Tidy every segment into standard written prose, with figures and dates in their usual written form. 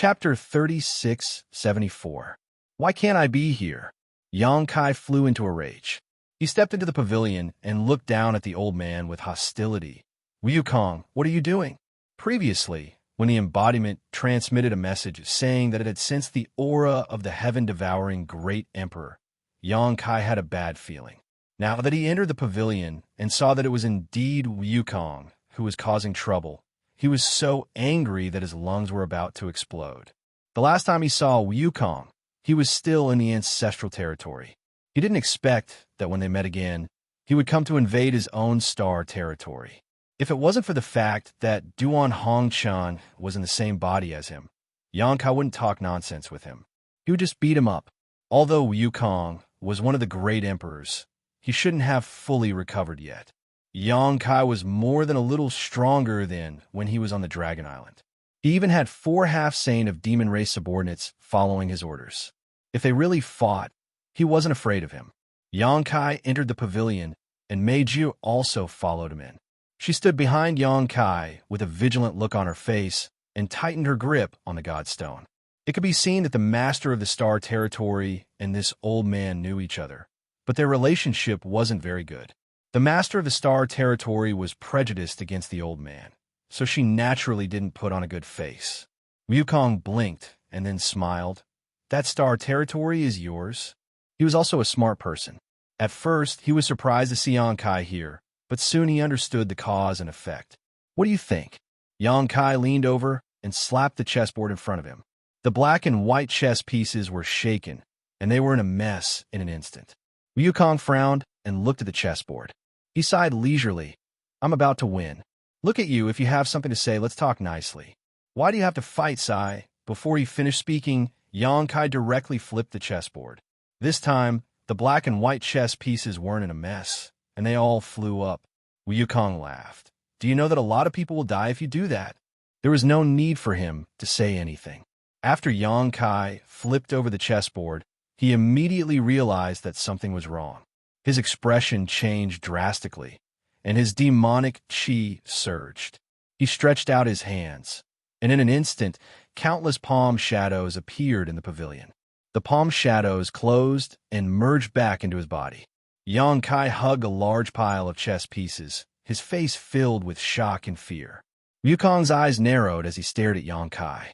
Chapter 3674. Why can't I be here? Xianxia flew into a rage. He stepped into the pavilion and looked down at the old man with hostility. Wukong, what are you doing? Previously, when the embodiment transmitted a message saying that it had sensed the aura of the heaven-devouring great emperor, Xianxia had a bad feeling. Now that he entered the pavilion and saw that it was indeed Wukong who was causing trouble, he was so angry that his lungs were about to explode. The last time he saw Wukong, he was still in the ancestral territory. He didn't expect that when they met again, he would come to invade his own star territory. If it wasn't for the fact that Duan Hongchan was in the same body as him, Xianxia wouldn't talk nonsense with him. He would just beat him up. Although Wukong was one of the great emperors, he shouldn't have fully recovered yet. Xianxia was more than a little stronger than when he was on the Dragon Island. He even had 4 half-sane of demon race subordinates following his orders. If they really fought, he wasn't afraid of him. Xianxia entered the pavilion, and Meiji also followed him in. She stood behind Xianxia with a vigilant look on her face and tightened her grip on the Godstone. It could be seen that the master of the Star Territory and this old man knew each other, but their relationship wasn't very good. The master of the Star Territory was prejudiced against the old man, so she naturally didn't put on a good face. Wukong blinked and then smiled. That Star Territory is yours? He was also a smart person. At first, he was surprised to see Xianxia here, but soon he understood the cause and effect. What do you think? Xianxia leaned over and slapped the chessboard in front of him. The black and white chess pieces were shaken, and they were in a mess in an instant. Wukong frowned and looked at the chessboard. He sighed leisurely. I'm about to win. Look at you. If you have something to say, let's talk nicely. Why do you have to fight, Sai? Before he finished speaking, Xianxia directly flipped the chessboard. This time, the black and white chess pieces weren't in a mess, and they all flew up. Wukong laughed. Do you know that a lot of people will die if you do that? There was no need for him to say anything. After Xianxia flipped over the chessboard, he immediately realized that something was wrong. His expression changed drastically, and his demonic qi surged. He stretched out his hands, and in an instant, countless palm shadows appeared in the pavilion. The palm shadows closed and merged back into his body. Xianxia hugged a large pile of chess pieces, his face filled with shock and fear. Wukong's eyes narrowed as he stared at Xianxia.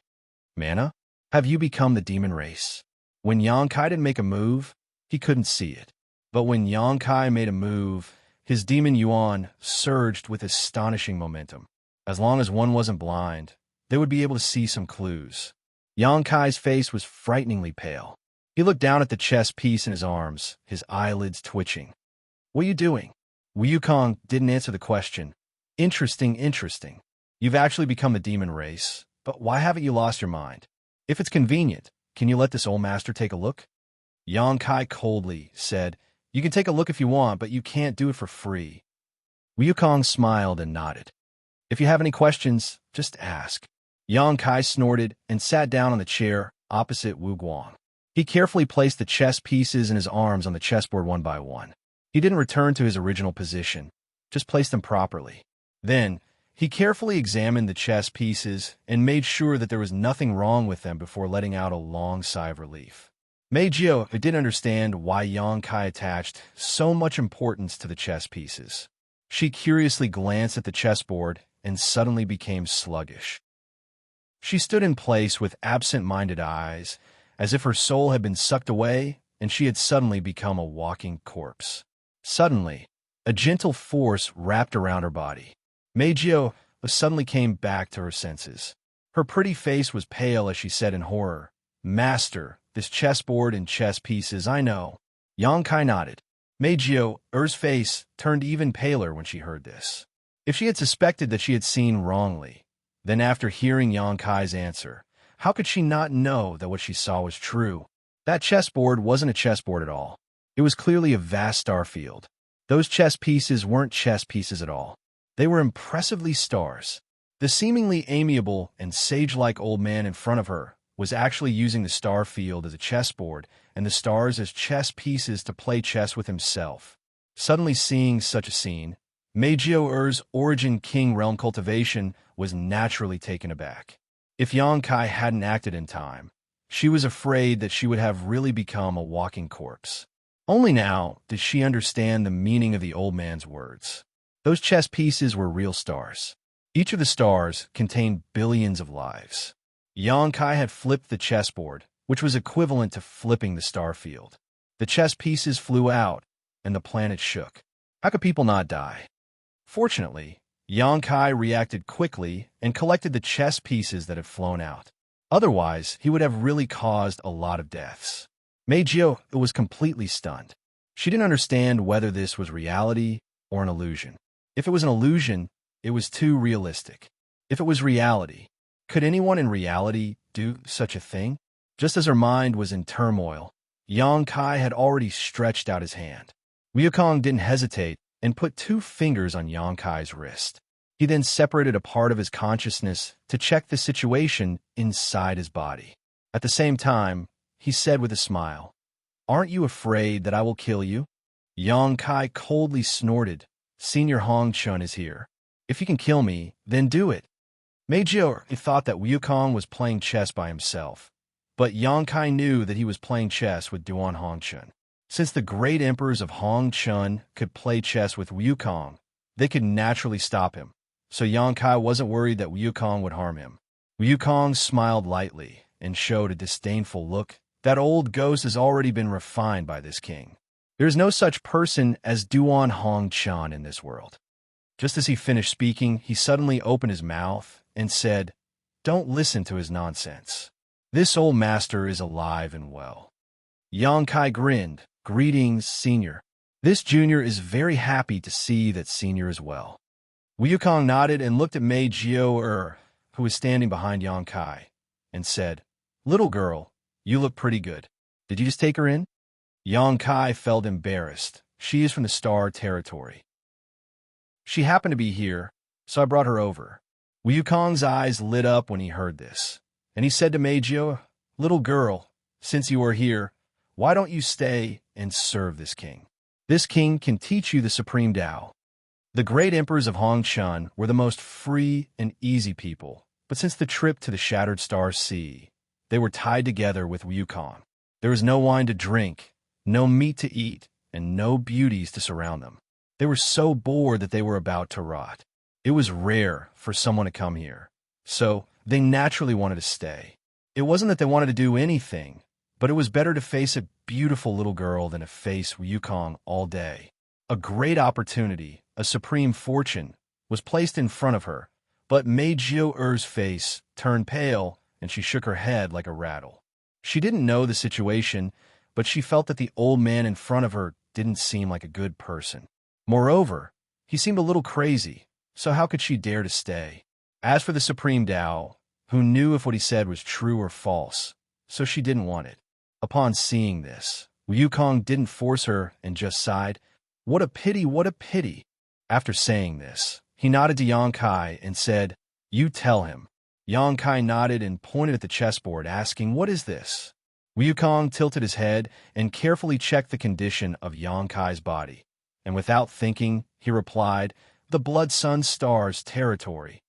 Mana, have you become the demon race? When Xianxia didn't make a move, he couldn't see it. But when Xianxia made a move, his demon yuan surged with astonishing momentum. As long as one wasn't blind, they would be able to see some clues. Xianxia's face was frighteningly pale. He looked down at the chess piece in his arms, his eyelids twitching. What are you doing? Wukong didn't answer the question. Interesting. You've actually become the demon race, but why haven't you lost your mind? If it's convenient, can you let this old master take a look? Xianxia coldly said, You can take a look if you want, but you can't do it for free. Wukong smiled and nodded. If you have any questions, just ask. Xianxia snorted and sat down on the chair opposite Wu Guang. He carefully placed the chess pieces in his arms on the chessboard one by one. He didn't return to his original position, just placed them properly. Then, he carefully examined the chess pieces and made sure that there was nothing wrong with them before letting out a long sigh of relief. Meiji didn't understand why Xianxia attached so much importance to the chess pieces. She curiously glanced at the chessboard and suddenly became sluggish. She stood in place with absent-minded eyes, as if her soul had been sucked away and she had suddenly become a walking corpse. Suddenly, a gentle force wrapped around her body. Meiji suddenly came back to her senses. Her pretty face was pale as she said in horror, Master, this chessboard and chess pieces, I know. Xianxia nodded. Meiji's face turned even paler when she heard this. If she had suspected that she had seen wrongly, then after hearing Xianxia's answer, how could she not know that what she saw was true? That chessboard wasn't a chessboard at all. It was clearly a vast star field. Those chess pieces weren't chess pieces at all. They were impressively stars. The seemingly amiable and sage-like old man in front of her was actually using the star field as a chessboard and the stars as chess pieces to play chess with himself. Suddenly seeing such a scene, Meiji's origin king realm cultivation was naturally taken aback. If Xianxia hadn't acted in time, she was afraid that she would have really become a walking corpse. Only now did she understand the meaning of the old man's words. Those chess pieces were real stars. Each of the stars contained billions of lives. Xianxia had flipped the chessboard, which was equivalent to flipping the star field. The chess pieces flew out, and the planet shook. How could people not die? Fortunately, Xianxia reacted quickly and collected the chess pieces that had flown out. Otherwise, he would have really caused a lot of deaths. Mei Jiu was completely stunned. She didn't understand whether this was reality or an illusion. If it was an illusion, it was too realistic. If it was reality, could anyone in reality do such a thing? Just as her mind was in turmoil, Xianxia had already stretched out his hand. Wukong didn't hesitate and put 2 fingers on Xianxia's wrist. He then separated a part of his consciousness to check the situation inside his body. At the same time, he said with a smile, "Aren't you afraid that I will kill you?" Xianxia coldly snorted, "Senior Hongchun is here. If you can kill me, then do it." Mei Jiu thought that Wukong was playing chess by himself, but Xianxia knew that he was playing chess with Duan Hongchun. Since the great emperors of Hongchun could play chess with Wukong, they could naturally stop him, so Xianxia wasn't worried that Wukong would harm him. Wukong smiled lightly and showed a disdainful look. That old ghost has already been refined by this king. There is no such person as Duan Hongchun in this world. Just as he finished speaking, he suddenly opened his mouth and said, "Don't listen to his nonsense. This old master is alive and well." Xianxia grinned, "Greetings, Senior. This junior is very happy to see that Senior is well." Wukong nodded and looked at Mei Jiu, who was standing behind Xianxia, and said, "Little girl, you look pretty good. Did you just take her in?" Xianxia felt embarrassed. She is from the Star Territory. "She happened to be here, so I brought her over." Wukong's eyes lit up when he heard this, and he said to Mei Jiu, "Little girl, since you are here, why don't you stay and serve this king? This king can teach you the supreme Tao." The great emperors of Hongchun were the most free and easy people, but since the trip to the Shattered Star Sea, they were tied together with Wukong. There was no wine to drink, no meat to eat, and no beauties to surround them. They were so bored that they were about to rot. It was rare for someone to come here, so they naturally wanted to stay. It wasn't that they wanted to do anything, but it was better to face a beautiful little girl than to face Wukong all day. A great opportunity, a supreme fortune, was placed in front of her, but Mei Jiu's face turned pale and she shook her head like a rattle. She didn't know the situation, but she felt that the old man in front of her didn't seem like a good person. Moreover, he seemed a little crazy, so how could she dare to stay? As for the Supreme Tao, who knew if what he said was true or false, so she didn't want it. Upon seeing this, Wukong didn't force her and just sighed, "What a pity, what a pity." After saying this, he nodded to Xianxia and said, "You tell him." Xianxia nodded and pointed at the chessboard, asking, "What is this?" Wukong tilted his head and carefully checked the condition of Xianxia's body, and without thinking, he replied, "The Blood Sun Star's territory."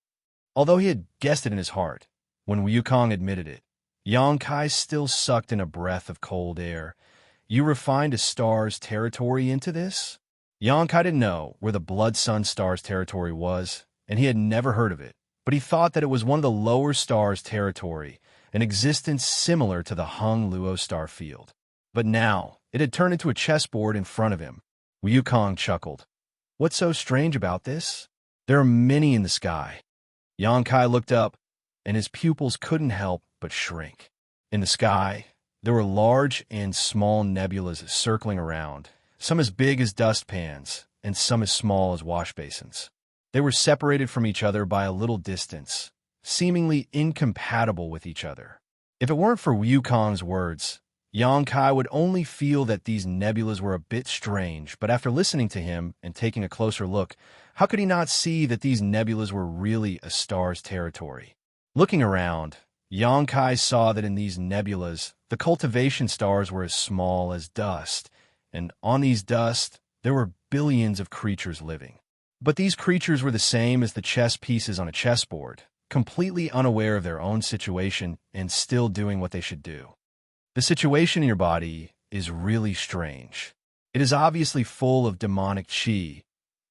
Although he had guessed it in his heart, when Wukong admitted it, Xianxia still sucked in a breath of cold air. "You refined a star's territory into this?" Xianxia didn't know where the Blood Sun Star's territory was, and he had never heard of it, but he thought that it was one of the lower stars' territory, an existence similar to the Hung Luo star field. But now, it had turned into a chessboard in front of him. Wukong chuckled. "What's so strange about this? There are many in the sky." Xianxia looked up, and his pupils couldn't help but shrink. In the sky, there were large and small nebulas circling around, some as big as dustpans, and some as small as wash basins. They were separated from each other by a little distance, seemingly incompatible with each other. If it weren't for Wukong's words, Xianxia would only feel that these nebulas were a bit strange, but after listening to him and taking a closer look, how could he not see that these nebulas were really a star's territory? Looking around, Xianxia saw that in these nebulas, the cultivation stars were as small as dust, and on these dust, there were billions of creatures living. But these creatures were the same as the chess pieces on a chessboard. completely unaware of their own situation and still doing what they should do. The situation in your body is really strange. It is obviously full of demonic qi,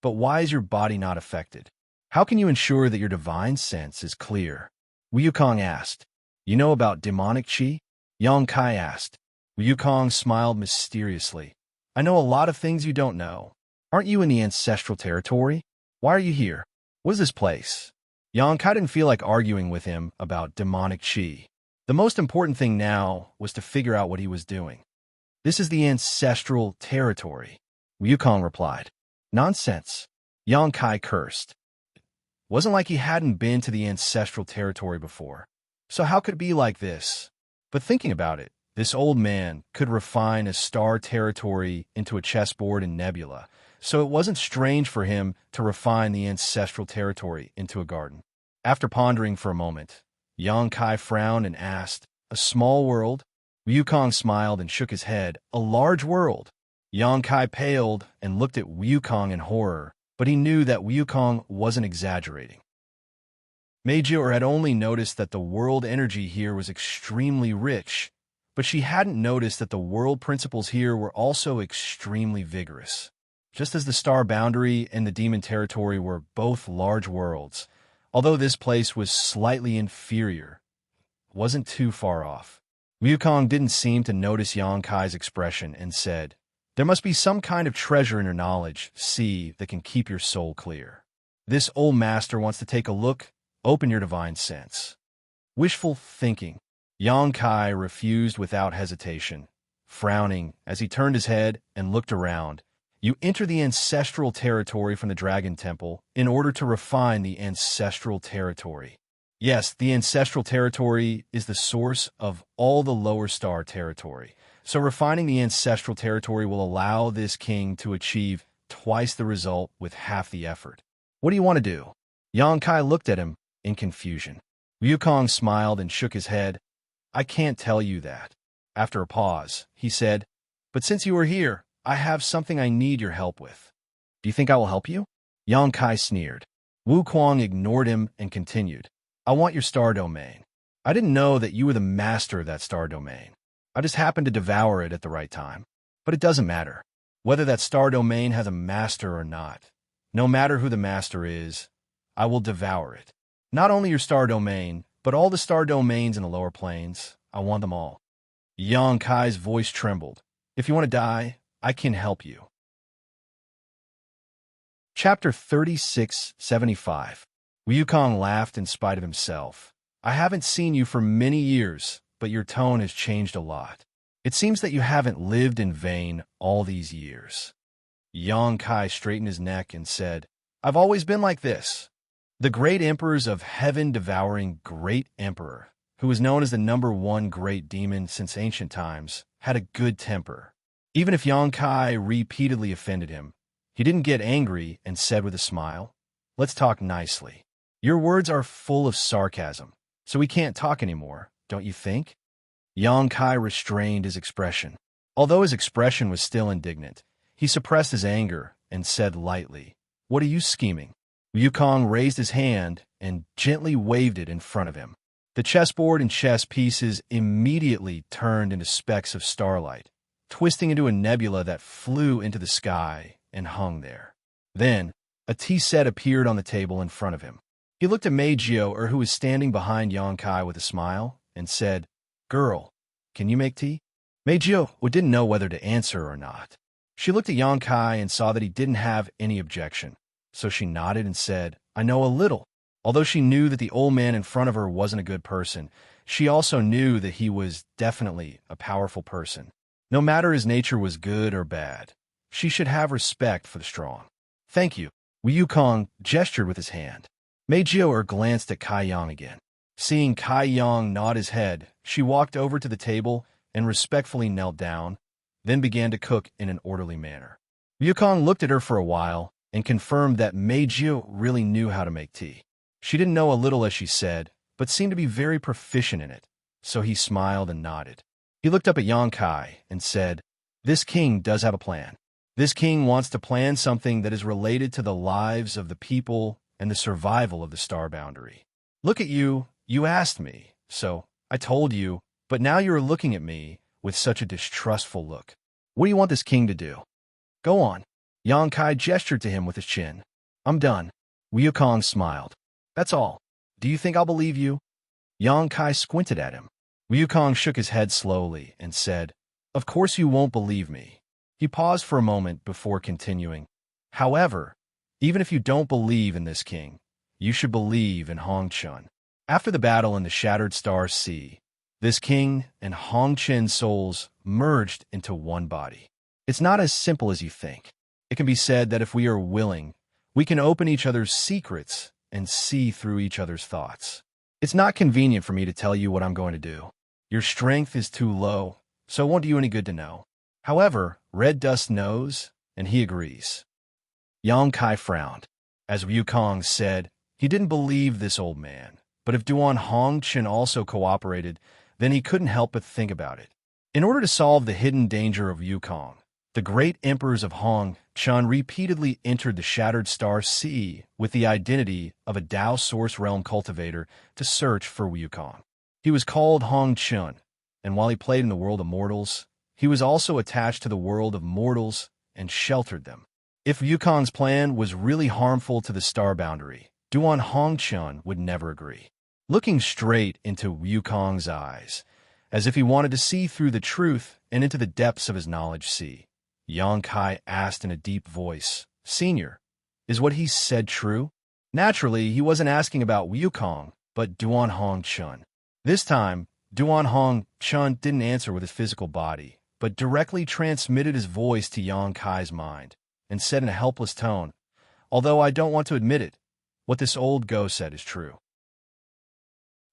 but why is your body not affected? How can you ensure that your divine sense is clear? Wukong asked. You know about demonic qi? Yang Kai asked. Wukong smiled mysteriously. I know a lot of things you don't know. Aren't you in the ancestral territory? Why are you here? What is this place? Yang Kai didn't feel like arguing with him about demonic qi. The most important thing now was to figure out what he was doing. This is the ancestral territory, Wukong replied. Nonsense. Yang Kai cursed. Wasn't like he hadn't been to the ancestral territory before. So how could it be like this? But thinking about it, this old man could refine a star territory into a chessboard and nebula, so it wasn't strange for him to refine the ancestral territory into a garden. After pondering for a moment, Yang Kai frowned and asked, A small world? Wukong smiled and shook his head. A large world. Yang Kai paled and looked at Wukong in horror, but he knew that Wukong wasn't exaggerating. Meijia had only noticed that the world energy here was extremely rich, but she hadn't noticed that the world principles here were also extremely vigorous. Just as the star boundary and the demon territory were both large worlds, although this place was slightly inferior, it wasn't too far off. Wukong didn't seem to notice Yang Kai's expression and said, There must be some kind of treasure in your knowledge, see, that can keep your soul clear. This old master wants to take a look, open your divine sense. Wishful thinking. Yang Kai refused without hesitation, frowning as he turned his head and looked around. You enter the ancestral territory from the Dragon Temple in order to refine the ancestral territory. Yes, the ancestral territory is the source of all the lower star territory. So refining the ancestral territory will allow this king to achieve twice the result with half the effort. What do you want to do? Yang Kai looked at him in confusion. Wukong smiled and shook his head. I can't tell you that. After a pause, he said, But since you are here, I have something I need your help with. Do you think I will help you? Yang Kai sneered. Wukong ignored him and continued. I want your star domain. I didn't know that you were the master of that star domain. I just happened to devour it at the right time. But it doesn't matter whether that star domain has a master or not. No matter who the master is, I will devour it. Not only your star domain, but all the star domains in the lower planes. I want them all. Yang Kai's voice trembled. If you want to die, I can help you. Chapter 3675. Wukong laughed in spite of himself. I haven't seen you for many years, but your tone has changed a lot. It seems that you haven't lived in vain all these years. Yang Kai straightened his neck and said, I've always been like this. The great emperors of heaven-devouring great emperor, who was known as the #1 great demon since ancient times, had a good temper. Even if Yang Kai repeatedly offended him, he didn't get angry and said with a smile, Let's talk nicely. Your words are full of sarcasm, so we can't talk anymore, don't you think? Yang Kai restrained his expression. Although his expression was still indignant, he suppressed his anger and said lightly, What are you scheming? Wukong raised his hand and gently waved it in front of him. The chessboard and chess pieces immediately turned into specks of starlight, twisting into a nebula that flew into the sky and hung there. Then, a tea set appeared on the table in front of him. He looked at Meijia, who was standing behind Yang Kai with a smile, and said, Girl, can you make tea? Meijia didn't know whether to answer or not. She looked at Yang Kai and saw that he didn't have any objection. So she nodded and said, I know a little. Although she knew that the old man in front of her wasn't a good person, she also knew that he was definitely a powerful person. No matter his nature was good or bad, she should have respect for the strong. Thank you. Wukong gestured with his hand. Meijia glanced at Kai Yang again. Seeing Kai Yang nod his head, she walked over to the table and respectfully knelt down, then began to cook in an orderly manner. Wukong looked at her for a while and confirmed that Meijia really knew how to make tea. She didn't know a little, as she said, but seemed to be very proficient in it, so he smiled and nodded. He looked up at Yang Kai and said, This king does have a plan. This king wants to plan something that is related to the lives of the people and the survival of the star boundary. Look at you. You asked me, so I told you, but now you're looking at me with such a distrustful look. What do you want this king to do? Go on. Yang Kai gestured to him with his chin. I'm done. Wukong smiled. That's all. Do you think I'll believe you? Yang Kai squinted at him. Wukong shook his head slowly and said, Of course you won't believe me. He paused for a moment before continuing. However, even if you don't believe in this king, you should believe in Hong Chun. After the battle in the Shattered Star Sea, this king and Hong Chen's souls merged into one body. It's not as simple as you think. It can be said that if we are willing, we can open each other's secrets and see through each other's thoughts. It's not convenient for me to tell you what I'm going to do. Your strength is too low, so it won't do you any good to know. However, Red Dust knows, and he agrees. Yang Kai frowned. As Wukong said, he didn't believe this old man, but if Duan Hong Chen also cooperated, then he couldn't help but think about it. In order to solve the hidden danger of Wukong, the great emperors of Hong Chun repeatedly entered the Shattered Star Sea with the identity of a Dao Source Realm cultivator to search for Wukong. He was called Hong Chun, and while he played in the world of mortals, he was also attached to the world of mortals and sheltered them. If Wukong's plan was really harmful to the star boundary, Duan Hong Chun would never agree. Looking straight into Wukong's eyes, as if he wanted to see through the truth and into the depths of his knowledge sea, Yang Kai asked in a deep voice, Senior, is what he said true? Naturally, he wasn't asking about Wukong, but Duan Hong Chun. This time, Duan Hong Chun didn't answer with his physical body, but directly transmitted his voice to Yang Kai's mind, and said in a helpless tone, Although I don't want to admit it, what this old ghost said is true.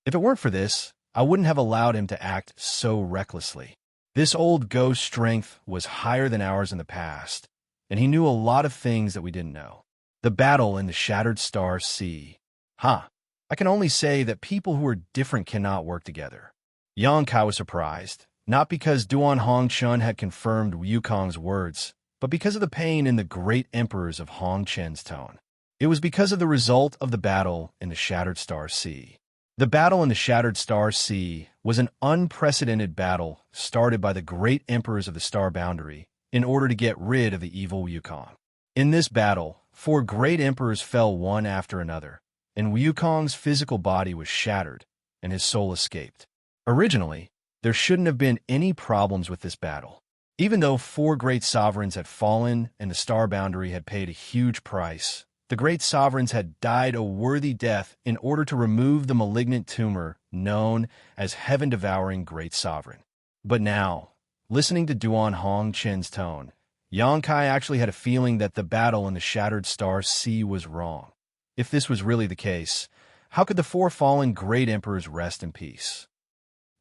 If it weren't for this, I wouldn't have allowed him to act so recklessly. This old ghost's strength was higher than ours in the past, and he knew a lot of things that we didn't know. The battle in the Shattered Star Sea. I can only say that people who are different cannot work together. Yang Kai was surprised, not because Duan Hong Chun had confirmed Wukong's words, but because of the pain in the great emperors of Hong Chen's tone. It was because of the result of the battle in the Shattered Star Sea. The battle in the Shattered Star Sea was an unprecedented battle started by the great emperors of the star boundary in order to get rid of the evil Wukong. In this battle, 4 great emperors fell one after another, and Wukong's physical body was shattered, and his soul escaped. Originally, there shouldn't have been any problems with this battle. Even though 4 great sovereigns had fallen and the star boundary had paid a huge price, the great sovereigns had died a worthy death in order to remove the malignant tumor known as heaven-devouring great sovereign. But now, listening to Duan Hong Chen's tone, Yang Kai actually had a feeling that the battle in the Shattered Star Sea was wrong. If this was really the case, how could the 4 fallen great emperors rest in peace?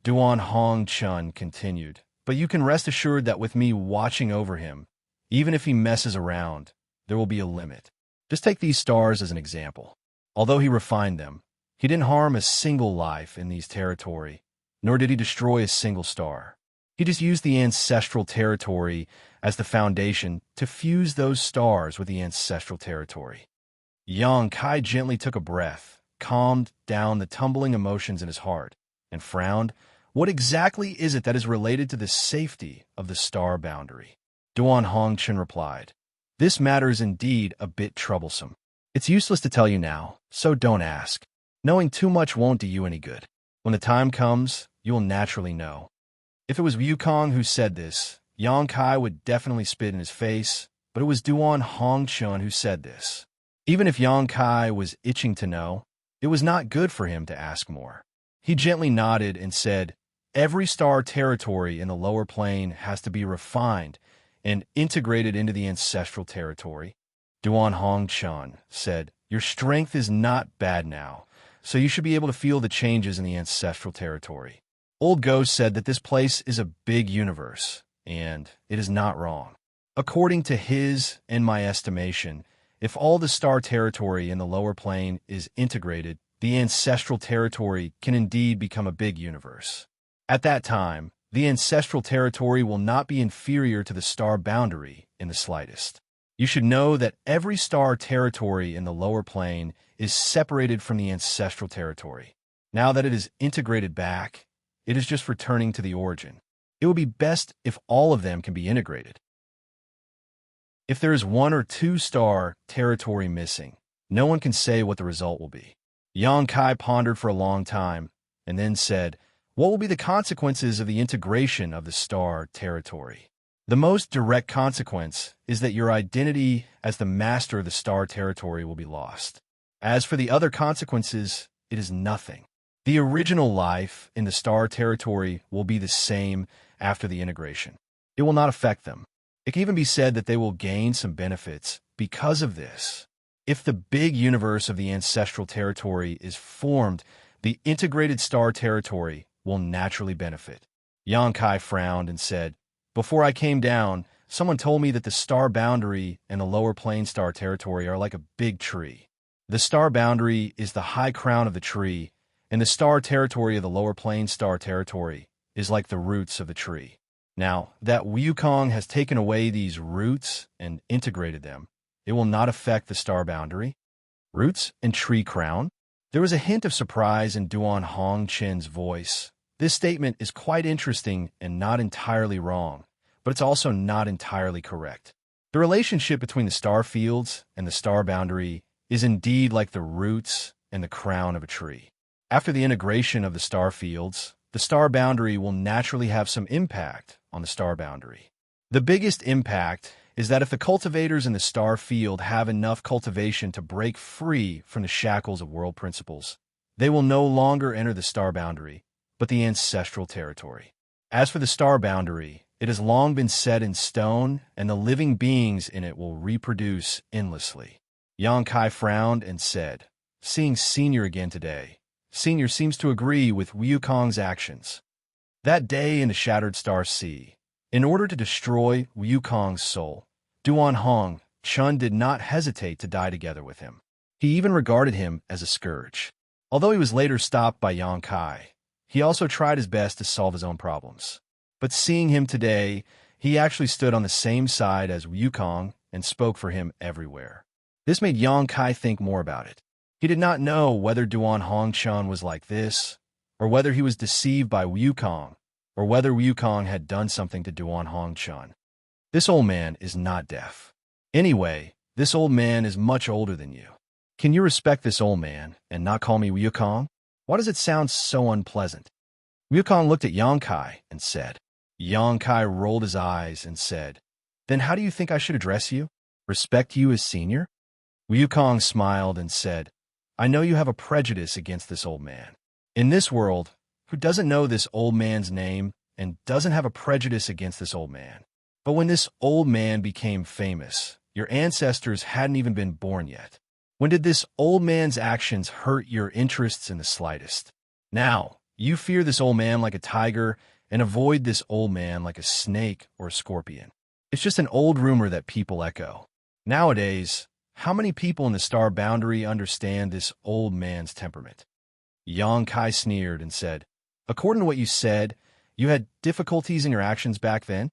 Duan Hong Chun continued, But you can rest assured that with me watching over him, even if he messes around, there will be a limit. Just take these stars as an example. Although he refined them, he didn't harm a single life in these territory, nor did he destroy a single star. He just used the ancestral territory as the foundation to fuse those stars with the ancestral territory. Yang Kai gently took a breath, calmed down the tumbling emotions in his heart, and frowned. What exactly is it that is related to the safety of the star boundary? Duan Hong Chen replied, This matter is indeed a bit troublesome. It's useless to tell you now, so don't ask. Knowing too much won't do you any good. When the time comes, you will naturally know. If it was Wukong who said this, Yang Kai would definitely spit in his face, but it was Duan Hong Chun who said this. Even if Yang Kai was itching to know, it was not good for him to ask more. He gently nodded and said, Every star territory in the lower plane has to be refined and integrated into the ancestral territory. Duan Hong Chun said, Your strength is not bad now, so you should be able to feel the changes in the ancestral territory. Old Ghost said that this place is a big universe, and it is not wrong. According to his and my estimation, if all the star territory in the lower plane is integrated, the ancestral territory can indeed become a big universe. At that time, the ancestral territory will not be inferior to the star boundary in the slightest. You should know that every star territory in the lower plane is separated from the ancestral territory. Now that it is integrated back, it is just returning to the origin. It would be best if all of them can be integrated. If there is 1 or 2 star territory missing, no one can say what the result will be. Xianxia pondered for a long time and then said, "What will be the consequences of the integration of the star territory?" The most direct consequence is that your identity as the master of the star territory will be lost. As for the other consequences, it is nothing. The original life in the star territory will be the same after the integration. It will not affect them. It can even be said that they will gain some benefits because of this. If the big universe of the ancestral territory is formed, the integrated star territory will naturally benefit. Xianxia frowned and said, "Before I came down, someone told me that the star boundary and the lower plane star territory are like a big tree. The star boundary is the high crown of the tree, and the star territory of the lower plane star territory is like the roots of the tree. Now, that Wukong has taken away these roots and integrated them, it will not affect the star boundary." Roots and tree crown? There was a hint of surprise in Duan Hongchen's voice. This statement is quite interesting and not entirely wrong, but it's also not entirely correct. The relationship between the star fields and the star boundary is indeed like the roots and the crown of a tree. After the integration of the star fields, the star boundary will naturally have some impact on the star boundary. The biggest impact is that if the cultivators in the star field have enough cultivation to break free from the shackles of world principles, they will no longer enter the star boundary, but the ancestral territory. As for the star boundary, it has long been set in stone, and the living beings in it will reproduce endlessly. Xianxia frowned and said, "Seeing Senior again today, Senior seems to agree with Wukong's actions." That day in the Shattered Star Sea, in order to destroy Wukong's soul, Duan Hong Chun did not hesitate to die together with him. He even regarded him as a scourge. Although he was later stopped by Xianxia, he also tried his best to solve his own problems. But seeing him today, he actually stood on the same side as Wukong and spoke for him everywhere. This made Xianxia think more about it. He did not know whether Duan Hongchun was like this, or whether he was deceived by Wukong, or whether Wukong had done something to Duan Hongchun. This old man is not deaf. Anyway, this old man is much older than you. Can you respect this old man and not call me Wukong? Why does it sound so unpleasant? Wukong looked at Xianxia and said. Xianxia rolled his eyes and said, "Then how do you think I should address you? Respect you as senior?" Wukong smiled and said, "I know you have a prejudice against this old man. In this world, who doesn't know this old man's name and doesn't have a prejudice against this old man? But when this old man became famous, your ancestors hadn't even been born yet. When did this old man's actions hurt your interests in the slightest? Now, you fear this old man like a tiger and avoid this old man like a snake or a scorpion. It's just an old rumor that people echo. Nowadays, how many people in the star boundary understand this old man's temperament?" Xianxia sneered and said, "According to what you said, you had difficulties in your actions back then?"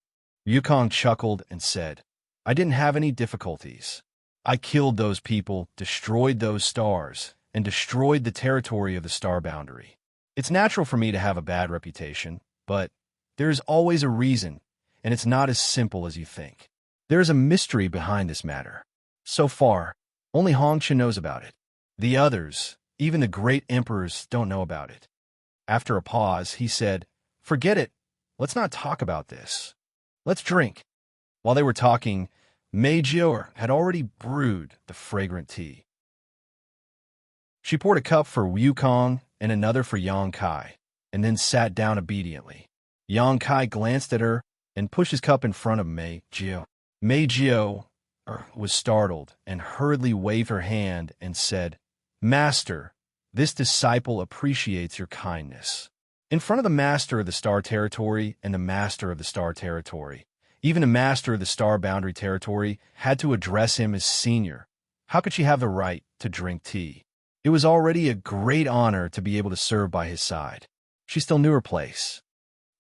Wukong chuckled and said, "I didn't have any difficulties. I killed those people, destroyed those stars, and destroyed the territory of the star boundary. It's natural for me to have a bad reputation, but there is always a reason, and it's not as simple as you think. There is a mystery behind this matter. So far, only Hongchen knows about it. The others, even the great emperors, don't know about it." After a pause, he said, "Forget it. Let's not talk about this. Let's drink." While they were talking, Mei Jiao had already brewed the fragrant tea. She poured a cup for Wukong and another for Xianxia, and then sat down obediently. Xianxia glanced at her and pushed his cup in front of Mei Jiao. Mei Jiao was startled and hurriedly waved her hand and said, "Master, this disciple appreciates your kindness." In front of the master of the star territory and the master of the star territory, even the master of the star boundary territory had to address him as senior. How could she have the right to drink tea? It was already a great honor to be able to serve by his side. She still knew her place.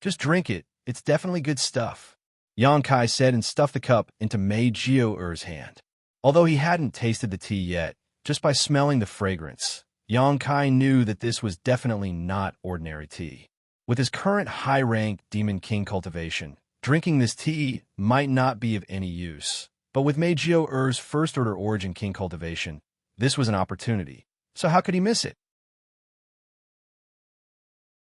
"Just drink it. It's definitely good stuff." Yang Kai said and stuffed the cup into Mei Jiao-er's hand. Although he hadn't tasted the tea yet, just by smelling the fragrance, Yang Kai knew that this was definitely not ordinary tea. With his current high-rank Demon King cultivation, drinking this tea might not be of any use. But with Mei Jiao-er's first-order origin king cultivation, this was an opportunity. So how could he miss it?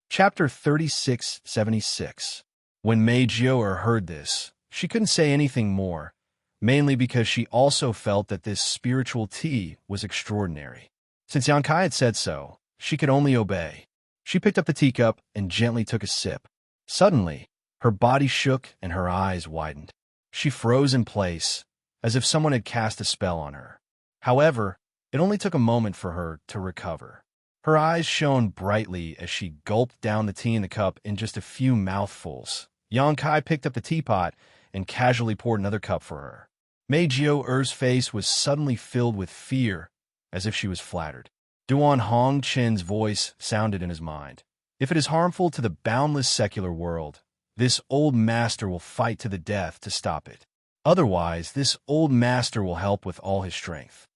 Chapter 3676. When Mei Jiao-er heard this, she couldn't say anything more, mainly because she also felt that this spiritual tea was extraordinary. Since Yang Kai had said so, she could only obey. She picked up the teacup and gently took a sip. Suddenly, her body shook and her eyes widened. She froze in place, as if someone had cast a spell on her. However, it only took a moment for her to recover. Her eyes shone brightly as she gulped down the tea in the cup in just a few mouthfuls. Yang Kai picked up the teapot and casually poured another cup for her. Mei Jiao-er's face was suddenly filled with fear, as if she was flattered. Duan Hong Chen's voice sounded in his mind. If it is harmful to the boundless secular world, this old master will fight to the death to stop it. Otherwise, this old master will help with all his strength.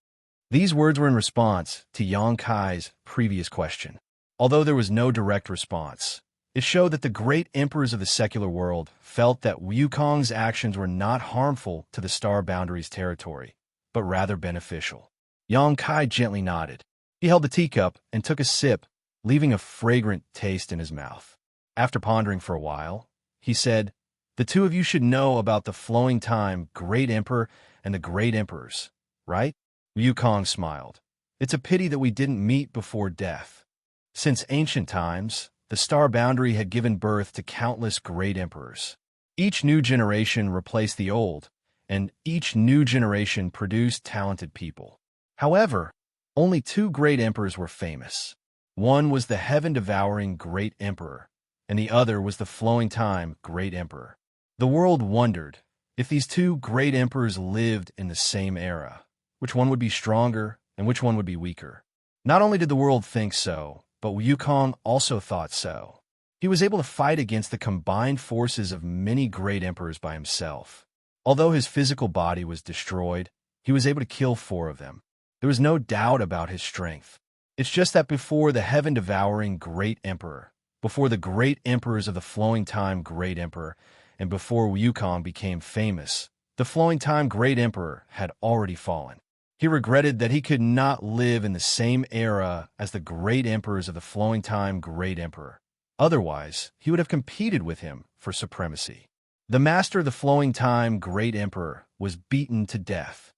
These words were in response to Yang Kai's previous question. Although there was no direct response, it showed that the great emperors of the secular world felt that Wukong's actions were not harmful to the Star Boundaries territory, but rather beneficial. Yang Kai gently nodded. He held the teacup and took a sip, leaving a fragrant taste in his mouth. After pondering for a while, he said, "The two of you should know about the flowing time, Great Emperor, and the Great Emperors, right?" Wukong smiled. "It's a pity that we didn't meet before death. Since ancient times, the Star Boundary had given birth to countless great emperors. Each new generation replaced the old, and each new generation produced talented people. However, only two great emperors were famous. One was the heaven-devouring Great Emperor, and the other was the flowing time Great Emperor. The world wondered, if these two great emperors lived in the same era, which one would be stronger and which one would be weaker. Not only did the world think so, but Wukong also thought so. He was able to fight against the combined forces of many great emperors by himself. Although his physical body was destroyed, he was able to kill 4 of them. There was no doubt about his strength. It's just that before the heaven-devouring Great Emperor, before the great emperors of the flowing time Great Emperor, and before Wukong became famous, the flowing time Great Emperor had already fallen. He regretted that he could not live in the same era as the great emperors of the flowing time Great Emperor. Otherwise, he would have competed with him for supremacy. The master of the flowing time Great Emperor was beaten to death.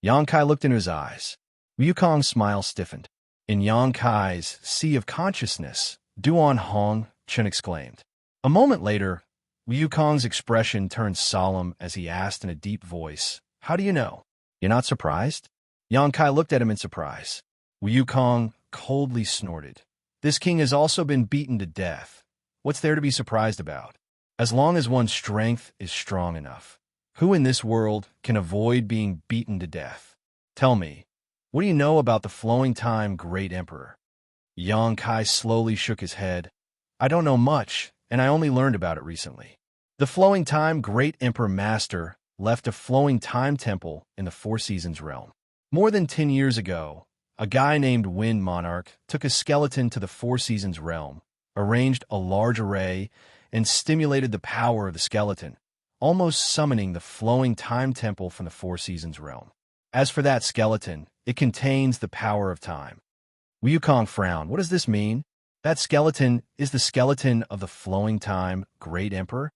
Yang Kai looked into his eyes. Wukong's smile stiffened. In Yang Kai's sea of consciousness, Duan Hong Chen exclaimed. A moment later, Wukong's expression turned solemn as he asked in a deep voice, "How do you know? You're not surprised?" Yang Kai looked at him in surprise. Wukong coldly snorted. "This king has also been beaten to death. What's there to be surprised about? As long as one's strength is strong enough. Who in this world can avoid being beaten to death? Tell me, what do you know about the flowing time Great Emperor?" Yang Kai slowly shook his head. "I don't know much, and I only learned about it recently. The flowing time Great Emperor Master left a flowing time temple in the Four Seasons realm. More than 10 years ago, a guy named Wind Monarch took a skeleton to the Four Seasons realm, arranged a large array, and stimulated the power of the skeleton, almost summoning the flowing time temple from the Four Seasons realm. As for that skeleton, it contains the power of time." Wukong frowned. "What does this mean? That skeleton is the skeleton of the flowing time Great Emperor?"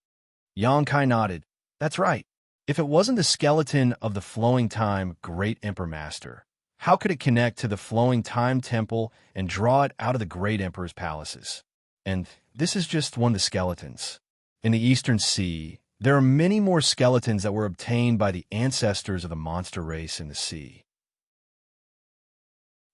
Yang Kai nodded. "That's right. If it wasn't the skeleton of the flowing time Great Emperor Master, how could it connect to the flowing time temple and draw it out of the Great Emperor's palaces? And this is just one of the skeletons. In the Eastern Sea, there are many more skeletons that were obtained by the ancestors of the monster race in the sea.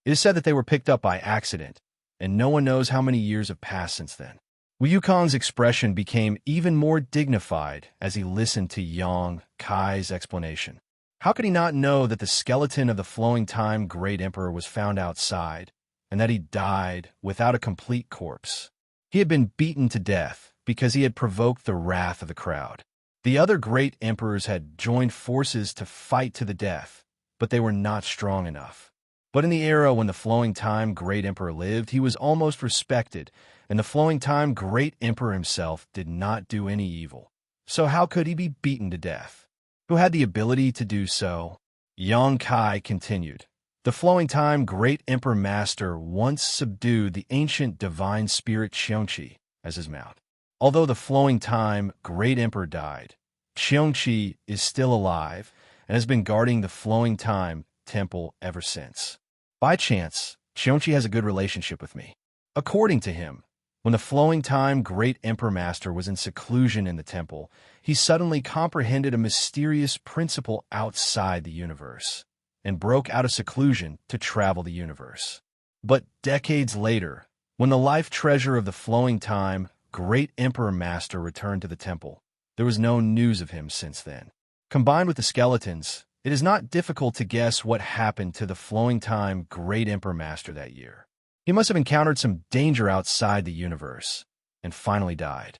It is said that they were picked up by accident, and no one knows how many years have passed since then." Wukong's expression became even more dignified as he listened to Yang Kai's explanation. How could he not know that the skeleton of the flowing time Great Emperor was found outside, and that he died without a complete corpse? He had been beaten to death because he had provoked the wrath of the crowd. The other great emperors had joined forces to fight to the death, but they were not strong enough. But in the era when the Flowing Time Great Emperor lived, he was almost respected, and the Flowing Time Great Emperor himself did not do any evil. So how could he be beaten to death? Who had the ability to do so? Xianxia continued. The Flowing Time Great Emperor Master once subdued the ancient divine spirit Xianxia as his mount. Although the Flowing Time Great Emperor died, Xianxia is still alive and has been guarding the Flowing Time Temple ever since. By chance, Xianxia has a good relationship with me. According to him, when the Flowing Time Great Emperor Master was in seclusion in the temple, he suddenly comprehended a mysterious principle outside the universe and broke out of seclusion to travel the universe. But decades later, when the life treasure of the Flowing Time Great Emperor Master returned to the temple, there was no news of him since then. Combined with the skeletons, it is not difficult to guess what happened to the Flowing Time Great Emperor Master that year. He must have encountered some danger outside the universe and finally died.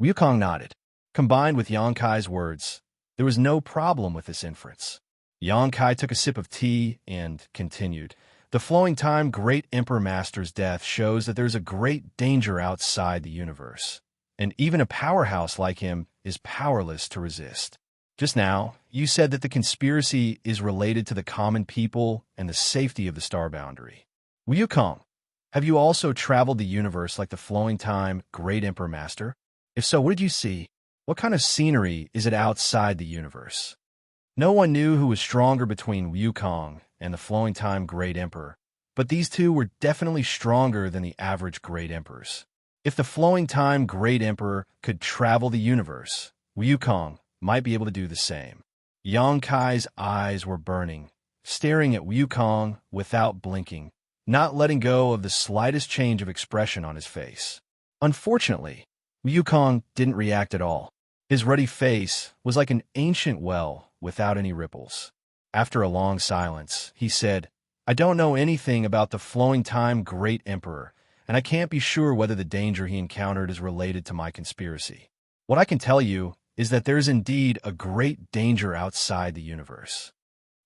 Wukong nodded. Combined with Xianxia's words, there was no problem with this inference. Xianxia took a sip of tea and continued. The Flowing Time Great Emperor Master's death shows that there's a great danger outside the universe, and even a powerhouse like him is powerless to resist. Just now, you said that the conspiracy is related to the common people and the safety of the star boundary. Wukong, have you also traveled the universe like the Flowing Time Great Emperor Master? If so, what did you see? What kind of scenery is it outside the universe? No one knew who was stronger between Wukong and the Flowing Time Great Emperor, but these two were definitely stronger than the average Great Emperors. If the Flowing Time Great Emperor could travel the universe, Wukong might be able to do the same. Xianxia's eyes were burning, staring at Wukong without blinking, not letting go of the slightest change of expression on his face. Unfortunately, Wukong didn't react at all. His ruddy face was like an ancient well without any ripples. After a long silence, he said, I don't know anything about the Flowing Time Great Emperor, and I can't be sure whether the danger he encountered is related to my conspiracy. What I can tell you is that there is indeed a great danger outside the universe.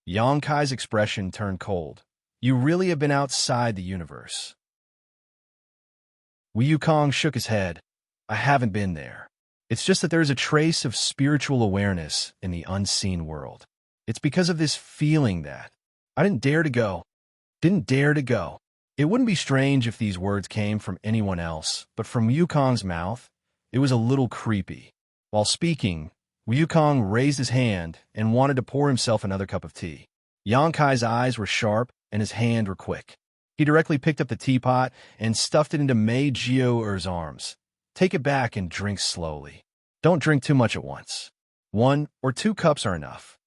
Xianxia's expression turned cold. You really have been outside the universe. Wukong shook his head. I haven't been there. It's just that there's a trace of spiritual awareness in the unseen world. It's because of this feeling that I didn't dare to go. It wouldn't be strange if these words came from anyone else, but from Wukong's mouth, it was a little creepy. While speaking, Wukong raised his hand and wanted to pour himself another cup of tea. Xianxia's eyes were sharp and his hand were quick. He directly picked up the teapot and stuffed it into Mei Jiao'er's arms. Take it back and drink slowly. Don't drink too much at once. 1 or 2 cups are enough.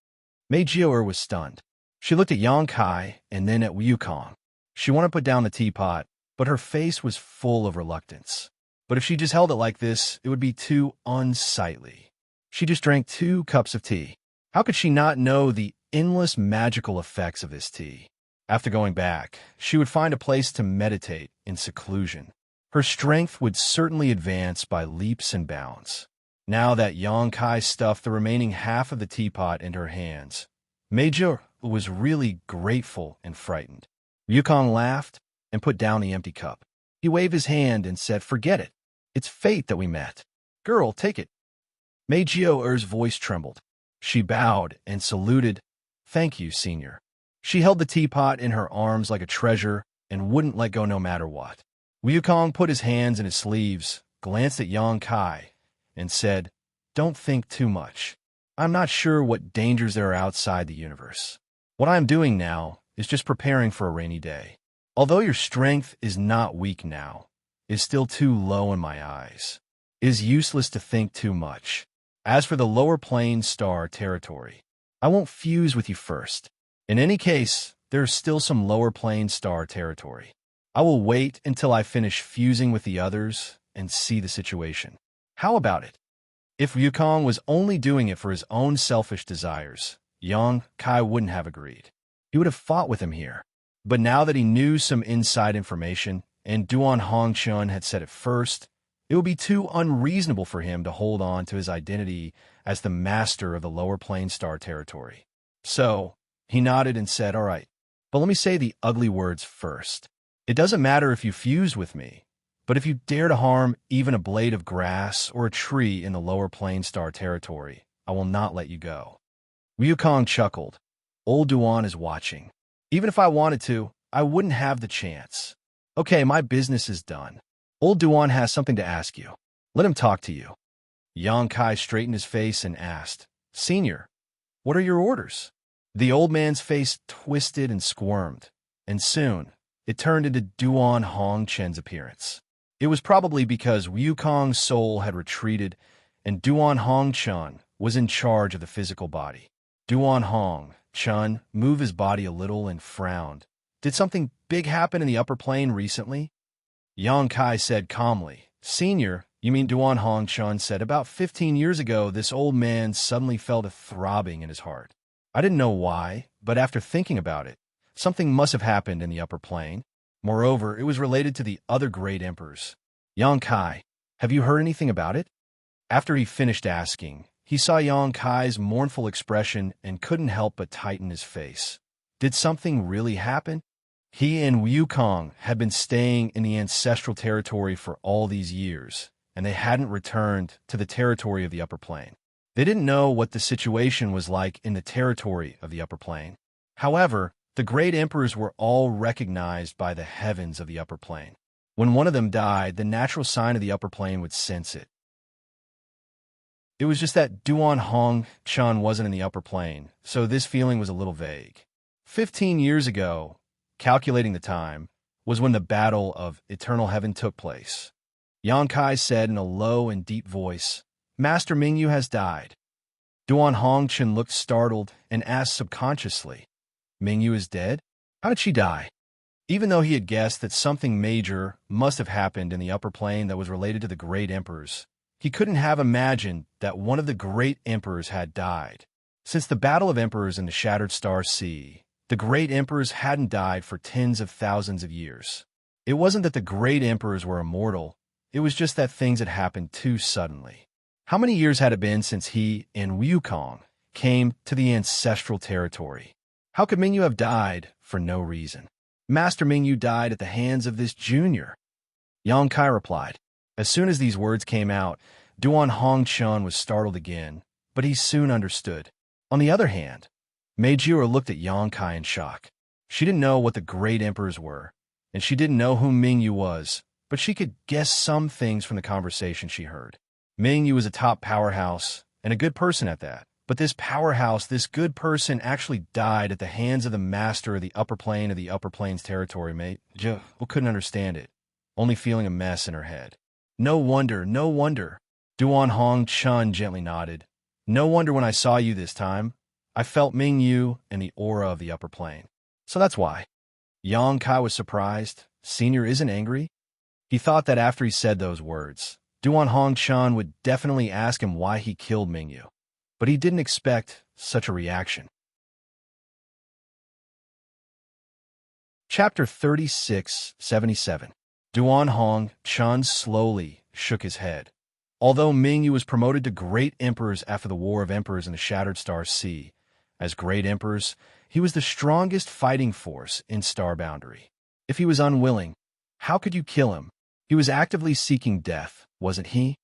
Mei Jiao'er was stunned. She looked at Xianxia and then at Wukong. She wanted to put down the teapot, but her face was full of reluctance. But if she just held it like this, it would be too unsightly. She just drank 2 cups of tea. How could she not know the endless magical effects of this tea? After going back, she would find a place to meditate in seclusion. Her strength would certainly advance by leaps and bounds. Now that Xianxia stuffed the remaining half of the teapot into her hands, Mei Jiao'er was really grateful and frightened. Wukong laughed and put down the empty cup. He waved his hand and said, Forget it. It's fate that we met. Girl, take it. Mei Jiao'er's voice trembled. She bowed and saluted. Thank you, senior. She held the teapot in her arms like a treasure and wouldn't let go no matter what. Wukong put his hands in his sleeves, glanced at Xianxia, and said, Don't think too much. I'm not sure what dangers there are outside the universe. What I am doing now is just preparing for a rainy day. Although your strength is not weak now, it is still too low in my eyes. It is useless to think too much. As for the lower plane star territory, I won't fuse with you first. In any case, there is still some lower plane star territory. I will wait until I finish fusing with the others and see the situation. How about it? If Wukong was only doing it for his own selfish desires, Xianxia wouldn't have agreed. He would have fought with him here. But now that he knew some inside information, and Duan Hongchun had said it first, It would be too unreasonable for him to hold on to his identity as the master of the lower plane star territory. So, he nodded and said, "All right, but let me say the ugly words first. It doesn't matter if you fuse with me, but if you dare to harm even a blade of grass or a tree in the lower plane star territory, I will not let you go." Wukong chuckled. "Old Duan is watching. Even if I wanted to, I wouldn't have the chance. Okay, my business is done. Old Duan has something to ask you. Let him talk to you." Xianxia straightened his face and asked, "Senior, what are your orders?" The old man's face twisted and squirmed, and soon it turned into Duan Hongchen's appearance. It was probably because Wukong's soul had retreated and Duan Hongchen was in charge of the physical body. Duan Hongchen moved his body a little and frowned. "Did something big happen in the upper plane recently?" Xianxia said calmly, "Senior, you mean?" Duan Hongchen said, "About 15 years ago, this old man suddenly felt a throbbing in his heart. I didn't know why, but after thinking about it, something must have happened in the upper plane. Moreover, it was related to the other great emperors." "Xianxia, have you heard anything about it?" After he finished asking, he saw Xianxia's mournful expression and couldn't help but tighten his face. Did something really happen? He and Wukong had been staying in the ancestral territory for all these years, and they hadn't returned to the territory of the upper plane. They didn't know what the situation was like in the territory of the upper plane. However, the great emperors were all recognized by the heavens of the upper plane. When one of them died, the natural sign of the upper plane would sense it. It was just that Duan Hongchen wasn't in the upper plane, so this feeling was a little vague. 15 years ago, calculating the time, was when the Battle of Eternal Heaven took place. Xianxia said in a low and deep voice, "Master Mingyu has died." Duan Hongchen looked startled and asked subconsciously, "Mingyu is dead? How did she die?" Even though he had guessed that something major must have happened in the upper plane that was related to the great emperors, he couldn't have imagined that one of the great emperors had died. Since the Battle of Emperors in the Shattered Star Sea, the great emperors hadn't died for tens of thousands of years. It wasn't that the great emperors were immortal, it was just that things had happened too suddenly. How many years had it been since he and Wukong came to the ancestral territory? How could Mingyu have died for no reason? "Master Mingyu died at the hands of this junior," Xianxia replied. As soon as these words came out, Duan Hongchen was startled again, but he soon understood. On the other hand, Meijia looked at Xianxia in shock. She didn't know what the great emperors were, and she didn't know who Mingyu was, but she could guess some things from the conversation she heard. Mingyu was a top powerhouse, and a good person at that. But this powerhouse, this good person, actually died at the hands of the master of the upper plane of the upper plane's territory, mate. Meijia couldn't understand it, only feeling a mess in her head. No wonder, no wonder. Duan Hongchen gently nodded. "No wonder when I saw you this time, I felt Mingyu and the aura of the upper plane. So that's why." Xianxia was surprised. Senior isn't angry? He thought that after he said those words, Duan Hongchen would definitely ask him why he killed Mingyu. But he didn't expect such a reaction. Chapter 3677. Duan Hongchen slowly shook his head. Although Mingyu was promoted to great emperors after the War of Emperors in the Shattered Star Sea, as great emperors, he was the strongest fighting force in Star Boundary. If he was unwilling, how could you kill him? He was actively seeking death, wasn't he?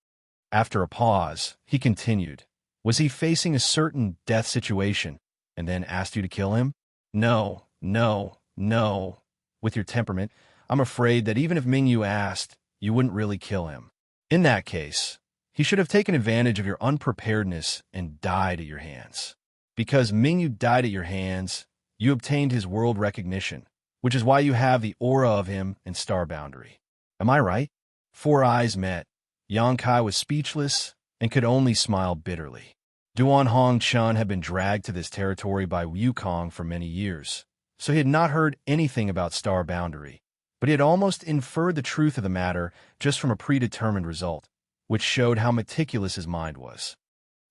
After a pause, he continued. Was he facing a certain death situation and then asked you to kill him? No, no, no. With your temperament, I'm afraid that even if Mingyu asked, you wouldn't really kill him. In that case, he should have taken advantage of your unpreparedness and died at your hands. Because Mingyu died at your hands, you obtained his world recognition, which is why you have the aura of him in Star Boundary. Am I right? Four eyes met. Xianxia was speechless and could only smile bitterly. Duan Hongchen had been dragged to this territory by Wukong for many years, so he had not heard anything about Star Boundary, but he had almost inferred the truth of the matter just from a predetermined result, which showed how meticulous his mind was.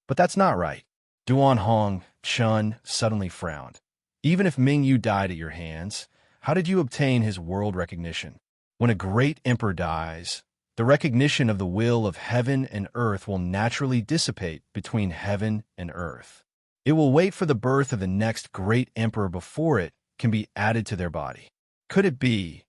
But that's not right. Duan Hongchen suddenly frowned. Even if Mingyu died at your hands, how did you obtain his world recognition? When a great emperor dies, The recognition of the will of heaven and earth will naturally dissipate between heaven and earth. It will wait for the birth of the next great emperor before it can be added to their body. Could it be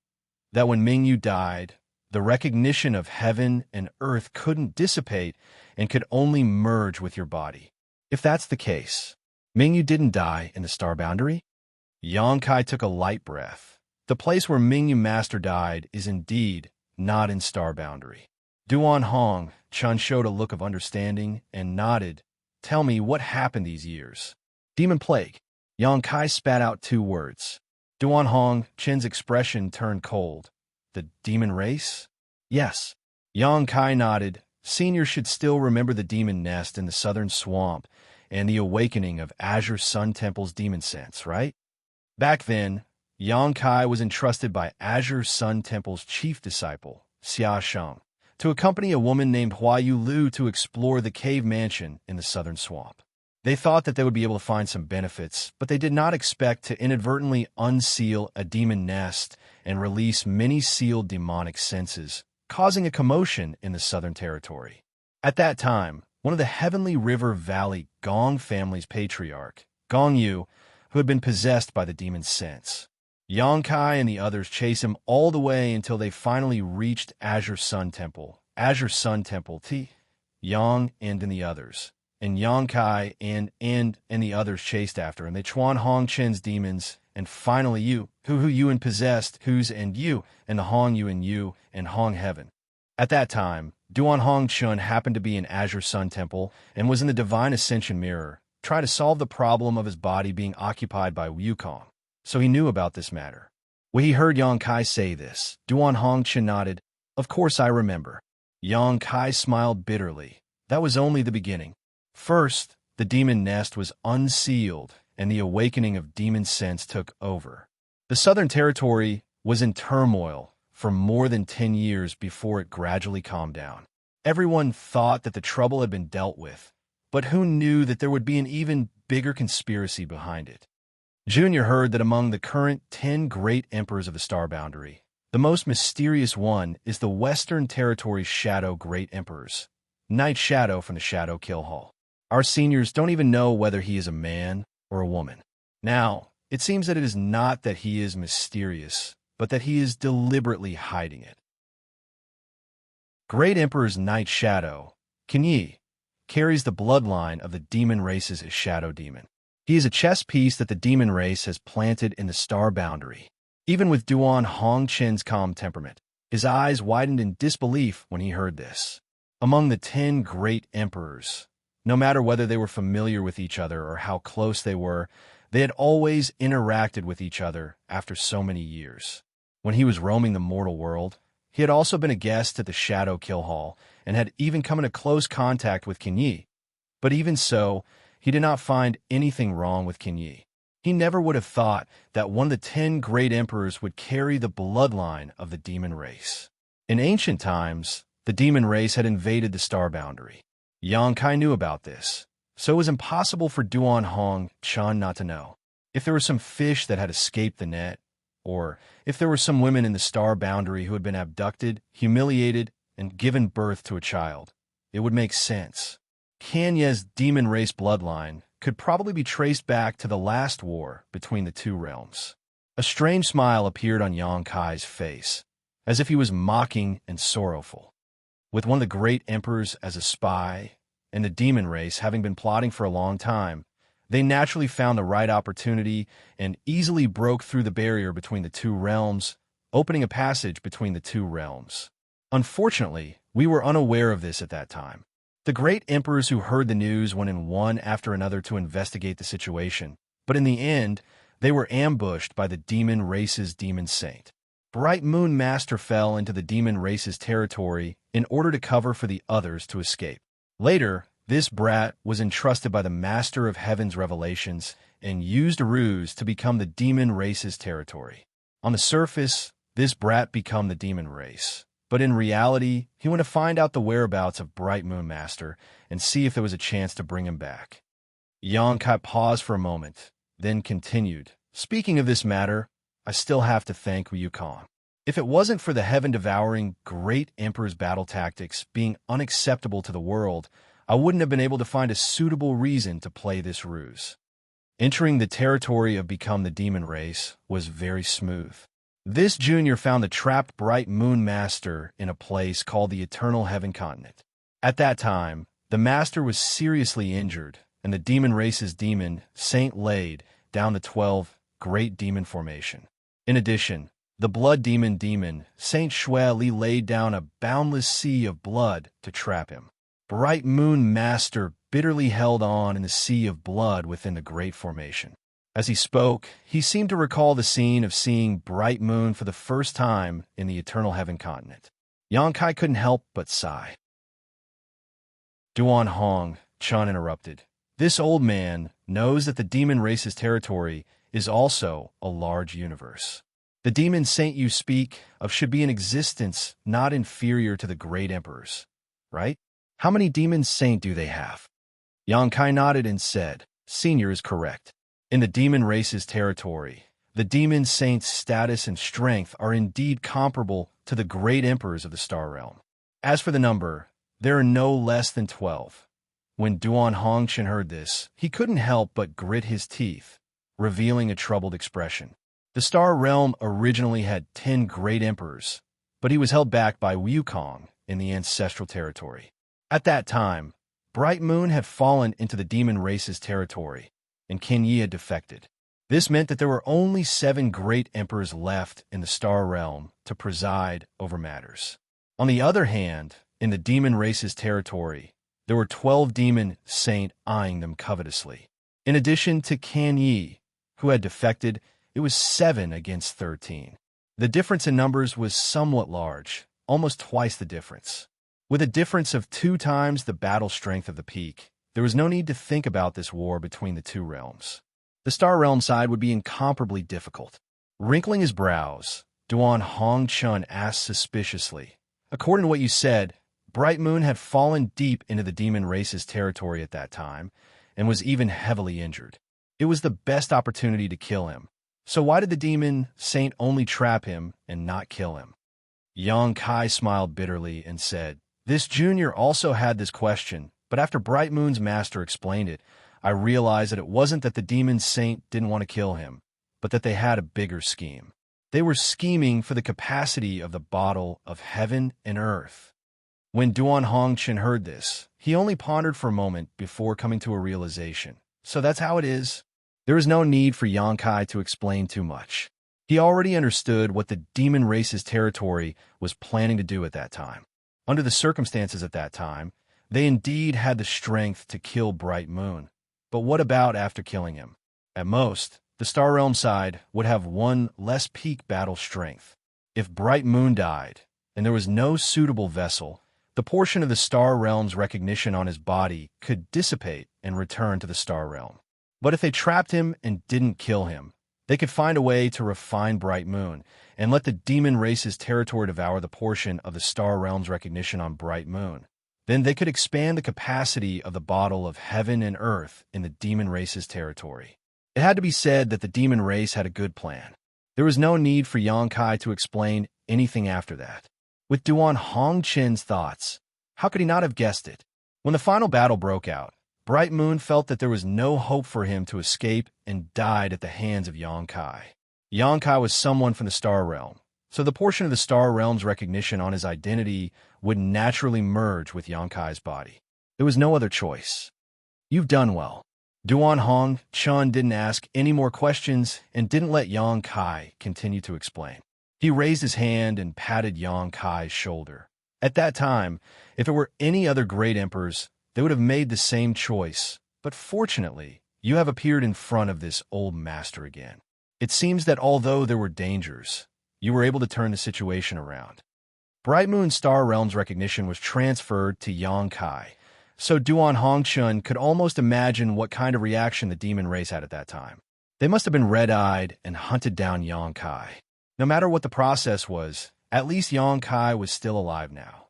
that when Mingyu died, the recognition of heaven and earth couldn't dissipate and could only merge with your body? If that's the case, Mingyu didn't die in the star boundary? Xianxia took a light breath. The place where Mingyu Master died is indeed not in star boundary. Duan Hong Chun showed a look of understanding and nodded. Tell me what happened these years. Demon plague. Xianxia spat out 2 words. Duan Hong Chen's expression turned cold. The demon race? Yes. Xianxia nodded. Senior should still remember the demon nest in the southern swamp and the awakening of Azure Sun Temple's demon sense, right? Back then, Xianxia was entrusted by Azure Sun Temple's chief disciple, Xianxia, to accompany a woman named Huayu Lu to explore the cave mansion in the southern swamp. They thought that they would be able to find some benefits, but they did not expect to inadvertently unseal a demon nest and release many sealed demonic senses, causing a commotion in the southern territory. At that time, one of the Heavenly River Valley Gong family's patriarch, Gong Yu, who had been possessed by the demon sense. Xianxia and the others chased him all the way until they finally reached Azure Sun Temple. Azure Sun Temple, Yang and the others. And Xianxia and the others chased after, and they Chuan Hong Chen's demons, and finally you, who Yuan possessed, who's and you, and the Hong Yuan and Hong Heaven. At that time, Duan Hong Chun happened to be in Azure Sun Temple and was in the Divine Ascension Mirror, trying to solve the problem of his body being occupied by Wukong. So he knew about this matter. When he heard Xianxia say this, Duan Hong Chun nodded. Of course I remember. Xianxia smiled bitterly. That was only the beginning. First, the demon nest was unsealed, and the awakening of demon sense took over. The Southern Territory was in turmoil for more than 10 years before it gradually calmed down. Everyone thought that the trouble had been dealt with, but who knew that there would be an even bigger conspiracy behind it? Junior heard that among the current 10 great emperors of the Star Boundary, the most mysterious one is the Western Territory's Shadow Great Emperors, Night Shadow from the Shadow Kill Hall. Our seniors don't even know whether he is a man or a woman. Now, it seems that it is not that he is mysterious, but that he is deliberately hiding it. Great Emperor's Night Shadow, Kenyi, carries the bloodline of the demon race's shadow demon. He is a chess piece that the demon race has planted in the Star Boundary. Even with Duan Hong Chen's calm temperament, his eyes widened in disbelief when he heard this. Among the 10 great emperors, no matter whether they were familiar with each other or how close they were, they had always interacted with each other after so many years. When he was roaming the mortal world, he had also been a guest at the Shadow Kill Hall and had even come into close contact with Kenyi. But even so, he did not find anything wrong with Kenyi. He never would have thought that one of the 10 great emperors would carry the bloodline of the demon race. In ancient times, the demon race had invaded the Star Boundary. Xianxia knew about this, so it was impossible for Duan Hong Chun not to know. If there were some fish that had escaped the net, or if there were some women in the Star Boundary who had been abducted, humiliated, and given birth to a child, it would make sense. Kanye's demon race bloodline could probably be traced back to the last war between the two realms. A strange smile appeared on Xianxia's face, as if he was mocking and sorrowful. With one of the great emperors as a spy, and the demon race having been plotting for a long time, they naturally found the right opportunity and easily broke through the barrier between the two realms, opening a passage between the two realms. Unfortunately, we were unaware of this at that time. The great emperors who heard the news went in one after another to investigate the situation, but in the end, they were ambushed by the demon race's demon saint. Bright Moon Master fell into the demon race's territory in order to cover for the others to escape. Later, this brat was entrusted by the Master of Heaven's revelations and used a ruse to become the demon race's territory. On the surface, this brat became the demon race, but in reality, he went to find out the whereabouts of Bright Moon Master and see if there was a chance to bring him back. Xianxia paused for a moment, then continued. Speaking of this matter, I still have to thank Wukong. If it wasn't for the heaven-devouring Great Emperor's battle tactics being unacceptable to the world, I wouldn't have been able to find a suitable reason to play this ruse. Entering the territory of Become the Demon Race was very smooth. This junior found the trapped Bright Moon Master in a place called the Eternal Heaven Continent. At that time, the Master was seriously injured, and the Demon Race's demon, Saint, laid down the 12 Great Demon Formation. In addition, the Blood Demon, Saint Shui Li, laid down a boundless sea of blood to trap him. Bright Moon Master bitterly held on in the sea of blood within the Great Formation. As he spoke, he seemed to recall the scene of seeing Bright Moon for the first time in the Eternal Heaven Continent. Xianxia couldn't help but sigh. Duan Hong, Chun interrupted. This old man knows that the demon race's territory is also a large universe. The demon saint you speak of should be in existence not inferior to the great emperors, right? How many demon saint do they have? Xianxia nodded and said, Senior is correct. In the demon race's territory, the demon saint's status and strength are indeed comparable to the great emperors of the Star Realm. As for the number, there are no less than 12. When Duan Hongqian heard this, he couldn't help but grit his teeth, revealing a troubled expression. The Star Realm originally had 10 great emperors, but he was held back by Wukong in the ancestral territory. At that time, Bright Moon had fallen into the demon race's territory, and Xianxia had defected. This meant that there were only 7 great emperors left in the Star Realm to preside over matters. On the other hand, in the demon race's territory, there were 12 demon saint eyeing them covetously. In addition to Xianxia, who had defected, it was 7 against 13. The difference in numbers was somewhat large, almost twice the difference. With a difference of 2 times the battle strength of the peak, there was no need to think about this war between the two realms. The Star Realm side would be incomparably difficult. Wrinkling his brows, Duan Hongqian asked suspiciously, According to what you said, Bright Moon had fallen deep into the demon race's territory at that time, and was even heavily injured. It was the best opportunity to kill him. So why did the demon saint only trap him and not kill him? Xianxia smiled bitterly and said, This junior also had this question, but after Bright Moon's master explained it, I realized that it wasn't that the demon saint didn't want to kill him, but that they had a bigger scheme. They were scheming for the capacity of the bottle of heaven and earth. When Duan Hongqian heard this, he only pondered for a moment before coming to a realization. So that's how it is. There was no need for Xianxia to explain too much. He already understood what the demon race's territory was planning to do at that time. Under the circumstances at that time, they indeed had the strength to kill Bright Moon. But what about after killing him? At most, the Star Realm side would have 1 less peak battle strength. If Bright Moon died, and there was no suitable vessel, the portion of the Star Realm's recognition on his body could dissipate and return to the Star Realm. But if they trapped him and didn't kill him, they could find a way to refine Bright Moon and let the demon race's territory devour the portion of the Star Realm's recognition on Bright Moon. Then they could expand the capacity of the bottle of heaven and earth in the demon race's territory. It had to be said that the demon race had a good plan. There was no need for Xianxia to explain anything after that. With Duan Hongqian's thoughts, how could he not have guessed it? When the final battle broke out, Bright Moon felt that there was no hope for him to escape and died at the hands of Xianxia. Xianxia was someone from the Star Realm, so the portion of the Star Realm's recognition on his identity would naturally merge with Xianxia's body. There was no other choice. You've done well. Duan Hongqian didn't ask any more questions and didn't let Xianxia continue to explain. He raised his hand and patted Xianxia's shoulder. At that time, if it were any other great emperors, they would have made the same choice. But fortunately, you have appeared in front of this old master again. It seems that although there were dangers, you were able to turn the situation around. Bright Moon Star Realm's recognition was transferred to Xianxia, so Duan Hongqian could almost imagine what kind of reaction the demon race had at that time. They must have been red-eyed and hunted down Xianxia. No matter what the process was, at least Xianxia was still alive now.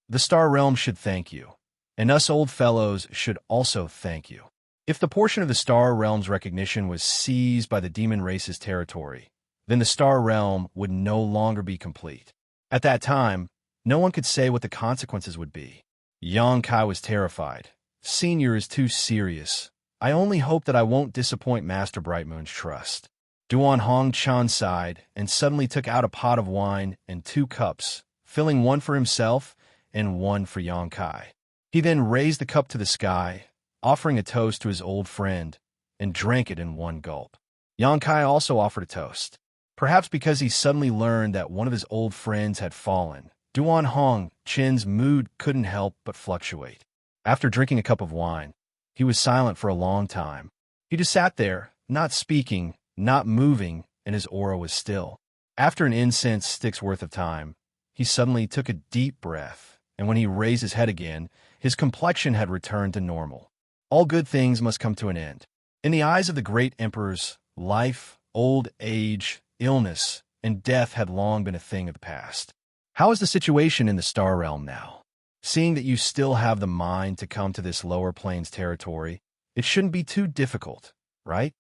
The Star Realm should thank you, and us old fellows should also thank you. If the portion of the Star Realm's recognition was seized by the demon race's territory, then the star realm would no longer be complete. At that time, no one could say what the consequences would be. Xianxia was terrified. Senior is too serious. I only hope that I won't disappoint Master Brightmoon's trust. Duan Hongchun sighed and suddenly took out a pot of wine and 2 cups, filling one for himself and one for Xianxia. He then raised the cup to the sky, offering a toast to his old friend, and drank it in one gulp. Xianxia also offered a toast. Perhaps because he suddenly learned that one of his old friends had fallen, Duan Hongchun's mood couldn't help but fluctuate. After drinking a cup of wine, he was silent for a long time. He just sat there, not speaking, not moving, and his aura was still. After an incense stick's worth of time, he suddenly took a deep breath, and when he raised his head again, his complexion had returned to normal. All good things must come to an end. In the eyes of the great emperors, life, old age, illness, and death had long been a thing of the past. How is the situation in the star realm now? Seeing that you still have the mind to come to this lower plains territory, it shouldn't be too difficult, right?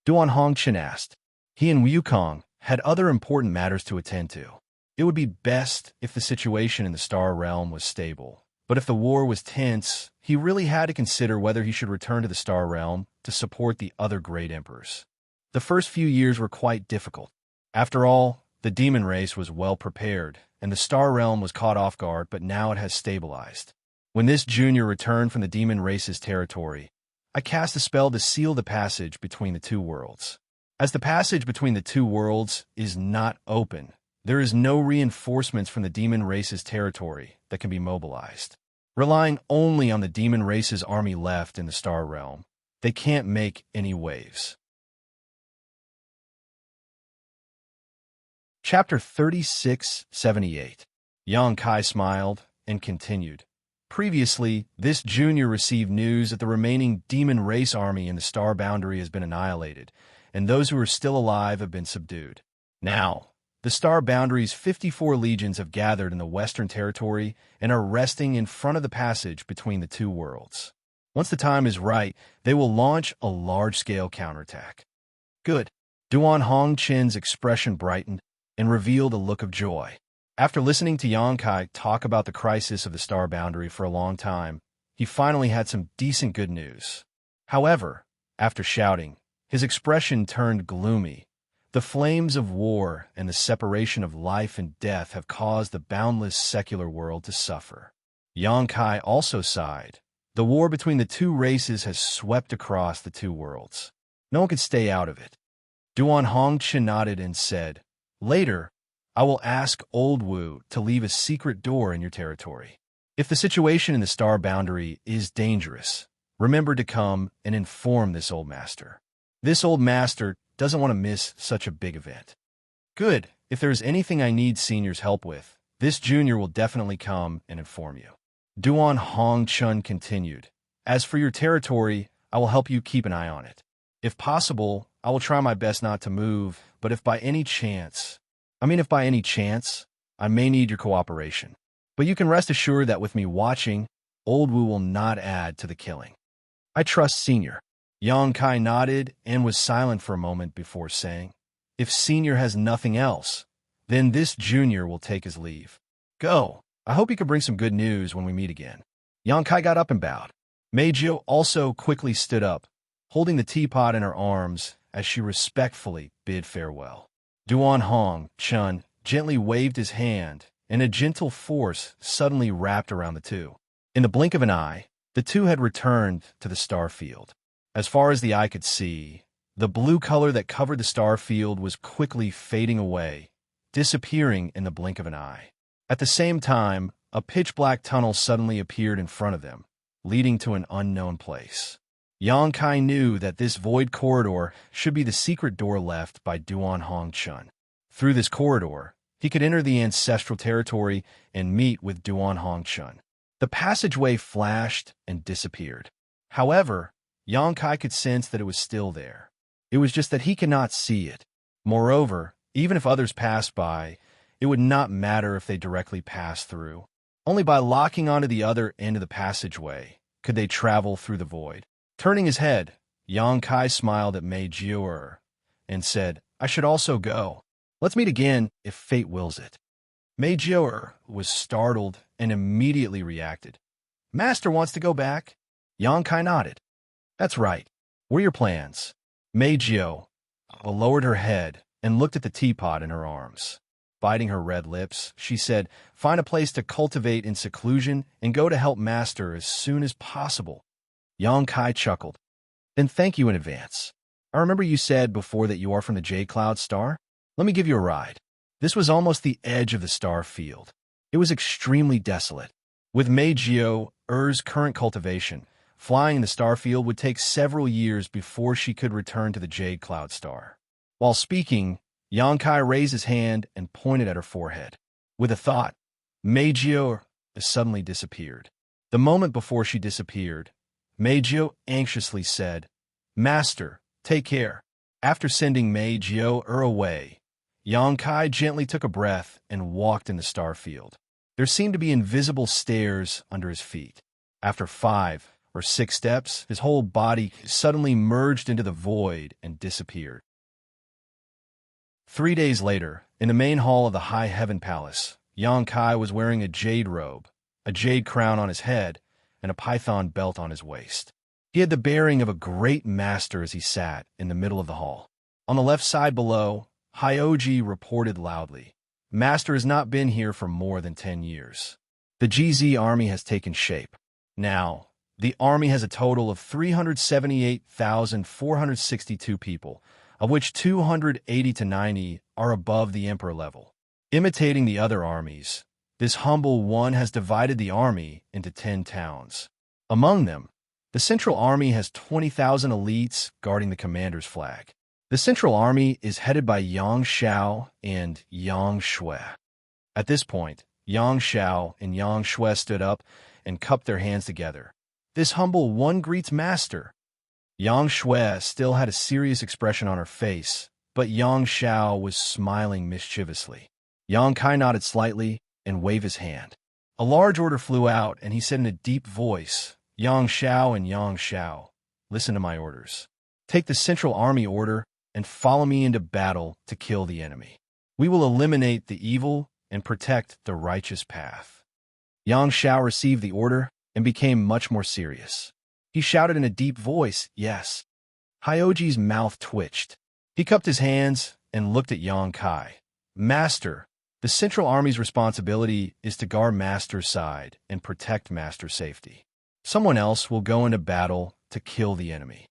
Duan Hongchun asked. He and Wukong had other important matters to attend to. It would be best if the situation in the star realm was stable. But if the war was tense, he really had to consider whether he should return to the star realm to support the other great emperors. The first few years were quite difficult. After all, the demon race was well prepared, and the star realm was caught off guard, but now it has stabilized. When this junior returned from the demon race's territory, I cast a spell to seal the passage between the 2 worlds. As the passage between the 2 worlds is not open, there is no reinforcements from the demon race's territory that can be mobilized. Relying only on the demon race's army left in the star realm, they can't make any waves. Chapter 3678. Xianxia smiled and continued. Previously, this junior received news that the remaining demon race army in the star boundary has been annihilated, and those who are still alive have been subdued. Now, the star boundary's 54 legions have gathered in the western territory and are resting in front of the passage between the 2 worlds. Once the time is right, they will launch a large-scale counterattack. Good. Duan Hongchun's expression brightened and revealed a look of joy. After listening to Xianxia talk about the crisis of the star boundary for a long time, he finally had some decent good news. However, after shouting, his expression turned gloomy. The flames of war and the separation of life and death have caused the boundless secular world to suffer. Xianxia also sighed. The war between the 2 races has swept across the 2 worlds. No one could stay out of it. Duan Hongchun nodded and said, Later, I will ask Old Wu to leave a secret door in your territory. If the situation in the star boundary is dangerous, remember to come and inform this old master. This old master doesn't want to miss such a big event. Good. If there is anything I need Senior's help with, this junior will definitely come and inform you. Duan Hongchun continued. As for your territory, I will help you keep an eye on it. If possible, I will try my best not to move, but if by any chance, I may need your cooperation. But you can rest assured that with me watching, Old Wu will not add to the killing. I trust Senior. Xianxia nodded and was silent for a moment before saying, If Senior has nothing else, then this junior will take his leave. Go. I hope you can bring some good news when we meet again. Xianxia got up and bowed. Meijio also quickly stood up, holding the teapot in her arms as she respectfully bid farewell. Duan Hongchun gently waved his hand, and a gentle force suddenly wrapped around the 2. In the blink of an eye, the 2 had returned to the star field. As far as the eye could see, the blue color that covered the star field was quickly fading away, disappearing in the blink of an eye. At the same time, a pitch-black tunnel suddenly appeared in front of them, leading to an unknown place. Xianxia knew that this void corridor should be the secret door left by Duan Hongchun. Through this corridor, he could enter the ancestral territory and meet with Duan Hongchun. The passageway flashed and disappeared. However, Xianxia could sense that it was still there. It was just that he could not see it. Moreover, even if others passed by, it would not matter if they directly passed through. Only by locking onto the other end of the passageway could they travel through the void. Turning his head, Xianxia smiled at Meijio and said, I should also go. Let's meet again if fate wills it. Mei Jiao was startled and immediately reacted. Master wants to go back? Yang Kai nodded. That's right. What are your plans? Mei Jiao lowered her head and looked at the teapot in her arms. Biting her red lips, she said, find a place to cultivate in seclusion and go to help Master as soon as possible. Yang Kai chuckled. Then thank you in advance. I remember you said before that you are from the Jade Cloud Star. Let me give you a ride. This was almost the edge of the star field. It was extremely desolate. With Mei Jiao's current cultivation, flying in the star field would take several years before she could return to the Jade Cloud Star. While speaking, Yang Kai raised his hand and pointed at her forehead. With a thought, Mei Jiao suddenly disappeared. The moment before she disappeared, Mei Jiao anxiously said, Master, take care. After sending Mei Jiao away, Yang Kai gently took a breath and walked in the star field. There seemed to be invisible stairs under his feet. After 5 or 6 steps, his whole body suddenly merged into the void and disappeared. 3 days later, in the main hall of the High Heaven Palace, Yang Kai was wearing a jade robe, a jade crown on his head, and a python belt on his waist. He had the bearing of a great master as he sat in the middle of the hall. On the left side below, Hyoji reported loudly, Master has not been here for more than 10 years. The GZ army has taken shape. Now, the army has a total of 378,462 people, of which 280 to 90 are above the emperor level. Imitating the other armies, this humble one has divided the army into 10 towns. Among them, the Central Army has 20,000 elites guarding the commander's flag. The Central Army is headed by Yang Xiao and Yang Shui. At this point, Yang Xiao and Yang Shui stood up and cupped their hands together. This humble one greets Master. Yang Shui still had a serious expression on her face, but Yang Xiao was smiling mischievously. Yang Kai nodded slightly and waved his hand. A large order flew out, and he said in a deep voice, Yang Xiao and Yang Xiao, listen to my orders. Take the Central Army order and follow me into battle to kill the enemy. We will eliminate the evil and protect the righteous path. Yang Xiao received the order and became much more serious. He shouted in a deep voice, yes. Hyoji's mouth twitched. He cupped his hands and looked at Yang Kai. Master, the Central Army's responsibility is to guard Master's side and protect Master's safety. Someone else will go into battle to kill the enemy.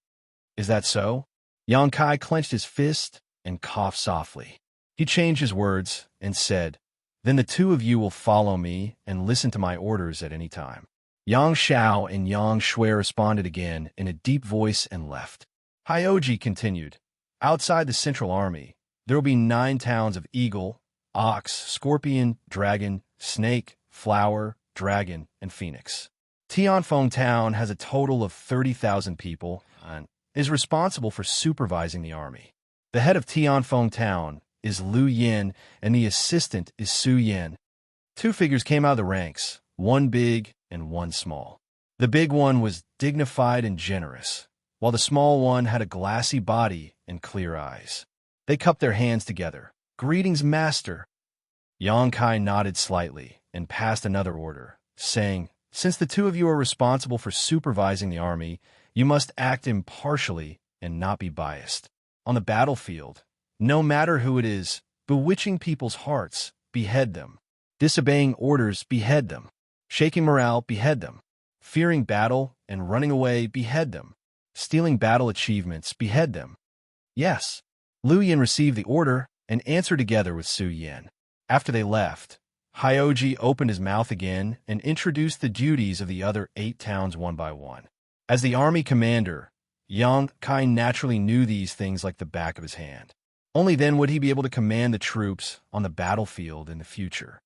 Is that so? Yang Kai clenched his fist and coughed softly. He changed his words and said, Then the two of you will follow me and listen to my orders at any time. Yang Xiao and Yang Shui responded again in a deep voice and left. Hyoji continued, Outside the Central Army, there will be 9 towns of Eagle, Ox, Scorpion, Dragon, Snake, Flower, Dragon, and Phoenix. Tianfeng Town has a total of 30,000 people and is responsible for supervising the army. The head of Tianfeng Town is Lu Yin, and the assistant is Su Yin. 2 figures came out of the ranks, one big and one small. The big one was dignified and generous, while the small one had a glassy body and clear eyes. They cupped their hands together. Greetings, Master. Yang Kai nodded slightly and passed another order, saying, Since the 2 of you are responsible for supervising the army, you must act impartially and not be biased. On the battlefield, no matter who it is, bewitching people's hearts, behead them. Disobeying orders, behead them. Shaking morale, behead them. Fearing battle and running away, behead them. Stealing battle achievements, behead them. Yes. Lu Yin received the order and answered together with Su Yin. After they left, Hyoji opened his mouth again and introduced the duties of the other 8 towns one by one. As the army commander, Yang Kai naturally knew these things like the back of his hand. Only then would he be able to command the troops on the battlefield in the future.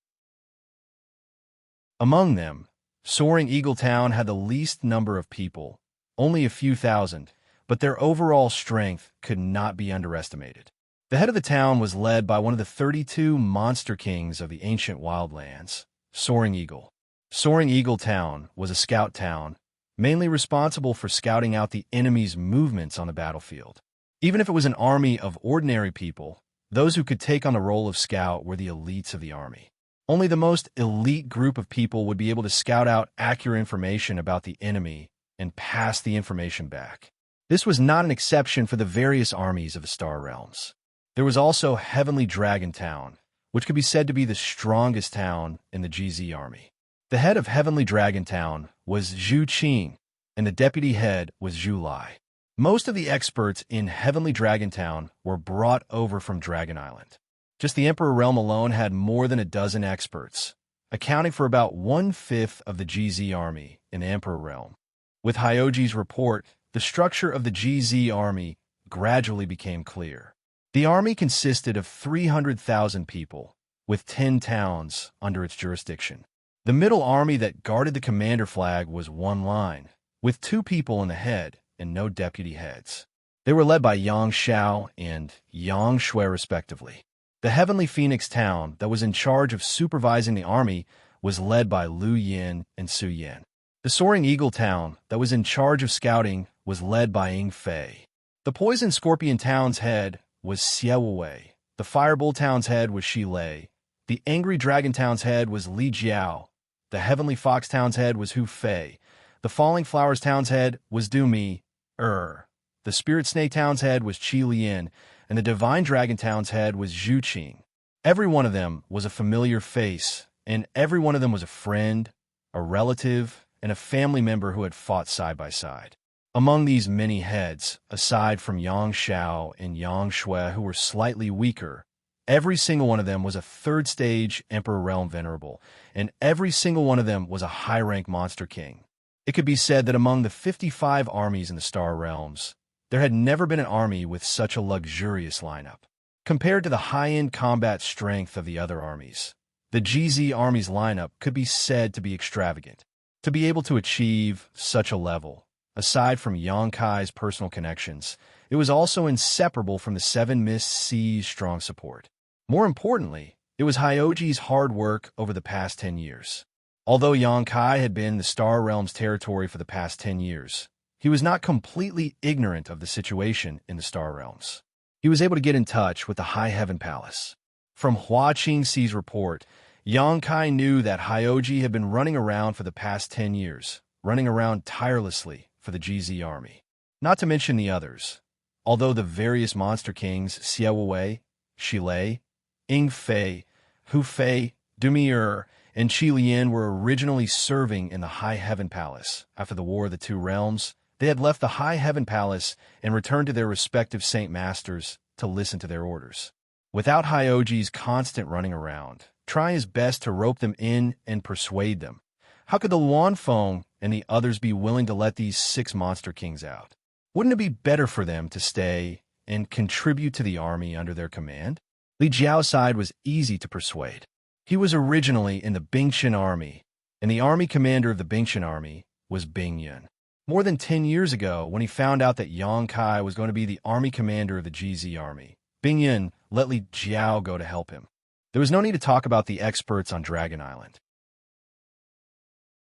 Among them, Soaring Eagle Town had the least number of people, only a few thousand, but their overall strength could not be underestimated. The head of the town was led by one of the 32 monster kings of the ancient wildlands, Soaring Eagle. Soaring Eagle Town was a scout town, mainly responsible for scouting out the enemy's movements on the battlefield. Even if it was an army of ordinary people, Those who could take on the role of scout were the elites of the army. Only the most elite group of people would be able to scout out accurate information about the enemy and pass the information back. This was not an exception for the various armies of the Star Realms. There was also Heavenly Dragon Town, which could be said to be the strongest town in the GZ army. The head of Heavenly Dragon Town was Zhu Qing, and the deputy head was Zhu Lai. Most of the experts in Heavenly Dragon Town were brought over from Dragon Island. Just the Emperor Realm alone had more than a dozen experts, accounting for about 1/5 of the GZ army in the Emperor Realm. With Hyoji's report, the structure of the GZ army gradually became clear. The army consisted of 300,000 people, with 10 towns under its jurisdiction. The middle army that guarded the commander flag was one line, with 2 people in the head and no deputy heads. They were led by Xianxia and Xianxia respectively. The Heavenly Phoenix Town that was in charge of supervising the army was led by Lu Yin and Su Yin. The Soaring Eagle Town that was in charge of scouting was led by Ying Fei. The Poison Scorpion Town's head was Xie Wei. The Firebull Town's head was Shi Lei. The Angry Dragon Town's head was Li Jiao. The Heavenly Fox Town's head was Hu Fei. The Falling Flowers Town's head was Du Mi The Spirit Snake Town's head was Qi Lian, and the Divine Dragon Town's head was Zhu Qing. Every one of them was a familiar face, and every one of them was a friend, a relative, and a family member who had fought side by side. Among these many heads, aside from Yang Xiao and Yang Shui, who were slightly weaker, every single one of them was a third-stage Emperor Realm Venerable, and every single one of them was a high-rank Monster King. It could be said that among the 55 armies in the Star Realms, there had never been an army with such a luxurious lineup. Compared to the high-end combat strength of the other armies, the GZ army's lineup could be said to be extravagant. To be able to achieve such a level, aside from Yonkai's personal connections, it was also inseparable from the Seven Mist Sea's strong support. More importantly, it was Hyoji's hard work over the past 10 years. Although Yonkai had been the Star Realm's territory for the past 10 years, he was not completely ignorant of the situation in the Star Realms. He was able to get in touch with the High Heaven Palace. From Hua Qingxi's report, Yonkai knew that Hyoji had been running around for the past 10 years, running around tirelessly for the GZ army. Not to mention the others. Although the various Monster Kings, Xie Wei, Shi Lei, Ying Fei, Hu Fei, Du Mi and Qi Lian were originally serving in the High Heaven Palace. After the War of the Two Realms, they had left the High Heaven Palace and returned to their respective Saint Masters to listen to their orders. Without Hyoji's constant running around, trying his best to rope them in and persuade them, how could the Luanfeng and the others be willing to let these 6 Monster Kings out? Wouldn't it be better for them to stay and contribute to the army under their command? Li Jiao's side was easy to persuade. He was originally in the Bingchen army, and the army commander of the Bingchen army was Bing Yun. More than 10 years ago, when he found out that Yonkai was going to be the army commander of the GZ army, Bing Yun let Li Jiao go to help him. There was no need to talk about the experts on Dragon Island.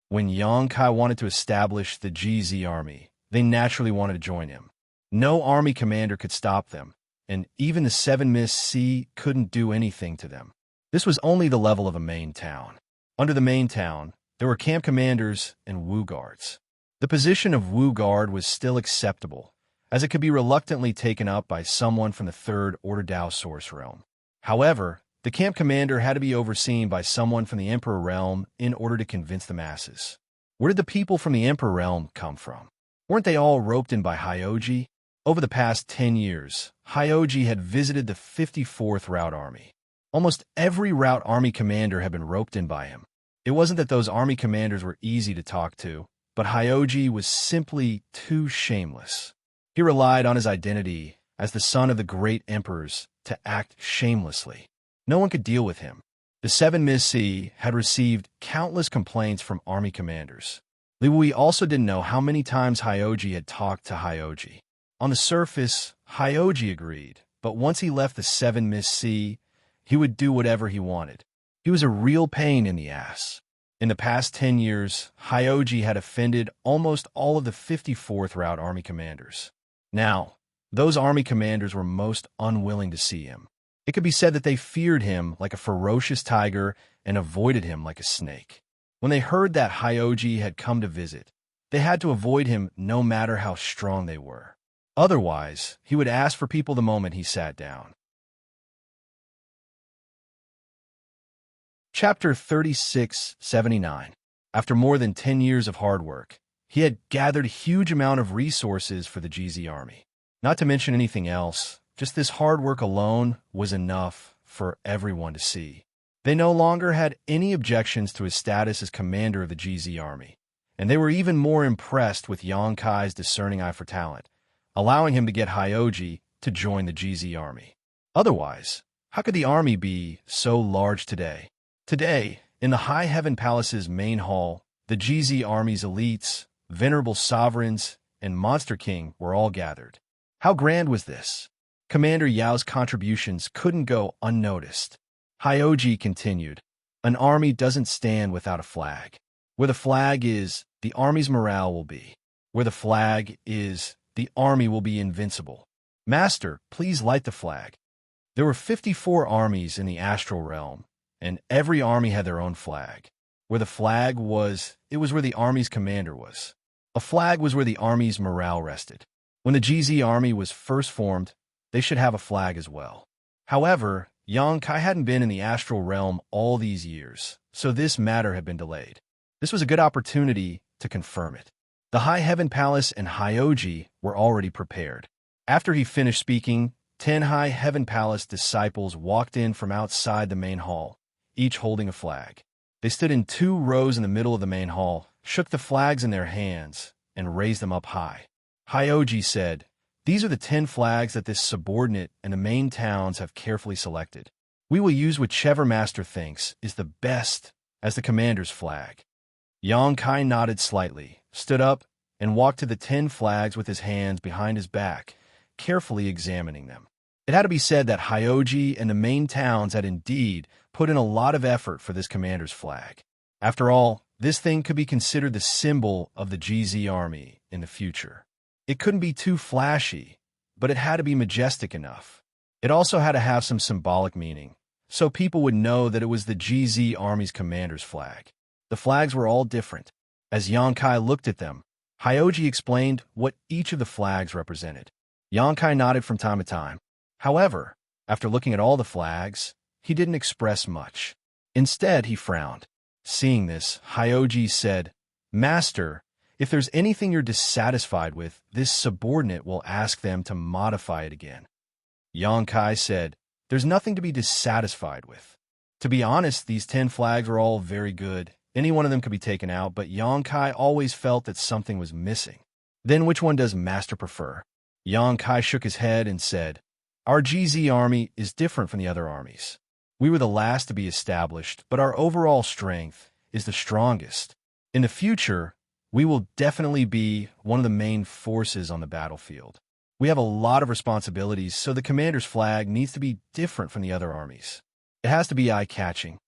When Yonkai wanted to establish the GZ army, they naturally wanted to join him. No army commander could stop them, and even the Seven Mist Sea couldn't do anything to them. This was only the level of a main town. Under the main town, there were camp commanders and Wu guards. The position of Wu guard was still acceptable, as it could be reluctantly taken up by someone from the Third Order Dao Source Realm. However, the camp commander had to be overseen by someone from the Emperor Realm in order to convince the masses. Where did the people from the Emperor Realm come from? Weren't they all roped in by Hyoji? Over the past 10 years, Hyoji had visited the 54th Route Army. Almost every Route Army commander had been roped in by him. It wasn't that those army commanders were easy to talk to, but Hyoji was simply too shameless. He relied on his identity as the son of the great emperors to act shamelessly. No one could deal with him. The Seven Mist Sea had received countless complaints from army commanders. Li Wei also didn't know how many times Hyoji had talked to Hyoji. On the surface, Hyoji agreed, but once he left the Seven Mist Sea, he would do whatever he wanted. He was a real pain in the ass. In the past 10 years, Hyoji had offended almost all of the 54th Route Army commanders. Now, those army commanders were most unwilling to see him. It could be said that they feared him like a ferocious tiger and avoided him like a snake. When they heard that Hyoji had come to visit, they had to avoid him no matter how strong they were. Otherwise, he would ask for people the moment he sat down. Chapter 3679. After more than 10 years of hard work, he had gathered a huge amount of resources for the GZ army. Not to mention anything else, just this hard work alone was enough for everyone to see. They no longer had any objections to his status as commander of the GZ army, and they were even more impressed with Xianxia's discerning eye for talent, allowing him to get Hyoji to join the GZ army. Otherwise, how could the army be so large today? Today, in the High Heaven Palace's main hall, the GZ army's elites, venerable sovereigns, and Monster King were all gathered. How grand was this? Commander Yao's contributions couldn't go unnoticed. Hyoji continued, "An army doesn't stand without a flag. Where the flag is, the army's morale will be. Where the flag is, the army will be invincible. Master, please light the flag." There were 54 armies in the astral realm, and every army had their own flag. Where the flag was, it was where the army's commander was. A flag was where the army's morale rested. When the GZ army was first formed, they should have a flag as well. However, Xianxia hadn't been in the astral realm all these years, so this matter had been delayed. This was a good opportunity to confirm it. The High Heaven Palace and Hyoji were already prepared. After he finished speaking, 10 High Heaven Palace disciples walked in from outside the main hall, each holding a flag. They stood in 2 rows in the middle of the main hall, shook the flags in their hands, and raised them up high. Hyoji said, "These are the 10 flags that this subordinate and the main towns have carefully selected. We will use whichever master thinks is the best as the commander's flag." Xianxia nodded slightly, stood up, and walked to the 10 flags with his hands behind his back, carefully examining them. It had to be said that Hyoji and the main towns had indeed put in a lot of effort for this commander's flag. After all, this thing could be considered the symbol of the GZ army in the future. It couldn't be too flashy, but it had to be majestic enough. It also had to have some symbolic meaning, so people would know that it was the GZ army's commander's flag. The flags were all different. As Xianxia looked at them, Hyoji explained what each of the flags represented. Xianxia nodded from time to time. However, after looking at all the flags, he didn't express much. Instead, he frowned. Seeing this, Hyoji said, "Master, if there's anything you're dissatisfied with, this subordinate will ask them to modify it again." Xianxia said, "There's nothing to be dissatisfied with. To be honest, these 10 flags are all very good. Any one of them could be taken out, but Xianxia always felt that something was missing. Then which one does Master prefer?" Xianxia shook his head and said, "Our GZ army is different from the other armies. We were the last to be established, but our overall strength is the strongest. In the future, we will definitely be one of the main forces on the battlefield. We have a lot of responsibilities, so the commander's flag needs to be different from the other armies. It has to be eye-catching."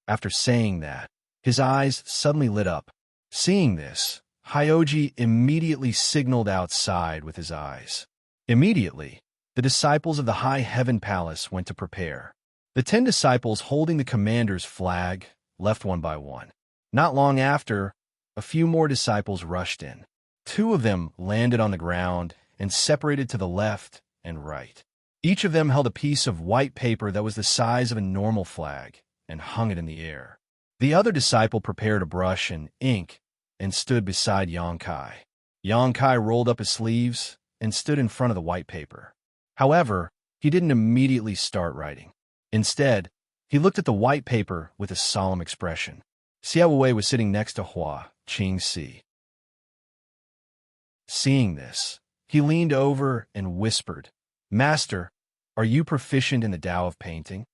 After saying that, his eyes suddenly lit up. Seeing this, Hyoji immediately signaled outside with his eyes. Immediately, the disciples of the High Heaven Palace went to prepare. The 10 disciples holding the commander's flag left one by one. Not long after, a few more disciples rushed in. 2 of them landed on the ground and separated to the left and right. Each of them held a piece of white paper that was the size of a normal flag and hung it in the air. The other disciple prepared a brush and ink and stood beside Xianxia. Xianxia rolled up his sleeves and stood in front of the white paper. However, he didn't immediately start writing. Instead, he looked at the white paper with a solemn expression. Xiao Wei was sitting next to Hua Qingxi. Seeing this, he leaned over and whispered, "Master, are you proficient in the Tao of painting?"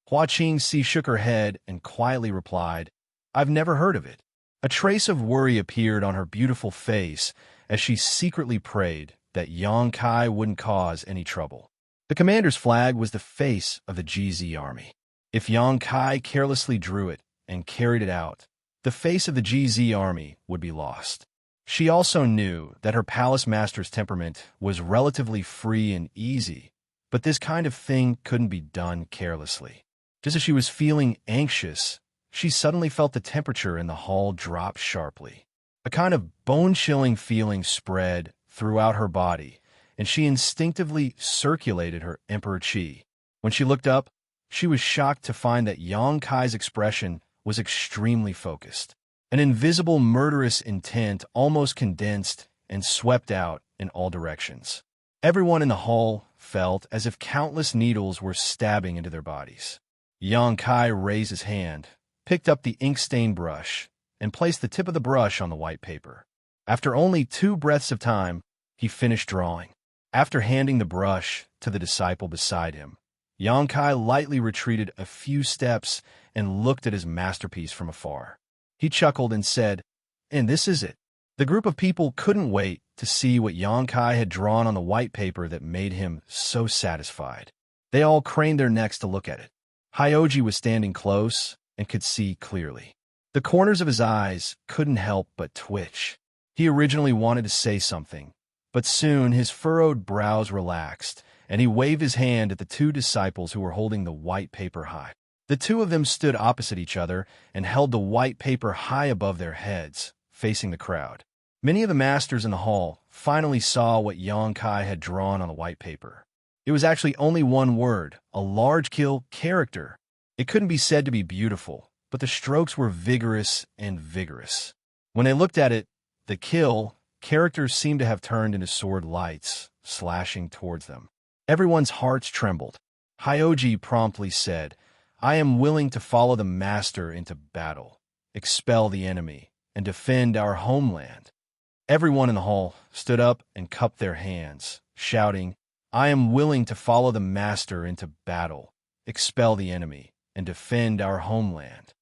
Hua Qingxi shook her head and quietly replied, "I've never heard of it." A trace of worry appeared on her beautiful face as she secretly prayed that Xianxia wouldn't cause any trouble. The commander's flag was the face of the GZ army. If Xianxia carelessly drew it and carried it out, the face of the GZ army would be lost. She also knew that her palace master's temperament was relatively free and easy, But this kind of thing couldn't be done carelessly. Just as she was feeling anxious, she suddenly felt the temperature in the hall drop sharply. A kind of bone-chilling feeling spread throughout her body, and she instinctively circulated her emperor chi. When she looked up, she was shocked to find that Yang Kai's expression was extremely focused. An invisible murderous intent almost condensed and swept out in all directions. Everyone in the hall felt as if countless needles were stabbing into their bodies. Yang Kai raised his hand, picked up the ink-stained brush, and placed the tip of the brush on the white paper. After only 2 breaths of time, he finished drawing. After handing the brush to the disciple beside him, Yang Kai lightly retreated a few steps and looked at his masterpiece from afar. He chuckled and said, "And this is it." The group of people couldn't wait to see what Yang Kai had drawn on the white paper that made him so satisfied. They all craned their necks to look at it. Hyoji was standing close and could see clearly. The corners of his eyes couldn't help but twitch. He originally wanted to say something, but soon his furrowed brows relaxed, and he waved his hand at the 2 disciples who were holding the white paper high. The 2 of them stood opposite each other and held the white paper high above their heads, facing the crowd. Many of the masters in the hall finally saw what Yang Kai had drawn on the white paper. It was actually only one word, a large kill character. It couldn't be said to be beautiful, but the strokes were vigorous and vigorous. When they looked at it, the kill characters seemed to have turned into sword lights, slashing towards them. Everyone's hearts trembled. Hyoji promptly said, "I am willing to follow the master into battle, expel the enemy, and defend our homeland." Everyone in the hall stood up and cupped their hands, shouting, "I am willing to follow the master into battle, expel the enemy, and defend our homeland."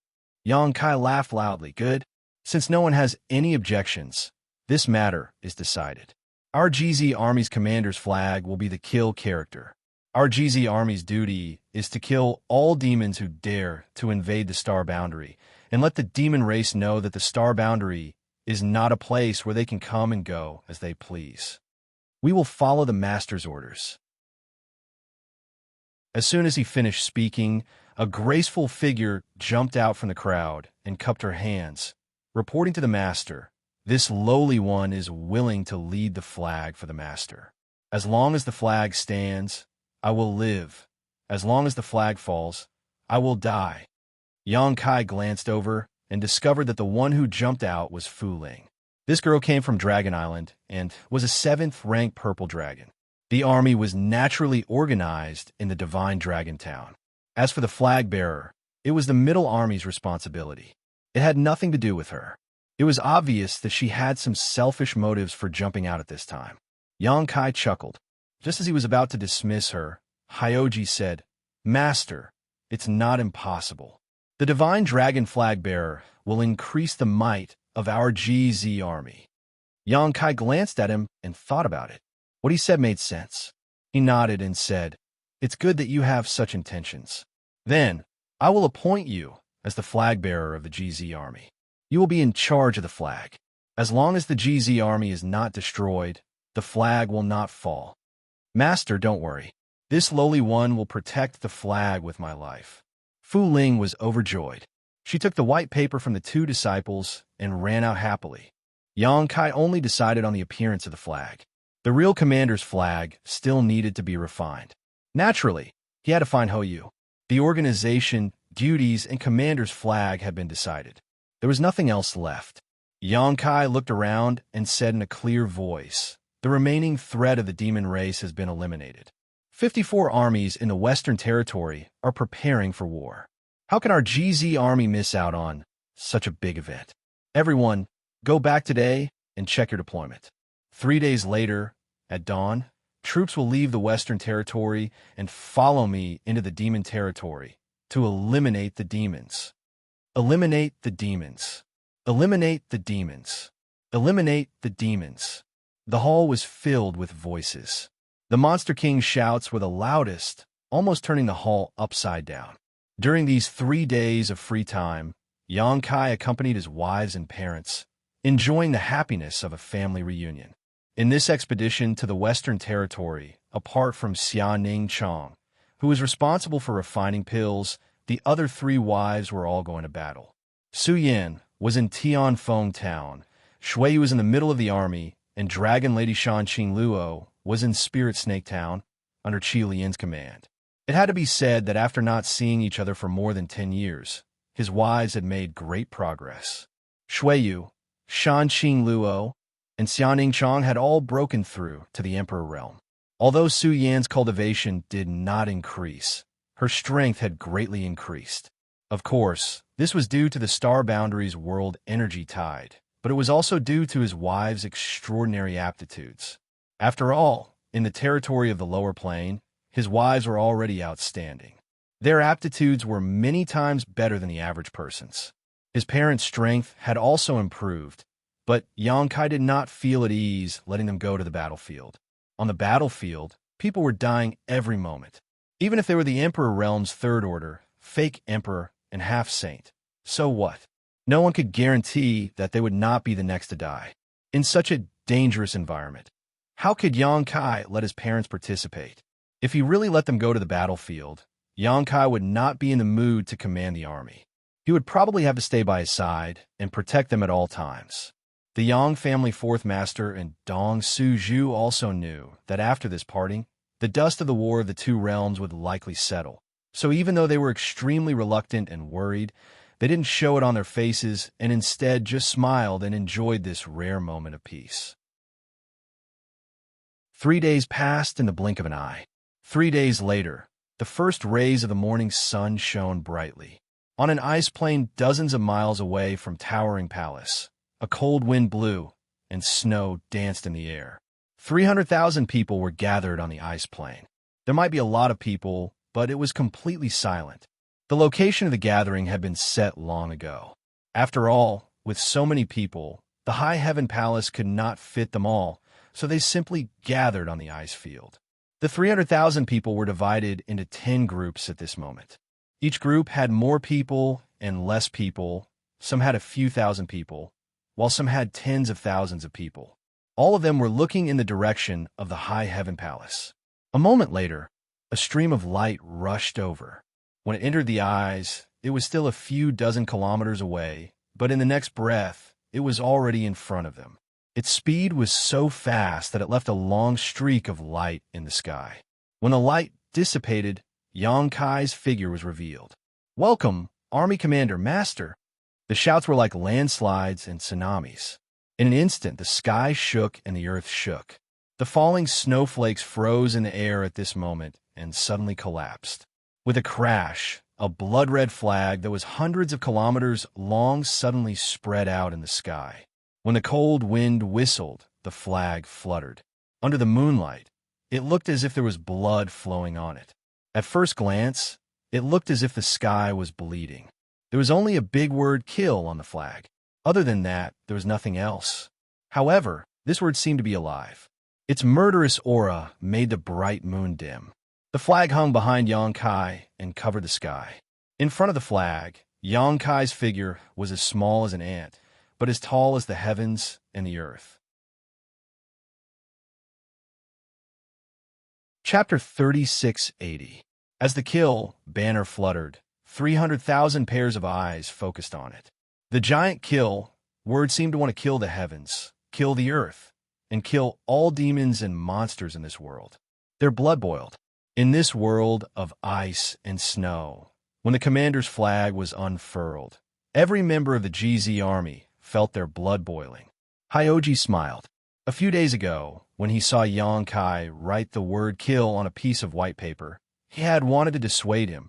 Yang Kai laughed loudly. "Good. Since no one has any objections, this matter is decided. Our GZ Army's commander's flag will be the kill character. Our GZ Army's duty is to kill all demons who dare to invade the star boundary, and let the demon race know that the star boundary is not a place where they can come and go as they please. We will follow the master's orders." As soon as he finished speaking, a graceful figure jumped out from the crowd and cupped her hands, reporting to the master, "This lowly one is willing to lead the flag for the master. As long as the flag stands, I will live. As long as the flag falls, I will die." Yang Kai glanced over and discovered that the one who jumped out was Fu Ling. This girl came from Dragon Island and was a 7th-ranked purple dragon. The army was naturally organized in the Divine Dragon Town. As for the flag bearer, it was the Middle Army's responsibility. It had nothing to do with her. It was obvious that she had some selfish motives for jumping out at this time. Yang Kai chuckled. Just as he was about to dismiss her, Hyoji said, "Master, it's not impossible. The Divine Dragon Flag Bearer will increase the might of our GZ army." Yang Kai glanced at him and thought about it. What he said made sense. He nodded and said, "It's good that you have such intentions. Then, I will appoint you as the flag bearer of the GZ army. You will be in charge of the flag. As long as the GZ army is not destroyed, the flag will not fall. Master, don't worry. This lowly one will protect the flag with my life." Fu Ling was overjoyed. She took the white paper from the 2 disciples and ran out happily. Yang Kai only decided on the appearance of the flag. The real commander's flag still needed to be refined. Naturally, he had to find Hou. The organization, duties, and commander's flag had been decided. There was nothing else left. Yang Kai looked around and said in a clear voice, "The remaining threat of the demon race has been eliminated. 54 armies in the Western Territory are preparing for war. How can our GZ army miss out on such a big event? Everyone, go back today and check your deployment. 3 days later, at dawn, troops will leave the Western Territory and follow me into the Demon Territory to eliminate the demons. Eliminate the demons. Eliminate the demons. Eliminate the demons." The hall was filled with voices. The Monster King's shouts were the loudest, almost turning the hall upside down. During these 3 days of free time, Yang Kai accompanied his wives and parents, enjoying the happiness of a family reunion. In this expedition to the Western Territory, apart from Xianxia, who was responsible for refining pills, the other 3 wives were all going to battle. Su Yan was in Tianfeng Town, Shui was in the middle of the army, and Dragon Lady Shanqing Luo was in Spirit Snake Town under Qi Lian's command. It had to be said that after not seeing each other for more than 10 years, his wives had made great progress. Shuiyu, Shanqing Luo, and Xianxia had all broken through to the Emperor realm. Although Su Yan's cultivation did not increase, her strength had greatly increased. Of course, this was due to the Star Boundaries world energy tide, but it was also due to his wives' extraordinary aptitudes. After all, in the territory of the lower plane, his wives were already outstanding. Their aptitudes were many times better than the average person's. His parents' strength had also improved, but Xianxia did not feel at ease letting them go to the battlefield. On the battlefield, people were dying every moment. Even if they were the Emperor realm's third order, fake emperor, and half-saint. So what? No one could guarantee that they would not be the next to die. In such a dangerous environment, how could Xianxia let his parents participate? If he really let them go to the battlefield, Xianxia would not be in the mood to command the army. He would probably have to stay by his side and protect them at all times. The Yang family fourth master and Dong Suzhu also knew that after this parting, the dust of the war of the 2 realms would likely settle. So even though they were extremely reluctant and worried, they didn't show it on their faces and instead just smiled and enjoyed this rare moment of peace. 3 days passed in the blink of an eye. 3 days later, the first rays of the morning sun shone brightly. On an ice plain dozens of miles away from Towering Palace, a cold wind blew, and snow danced in the air. 300,000 people were gathered on the ice plain. There might be a lot of people, but it was completely silent. The location of the gathering had been set long ago. After all, with so many people, the High Heaven Palace could not fit them all, so they simply gathered on the ice field. The 300,000 people were divided into 10 groups at this moment. Each group had more people and less people. Some had a few thousand people, while some had tens of thousands of people. All of them were looking in the direction of the High Heaven Palace. A moment later, a stream of light rushed over. When it entered the eyes, it was still a few dozen kilometers away, but in the next breath, it was already in front of them. Its speed was so fast that it left a long streak of light in the sky. When the light dissipated, Xianxia's figure was revealed. "Welcome, Army Commander Master!" The shouts were like landslides and tsunamis. In an instant, the sky shook and the earth shook. The falling snowflakes froze in the air at this moment and suddenly collapsed. With a crash, a blood-red flag that was hundreds of kilometers long suddenly spread out in the sky. When the cold wind whistled, the flag fluttered. Under the moonlight, it looked as if there was blood flowing on it. At first glance, it looked as if the sky was bleeding. There was only a big word "kill" on the flag. Other than that, there was nothing else. However, this word seemed to be alive. Its murderous aura made the bright moon dim. The flag hung behind Xianxia and covered the sky. In front of the flag, Xianxia's figure was as small as an ant, but as tall as the heavens and the earth. Chapter 3680. As the kill banner fluttered, 300,000 pairs of eyes focused on it. The giant kill word seemed to want to kill the heavens, kill the earth, and kill all demons and monsters in this world. Their blood boiled. In this world of ice and snow, when the commander's flag was unfurled, every member of the GZ army felt their blood boiling. Hyoji smiled. A few days ago, when he saw Xianxia write the word "kill" on a piece of white paper, he had wanted to dissuade him.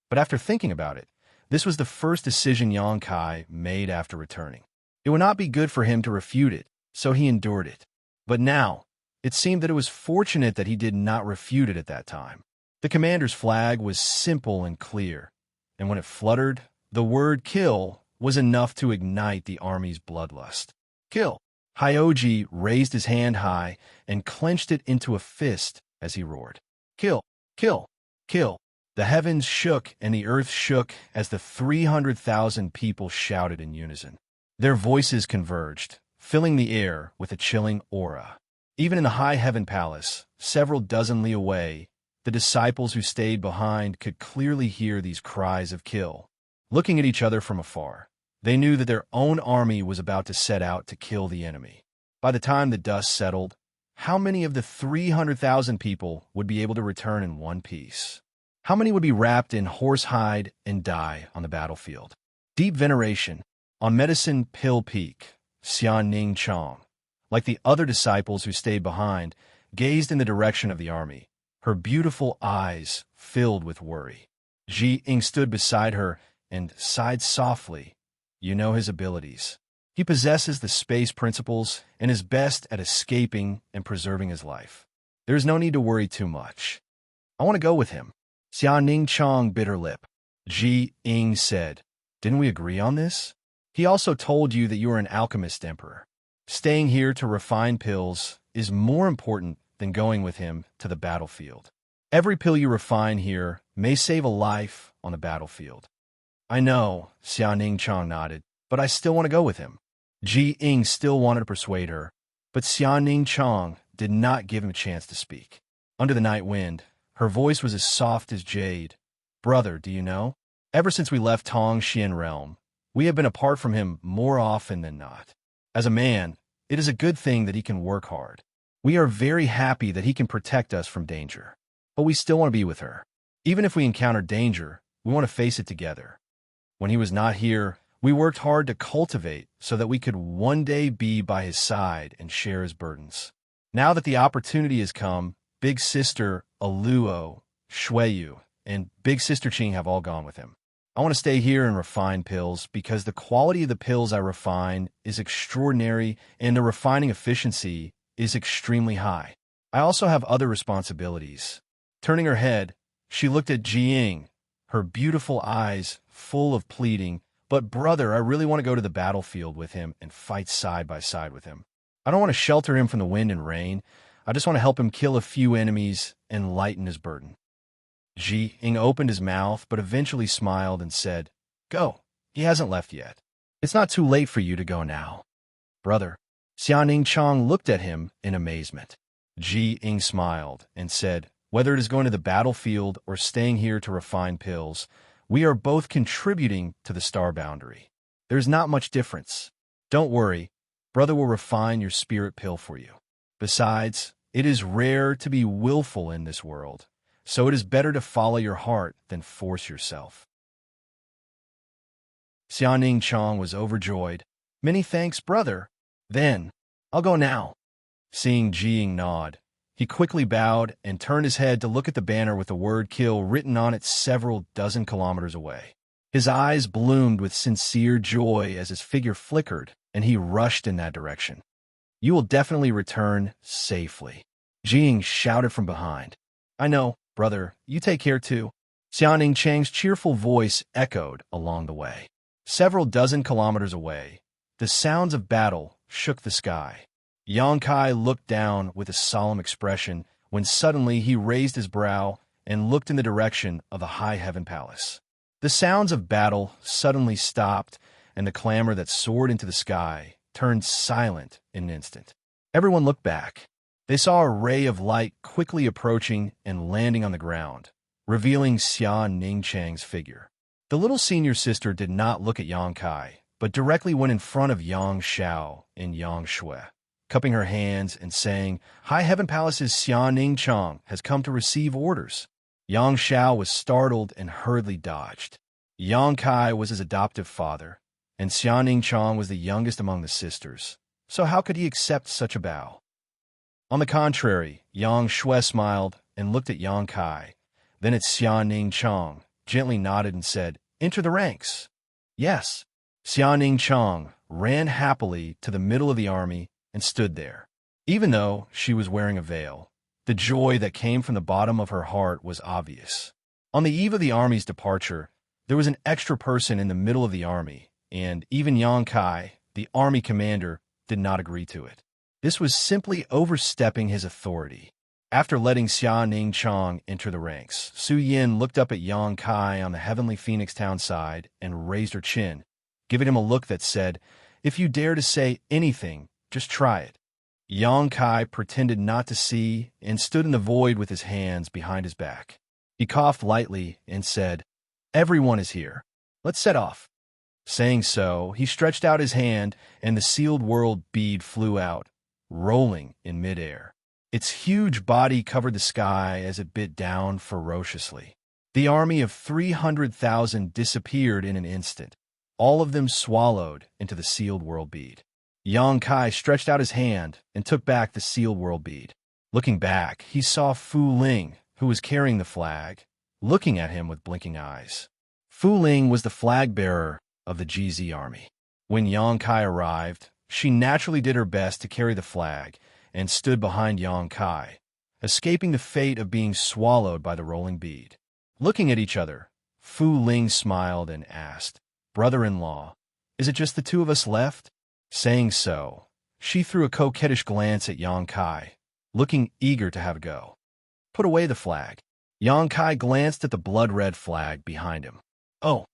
But after thinking about it, this was the first decision Xianxia made after returning. It would not be good for him to refute it, so he endured it. But now, it seemed that it was fortunate that he did not refute it at that time. The commander's flag was simple and clear, and when it fluttered, the word "kill" was enough to ignite the army's bloodlust. "Kill!" Hyoji raised his hand high and clenched it into a fist as he roared. "Kill! Kill! Kill!" The heavens shook and the earth shook as the 300,000 people shouted in unison. Their voices converged, filling the air with a chilling aura. Even in the high heaven palace, several dozen li away, the disciples who stayed behind could clearly hear these cries of kill. Looking at each other from afar, they knew that their own army was about to set out to kill the enemy. By the time the dust settled, how many of the 300,000 people would be able to return in one piece? How many would be wrapped in horsehide and die on the battlefield? Deep veneration. On Medicine Pill Peak, Xianxia, like the other disciples who stayed behind, gazed in the direction of the army, her beautiful eyes filled with worry. Ji-ing stood beside her and sighed softly. You know his abilities. He possesses the space principles and is best at escaping and preserving his life. There is no need to worry too much. I want to go with him. Xianxia bit her lip. Ji-ing said, Didn't we agree on this? He also told you that you are an alchemist emperor. Staying here to refine pills is more important than going with him to the battlefield. Every pill you refine here may save a life on the battlefield. I know, Xianxia nodded, but I still want to go with him. Ji-ing still wanted to persuade her, but Xianxia did not give him a chance to speak. Under the night wind, her voice was as soft as jade. Brother, do you know? Ever since we left Tongxian realm, we have been apart from him more often than not. As a man, it is a good thing that he can work hard. We are very happy that he can protect us from danger. But we still want to be with her. Even if we encounter danger, we want to face it together. When he was not here, we worked hard to cultivate so that we could one day be by his side and share his burdens. Now that the opportunity has come, Big Sister Aluo, Shuiyu, and Big Sister Qing have all gone with him. I want to stay here and refine pills because the quality of the pills I refine is extraordinary and the refining efficiency is extremely high. I also have other responsibilities. Turning her head, she looked at Ji-ing, her beautiful eyes full of pleading. But brother, I really want to go to the battlefield with him and fight side by side with him. I don't want to shelter him from the wind and rain. I just want to help him kill a few enemies and lighten his burden. Ji-ing opened his mouth, but eventually smiled and said, Go. He hasn't left yet. It's not too late for you to go now. Brother. Xianxia looked at him in amazement. Ji-ing smiled and said, Whether it is going to the battlefield or staying here to refine pills, we are both contributing to the star boundary. There's not much difference. Don't worry, brother will refine your spirit pill for you. Besides, it is rare to be willful in this world, so it is better to follow your heart than force yourself. Xianxia was overjoyed. Many thanks, brother. Then, I'll go now. Seeing Ji-ing nod, he quickly bowed and turned his head to look at the banner with the word kill written on it several dozen kilometers away. His eyes bloomed with sincere joy as his figure flickered, and he rushed in that direction. You will definitely return safely. Ji-ing shouted from behind. I know, brother, you take care too. Xianxia's cheerful voice echoed along the way. Several dozen kilometers away, the sounds of battle shook the sky. Xianxia looked down with a solemn expression when suddenly he raised his brow and looked in the direction of the high heaven palace. The sounds of battle suddenly stopped, and the clamor that soared into the sky turned silent in an instant. Everyone looked back. They saw a ray of light quickly approaching and landing on the ground, revealing Xianxia's figure. The little senior sister did not look at Xianxia, but directly went in front of Xiao and Xianxia, cupping her hands and saying, High Heaven Palace's Xianxia has come to receive orders. Xiao was startled and hurriedly dodged. Xianxia was his adoptive father, and Xianxia was the youngest among the sisters, so how could he accept such a bow? On the contrary, Xianxia smiled and looked at Xianxia, then at Xianxia, gently nodded and said, Enter the ranks. Yes. Xianxia ran happily to the middle of the army and stood there. Even though she was wearing a veil, the joy that came from the bottom of her heart was obvious. On the eve of the army's departure, there was an extra person in the middle of the army, and even Xianxia, the army commander, did not agree to it. This was simply overstepping his authority. After letting Xianxia enter the ranks, Su Yin looked up at Xianxia on the heavenly Phoenix Town side and raised her chin, giving him a look that said, If you dare to say anything, just try it. Yang Kai pretended not to see and stood in the void with his hands behind his back. He coughed lightly and said, "Everyone is here. Let's set off." Saying so, he stretched out his hand, and the sealed world bead flew out, rolling in midair. Its huge body covered the sky as it bit down ferociously. The army of 300,000 disappeared in an instant, all of them swallowed into the sealed world bead. Yang Kai stretched out his hand and took back the sealed world bead. Looking back, he saw Fu Ling, who was carrying the flag, looking at him with blinking eyes. Fu Ling was the flag bearer of the GZ army. When Yang Kai arrived, she naturally did her best to carry the flag and stood behind Yang Kai, escaping the fate of being swallowed by the rolling bead. Looking at each other, Fu Ling smiled and asked, "Brother-in-law, is it just the two of us left?" Saying so, she threw a coquettish glance at Yang Kai, looking eager to have a go. "Put away the flag." Yang Kai glanced at the blood-red flag behind him. "Oh."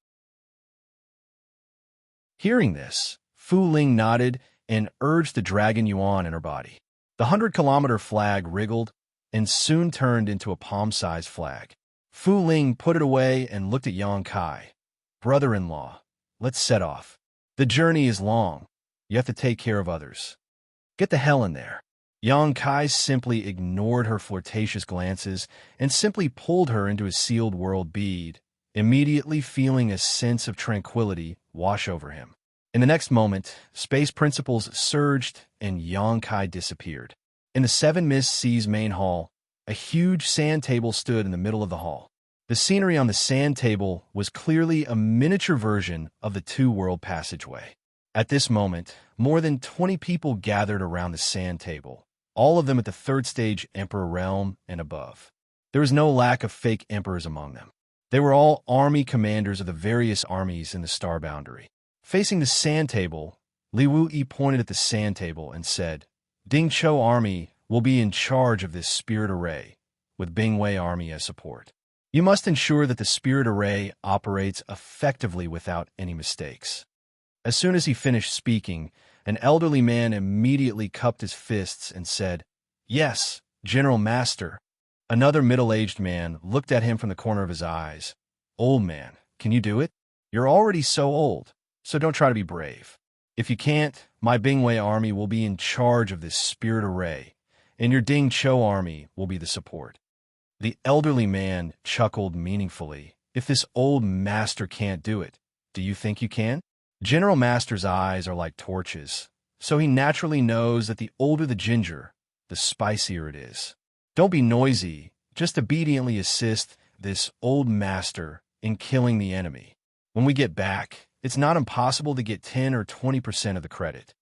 Hearing this, Fu Ling nodded and urged the dragon yuan in her body. The 100-kilometer flag wriggled and soon turned into a palm-sized flag. Fu Ling put it away and looked at Yang Kai. "Brother-in-law, let's set off. The journey is long. You have to take care of others. Get the hell in there." Yang Kai simply ignored her flirtatious glances and simply pulled her into his sealed world bead, immediately feeling a sense of tranquility wash over him. In the next moment, space principles surged and Yang Kai disappeared. In the Seven Mist Seas main hall, a huge sand table stood in the middle of the hall. The scenery on the sand table was clearly a miniature version of the two-world passageway. At this moment, more than 20 people gathered around the sand table, all of them at the third stage Emperor realm and above. There was no lack of fake emperors among them. They were all army commanders of the various armies in the star boundary. Facing the sand table, Li Wuyi pointed at the sand table and said, "Ding Chou army will be in charge of this spirit array, with Bingwei army as support. You must ensure that the spirit array operates effectively without any mistakes." As soon as he finished speaking, an elderly man immediately cupped his fists and said, "Yes, General Master." Another middle-aged man looked at him from the corner of his eyes. "Old man, can you do it? You're already so old, so don't try to be brave. If you can't, my Bingwei army will be in charge of this spirit array, and your Ding Chou army will be the support." The elderly man chuckled meaningfully. "If this old master can't do it, do you think you can?" General Master's eyes are like torches, so he naturally knows that the older the ginger, the spicier it is. Don't be noisy, just obediently assist this old master in killing the enemy. When we get back, it's not impossible to get 10 or 20% of the credit.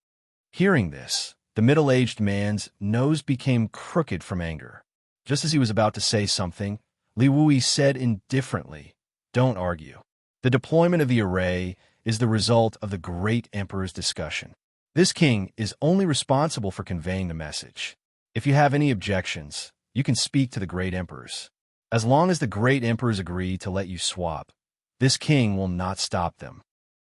Hearing this, the middle-aged man's nose became crooked from anger. Just as he was about to say something, Li Wuyi said indifferently, "Don't argue. The deployment of the array is the result of the great emperor's discussion. This king is only responsible for conveying the message. If you have any objections, you can speak to the great emperors. As long as the great emperors agree to let you swap, this king will not stop them."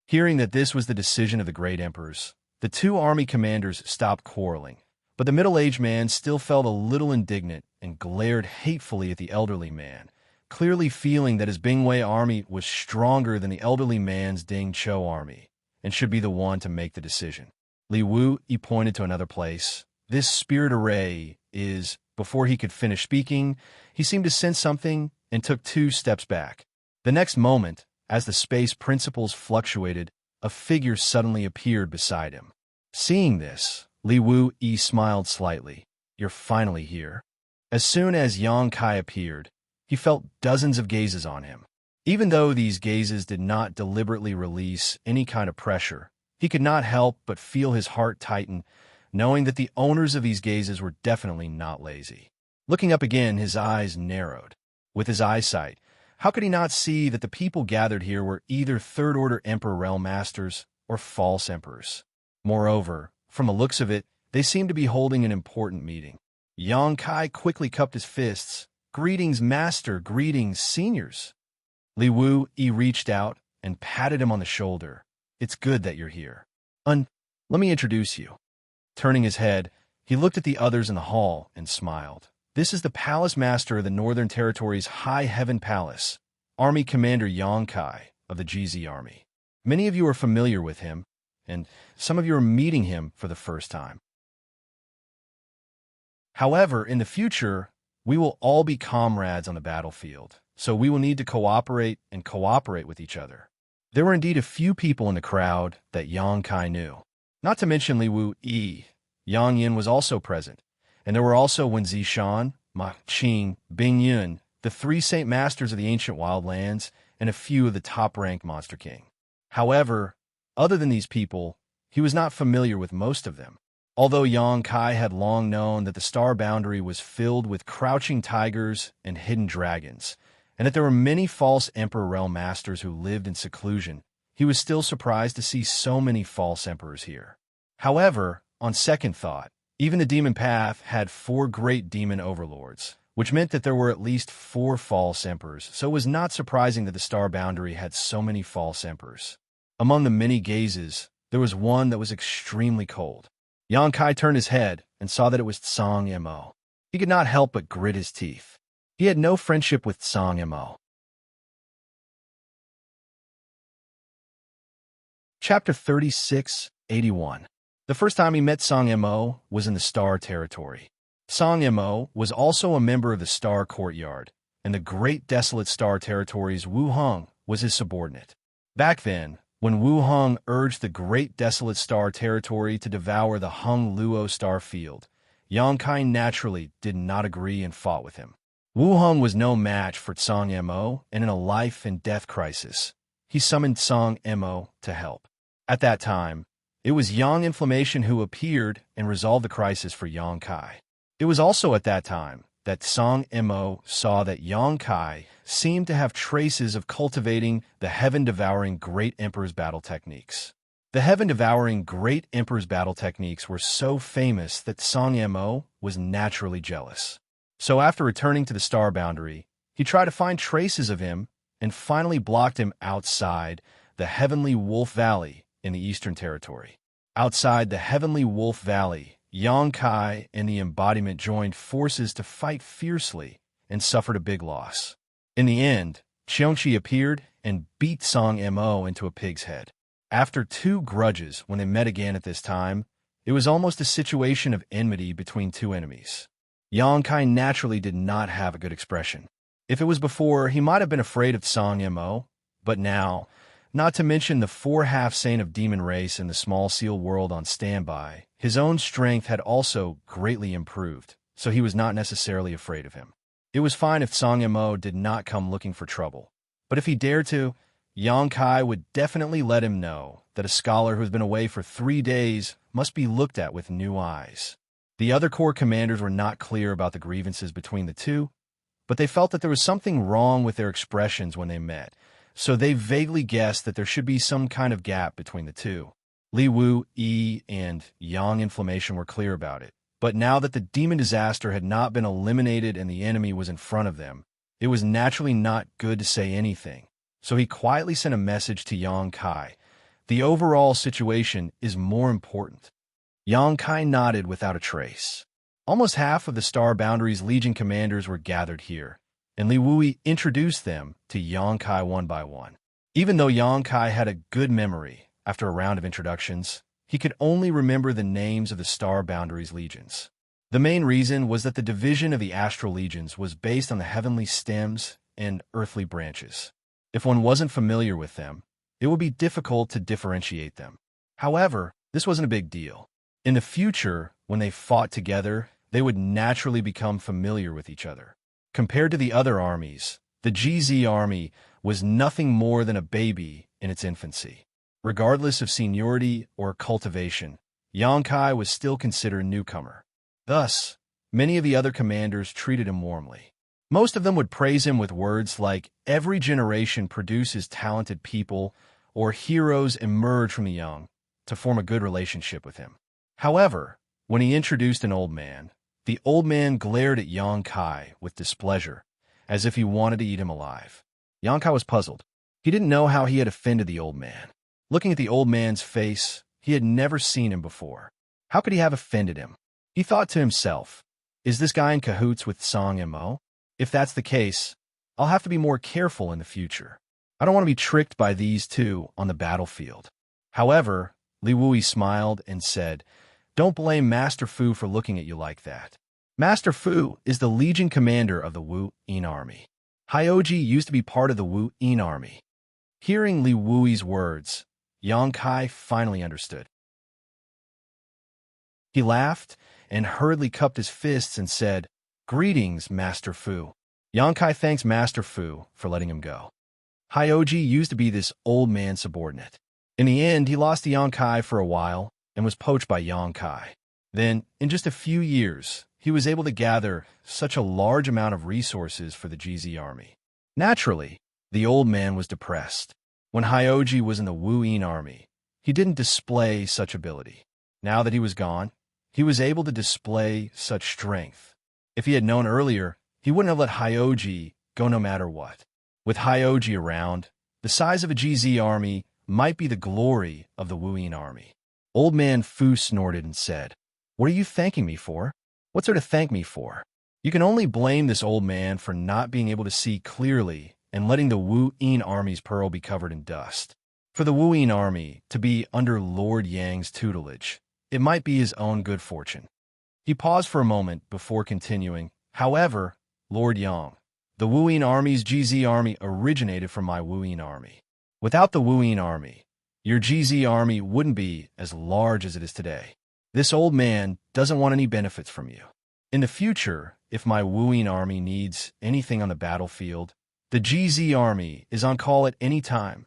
Hearing that this was the decision of the great emperors, the two army commanders stopped quarreling, but the middle-aged man still felt a little indignant and glared hatefully at the elderly man, clearly feeling that his Bingwei army was stronger than the elderly man's Ding Chou army and should be the one to make the decision. Li Wuyi pointed to another place. "This spirit array is..." Before he could finish speaking, he seemed to sense something and took 2 steps back. The next moment, as the space principles fluctuated, a figure suddenly appeared beside him. Seeing this, Li Wuyi smiled slightly. "You're finally here." As soon as Yang Kai appeared, he felt dozens of gazes on him. Even though these gazes did not deliberately release any kind of pressure, he could not help but feel his heart tighten, knowing that the owners of these gazes were definitely not lazy. Looking up again, his eyes narrowed. With his eyesight, how could he not see that the people gathered here were either third-order Emperor Realm Masters or false emperors? Moreover, from the looks of it, they seemed to be holding an important meeting. Yang Kai quickly cupped his fists. "Greetings, Master. Greetings, seniors." Li Wuyi reached out and patted him on the shoulder. "It's good that you're here. Let me introduce you." Turning his head, He looked at the others in the hall and smiled. This is the palace master of the Northern Territory's High Heaven Palace, Army Commander Xianxia of the GZ Army. Many of you are familiar with him, and some of you are meeting him for the first time. However, in the future, we will all be comrades on the battlefield, so we will need to cooperate with each other. There were indeed a few people in the crowd that Xianxia knew. Not to mention Li Wu Yi. Yang Yin was also present, and there were also Wen Zishan, Ma Qing, Bing Yun, the three Saint Masters of the ancient wildlands, and a few of the top-ranked Monster King. However, other than these people, he was not familiar with most of them. Although Xianxia had long known that the star boundary was filled with crouching tigers and hidden dragons, and that there were many false Emperor Realm Masters who lived in seclusion, he was still surprised to see so many false emperors here. However, on second thought, even the demon path had 4 great demon overlords, which meant that there were at least 4 false emperors, so it was not surprising that the star boundary had so many false emperors. Among the many gazes, there was one that was extremely cold. Xianxia turned his head and saw that it was Tsang Mo. He could not help but grit his teeth. He had no friendship with Tsang Mo. Chapter 36:81. The first time he met Tsang Mo was in the Star Territory. Tsang Mo was also a member of the Star Courtyard, and the Great Desolate Star Territory's Wu Hong was his subordinate. Back then, when Wu Hong urged the Great Desolate Star Territory to devour the Hung Luo star field, Xianxia naturally did not agree and fought with him. Wu Hong was no match for Tsang Mo, and in a life-and-death crisis, he summoned Tsang Mo to help. At that time, it was Yang Inflammation who appeared and resolved the crisis for Xianxia. It was also at that time that Tsang Mo saw that Xianxia seemed to have traces of cultivating the Heaven-Devouring Great Emperor's battle techniques. The Heaven-Devouring Great Emperor's battle techniques were so famous that Tsang Mo was naturally jealous. So after returning to the star boundary, he tried to find traces of him and finally blocked him outside the Heavenly Wolf Valley in the Eastern Territory. Outside the Heavenly Wolf Valley, Xianxia and the embodiment joined forces to fight fiercely and suffered a big loss. In the end, Xianxia appeared and beat Tsang Mo into a pig's head. After 2 grudges, when they met again at this time, it was almost a situation of enmity between 2 enemies. Xianxia naturally did not have a good expression. If it was before, he might have been afraid of Tsang Mo, but now, not to mention the 4 half-saint of demon race in the small seal world on standby, his own strength had also greatly improved, so he was not necessarily afraid of him. It was fine if Tsang Mo did not come looking for trouble, but if he dared to, Xianxia would definitely let him know that a scholar who has been away for 3 days must be looked at with new eyes. The other corps commanders were not clear about the grievances between the 2, but they felt that there was something wrong with their expressions when they met, so they vaguely guessed that there should be some kind of gap between the 2. Li Wu Yi and Yang Inflammation were clear about it, but now that the demon disaster had not been eliminated and the enemy was in front of them, it was naturally not good to say anything, so he quietly sent a message to Xianxia. The overall situation is more important. Xianxia nodded without a trace. Almost half of the Star Boundary's Legion commanders were gathered here, and Li Wui introduced them to Xianxia one by one. Even though Xianxia had a good memory after a round of introductions, he could only remember the names of the Star Boundary's legions. The main reason was that the division of the Astral Legions was based on the heavenly stems and earthly branches. If one wasn't familiar with them, it would be difficult to differentiate them. However, this wasn't a big deal. In the future, when they fought together, they would naturally become familiar with each other. Compared to the other armies, the GZ army was nothing more than a baby in its infancy. Regardless of seniority or cultivation, Xianxia was still considered a newcomer. Thus, many of the other commanders treated him warmly. Most of them would praise him with words like, "Every generation produces talented people," or "Heroes emerge from the young," to form a good relationship with him. However, when he introduced an old man, the old man glared at Xianxia with displeasure, as if he wanted to eat him alive. Xianxia was puzzled. He didn't know how he had offended the old man. Looking at the old man's face, he had never seen him before. How could he have offended him? He thought to himself, is this guy in cahoots with Song Mo? If that's the case, I'll have to be more careful in the future. I don't want to be tricked by these two on the battlefield. However, Li Wui smiled and said, don't blame Master Fu for looking at you like that. Master Fu is the Legion commander of the Wu Yin army. Hyoji used to be part of the Wu Yin army. Hearing Li Wui's words, Yang Kai finally understood. He laughed and hurriedly cupped his fists and said, greetings, Master Fu. Yang Kai thanks Master Fu for letting him go. Hyoji used to be this old man's subordinate. In the end, he lost to Yang Kai for a while and was poached by Yang Kai. Then, in just a few years, he was able to gather such a large amount of resources for the GZ army. Naturally, the old man was depressed. When Hyoji was in the Wu Yin army, he didn't display such ability. Now that he was gone, he was able to display such strength. If he had known earlier, he wouldn't have let Hyoji go no matter what. With Hyoji around, the size of a GZ army might be the glory of the Wu Yin army. Old man Fu snorted and said, what are you thanking me for? What's there to thank me for? You can only blame this old man for not being able to see clearly and letting the Wu Yin army's pearl be covered in dust. For the Wu Yin army to be under Lord Yang's tutelage, it might be his own good fortune. He paused for a moment before continuing, however, Lord Yang, the Wu Yin army's GZ army originated from my Wu Yin army. Without the Wu Yin army, your GZ army wouldn't be as large as it is today. This old man doesn't want any benefits from you. In the future, if my Wu Yin army needs anything on the battlefield, the GZ army is on call at any time.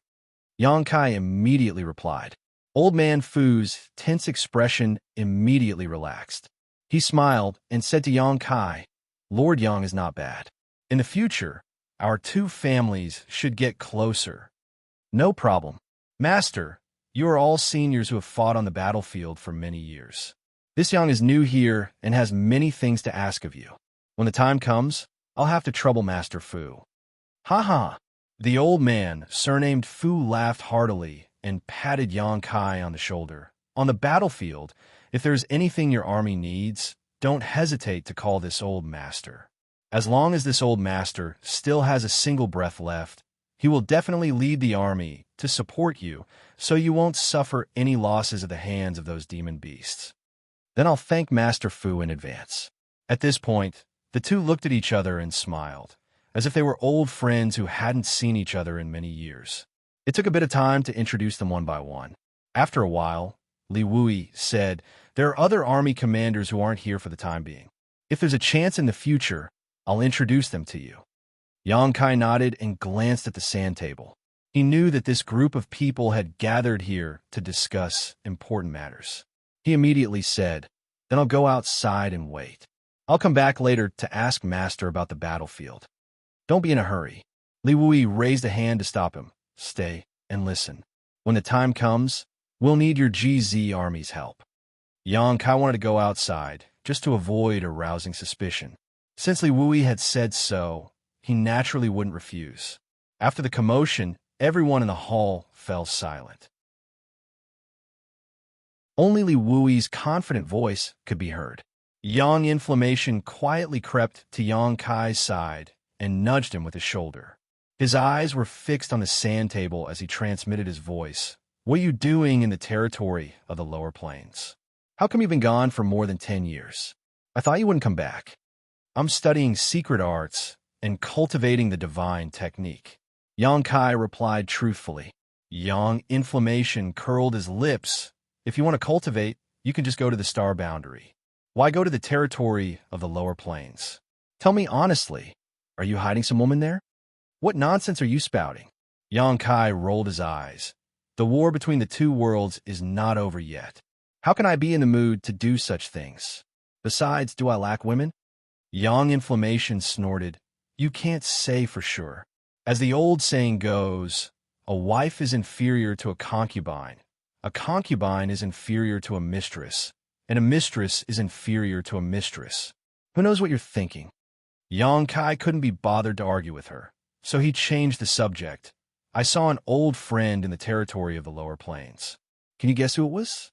Yang Kai immediately replied. Old man Fu's tense expression immediately relaxed. He smiled and said to Yang Kai, Lord Yang is not bad. In the future, our two families should get closer. No problem. Master, you are all seniors who have fought on the battlefield for many years. This Yang is new here and has many things to ask of you. When the time comes, I'll have to trouble Master Fu. Ha ha! The old man, surnamed Fu, laughed heartily and patted Yang Kai on the shoulder. On the battlefield, if there's anything your army needs, don't hesitate to call this old master. As long as this old master still has a single breath left, he will definitely lead the army to support you, so you won't suffer any losses at the hands of those demon beasts. Then I'll thank Master Fu in advance. At this point, the two looked at each other and smiled, as if they were old friends who hadn't seen each other in many years. It took a bit of time to introduce them one by one. After a while, Li Wui said, there are other army commanders who aren't here for the time being. If there's a chance in the future, I'll introduce them to you. Yang Kai nodded and glanced at the sand table. He knew that this group of people had gathered here to discuss important matters. He immediately said, then I'll go outside and wait. I'll come back later to ask Master about the battlefield. Don't be in a hurry. Li Wui raised a hand to stop him. Stay and listen. When the time comes, we'll need your GZ army's help. Yang Kai wanted to go outside, just to avoid arousing suspicion. Since Li Wui had said so, he naturally wouldn't refuse. After the commotion, everyone in the hall fell silent. Only Li Wui's confident voice could be heard. Yang Inflammation quietly crept to Yang Kai's side and nudged him with his shoulder. His eyes were fixed on the sand table as he transmitted his voice. What are you doing in the territory of the lower plains? How come you've been gone for more than 10 years? I thought you wouldn't come back. I'm studying secret arts and cultivating the divine technique. Yang Kai replied truthfully. Yang Inflammation curled his lips. If you want to cultivate, you can just go to the star boundary. Why go to the territory of the lower plains? Tell me honestly, are you hiding some woman there? What nonsense are you spouting? Yang Kai rolled his eyes. The war between the two worlds is not over yet. How can I be in the mood to do such things? Besides, do I lack women? Yang Inflammation snorted. You can't say for sure. As the old saying goes, a wife is inferior to a concubine is inferior to a mistress, and a mistress is inferior to a mistress. Who knows what you're thinking? Yang Kai couldn't be bothered to argue with her, so he changed the subject. I saw an old friend in the territory of the lower plains. Can you guess who it was?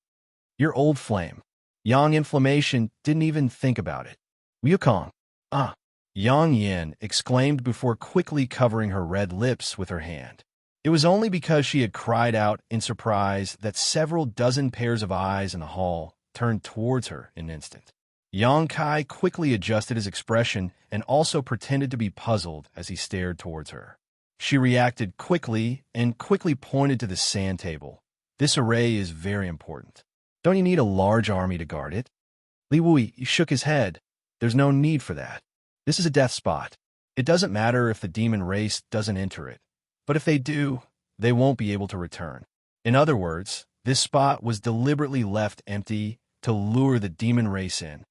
Your old flame. Yang Inflammation didn't even think about it. Wukong. Ah! Yang Yin exclaimed before quickly covering her red lips with her hand. It was only because she had cried out in surprise that several dozen pairs of eyes in the hall turned towards her in an instant. Yang Kai quickly adjusted his expression and also pretended to be puzzled as he stared towards her. She reacted quickly and quickly pointed to the sand table. This array is very important. Don't you need a large army to guard it? Li Wui shook his head. There's no need for that. This is a death spot. It doesn't matter if the demon race doesn't enter it. But if they do, they won't be able to return. In other words, this spot was deliberately left empty to lure the demon race in.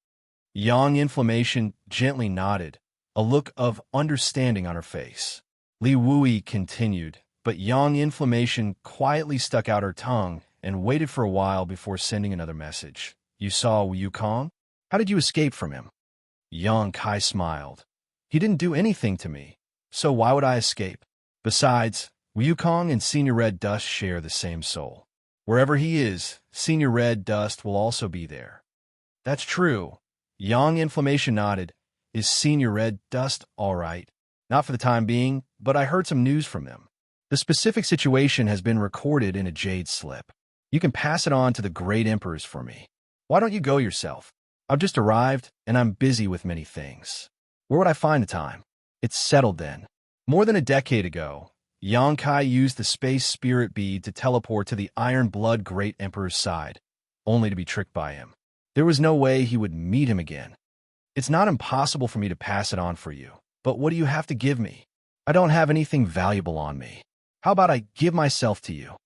Yang Inflammation gently nodded, a look of understanding on her face. Li Wui continued, but Yang Inflammation quietly stuck out her tongue and waited for a while before sending another message. You saw Wukong? How did you escape from him? Yang Kai smiled. He didn't do anything to me, so why would I escape? Besides, Wukong and Senior Red Dust share the same soul. Wherever he is, Senior Red Dust will also be there. That's true. Yang Inflammation nodded. Is Senior Red Dust all right? Not for the time being, but I heard some news from them. The specific situation has been recorded in a jade slip. You can pass it on to the Great Emperors for me. Why don't you go yourself? I've just arrived, and I'm busy with many things. Where would I find the time? It's settled then. More than a decade ago, Yang Kai used the Space Spirit Bead to teleport to the Iron Blood Great Emperor's side, only to be tricked by him. There was no way he would meet him again. It's not impossible for me to pass it on for you, but what do you have to give me? I don't have anything valuable on me. How about I give myself to you?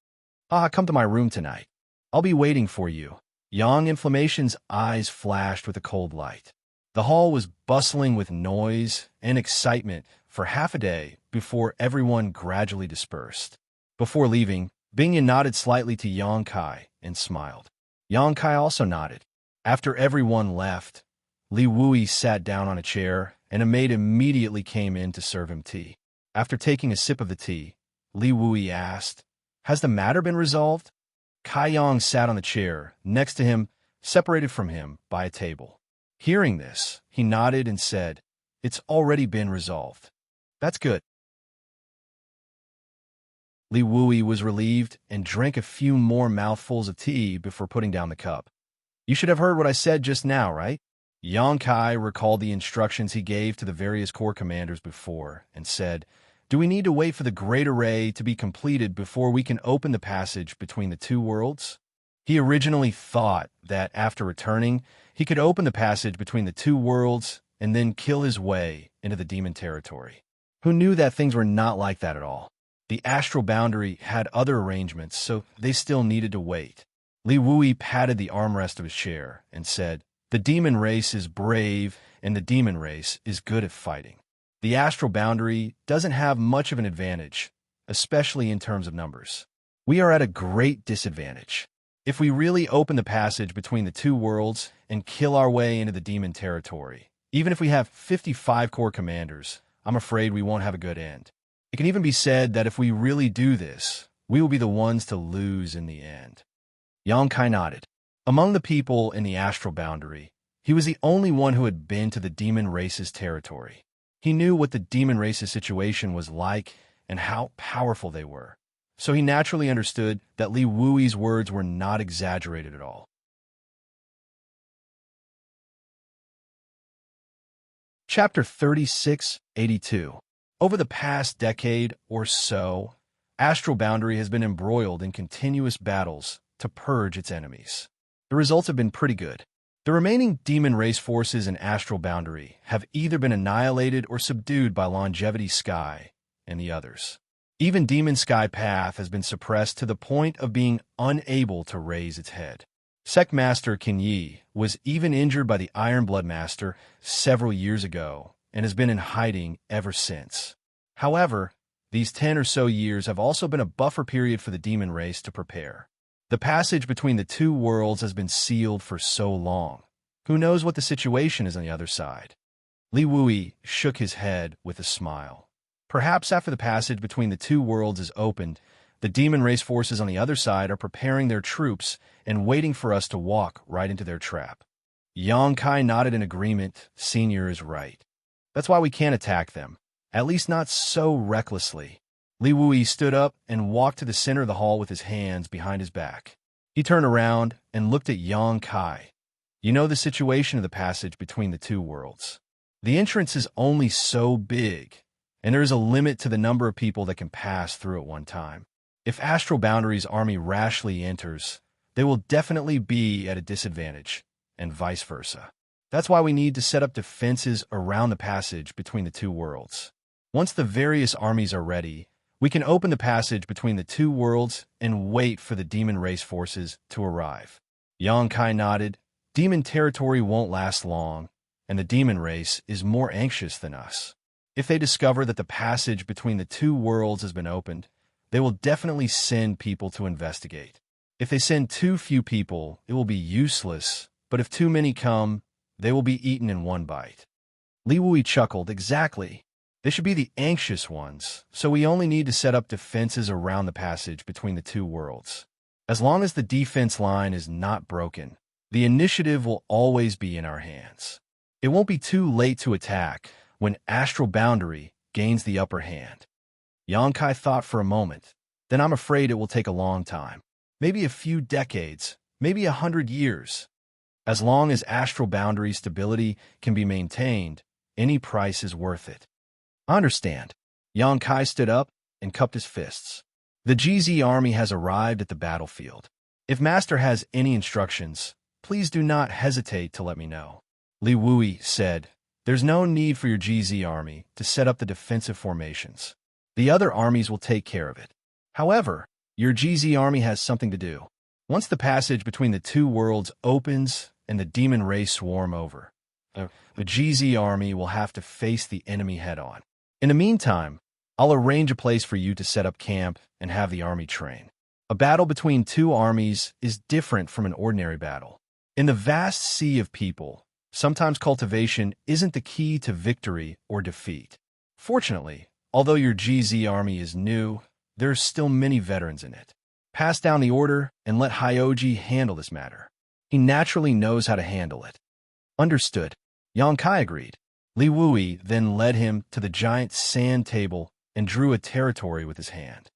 Come to my room tonight. I'll be waiting for you. Yang Inflammation's eyes flashed with a cold light. The hall was bustling with noise and excitement for half a day before everyone gradually dispersed. Before leaving, Bingyan nodded slightly to Yang Kai and smiled. Yang Kai also nodded. After everyone left, Li Wui sat down on a chair, and a maid immediately came in to serve him tea. After taking a sip of the tea, Li Wui asked, "Has the matter been resolved?" Kai Yang sat on the chair next to him, separated from him by a table. Hearing this, he nodded and said, "It's already been resolved." "That's good." Li Wui was relieved and drank a few more mouthfuls of tea before putting down the cup. "You should have heard what I said just now, right?" Yang Kai recalled the instructions he gave to the various corps commanders before and said, "Do we need to wait for the Great Array to be completed before we can open the passage between the two worlds?" He originally thought that after returning, he could open the passage between the two worlds and then kill his way into the demon territory. Who knew that things were not like that at all? The astral boundary had other arrangements, so they still needed to wait. Li Wui patted the armrest of his chair and said, "The demon race is brave, and the demon race is good at fighting. The astral boundary doesn't have much of an advantage, especially in terms of numbers. We are at a great disadvantage. If we really open the passage between the two worlds and kill our way into the demon territory, even if we have 55 corps commanders, I'm afraid we won't have a good end. It can even be said that if we really do this, we will be the ones to lose in the end." Yang Kai nodded. Among the people in the astral boundary, he was the only one who had been to the demon race's territory. He knew what the demon race's situation was like and how powerful they were, so he naturally understood that Li Wui's words were not exaggerated at all. Chapter 3682. Over the past decade or so, Astral Boundary has been embroiled in continuous battles to purge its enemies. The results have been pretty good. The remaining demon race forces in Astral Boundary have either been annihilated or subdued by Longevity Sky and the others. Even Demon Sky Path has been suppressed to the point of being unable to raise its head. Sect Master Qin Yi was even injured by the Iron Blood Master several years ago and has been in hiding ever since. However, these 10 or so years have also been a buffer period for the demon race to prepare. The passage between the two worlds has been sealed for so long. Who knows what the situation is on the other side? Li Wui shook his head with a smile. Perhaps after the passage between the two worlds is opened, The demon race forces on the other side are preparing their troops and waiting for us to walk right into their trap. Xianxia nodded in agreement. Senior is right. That's why we can't attack them, at least not so recklessly. Li Wui stood up and walked to the center of the hall with his hands behind his back. He turned around and looked at Xianxia. You know the situation of the passage between the two worlds. The entrance is only so big, and there is a limit to the number of people that can pass through at one time. If Astral Boundary's army rashly enters, they will definitely be at a disadvantage, and vice versa. That's why we need to set up defenses around the passage between the two worlds. Once the various armies are ready, we can open the passage between the two worlds and wait for the demon race forces to arrive. Xianxia nodded. Demon territory won't last long, and the demon race is more anxious than us. If they discover that the passage between the two worlds has been opened, they will definitely send people to investigate. If they send too few people, it will be useless, but if too many come, they will be eaten in one bite. Li Wui chuckled. Exactly. They should be the anxious ones, so we only need to set up defenses around the passage between the two worlds. As long as the defense line is not broken, the initiative will always be in our hands. It won't be too late to attack when Astral Boundary gains the upper hand. Xianxia thought for a moment. Then I'm afraid it will take a long time. Maybe a few decades, maybe 100 years. As long as Astral Boundary stability can be maintained, any price is worth it. I understand. Xianxia stood up and cupped his fists. The GZ army has arrived at the battlefield. If Master has any instructions, please do not hesitate to let me know. Li Wui said, There's no need for your GZ army to set up the defensive formations. The other armies will take care of it. However, your GZ army has something to do. Once the passage between the two worlds opens and the demon race swarm over, the GZ army will have to face the enemy head-on. In the meantime, I'll arrange a place for you to set up camp and have the army train. A battle between two armies is different from an ordinary battle. In the vast sea of people, sometimes cultivation isn't the key to victory or defeat. Fortunately, although your GZ army is new, there are still many veterans in it. Pass down the order and let Hyoji handle this matter. He naturally knows how to handle it. Understood. Xianxia agreed. Li Wui then led him to the giant sand table and drew a territory with his hand.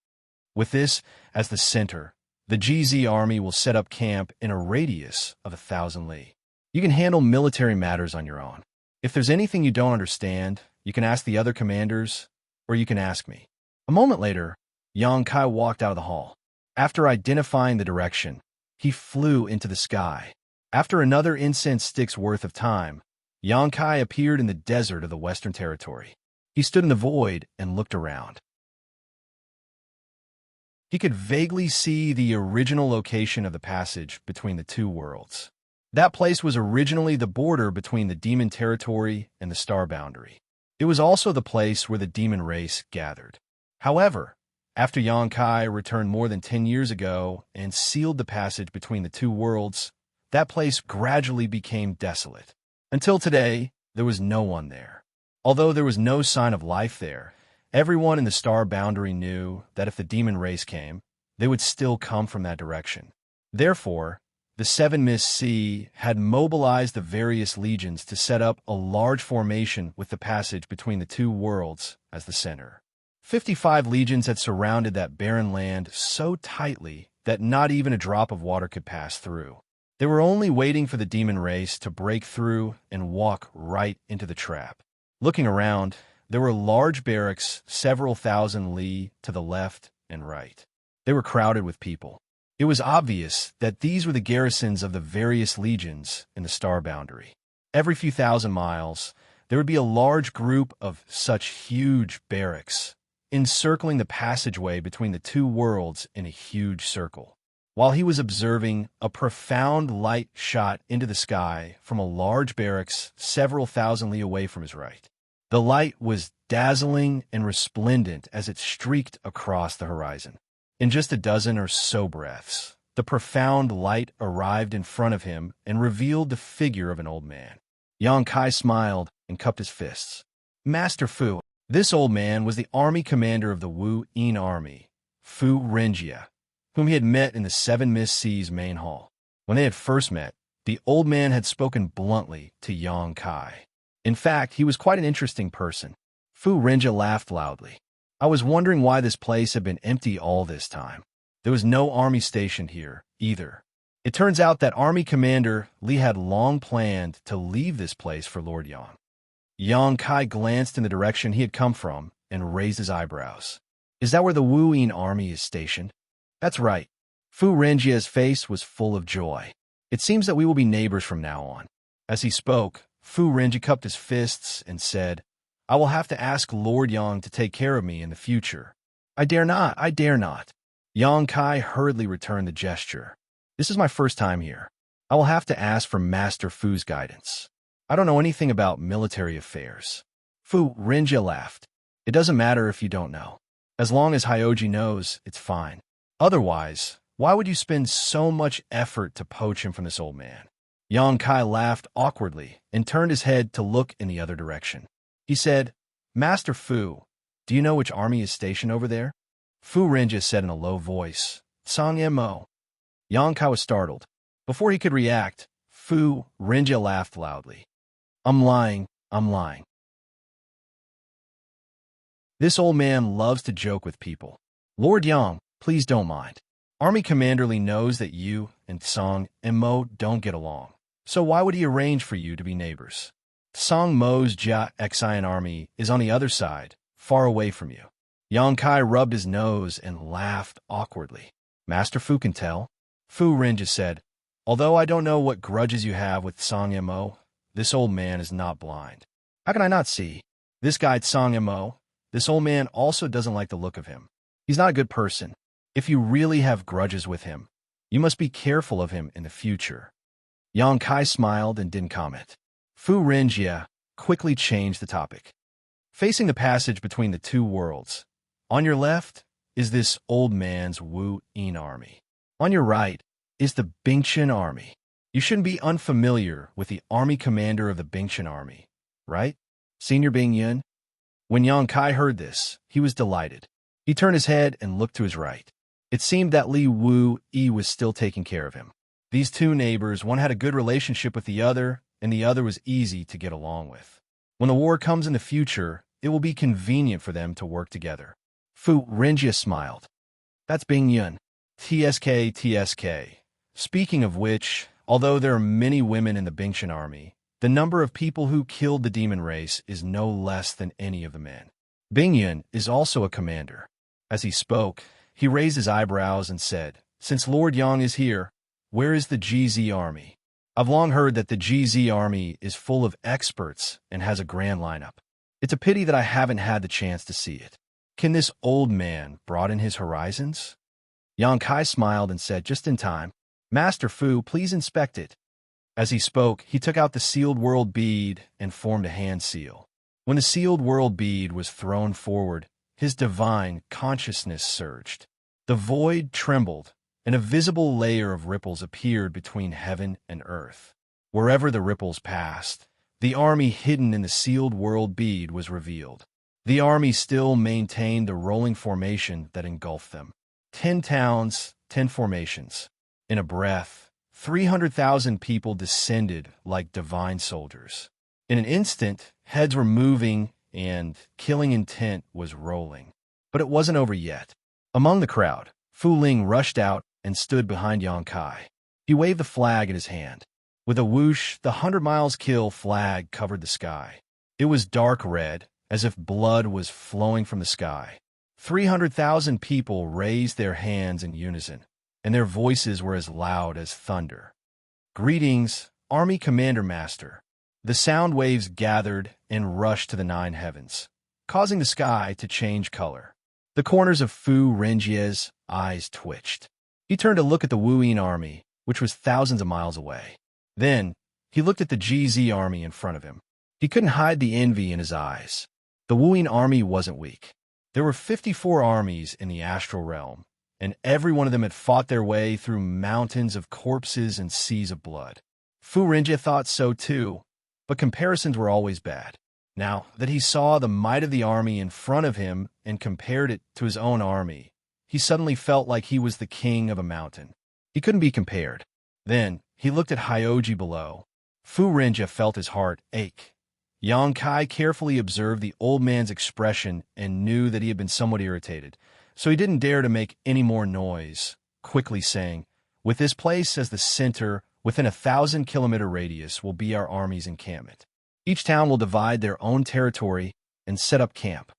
With this as the center, the GZ army will set up camp in a radius of 1,000 li. You can handle military matters on your own. If there's anything you don't understand, you can ask the other commanders, or you can ask me. A moment later, Xianxia walked out of the hall. After identifying the direction, he flew into the sky. After another incense stick's worth of time, Xianxia appeared in the desert of the Western Territory. He stood in the void and looked around. He could vaguely see the original location of the passage between the two worlds. That place was originally the border between the demon territory and the star boundary. It was also the place where the demon race gathered. However, after Xianxia returned more than 10 years ago and sealed the passage between the two worlds, that place gradually became desolate. Until today, there was no one there. Although there was no sign of life there, everyone in the star boundary knew that if the demon race came, they would still come from that direction. Therefore, the Seven Mist Sea had mobilized the various legions to set up a large formation with the passage between the two worlds as the center. 55 legions had surrounded that barren land so tightly that not even a drop of water could pass through. They were only waiting for the demon race to break through and walk right into the trap. Looking around, there were large barracks several thousand li to the left and right. They were crowded with people. It was obvious that these were the garrisons of the various legions in the star boundary. Every few thousand miles, there would be a large group of such huge barracks, encircling the passageway between the two worlds in a huge circle. While he was observing, a profound light shot into the sky from a large barracks several thousand li away from his right. The light was dazzling and resplendent as it streaked across the horizon. In just a dozen or so breaths, the profound light arrived in front of him and revealed the figure of an old man. Xianxia smiled and cupped his fists. Master Fu. This old man was the army commander of the Wu Yin army, Xianxia, whom he had met in the Seven Mist Seas main hall. When they had first met, the old man had spoken bluntly to Yang Kai. In fact, he was quite an interesting person. Xianxia laughed loudly. I was wondering why this place had been empty all this time. There was no army stationed here, either. It turns out that Army Commander Li had long planned to leave this place for Lord Yang. Yang Kai glanced in the direction he had come from and raised his eyebrows. Is that where the Wuyin army is stationed? That's right. Xianxia's face was full of joy. It seems that we will be neighbors from now on. As he spoke, Xianxia cupped his fists and said, I will have to ask Lord Yang to take care of me in the future. I dare not. Yang Kai hurriedly returned the gesture. This is my first time here. I will have to ask for Master Fu's guidance. I don't know anything about military affairs. Xianxia laughed. It doesn't matter if you don't know. As long as Hyoji knows, it's fine. Otherwise, why would you spend so much effort to poach him from this old man? Yang Kai laughed awkwardly and turned his head to look in the other direction. He said, Master Fu, do you know which army is stationed over there? Xianxia said in a low voice, Xianxia. Yang Kai was startled. Before he could react, Xianxia laughed loudly. I'm lying. This old man loves to joke with people. Lord Yang, please don't mind. Army Commander Li knows that you and Song and Mo don't get along. So why would he arrange for you to be neighbors? Song Mo's Jia Xian army is on the other side, far away from you. Yang Kai rubbed his nose and laughed awkwardly. Master Fu can tell. Xianxia said, although I don't know what grudges you have with Song Mo, this old man is not blind. How can I not see? This guy Song Mo, this old man also doesn't like the look of him. He's not a good person. If you really have grudges with him, you must be careful of him in the future. Yang Kai smiled and didn't comment. Xianxia quickly changed the topic. Facing the passage between the two worlds, on your left is this old man's Wu Yin army. On your right is the Bingchen army. You shouldn't be unfamiliar with the army commander of the Bingchen army, right? Senior Bing Yun? When Yang Kai heard this, he was delighted. He turned his head and looked to his right. It seemed that Li Wu Yi was still taking care of him. These two neighbors, one had a good relationship with the other, and the other was easy to get along with. When the war comes in the future, it will be convenient for them to work together. Xianxia smiled. That's Bing Yun. TSK. Speaking of which, although there are many women in the Bingchen army, the number of people who killed the demon race is no less than any of the men. Bing Yun is also a commander. As he spoke, he raised his eyebrows and said, since Lord Yang is here, where is the GZ army? I've long heard that the GZ army is full of experts and has a grand lineup. It's a pity that I haven't had the chance to see it. Can this old man broaden his horizons? Yang Kai smiled and said just in time, Master Fu, please inspect it. As he spoke, he took out the sealed world bead and formed a hand seal. When the sealed world bead was thrown forward, his divine consciousness surged. The void trembled, and a visible layer of ripples appeared between heaven and earth. Wherever the ripples passed, the army hidden in the sealed world bead was revealed. The army still maintained the rolling formation that engulfed them. 10 towns, 10 formations. In a breath, 300,000 people descended like divine soldiers. In an instant, heads were moving and killing intent was rolling. But it wasn't over yet. Among the crowd, Fu Ling rushed out and stood behind Yang Kai. He waved the flag in his hand. With a whoosh, the 100 miles kill flag covered the sky. It was dark red, as if blood was flowing from the sky. 300,000 people raised their hands in unison, and their voices were as loud as thunder. Greetings, Army Commander Master. The sound waves gathered and rushed to the 9 heavens, causing the sky to change color. The corners of Xianxia's eyes twitched. He turned to look at the Wuyin army, which was thousands of miles away. Then, he looked at the GZ army in front of him. He couldn't hide the envy in his eyes. The Wuyin army wasn't weak. There were 54 armies in the astral realm, and every one of them had fought their way through mountains of corpses and seas of blood. Xianxia thought so too, but comparisons were always bad. Now that he saw the might of the army in front of him and compared it to his own army, he suddenly felt like he was the king of a mountain. He couldn't be compared. Then, he looked at Hyoji below. Fu Rinja felt his heart ache. Yang Kai carefully observed the old man's expression and knew that he had been somewhat irritated, so he didn't dare to make any more noise, quickly saying, "With this place as the center, within a 1,000-kilometer radius will be our army's encampment. Each town will divide their own territory and set up camp."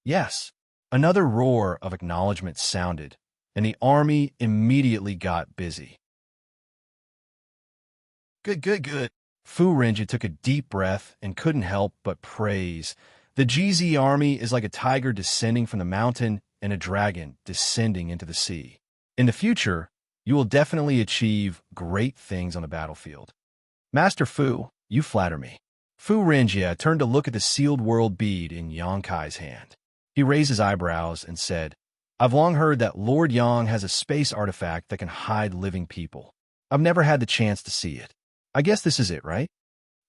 Yes, another roar of acknowledgement sounded, and the army immediately got busy. Good, good, good. Fu Rinja took a deep breath and couldn't help but praise. The GZ army is like a tiger descending from the mountain and a dragon descending into the sea. In the future, you will definitely achieve great things on the battlefield. Master Fu, you flatter me. Fu Rinja turned to look at the sealed world bead in Yang Kai's hand. He raised his eyebrows and said, "I've long heard that Lord Yang has a space artifact that can hide living people. I've never had the chance to see it. I guess this is it, right?"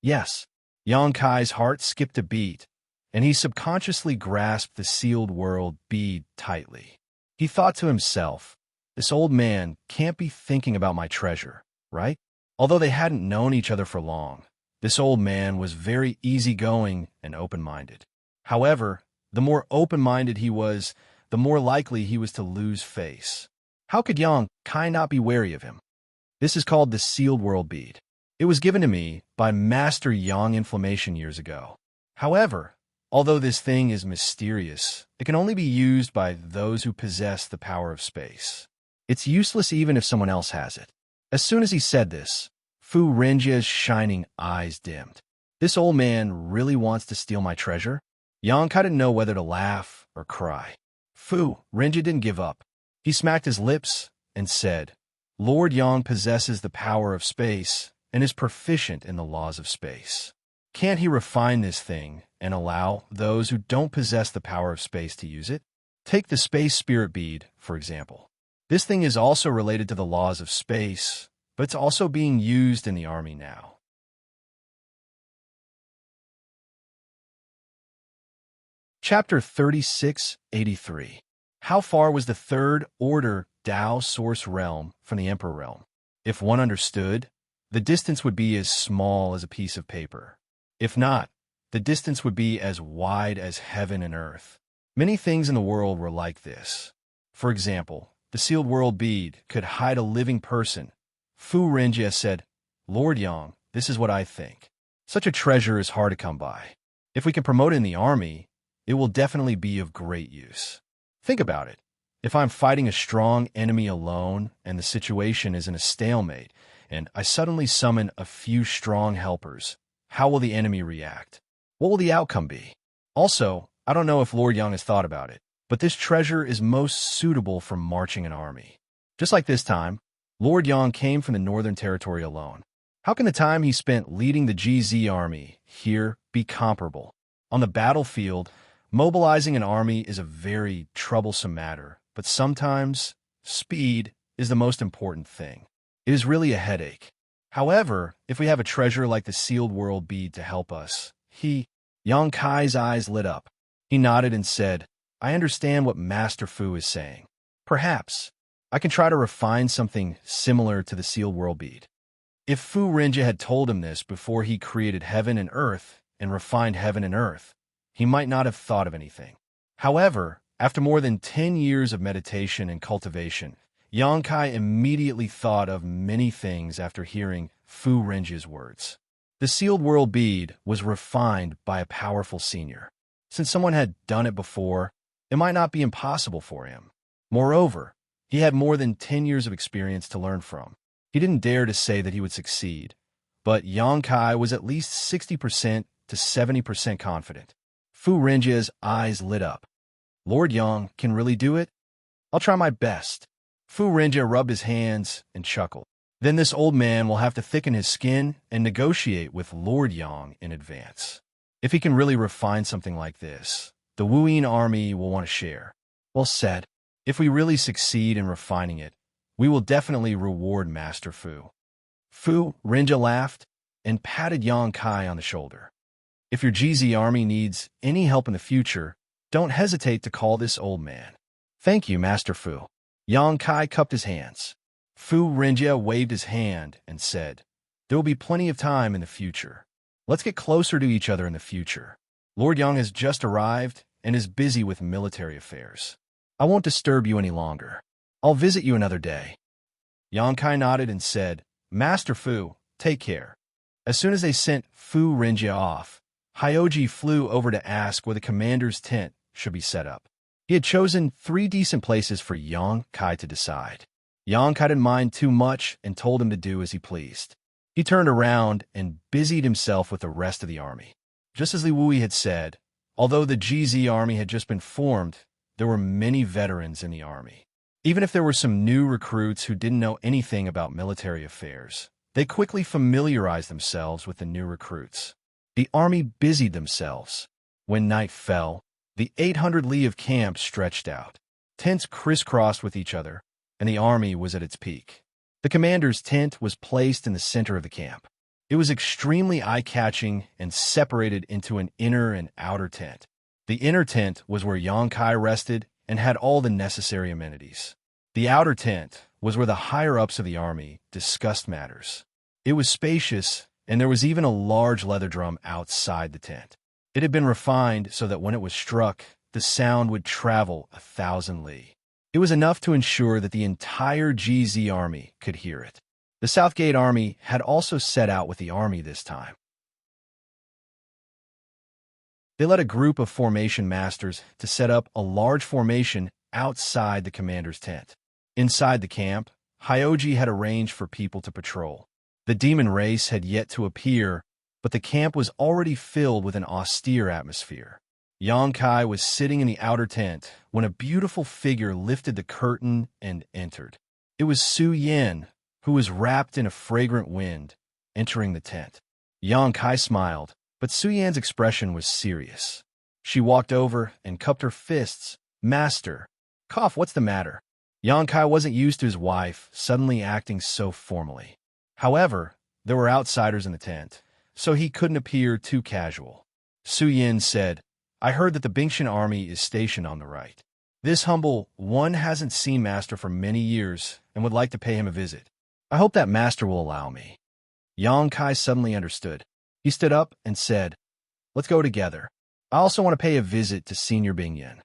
Yes. Yang Kai's heart skipped a beat, and he subconsciously grasped the sealed world bead tightly. He thought to himself, "This old man can't be thinking about my treasure, right?" Although they hadn't known each other for long, this old man was very easygoing and open-minded. However, the more open-minded he was, the more likely he was to lose face. How could Yang Kai not be wary of him? This is called the sealed world bead. It was given to me by Master Yang Inflammation years ago. However, although this thing is mysterious, it can only be used by those who possess the power of space. It's useless even if someone else has it. As soon as he said this, Fu Rinja's shining eyes dimmed. This old man really wants to steal my treasure? Yang Kai didn't know whether to laugh or cry. Fu Rinja didn't give up. He smacked his lips and said, "Lord Yang possesses the power of space and is proficient in the laws of space. Can't he refine this thing and allow those who don't possess the power of space to use it? Take the space spirit bead, for example. This thing is also related to the laws of space, but it's also being used in the army now." Chapter 3683. How far was the Third Order Tao Source Realm from the Emperor Realm? If one understood, the distance would be as small as a piece of paper. If not, the distance would be as wide as heaven and earth. Many things in the world were like this. For example, the sealed world bead could hide a living person. Fu Rinja said, "Lord Yang, this is what I think. Such a treasure is hard to come by. If we can promote it in the army, it will definitely be of great use. Think about it. If I'm fighting a strong enemy alone and the situation is in a stalemate, and I suddenly summon a few strong helpers, how will the enemy react? What will the outcome be? Also, I don't know if Lord Yang has thought about it, but this treasure is most suitable for marching an army. Just like this time, Lord Yang came from the Northern Territory alone. How can the time he spent leading the GZ army here be comparable? On the battlefield, mobilizing an army is a very troublesome matter, but sometimes speed is the most important thing. It is really a headache. However, if we have a treasure like the sealed world bead to help us, Yang Kai's eyes lit up. He nodded and said, "I understand what Master Fu is saying. Perhaps I can try to refine something similar to the sealed world bead." If Fu Rinja had told him this before he created heaven and earth and refined heaven and earth, he might not have thought of anything. However, after more than 10 years of meditation and cultivation, Yang Kai immediately thought of many things after hearing Fu Rinja's words. The sealed world bead was refined by a powerful senior. Since someone had done it before, it might not be impossible for him. Moreover, he had more than 10 years of experience to learn from. He didn't dare to say that he would succeed, but Yang Kai was at least 60% to 70% confident. Fu Rinja's eyes lit up. Lord Yang can really do it? I'll try my best. Fu Rinja rubbed his hands and chuckled. Then this old man will have to thicken his skin and negotiate with Lord Yang in advance. If he can really refine something like this, the Wuyin army will want to share. Well said. If we really succeed in refining it, we will definitely reward Master Fu. Fu Rinja laughed and patted Yang Kai on the shoulder. If your GZ army needs any help in the future, don't hesitate to call this old man. Thank you, Master Fu. Yang Kai cupped his hands. Fu Renjia waved his hand and said, there will be plenty of time in the future. Let's get closer to each other in the future. Lord Yang has just arrived and is busy with military affairs. I won't disturb you any longer. I'll visit you another day. Yang Kai nodded and said, Master Fu, take care. As soon as they sent Fu Renjia off, Hyoji flew over to ask where the commander's tent should be set up. He had chosen 3 decent places for Yang Kai to decide. Yang Kai didn't mind too much and told him to do as he pleased. He turned around and busied himself with the rest of the army. Just as Li Wui had said, although the GZ army had just been formed, there were many veterans in the army. Even if there were some new recruits who didn't know anything about military affairs, they quickly familiarized themselves with the new recruits. The army busied themselves. When night fell, the 800 li of camp stretched out. Tents crisscrossed with each other, and the army was at its peak. The commander's tent was placed in the center of the camp. It was extremely eye-catching and separated into an inner and outer tent. The inner tent was where Yang Kai rested and had all the necessary amenities. The outer tent was where the higher-ups of the army discussed matters. It was spacious, and there was even a large leather drum outside the tent. It had been refined so that when it was struck, the sound would travel 1,000 li. It was enough to ensure that the entire GZ army could hear it. The Southgate army had also set out with the army this time. They led a group of formation masters to set up a large formation outside the commander's tent. Inside the camp, Hyoji had arranged for people to patrol. The demon race had yet to appear, but the camp was already filled with an austere atmosphere. Yang Kai was sitting in the outer tent when a beautiful figure lifted the curtain and entered. It was Su Yan, who was wrapped in a fragrant wind, entering the tent. Yang Kai smiled, but Su Yan's expression was serious. She walked over and cupped her fists. Master, cough, what's the matter? Yang Kai wasn't used to his wife suddenly acting so formally. However, there were outsiders in the tent, so he couldn't appear too casual. Su Yan said, I heard that the Bingshan army is stationed on the right. This humble one hasn't seen Master for many years and would like to pay him a visit. I hope that Master will allow me. Yang Kai suddenly understood. He stood up and said, let's go together. I also want to pay a visit to Senior Bingyan.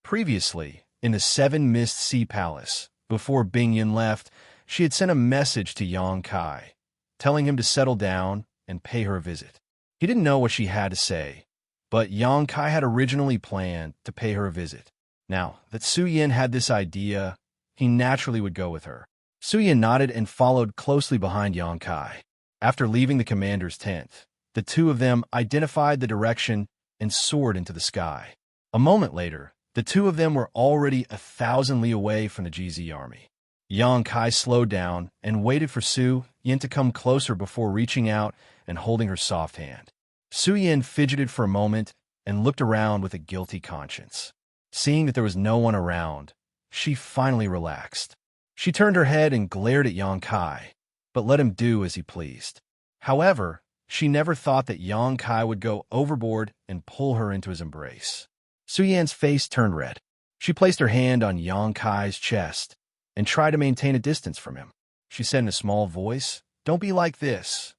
Previously, in the Seven Mist Sea Palace, before Bingyan left, she had sent a message to Yang Kai, telling him to settle down and pay her a visit. He didn't know what she had to say, but Yang Kai had originally planned to pay her a visit. Now that Su Yan had this idea, he naturally would go with her. Su Yan nodded and followed closely behind Yang Kai. After leaving the commander's tent, the two of them identified the direction and soared into the sky. A moment later, the two of them were already 1,000 li away from the GZ army. Yang Kai slowed down and waited for Su Yan to come closer before reaching out and holding her soft hand. Su Yan fidgeted for a moment and looked around with a guilty conscience. Seeing that there was no one around, she finally relaxed. She turned her head and glared at Yang Kai, but let him do as he pleased. However, she never thought that Yang Kai would go overboard and pull her into his embrace. Su Yan's face turned red. She placed her hand on Yang Kai's chest and tried to maintain a distance from him. She said in a small voice, "Don't be like this."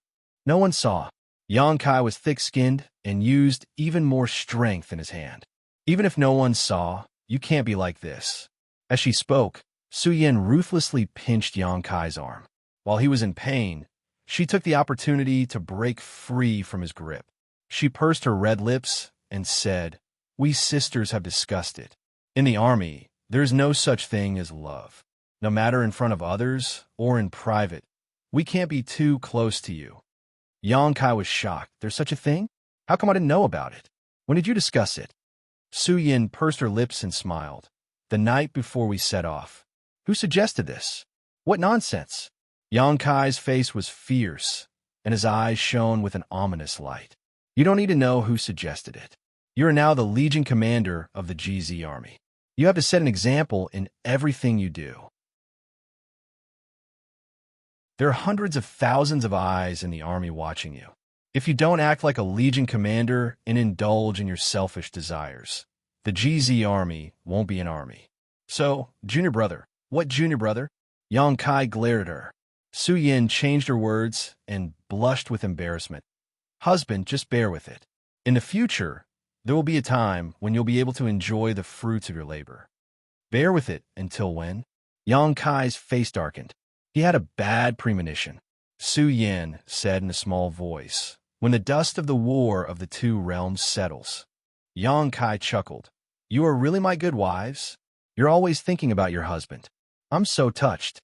No one saw. Yang Kai was thick-skinned and used even more strength in his hand. Even if no one saw, you can't be like this. As she spoke, Su Yan ruthlessly pinched Yang Kai's arm. While he was in pain, she took the opportunity to break free from his grip. She pursed her red lips and said, "We sisters have discussed it. In the army, there is no such thing as love. No matter in front of others or in private, we can't be too close to you." Yang Kai was shocked. There's such a thing? How come I didn't know about it? When did you discuss it? Su Yan pursed her lips and smiled. The night before we set off. Who suggested this? What nonsense? Yang Kai's face was fierce, and his eyes shone with an ominous light. You don't need to know who suggested it. You are now the Legion commander of the GZ army. You have to set an example in everything you do. There are hundreds of thousands of eyes in the army watching you. If you don't act like a Legion commander and indulge in your selfish desires, the GZ army won't be an army. So, junior brother. What junior brother? Yang Kai glared at her. Su Yin changed her words and blushed with embarrassment. Husband, just bear with it. In the future, there will be a time when you'll be able to enjoy the fruits of your labor. Bear with it until when? Yang Kai's face darkened. He had a bad premonition. Su Yin said in a small voice, when the dust of the war of the two realms settles. Yang Kai chuckled. You are really my good wives? You're always thinking about your husband. I'm so touched.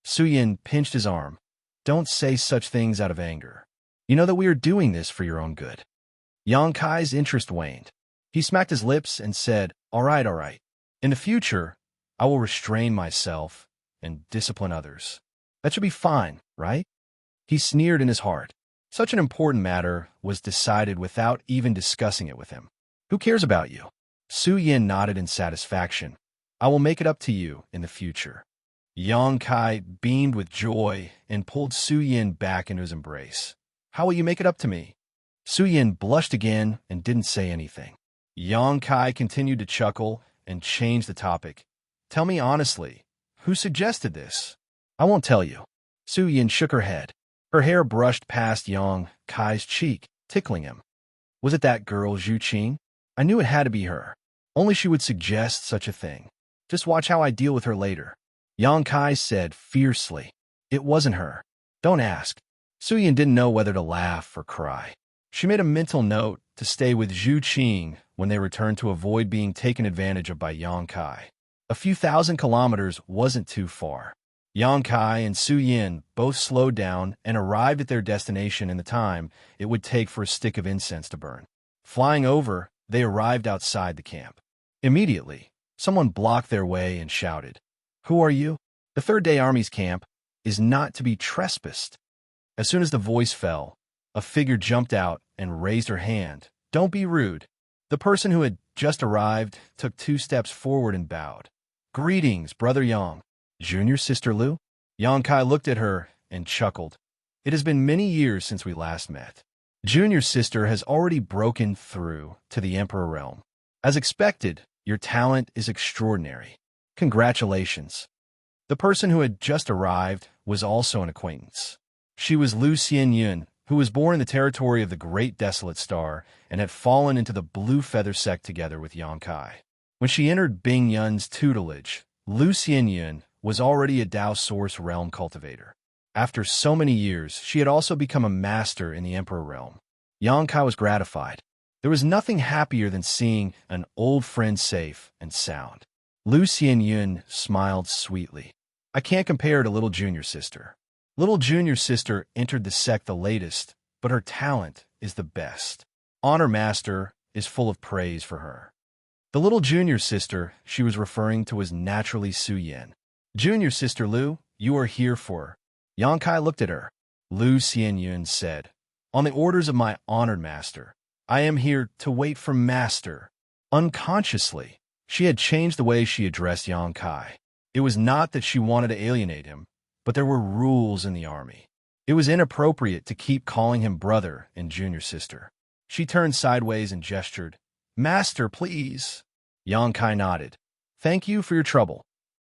Su Yin pinched his arm. Don't say such things out of anger. You know that we are doing this for your own good. Yang Kai's interest waned. He smacked his lips and said, all right, all right. In the future, I will restrain myself and discipline others. That should be fine, right? He sneered in his heart. Such an important matter was decided without even discussing it with him. Who cares about you? Su Yin nodded in satisfaction. I will make it up to you in the future. Yang Kai beamed with joy and pulled Su Yin back into his embrace. How will you make it up to me? Su Yin blushed again and didn't say anything. Yang Kai continued to chuckle and changed the topic. Tell me honestly, who suggested this? I won't tell you. Su Yin shook her head. Her hair brushed past Yang Kai's cheek, tickling him. Was it that girl Zhu Qing? I knew it had to be her. Only she would suggest such a thing. Just watch how I deal with her later. Yang Kai said fiercely. It wasn't her. Don't ask. Su Yin didn't know whether to laugh or cry. She made a mental note to stay with Zhu Qing when they returned to avoid being taken advantage of by Yang Kai. A few thousand kilometers wasn't too far. Yang Kai and Su Yin both slowed down and arrived at their destination in the time it would take for a stick of incense to burn. Flying over, they arrived outside the camp. Immediately, someone blocked their way and shouted, Who are you? The Third Day Army's camp is not to be trespassed. As soon as the voice fell, a figure jumped out and raised her hand. Don't be rude. The person who had just arrived took 2 steps forward and bowed. Greetings, Brother Yang. Junior Sister Lu? Yang Kai looked at her and chuckled. It has been many years since we last met. Junior Sister has already broken through to the Emperor realm. As expected, your talent is extraordinary. Congratulations. The person who had just arrived was also an acquaintance. She was Lu Xianyun, who was born in the territory of the Great Desolate Star and had fallen into the Blue Feather sect together with Yang Kai. When she entered Bing Yun's tutelage, Lu Xianyun was already a Dao Source realm cultivator. After so many years, she had also become a master in the Emperor realm. Yang Kai was gratified. There was nothing happier than seeing an old friend safe and sound. Lu Xianyun smiled sweetly. I can't compare to little junior sister. Little junior sister entered the sect the latest, but her talent is the best. Honor Master is full of praise for her. The little junior sister she was referring to was naturally Su Yin. Junior Sister Lu, you are here for. Yang Kai looked at her. Lu Xianyun said, On the orders of my honored master, I am here to wait for master. Unconsciously, she had changed the way she addressed Yang Kai. It was not that she wanted to alienate him, but there were rules in the army. It was inappropriate to keep calling him brother and junior sister. She turned sideways and gestured, Master, please. Yang Kai nodded. Thank you for your trouble.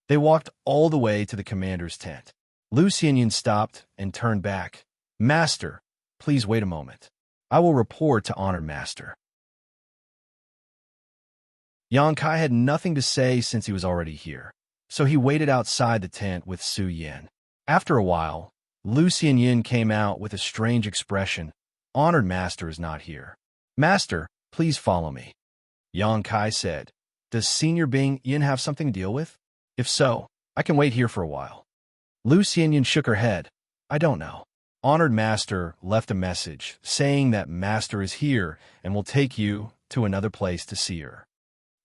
They walked all the way to the commander's tent. Lu Xianyun stopped and turned back. Master, please wait a moment. I will report to honored master. Yang Kai had nothing to say since he was already here, so he waited outside the tent with Su Yin. After a while, Lu Xianyun came out with a strange expression. Honored master is not here. Master, please follow me. Yang Kai said, Does Senior Bing Yin have something to deal with? If so, I can wait here for a while. Lu Xianyun shook her head. I don't know. Honored Master left a message saying that Master is here and will take you to another place to see her.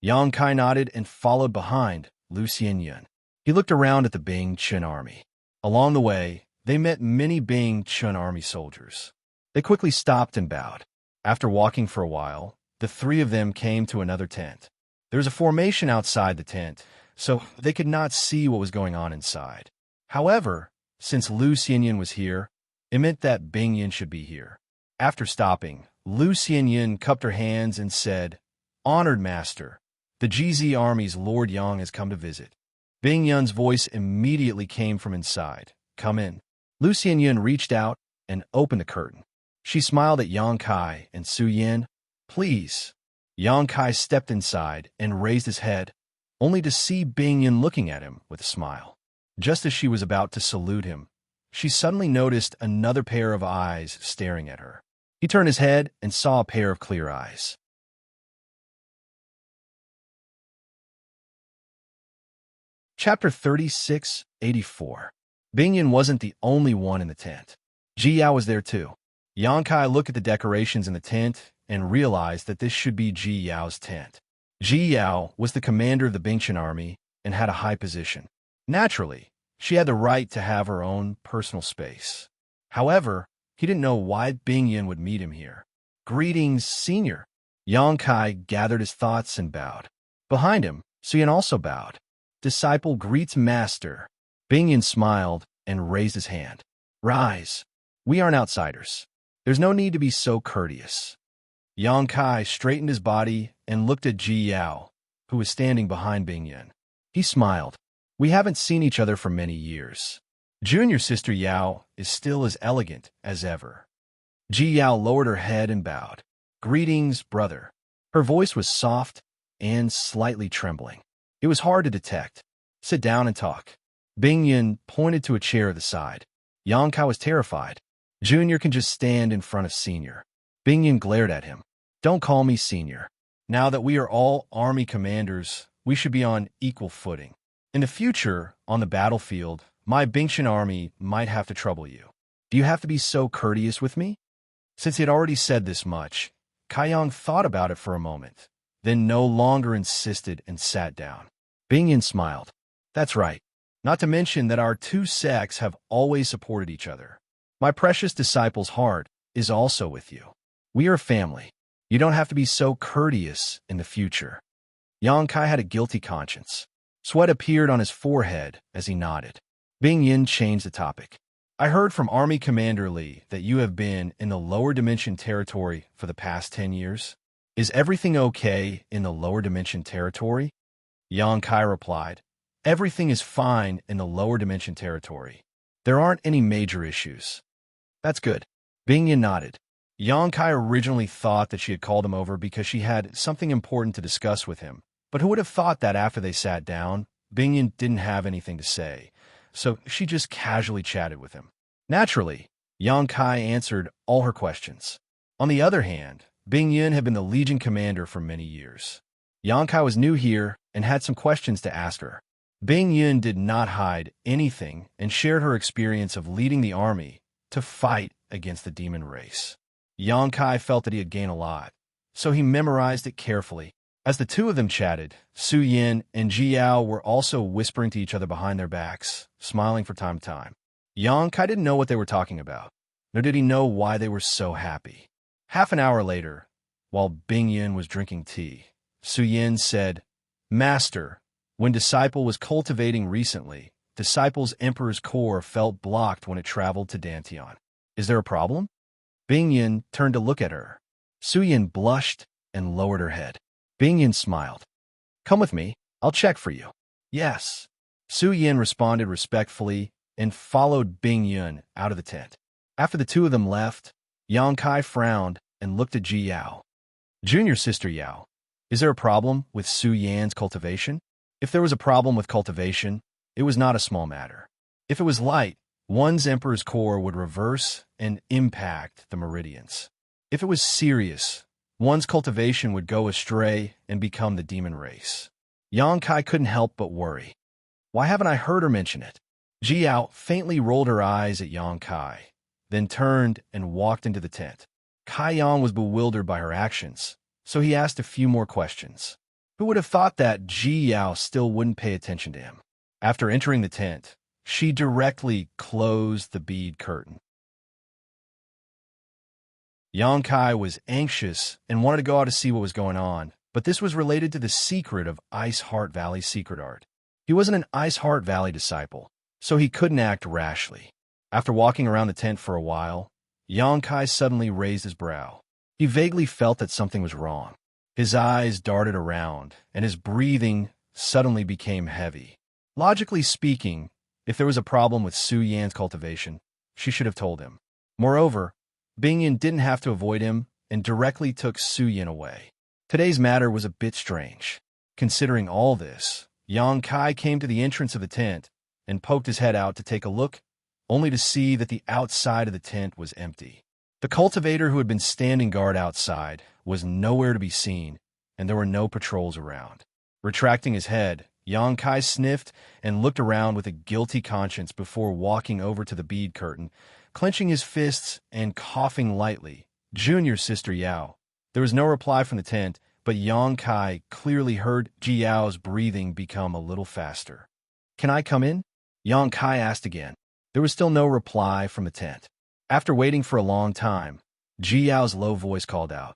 Yang Kai nodded and followed behind Lu Xianyun. He looked around at the Bing Chun army. Along the way, they met many Bing Chun army soldiers. They quickly stopped and bowed. After walking for a while, the 3 of them came to another tent. There was a formation outside the tent, so they could not see what was going on inside. However, since Lu Xianyun was here, it meant that Bing Yin should be here. After stopping, Lu Xianyun cupped her hands and said, Honored Master, The GZ army's Lord Yang has come to visit. Bing Yun's voice immediately came from inside. Come in. Lu Xianyun reached out and opened the curtain. She smiled at Yang Kai and Su Yin. Please. Yang Kai stepped inside and raised his head, only to see Bing Yun looking at him with a smile. Just as she was about to salute him, she suddenly noticed another pair of eyes staring at her. He turned his head and saw a pair of clear eyes. Chapter 3684. Bing Yun wasn't the only one in the tent. Ji Yao was there too. Yang Kai looked at the decorations in the tent and realized that this should be Ji Yao's tent. Ji Yao was the commander of the Bingchen army and had a high position. Naturally, she had the right to have her own personal space. However, he didn't know why Bing Yun would meet him here. Greetings, senior. Yang Kai gathered his thoughts and bowed. Behind him, Su Yin also bowed. Disciple greets master. Bing Yun smiled and raised his hand. Rise. We aren't outsiders. There's no need to be so courteous. Yang Kai straightened his body and looked at Ji Yao, who was standing behind Bing Yun. He smiled. We haven't seen each other for many years. Junior sister Yao is still as elegant as ever. Ji Yao lowered her head and bowed. Greetings, brother. Her voice was soft and slightly trembling. It was hard to detect. Sit down and talk. Bing Yun pointed to a chair at the side. Yang Kai was terrified. Junior can just stand in front of senior. Bing Yun glared at him. Don't call me senior. Now that we are all army commanders, we should be on equal footing. In the future, on the battlefield, my Bingchen army might have to trouble you. Do you have to be so courteous with me? Since he had already said this much, Kai Yang thought about it for a moment, then no longer insisted and sat down. Bing Yun smiled. That's right. Not to mention that our two sects have always supported each other. My precious disciple's heart is also with you. We are family. You don't have to be so courteous in the future. Yang Kai had a guilty conscience. Sweat appeared on his forehead as he nodded. Bing Yun changed the topic. I heard from Army Commander Li that you have been in the lower dimension territory for the past 10 years. Is everything okay in the lower dimension territory? Yang Kai replied, everything is fine in the lower dimension territory. There aren't any major issues. That's good. Bing Yun nodded. Yang Kai originally thought that she had called him over because she had something important to discuss with him. But who would have thought that after they sat down, Bing Yun didn't have anything to say, so she just casually chatted with him. Naturally, Yang Kai answered all her questions. On the other hand, Bing Yun had been the Legion commander for many years. Yang Kai was new here and had some questions to ask her. Bing Yun did not hide anything and shared her experience of leading the army to fight against the demon race. Yang Kai felt that he had gained a lot, so he memorized it carefully. As the two of them chatted, Su Yin and Ji Yao were also whispering to each other behind their backs, smiling from time to time. Yang Kai didn't know what they were talking about, nor did he know why they were so happy. Half an hour later, while Bing Yun was drinking tea, Su Yin said, Master, when Disciple was cultivating recently, Disciple's Emperor's core felt blocked when it traveled to Dantian. Is there a problem? Bing Yun turned to look at her. Su Yin blushed and lowered her head. Bing Yun smiled. Come with me, I'll check for you. Yes. Su Yin responded respectfully and followed Bing Yun out of the tent. After the two of them left, Yang Kai frowned and looked at Ji Yao. Junior sister Yao, is there a problem with Su Yan's cultivation? If there was a problem with cultivation, it was not a small matter. If it was light, one's Emperor's core would reverse and impact the meridians. If it was serious, one's cultivation would go astray and become the demon race. Yang Kai couldn't help but worry. Why haven't I heard her mention it? Ji Yao faintly rolled her eyes at Yang Kai, then turned and walked into the tent. Kai Yang was bewildered by her actions, so he asked a few more questions. Who would have thought that Ji Yao still wouldn't pay attention to him? After entering the tent, she directly closed the bead curtain. Yang Kai was anxious and wanted to go out to see what was going on, but this was related to the secret of Ice Heart Valley's secret art. He wasn't an Ice Heart Valley disciple, so he couldn't act rashly. After walking around the tent for a while, Yang Kai suddenly raised his brow. He vaguely felt that something was wrong. His eyes darted around, and his breathing suddenly became heavy. Logically speaking, if there was a problem with Su Yan's cultivation, she should have told him. Moreover, Bingyan didn't have to avoid him and directly took Su Yan away. Today's matter was a bit strange. Considering all this, Yang Kai came to the entrance of the tent and poked his head out to take a look, only to see that the outside of the tent was empty. The cultivator who had been standing guard outside was nowhere to be seen, and there were no patrols around. Retracting his head, Yang Kai sniffed and looked around with a guilty conscience before walking over to the bead curtain, clenching his fists and coughing lightly. Junior Sister Yao. There was no reply from the tent, but Yang Kai clearly heard Ji Yao's breathing become a little faster. "Can I come in?" Yang Kai asked again. There was still no reply from the tent. After waiting for a long time, Ji Yao's low voice called out,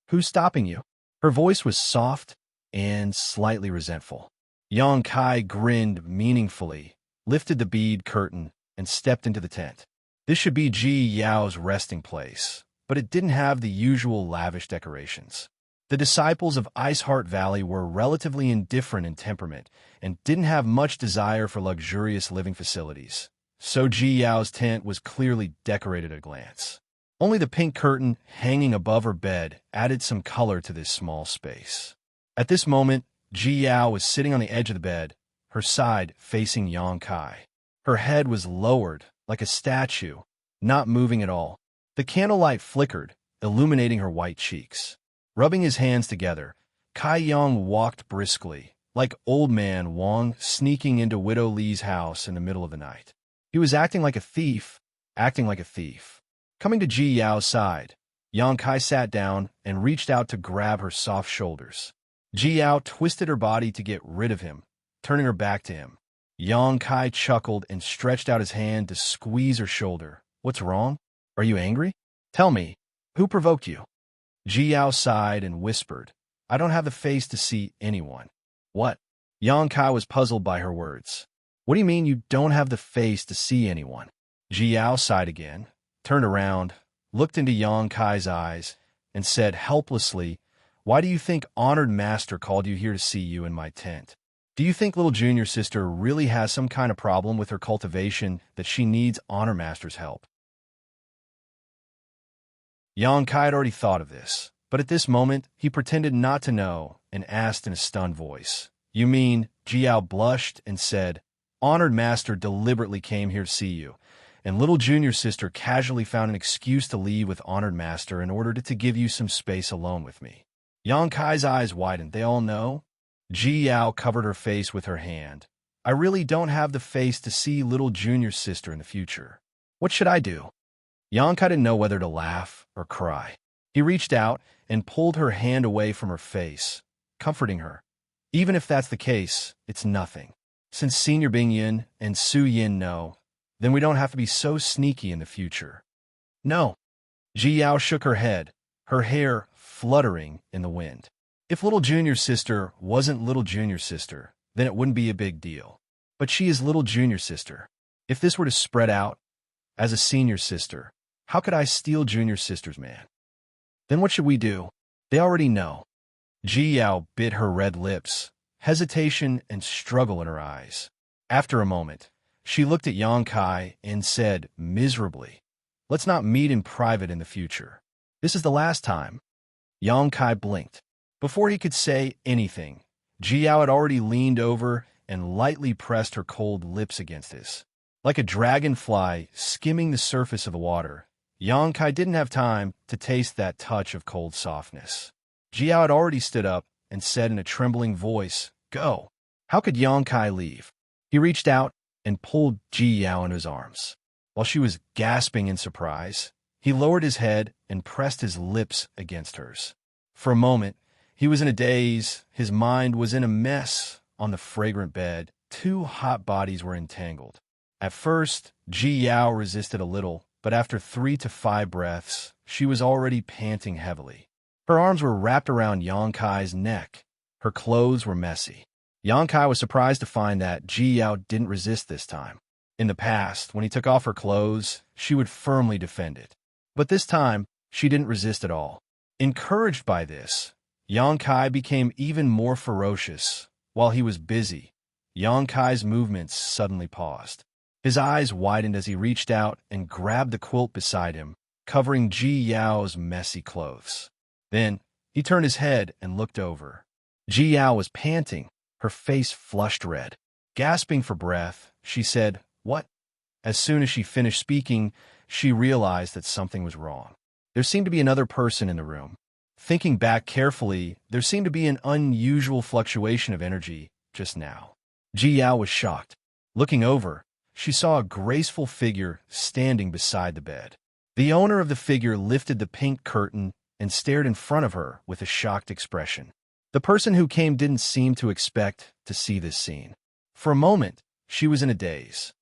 "Who's stopping you?" Her voice was soft and slightly resentful. Yang Kai grinned meaningfully, lifted the bead curtain, and stepped into the tent. This should be Ji Yao's resting place, but it didn't have the usual lavish decorations. The disciples of Ice Heart Valley were relatively indifferent in temperament and didn't have much desire for luxurious living facilities, so Ji Yao's tent was clearly decorated at a glance. Only the pink curtain hanging above her bed added some color to this small space. At this moment, Ji Yao was sitting on the edge of the bed, her side facing Yang Kai. Her head was lowered, like a statue, not moving at all. The candlelight flickered, illuminating her white cheeks. Rubbing his hands together, Kai Yang walked briskly, like old man Wang sneaking into Widow Li's house in the middle of the night. He was acting like a thief. Coming to Ji Yao's side, Yang Kai sat down and reached out to grab her soft shoulders. Ji Yao twisted her body to get rid of him, turning her back to him. Yang Kai chuckled and stretched out his hand to squeeze her shoulder. "What's wrong? Are you angry? Tell me, who provoked you?" Ji Yao sighed and whispered, "I don't have the face to see anyone." "What?" Yang Kai was puzzled by her words. "What do you mean you don't have the face to see anyone?" Ji Yao sighed again, turned around, looked into Yang Kai's eyes, and said helplessly, "Why do you think Honored Master called you here to see you in my tent? Do you think little junior sister really has some kind of problem with her cultivation that she needs Honor Master's help?" Yang Kai had already thought of this, but at this moment he pretended not to know and asked in a stunned voice, "You mean?" Ji Yao blushed and said, "Honored Master deliberately came here to see you, and little junior sister casually found an excuse to leave with Honored Master in order to give you some space alone with me." Yang Kai's eyes widened. "They all know?" Ji Yao covered her face with her hand. "I really don't have the face to see little junior sister in the future. What should I do?" Yang Kai didn't know whether to laugh or cry. He reached out and pulled her hand away from her face, comforting her. "Even if that's the case, it's nothing. Since Senior Bingyan and Su Yin know, then we don't have to be so sneaky in the future." "No." Ji Yao shook her head, her hair fluttering in the wind. "If little junior sister wasn't little junior sister, then it wouldn't be a big deal. But she is little junior sister. If this were to spread out as a senior sister, how could I steal junior sister's man? Then what should we do? They already know." Ji Yao bit her red lips, hesitation and struggle in her eyes. After a moment, she looked at Yang Kai and said miserably, "Let's not meet in private in the future. This is the last time." Yang Kai blinked. Before he could say anything, Ji Yao had already leaned over and lightly pressed her cold lips against his. Like a dragonfly skimming the surface of the water, Yang Kai didn't have time to taste that touch of cold softness. Ji Yao had already stood up and said in a trembling voice, "Go." How could Yang Kai leave? He reached out and pulled Ji Yao in his arms. While she was gasping in surprise, he lowered his head and pressed his lips against hers. For a moment, he was in a daze. His mind was in a mess. On the fragrant bed, two hot bodies were entangled. At first, Ji Yao resisted a little, but after 3 to 5 breaths, she was already panting heavily. Her arms were wrapped around Yang Kai's neck. Her clothes were messy. Yang Kai was surprised to find that Ji Yao didn't resist this time. In the past, when he took off her clothes, she would firmly defend it. But this time, she didn't resist at all. Encouraged by this, Yang Kai became even more ferocious. While he was busy, Yang Kai's movements suddenly paused. His eyes widened as he reached out and grabbed the quilt beside him, covering Ji Yao's messy clothes. Then, he turned his head and looked over. Ji Yao was panting, her face flushed red. Gasping for breath, she said, "What?" As soon as she finished speaking, she realized that something was wrong. There seemed to be another person in the room. Thinking back carefully, there seemed to be an unusual fluctuation of energy just now. Ji Yao was shocked. Looking over, she saw a graceful figure standing beside the bed. The owner of the figure lifted the pink curtain and stared in front of her with a shocked expression. The person who came didn't seem to expect to see this scene. For a moment, she was in a daze.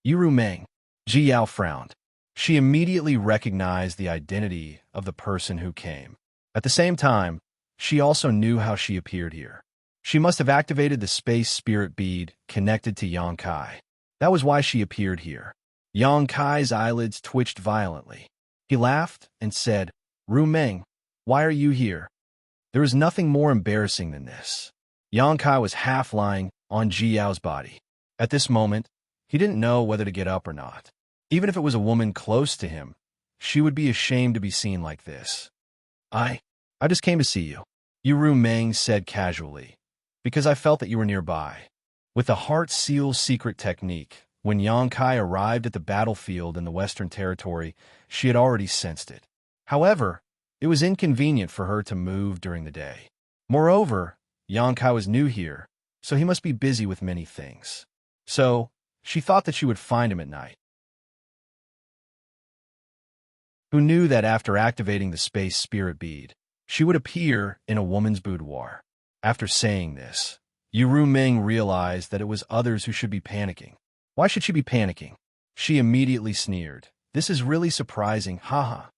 "Yuru Meng." Ji Yao frowned. She immediately recognized the identity of the person who came. At the same time, she also knew how she appeared here. She must have activated the space spirit bead connected to Yang Kai. That was why she appeared here. Yang Kai's eyelids twitched violently. He laughed and said, "Ru Meng, why are you here?" There is nothing more embarrassing than this. Yang Kai was half lying on Ji Yao's body. At this moment, he didn't know whether to get up or not. Even if it was a woman close to him, she would be ashamed to be seen like this. I just came to see you," Ru Meng said casually, "because I felt that you were nearby." With the Heart Seal secret technique, when Yang Kai arrived at the battlefield in the Western Territory, she had already sensed it. However, it was inconvenient for her to move during the day. Moreover, Yang Kai was new here, so he must be busy with many things. So, she thought that she would find him at night. Who knew that after activating the space spirit bead, she would appear in a woman's boudoir? After saying this, Ru Meng realized that it was others who should be panicking. Why should she be panicking? She immediately sneered. "This is really surprising, haha."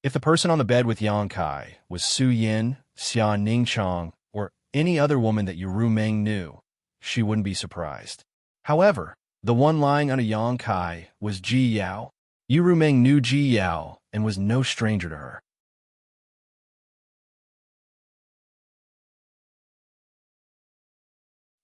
If the person on the bed with Yang Kai was Su Yin, Xia Ningchang, or any other woman that Ru Meng knew, she wouldn't be surprised. However, the one lying on a Yang Kai was Ji Yao. Ru Meng knew Ji Yao and was no stranger to her.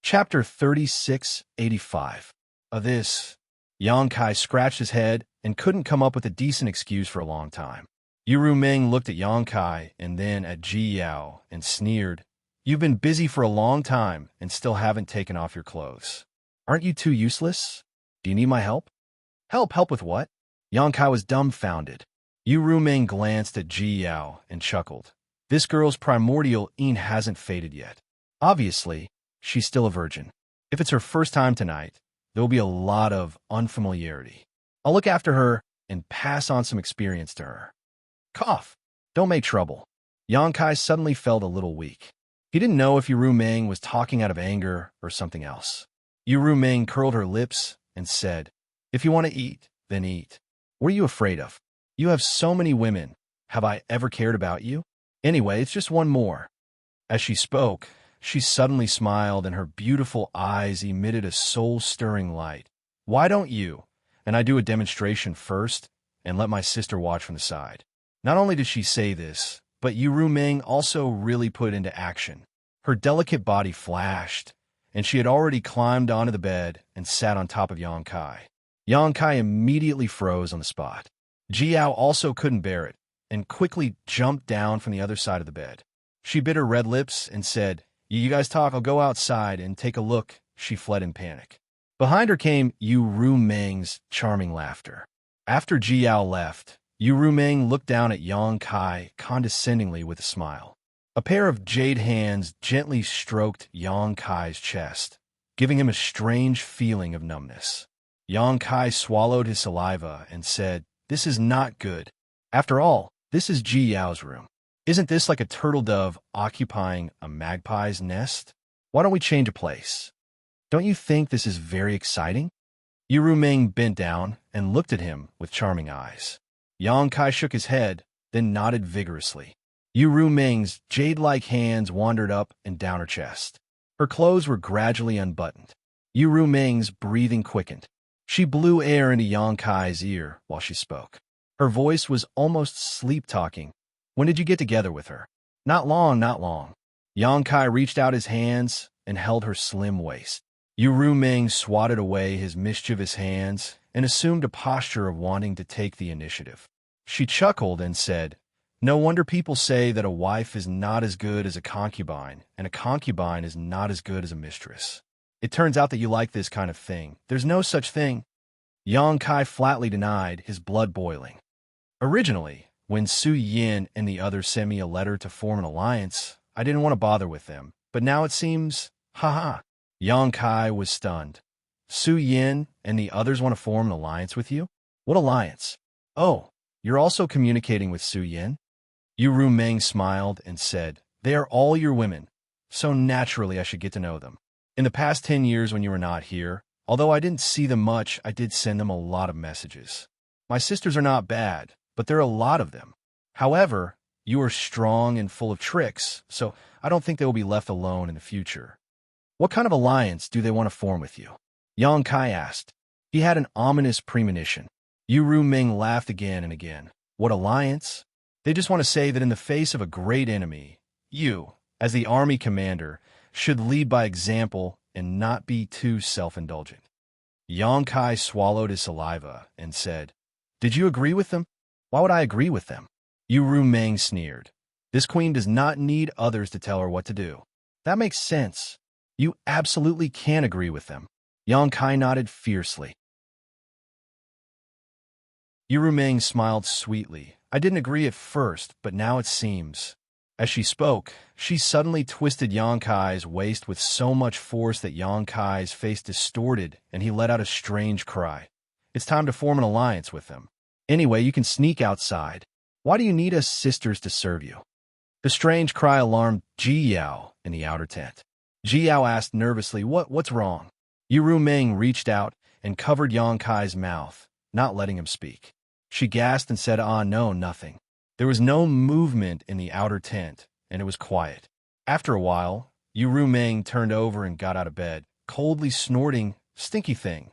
Chapter 3685. This, Yang Kai scratched his head and couldn't come up with a decent excuse for a long time. Ru Meng looked at Yang Kai and then at Ji Yao and sneered, "You've been busy for a long time and still haven't taken off your clothes. Aren't you too useless? Do you need my help?" Help with what?" Yang Kai was dumbfounded. Ru Meng glanced at Ji Yao and chuckled. This girl's primordial yin hasn't faded yet. Obviously, she's still a virgin. If it's her first time tonight, there will be a lot of unfamiliarity. I'll look after her and pass on some experience to her. Cough. Don't make trouble. Yang Kai suddenly felt a little weak. He didn't know if Ru Meng was talking out of anger or something else. Ru Meng curled her lips and said, "If you want to eat, then eat. What are you afraid of? You have so many women. Have I ever cared about you? Anyway, it's just one more." As she spoke, she suddenly smiled and her beautiful eyes emitted a soul-stirring light. "Why don't you and I do a demonstration first and let my sister watch from the side?" Not only did she say this, but Ru Meng also really put it into action. Her delicate body flashed, and she had already climbed onto the bed and sat on top of Yang Kai. Yang Kai immediately froze on the spot. Ji Yao also couldn't bear it and quickly jumped down from the other side of the bed. She bit her red lips and said, "You guys talk, I'll go outside and take a look." She fled in panic. Behind her came Ru Meng's charming laughter. After Ji Yao left, Ru Meng looked down at Yang Kai condescendingly with a smile. A pair of jade hands gently stroked Yang Kai's chest, giving him a strange feeling of numbness. Yang Kai swallowed his saliva and said, "This is not good. After all, this is Ji Yao's room. Isn't this like a turtle dove occupying a magpie's nest? Why don't we change a place? Don't you think this is very exciting?" Ru Meng bent down and looked at him with charming eyes. Yang Kai shook his head, then nodded vigorously. Ru Meng's jade-like hands wandered up and down her chest. Her clothes were gradually unbuttoned. Ru Meng's breathing quickened. She blew air into Yang Kai's ear while she spoke. Her voice was almost sleep-talking. "When did you get together with her?" Not long, not long. Yang Kai reached out his hands and held her slim waist. Yu Ruming swatted away his mischievous hands and assumed a posture of wanting to take the initiative. She chuckled and said, "No wonder people say that a wife is not as good as a concubine, and a concubine is not as good as a mistress. It turns out that you like this kind of thing. There's no such thing." Yang Kai flatly denied, his blood boiling. Originally, when Su Yin and the others sent me a letter to form an alliance, I didn't want to bother with them, but now it seems, haha. Yang Kai was stunned. Su Yin and the others want to form an alliance with you? What alliance? Oh, you're also communicating with Su Yin? Yu Rumeng smiled and said, "They are all your women, so naturally I should get to know them. In the past 10 years when you were not here, although I didn't see them much, I did send them a lot of messages. My sisters are not bad, but there are a lot of them. However, you are strong and full of tricks, so I don't think they will be left alone in the future." "What kind of alliance do they want to form with you?" Yang Kai asked. He had an ominous premonition. Yu Ruming laughed again and again. "What alliance? They just want to say that in the face of a great enemy, you, as the army commander, should lead by example and not be too self-indulgent." Yang Kai swallowed his saliva and said, "Did you agree with them?" "Why would I agree with them?" Yu Ruming sneered. "This queen does not need others to tell her what to do." "That makes sense. You absolutely can agree with them." Yang Kai nodded fiercely. Yu Ruming smiled sweetly. "I didn't agree at first, but now it seems." As she spoke, she suddenly twisted Yang Kai's waist with so much force that Yang Kai's face distorted and he let out a strange cry. "It's time to form an alliance with them. Anyway, you can sneak outside. Why do you need us sisters to serve you?" The strange cry alarmed Ji Yao in the outer tent. Ji Yao asked nervously, What's wrong?" Yu Ruming reached out and covered Yang Kai's mouth, not letting him speak. She gasped and said, "Ah, no, nothing." There was no movement in the outer tent, and it was quiet. After a while, Yu Ruming turned over and got out of bed, coldly snorting, "Stinky thing."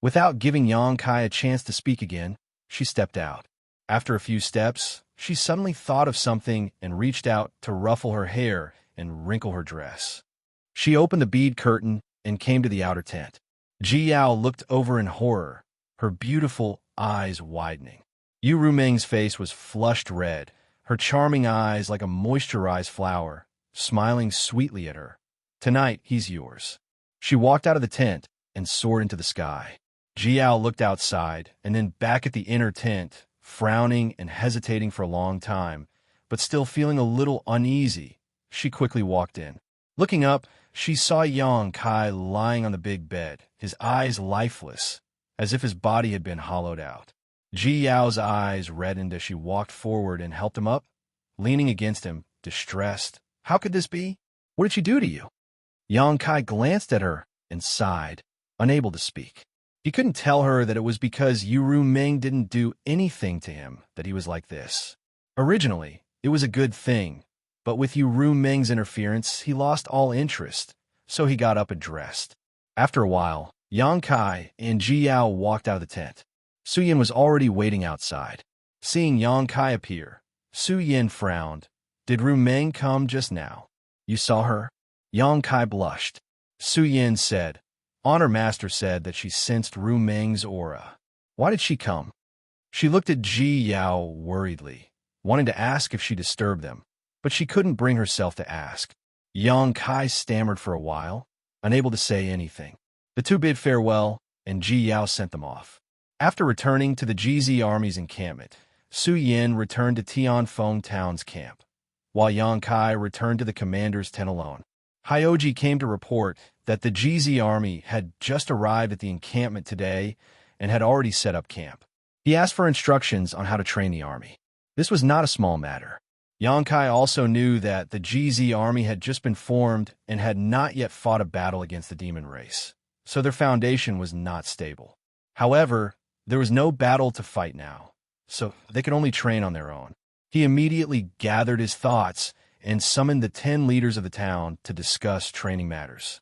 Without giving Yang Kai a chance to speak again, she stepped out. After a few steps, she suddenly thought of something and reached out to ruffle her hair and wrinkle her dress. She opened the bead curtain and came to the outer tent. Ji Yao looked over in horror, her beautiful eyes widening. Yu Ruming's face was flushed red, her charming eyes like a moisturized flower, smiling sweetly at her. "Tonight, he's yours." She walked out of the tent and soared into the sky. Ji Yao looked outside and then back at the inner tent, frowning and hesitating for a long time, but still feeling a little uneasy. She quickly walked in. Looking up, she saw Yang Kai lying on the big bed, his eyes lifeless, as if his body had been hollowed out. Ji Yao's eyes reddened as she walked forward and helped him up, leaning against him, distressed. "How could this be? What did she do to you?" Yang Kai glanced at her and sighed, unable to speak. He couldn't tell her that it was because Yu Ruming didn't do anything to him that he was like this. Originally, it was a good thing, but with Yu Ruming's interference, he lost all interest, so he got up and dressed. After a while, Yang Kai and Ji Yao walked out of the tent. Su Yin was already waiting outside. Seeing Yang Kai appear, Su Yin frowned. "Did Ruming come just now?" "You saw her?" Yang Kai blushed. Su Yin said, "Honor Master said that she sensed Ruming's aura. Why did she come?" She looked at Ji Yao worriedly, wanting to ask if she disturbed them, but she couldn't bring herself to ask. Yang Kai stammered for a while, unable to say anything. The two bid farewell, and Ji Yao sent them off. After returning to the GZ Army's encampment, Su Yin returned to Tianfeng Town's camp, while Yang Kai returned to the commander's tent alone. Hyoji came to report that the GZ Army had just arrived at the encampment today and had already set up camp. He asked for instructions on how to train the army. This was not a small matter. Yang Kai also knew that the GZ Army had just been formed and had not yet fought a battle against the demon race, so their foundation was not stable. However, there was no battle to fight now, so they could only train on their own. He immediately gathered his thoughts and summoned the 10 leaders of the town to discuss training matters.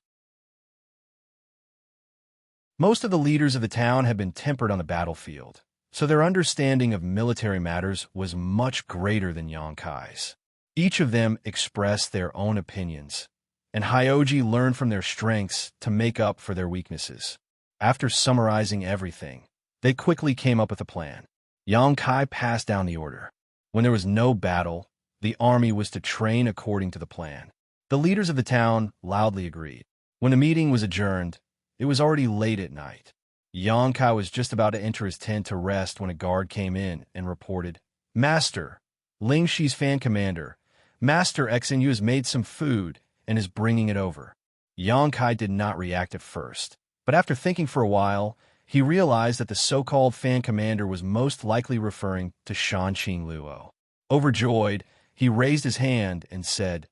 Most of the leaders of the town had been tempered on the battlefield, so their understanding of military matters was much greater than Yang Kai's. Each of them expressed their own opinions, and Hyoji learned from their strengths to make up for their weaknesses. After summarizing everything, they quickly came up with a plan. Yang Kai passed down the order. When there was no battle, the army was to train according to the plan. The leaders of the town loudly agreed. When the meeting was adjourned, it was already late at night. Yang Kai was just about to enter his tent to rest when a guard came in and reported, "Master, Ling Shi's fan commander, Master XNU has made some food and is bringing it over." Yang Kai did not react at first, but after thinking for a while, he realized that the so-called fan commander was most likely referring to Xianxia Luo. Overjoyed, he raised his hand and said,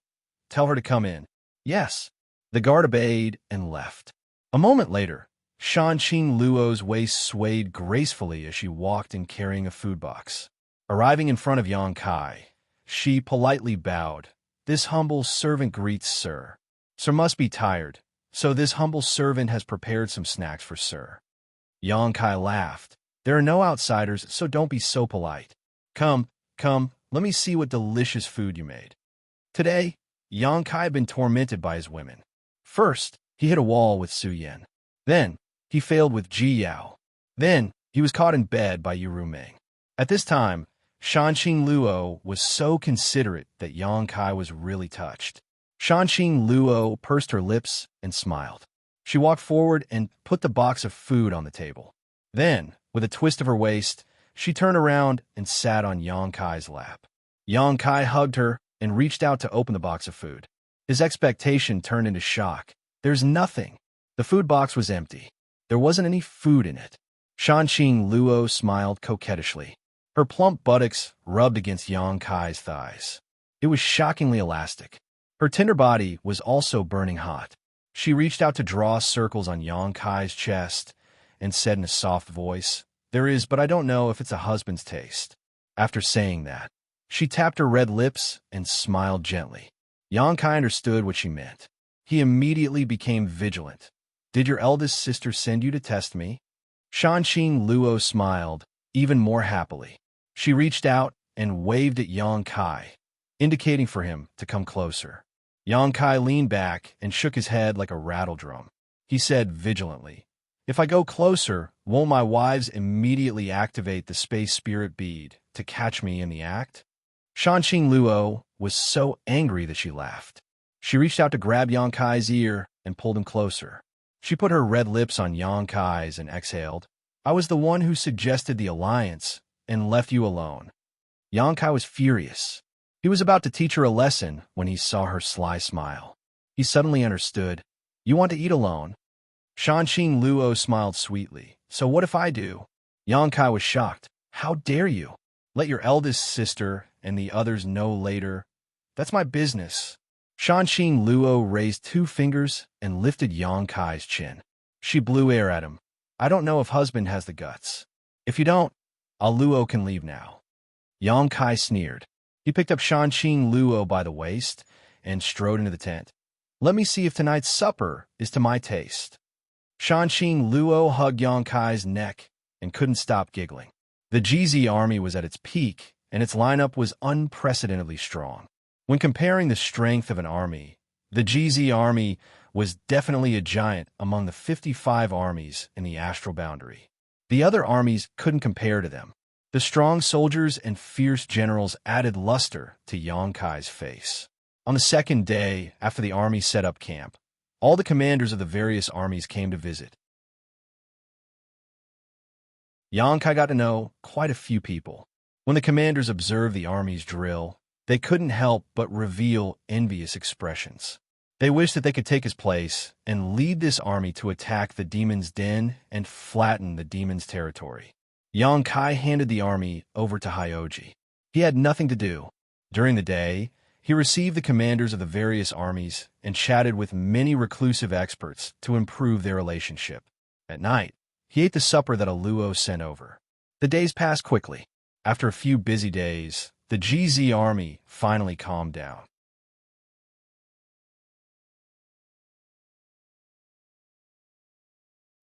"Tell her to come in." "Yes." The guard obeyed and left. A moment later, Xianxia Luo's waist swayed gracefully as she walked in carrying a food box. Arriving in front of Yang Kai, she politely bowed. "This humble servant greets Sir. Sir must be tired, so this humble servant has prepared some snacks for Sir." Yang Kai laughed. "There are no outsiders, so don't be so polite. Come, let me see what delicious food you made." Today, Yang Kai had been tormented by his women. First, he hit a wall with Su Yan. Then, he failed with Ji Yao. Then, he was caught in bed by Yu Rumeng. At this time, Xianxia Luo was so considerate that Yang Kai was really touched. Xianxia Luo pursed her lips and smiled. She walked forward and put the box of food on the table. Then, with a twist of her waist, she turned around and sat on Yang Kai's lap. Yang Kai hugged her and reached out to open the box of food. His expectation turned into shock. There's nothing. The food box was empty. There wasn't any food in it. Xianxia Luo smiled coquettishly. Her plump buttocks rubbed against Yang Kai's thighs. It was shockingly elastic. Her tender body was also burning hot. She reached out to draw circles on Yang Kai's chest and said in a soft voice, "There is, but I don't know if it's a husband's taste." After saying that, she tapped her red lips and smiled gently. Yang Kai understood what she meant. He immediately became vigilant. "Did your eldest sister send you to test me?" Xianxia Luo smiled, even more happily. She reached out and waved at Yang Kai, indicating for him to come closer. Yang Kai leaned back and shook his head like a rattle drum. He said vigilantly, "If I go closer, won't my wives immediately activate the space spirit bead to catch me in the act?" Xianxia Luo was so angry that she laughed. She reached out to grab Yang Kai's ear and pulled him closer. She put her red lips on Yang Kai's and exhaled, "I was the one who suggested the alliance and left you alone." Yang Kai was furious. He was about to teach her a lesson when he saw her sly smile. He suddenly understood. "You want to eat alone?" Xianxia Luo smiled sweetly. "So what if I do?" Yang Kai was shocked. "How dare you? Let your eldest sister and the others know later. That's my business." Xianxia Luo raised 2 fingers and lifted Yang Kai's chin. She blew air at him. "I don't know if husband has the guts. If you don't, Luo can leave now." Yang Kai sneered. He picked up Xianxia Luo by the waist and strode into the tent. "Let me see if tonight's supper is to my taste." Xianxia Luo hugged Yang Kai's neck and couldn't stop giggling. The GZ army was at its peak, and its lineup was unprecedentedly strong. When comparing the strength of an army, the GZ army was definitely a giant among the 55 armies in the astral boundary. The other armies couldn't compare to them. The strong soldiers and fierce generals added luster to Yang Kai's face. On the second day after the army set up camp, all the commanders of the various armies came to visit. Yang Kai got to know quite a few people. When the commanders observed the army's drill, they couldn't help but reveal envious expressions. They wished that they could take his place and lead this army to attack the demon's den and flatten the demon's territory. Yang Kai handed the army over to Hyoji. He had nothing to do. During the day, he received the commanders of the various armies and chatted with many reclusive experts to improve their relationship. At night, he ate the supper that a Luo sent over. The days passed quickly. After a few busy days, the GZ army finally calmed down.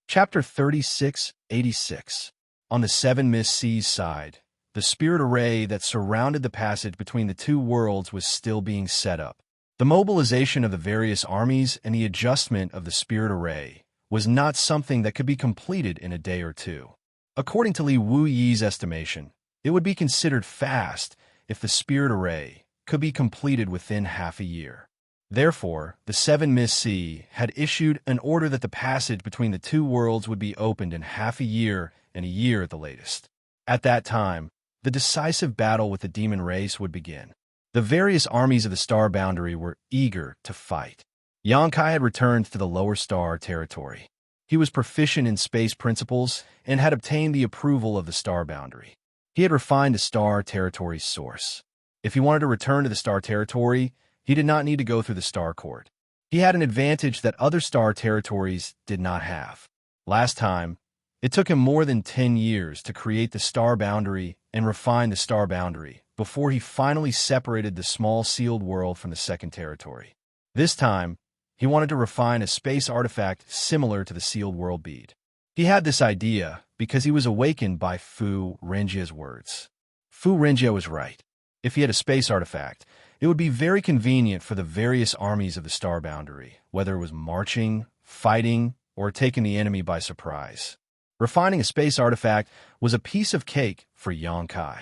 Chapter 3686. On the Seven Mist Seas side, the spirit array that surrounded the passage between the two worlds was still being set up. The mobilization of the various armies and the adjustment of the spirit array was not something that could be completed in a day or two. According to Li Wuyi's estimation, it would be considered fast if the spirit array could be completed within half a year. Therefore, the Seven Miss Sea had issued an order that the passage between the two worlds would be opened in half a year and a year at the latest. At that time, the decisive battle with the demon race would begin. The various armies of the star boundary were eager to fight. Xianxia had returned to the lower star territory. He was proficient in space principles and had obtained the approval of the star boundary. He had refined the star territory's source. If he wanted to return to the star territory, he did not need to go through the star court. He had an advantage that other star territories did not have. Last time, it took him more than 10 years to create the star boundary and refine the star boundary before he finally separated the small sealed world from the second territory. This time, he wanted to refine a space artifact similar to the sealed world bead. He had this idea because he was awakened by Fu Renjia's words. Fu Renjia was right. If he had a space artifact, it would be very convenient for the various armies of the star boundary, whether it was marching, fighting, or taking the enemy by surprise. Refining a space artifact was a piece of cake for Xianxia.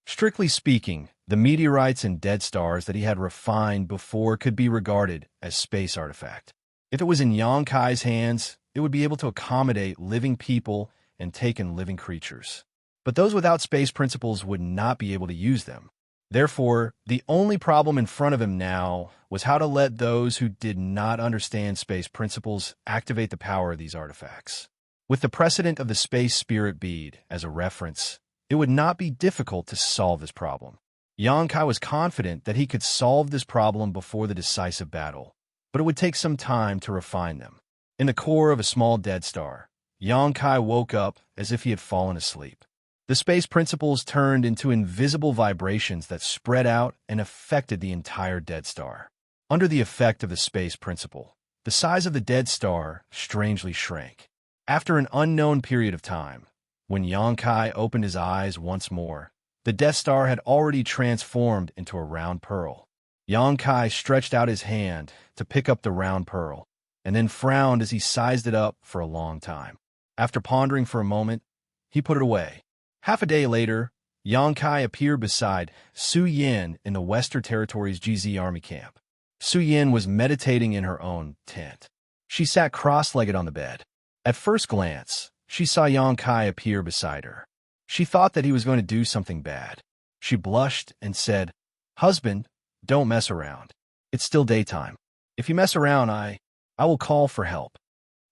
Strictly speaking, the meteorites and dead stars that he had refined before could be regarded as space artifact. If it was in Xianxia's hands, it would be able to accommodate living people and take in living creatures. But those without space principles would not be able to use them. Therefore, the only problem in front of him now was how to let those who did not understand space principles activate the power of these artifacts. With the precedent of the space spirit bead as a reference, it would not be difficult to solve this problem. Xianxia was confident that he could solve this problem before the decisive battle, but it would take some time to refine them. In the core of a small dead star, Xianxia woke up as if he had fallen asleep. The space principles turned into invisible vibrations that spread out and affected the entire dead star. Under the effect of the space principle, the size of the dead star strangely shrank. After an unknown period of time, when Xianxia opened his eyes once more, the Death Star had already transformed into a round pearl. Xianxia stretched out his hand to pick up the round pearl, and then frowned as he sized it up for a long time. After pondering for a moment, he put it away. Half a day later, Xianxia appeared beside Su Yin in the Western Territory's GZ Army camp. Su Yin was meditating in her own tent. She sat cross-legged on the bed. At first glance, she saw Xianxia appear beside her. She thought that he was going to do something bad. She blushed and said, "Husband, don't mess around. It's still daytime. If you mess around, I will call for help."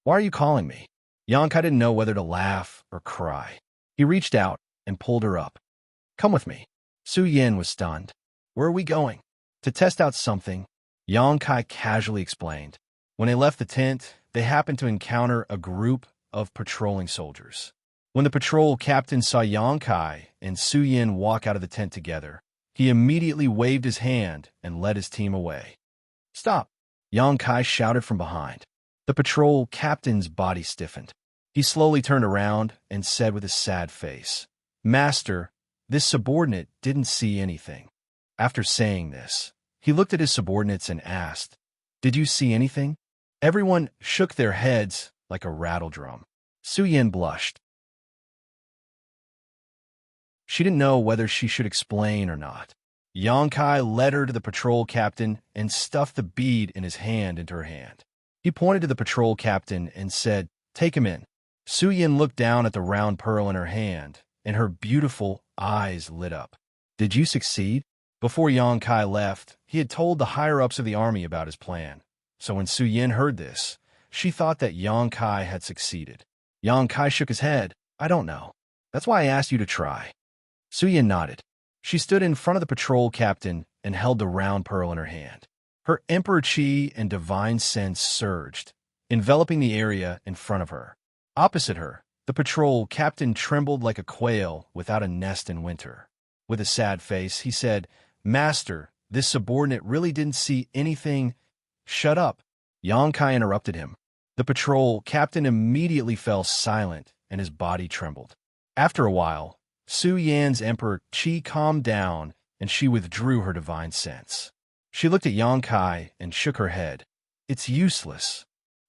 "Why are you calling me?" Xianxia didn't know whether to laugh or cry. He reached out and pulled her up. "Come with me." Su Yin was stunned. "Where are we going?" "To test out something," Xianxia casually explained. When they left the tent, they happened to encounter a group of patrolling soldiers. When the patrol captain saw Xianxia and Su Yin walk out of the tent together, he immediately waved his hand and led his team away. "Stop!" Xianxia shouted from behind. The patrol captain's body stiffened. He slowly turned around and said with a sad face, "Master, this subordinate didn't see anything." After saying this, he looked at his subordinates and asked, "Did you see anything?" Everyone shook their heads like a rattle drum. Su Yin blushed. She didn't know whether she should explain or not. Xianxia led her to the patrol captain and stuffed the bead in his hand into her hand. He pointed to the patrol captain and said, "Take him in." Su Yin looked down at the round pearl in her hand, and her beautiful eyes lit up. "Did you succeed?" Before Xianxia left, he had told the higher-ups of the army about his plan. So when Su Yin heard this, she thought that Xianxia had succeeded. Xianxia shook his head. "I don't know. That's why I asked you to try." Su Yin nodded. She stood in front of the patrol captain and held the round pearl in her hand. Her emperor chi and divine sense surged, enveloping the area in front of her. Opposite her, the patrol captain trembled like a quail without a nest in winter. With a sad face, he said, "Master, this subordinate really didn't see anything." "Shut up," Xianxia interrupted him. The patrol captain immediately fell silent and his body trembled. After a while, Su Yan's emperor Qi calmed down, and she withdrew her divine sense. She looked at Yang Kai and shook her head. It's useless.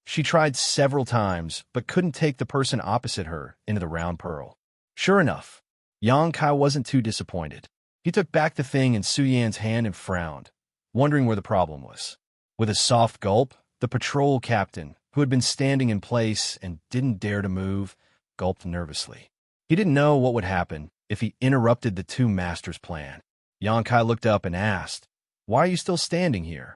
She tried several times, but couldn't take the person opposite her into the round pearl. Sure enough, Yang Kai wasn't too disappointed. He took back the thing in Su Yan's hand and frowned, wondering where the problem was. With a soft gulp, the patrol captain, who had been standing in place and didn't dare to move, gulped nervously. He didn't know what would happen if he interrupted the two masters' plan. Yang Kai looked up and asked, "Why are you still standing here?"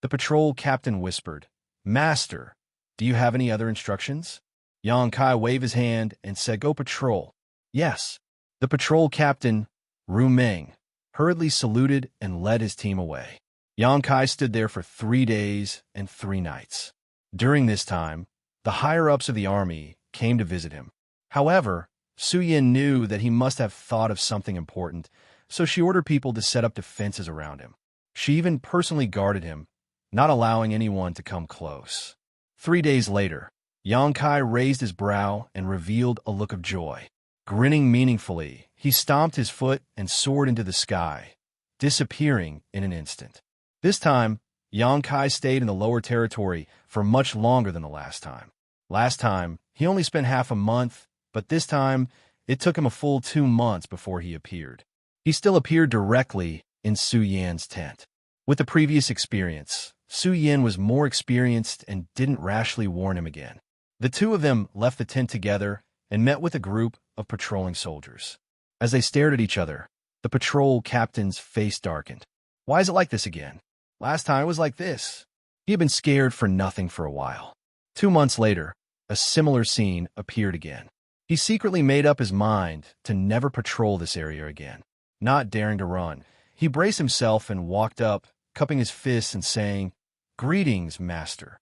The patrol captain whispered, "Master, do you have any other instructions?" Yang Kai waved his hand and said, "Go patrol." "Yes." The patrol captain, Ru Meng, hurriedly saluted and led his team away. Yang Kai stood there for 3 days and 3 nights. During this time, the higher-ups of the army came to visit him. However, Su Yan knew that he must have thought of something important, so she ordered people to set up defenses around him. She even personally guarded him, not allowing anyone to come close. 3 days later, Yang Kai raised his brow and revealed a look of joy. Grinning meaningfully, he stomped his foot and soared into the sky, disappearing in an instant. This time, Yang Kai stayed in the lower territory for much longer than the last time. Last time, he only spent half a month, but this time, it took him a full 2 months before he appeared. He still appeared directly in Su Yan's tent. With the previous experience, Su Yan was more experienced and didn't rashly warn him again. The two of them left the tent together and met with a group of patrolling soldiers. As they stared at each other, the patrol captain's face darkened. "Why is it like this again? Last time it was like this." He had been scared for nothing for a while. 2 months later, a similar scene appeared again. He secretly made up his mind to never patrol this area again. Not daring to run, he braced himself and walked up, cupping his fists and saying, "Greetings, master."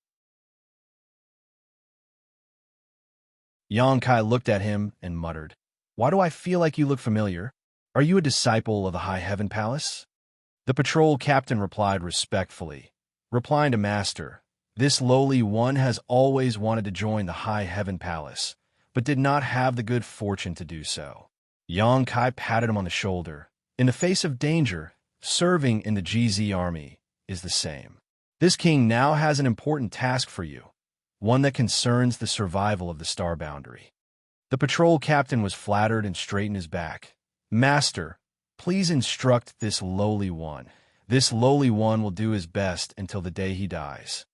Yang Kai looked at him and muttered, "Why do I feel like you look familiar? Are you a disciple of the High Heaven Palace?" The patrol captain replied respectfully, replying to Master, "This lowly one has always wanted to join the High Heaven Palace, but did not have the good fortune to do so." Yang Kai patted him on the shoulder. "In the face of danger, serving in the GZ army is the same. This king now has an important task for you, one that concerns the survival of the star boundary." The patrol captain was flattered and straightened his back. "Master, please instruct this lowly one. This lowly one will do his best until the day he dies."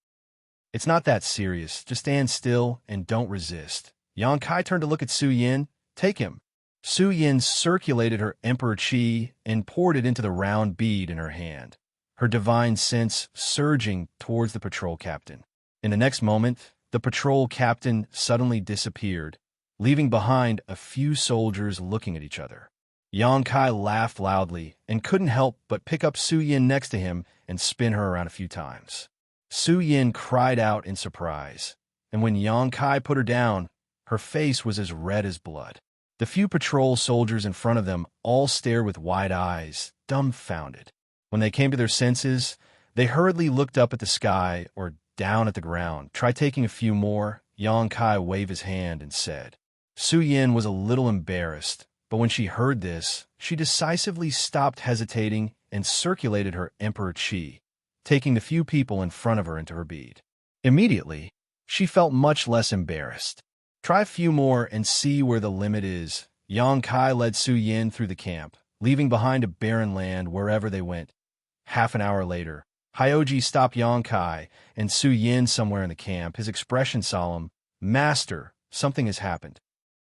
"It's not that serious. Just stand still and don't resist." Yang Kai turned to look at Su Yan. "Take him." Su Yan circulated her Emperor Qi and poured it into the round bead in her hand, her divine sense surging towards the patrol captain. In the next moment, the patrol captain suddenly disappeared, leaving behind a few soldiers looking at each other. Yang Kai laughed loudly and couldn't help but pick up Su Yan next to him and spin her around a few times. Su Yan cried out in surprise, and when Yang Kai put her down, her face was as red as blood. The few patrol soldiers in front of them all stared with wide eyes, dumbfounded. When they came to their senses, they hurriedly looked up at the sky or down at the ground. "Try taking a few more." Yang Kai waved his hand and said. Su Yan was a little embarrassed, but when she heard this, she decisively stopped hesitating and circulated her Emperor Qi, taking the few people in front of her into her bead. Immediately, she felt much less embarrassed. "Try a few more and see where the limit is." Yang Kai led Su Yan through the camp, leaving behind a barren land wherever they went. Half an hour later, Hyoji stopped Yang Kai and Su Yan somewhere in the camp, his expression solemn. "Master, something has happened."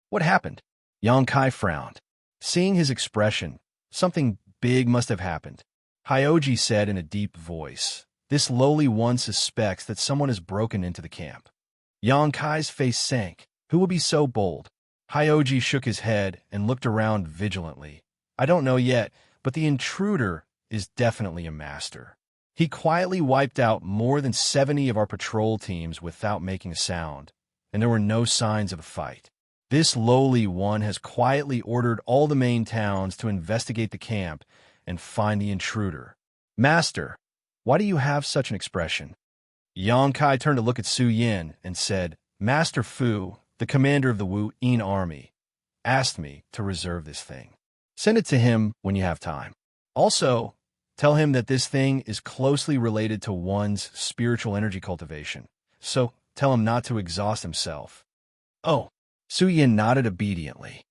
"What happened?" Yang Kai frowned. Seeing his expression, something big must have happened. Hyoji said in a deep voice, "This lowly one suspects that someone has broken into the camp." Yang Kai's face sank. Who will be so bold? Hyoji shook his head and looked around vigilantly. "I don't know yet, but the intruder is definitely a master. He quietly wiped out more than 70 of our patrol teams without making a sound, and there were no signs of a fight. This lowly one has quietly ordered all the main towns to investigate the camp and find the intruder." "Master, why do you have such an expression?" Yang Kai turned to look at Su Yan and said, "Master Fu, the commander of the Wu Yin army, asked me to reserve this thing." Send it to him when you have time. Also, tell him that this thing is closely related to one's spiritual energy cultivation, so tell him not to exhaust himself. Oh, Su Yin nodded obediently.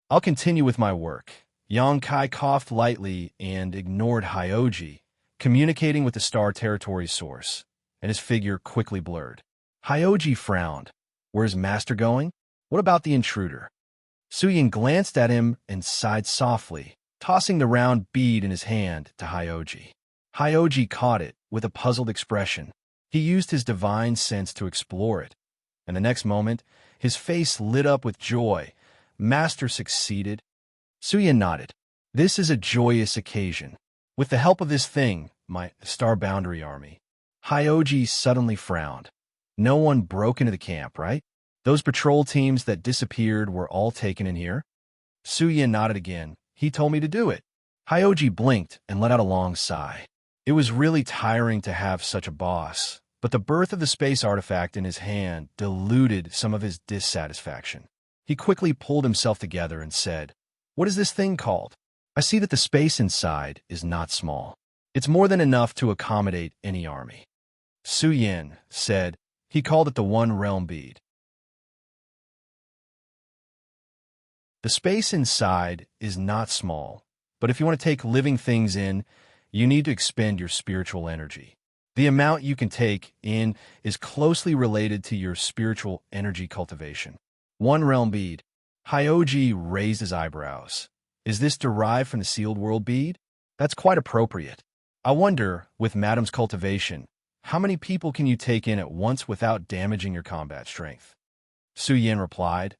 I'll continue with my work. Yang Kai coughed lightly and ignored Hyoji, communicating with the Star Territory's source, and his figure quickly blurred. Hyoji frowned. Where's Master going? What about the intruder? Su Yin glanced at him and sighed softly, tossing the round bead in his hand to Hyoji. Hyoji caught it with a puzzled expression. He used his divine sense to explore it, and the next moment, his face lit up with joy. Master succeeded. Su Yin nodded. This is a joyous occasion. With the help of this thing, my Star Boundary Army. Hyoji suddenly frowned. No one broke into the camp, right? Those patrol teams that disappeared were all taken in here? Su Yin nodded again. He told me to do it. Hyoji blinked and let out a long sigh. It was really tiring to have such a boss, but the birth of the space artifact in his hand diluted some of his dissatisfaction. He quickly pulled himself together and said, "What is this thing called? I see that the space inside is not small. It's more than enough to accommodate any army." Su Yin said he called it the One Realm Bead. The space inside is not small, but if you want to take living things in, you need to expend your spiritual energy. The amount you can take in is closely related to your spiritual energy cultivation. One Realm Bead. Hyoji raised his eyebrows. Is this derived from the Sealed World Bead? That's quite appropriate. I wonder, with Madam's cultivation, how many people can you take in at once without damaging your combat strength? Su Yin replied,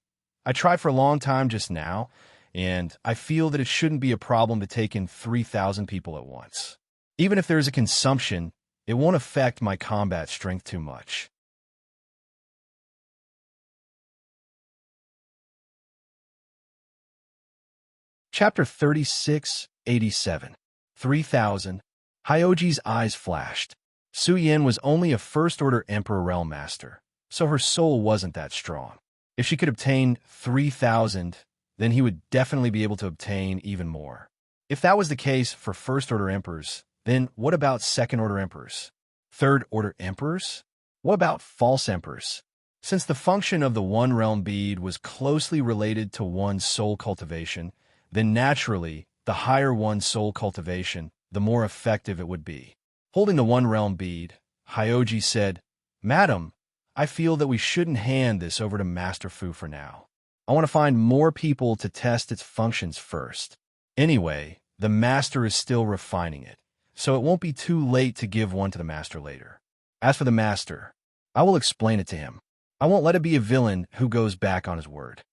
I tried for a long time just now, and I feel that it shouldn't be a problem to take in 3,000 people at once. Even if there is a consumption, it won't affect my combat strength too much. Chapter 3687. 3,000. Hyoji's eyes flashed. Su Yin was only a First-Order Emperor Realm Master, so her soul wasn't that strong. If she could obtain 3,000, then he would definitely be able to obtain even more. If that was the case for First-Order Emperors, then what about Second-Order Emperors? Third-Order Emperors? What about False Emperors? Since the function of the One Realm Bead was closely related to one's soul cultivation, then naturally, the higher one's soul cultivation, the more effective it would be. Holding the One Realm Bead, Hyoji said, Madam, I feel that we shouldn't hand this over to Master Fu for now. I want to find more people to test its functions first. Anyway, the Master is still refining it, so it won't be too late to give one to the Master later. As for the Master, I will explain it to him. I won't let it be a villain who goes back on his word.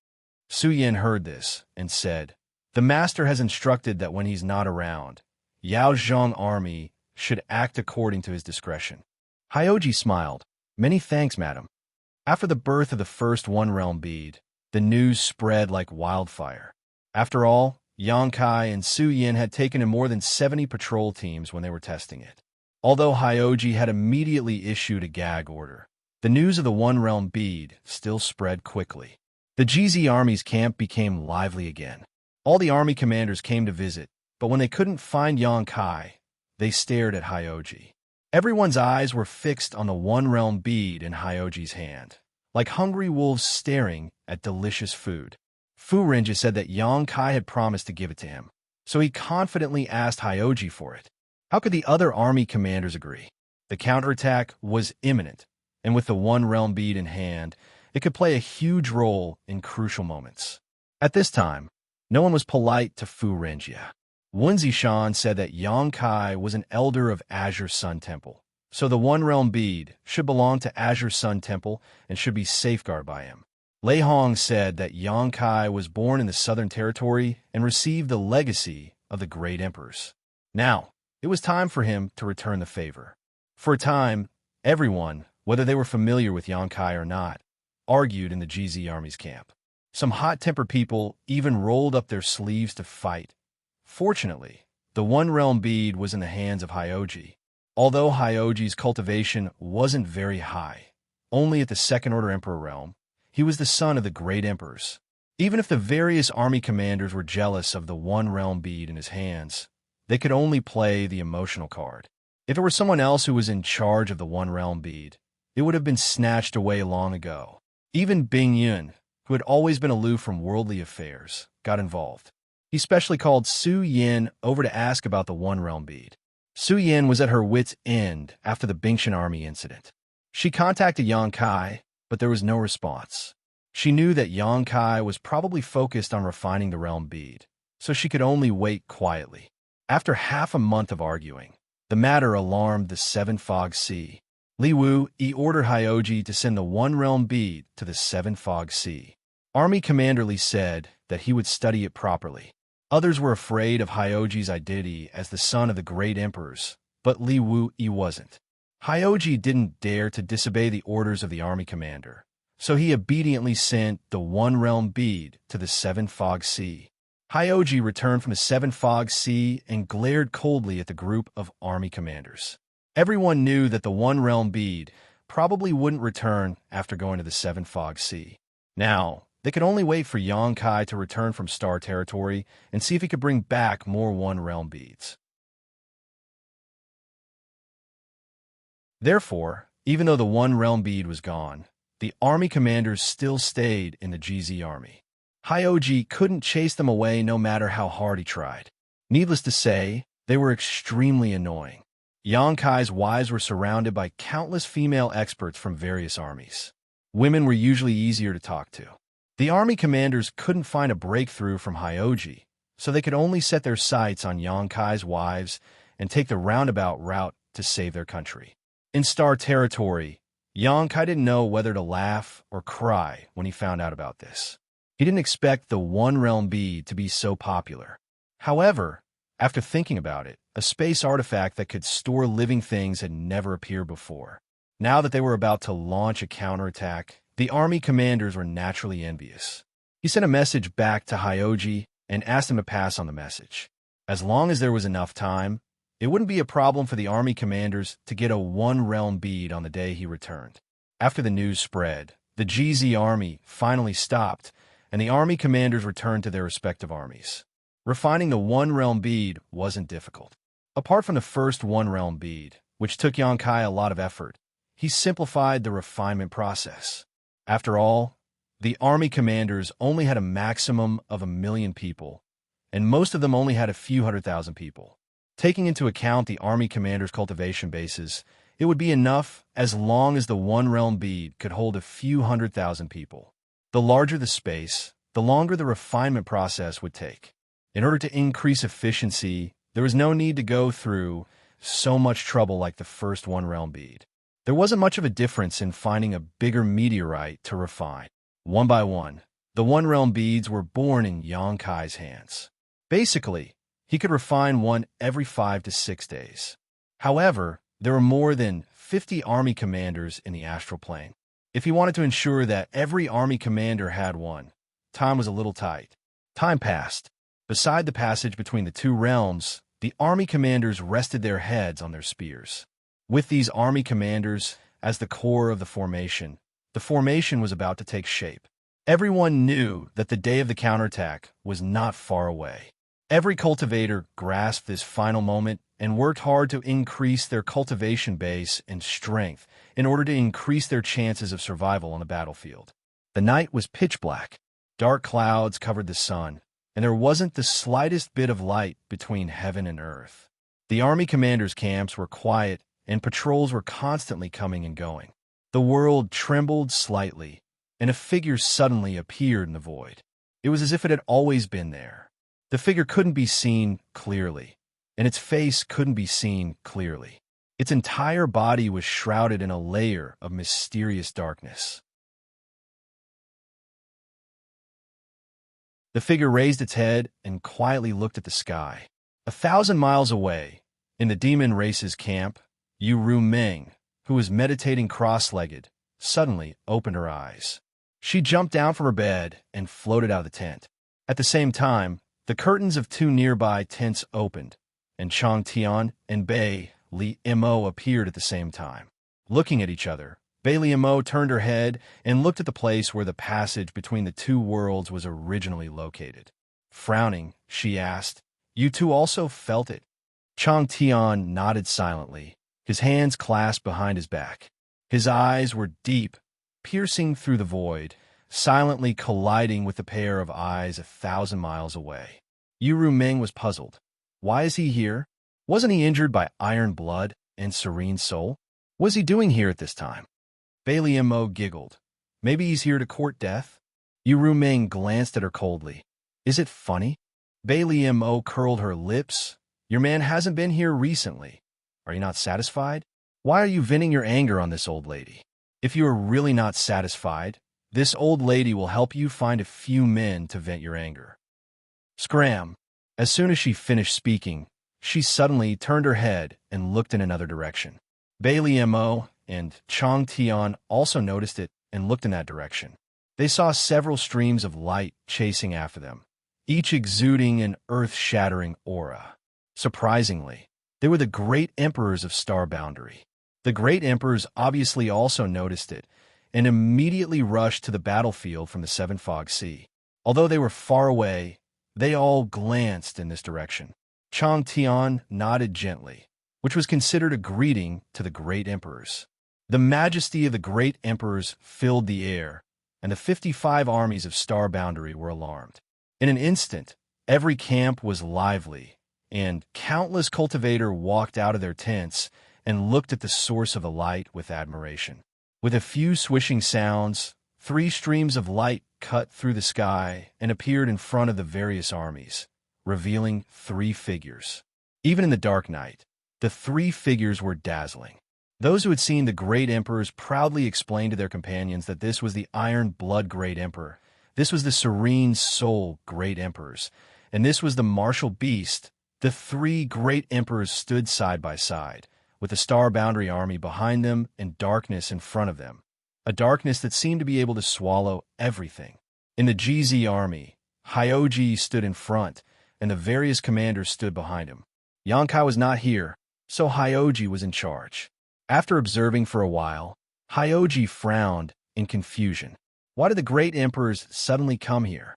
Su Yin heard this and said, The Master has instructed that when he's not around, Yao Zhang army should act according to his discretion. Hyoji smiled. Many thanks, madam. After the birth of the first One Realm Bead, the news spread like wildfire. After all, Yang Kai and Su Yin had taken in more than 70 patrol teams when they were testing it. Although Hyoji had immediately issued a gag order, the news of the One Realm Bead still spread quickly. The GZ Army's camp became lively again. All the army commanders came to visit, but when they couldn't find Yang Kai, they stared at Hyoji. Everyone's eyes were fixed on the One Realm Bead in Hyoji's hand, like hungry wolves staring at delicious food. Fu Renji said that Yang Kai had promised to give it to him, so he confidently asked Hyoji for it. How could the other army commanders agree? The counterattack was imminent, and with the One Realm Bead in hand, it could play a huge role in crucial moments. At this time, no one was polite to Fu Renjia. Wen Zishan said that Yang Kai was an elder of Azure Sun Temple, so the One Realm Bead should belong to Azure Sun Temple and should be safeguarded by him. Lei Hong said that Yang Kai was born in the Southern Territory and received the legacy of the Great Emperors. Now, it was time for him to return the favor. For a time, everyone, whether they were familiar with Yang Kai or not, argued in the GZ Army's camp. Some hot-tempered people even rolled up their sleeves to fight. Fortunately, the One Realm Bead was in the hands of Hyoji. Although Hyoji's cultivation wasn't very high, only at the Second Order Emperor realm, he was the son of the Great Emperors. Even if the various army commanders were jealous of the one realm bead in his hands, they could only play the emotional card. If it were someone else who was in charge of the one realm bead, it would have been snatched away long ago. Even Bing Yun, who had always been aloof from worldly affairs, got involved. He specially called Su Yin over to ask about the one realm bead. Su Yin was at her wit's end after the Bingshan army incident. She contacted Yang Kai, but there was no response. She knew that Yang Kai was probably focused on refining the realm bead, so she could only wait quietly. After half a month of arguing, the matter alarmed the Seven Fog Sea. Li Wu ordered Hyoji to send the One Realm bead to the Seven Fog Sea. Army Commander Li said that he would study it properly. Others were afraid of Hyoji's identity as the son of the great emperors, but Li Wu wasn't. Hyoji didn't dare to disobey the orders of the army commander, so he obediently sent the One Realm bead to the Seven Fog Sea. Hyoji returned from the Seven Fog Sea and glared coldly at the group of army commanders. Everyone knew that the One Realm bead probably wouldn't return after going to the Seven Fog Sea. Now, they could only wait for Yang Kai to return from Star Territory and see if he could bring back more One Realm beads. Therefore, even though the One Realm bead was gone, the army commanders still stayed in the GZ army. Hyoji couldn't chase them away no matter how hard he tried. Needless to say, they were extremely annoying. Yang Kai's wives were surrounded by countless female experts from various armies. Women were usually easier to talk to. The army commanders couldn't find a breakthrough from Hyoji, so they could only set their sights on Yang Kai's wives and take the roundabout route to save their country. In Star Territory, Yang Kai didn't know whether to laugh or cry when he found out about this. He didn't expect the One Realm bead to be so popular. However, after thinking about it, a space artifact that could store living things had never appeared before. Now that they were about to launch a counterattack, the army commanders were naturally envious. He sent a message back to Hyoji and asked him to pass on the message. As long as there was enough time, it wouldn't be a problem for the army commanders to get a One Realm bead on the day he returned. After the news spread, the GZ army finally stopped, and the army commanders returned to their respective armies. Refining the One Realm bead wasn't difficult. Apart from the first One Realm bead, which took Yang Kai a lot of effort, he simplified the refinement process. After all, the army commanders only had a maximum of 1 million people, and most of them only had a few 100,000 people. Taking into account the army commanders' cultivation bases, it would be enough as long as the One Realm bead could hold a few 100,000 people. The larger the space, the longer the refinement process would take. In order to increase efficiency, there was no need to go through so much trouble like the first One Realm bead. There wasn't much of a difference in finding a bigger meteorite to refine. One by one, the One Realm beads were born in Yang Kai's hands. Basically, he could refine one every 5 to 6 days. However, there were more than 50 army commanders in the astral plane. If he wanted to ensure that every army commander had one, time was a little tight. Time passed. Beside the passage between the two realms, the army commanders rested their heads on their spears. With these army commanders as the core of the formation was about to take shape. Everyone knew that the day of the counterattack was not far away. Every cultivator grasped this final moment and worked hard to increase their cultivation base and strength in order to increase their chances of survival on the battlefield. The night was pitch black. Dark clouds covered the sun, and there wasn't the slightest bit of light between heaven and earth. The army commanders' camps were quiet, and patrols were constantly coming and going. The world trembled slightly, and a figure suddenly appeared in the void. It was as if it had always been there. The figure couldn't be seen clearly, and its face couldn't be seen clearly. Its entire body was shrouded in a layer of mysterious darkness. The figure raised its head and quietly looked at the sky. 1,000 miles away, in the demon race's camp, Yu Ru Ming, who was meditating cross-legged, suddenly opened her eyes. She jumped down from her bed and floated out of the tent. At the same time, the curtains of 2 nearby tents opened, and Chang Tian and Bei Li Mo appeared at the same time. Looking at each other, Mo turned her head and looked at the place where the passage between the two worlds was originally located. Frowning, she asked, "You two also felt it?" Chang Tian nodded silently, his hands clasped behind his back. His eyes were deep, piercing through the void, silently colliding with the pair of eyes 1,000 miles away. Yu Rumeng was puzzled. Why is he here? Wasn't he injured by iron blood and serene soul? What is he doing here at this time? Mo giggled. Maybe he's here to court death? Yu Rumeng glanced at her coldly. Is it funny? Mo curled her lips. Your man hasn't been here recently. Are you not satisfied? Why are you venting your anger on this old lady? If you are really not satisfied, this old lady will help you find a few men to vent your anger. Scram! As soon as she finished speaking, she suddenly turned her head and looked in another direction. Mo and Chang Tian also noticed it and looked in that direction. They saw several streams of light chasing after them, each exuding an earth-shattering aura. Surprisingly, they were the great emperors of Star Boundary. The great emperors obviously also noticed it and immediately rushed to the battlefield from the Seven Fog Sea. Although they were far away, they all glanced in this direction. Chang Tian nodded gently, which was considered a greeting to the great emperors. The majesty of the great emperors filled the air, and the 55 armies of Star Boundary were alarmed. In an instant, every camp was lively, and countless cultivators walked out of their tents and looked at the source of the light with admiration. With a few swishing sounds, 3 streams of light cut through the sky and appeared in front of the various armies, revealing 3 figures. Even in the dark night, the 3 figures were dazzling. Those who had seen the great emperors proudly explained to their companions that this was the Iron Blood Great Emperor, this was the Serene Soul Great Emperors, and this was the Martial Beast. The 3 great emperors stood side by side, with the Star Boundary army behind them and darkness in front of them, a darkness that seemed to be able to swallow everything. In the GZ army, Hyoji stood in front, and the various commanders stood behind him. Xianxia was not here, so Hyoji was in charge. After observing for a while, Hyoji frowned in confusion. Why did the great emperors suddenly come here?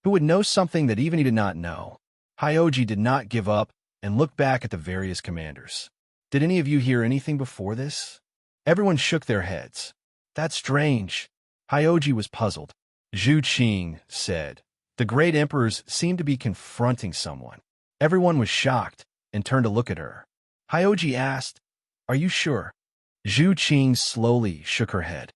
Who would know something that even he did not know? Hyoji did not give up and looked back at the various commanders. Did any of you hear anything before this? Everyone shook their heads. That's strange. Hyoji was puzzled. Zhu Qing said, the great emperors seemed to be confronting someone. Everyone was shocked and turned to look at her. Hyoji asked, are you sure? Zhu Qing slowly shook her head.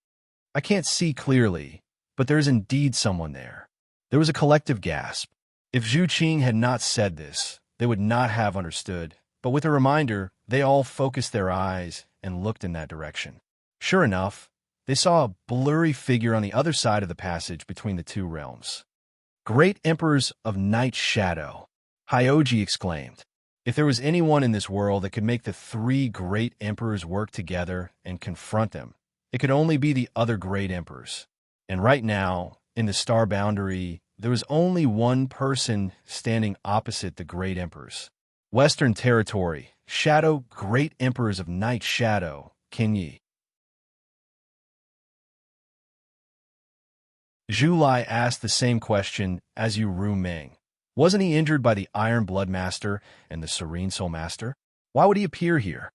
I can't see clearly, but there is indeed someone there. There was a collective gasp. If Zhu Qing had not said this, they would not have understood, but with a reminder, they all focused their eyes and looked in that direction. Sure enough, they saw a blurry figure on the other side of the passage between the 2 realms. Great Emperors of Night Shadow, Hyoji exclaimed. If there was anyone in this world that could make the 3 great emperors work together and confront them, it could only be the other great emperors. And right now, in the Star Boundary, there was only one person standing opposite the great emperors. Western Territory, Shadow Great Emperors of Night Shadow, Qin. Zhu Lai asked the same question as Yu Rumeng. Wasn't he injured by the Iron Blood Master and the Serene Soul Master? Why would he appear here?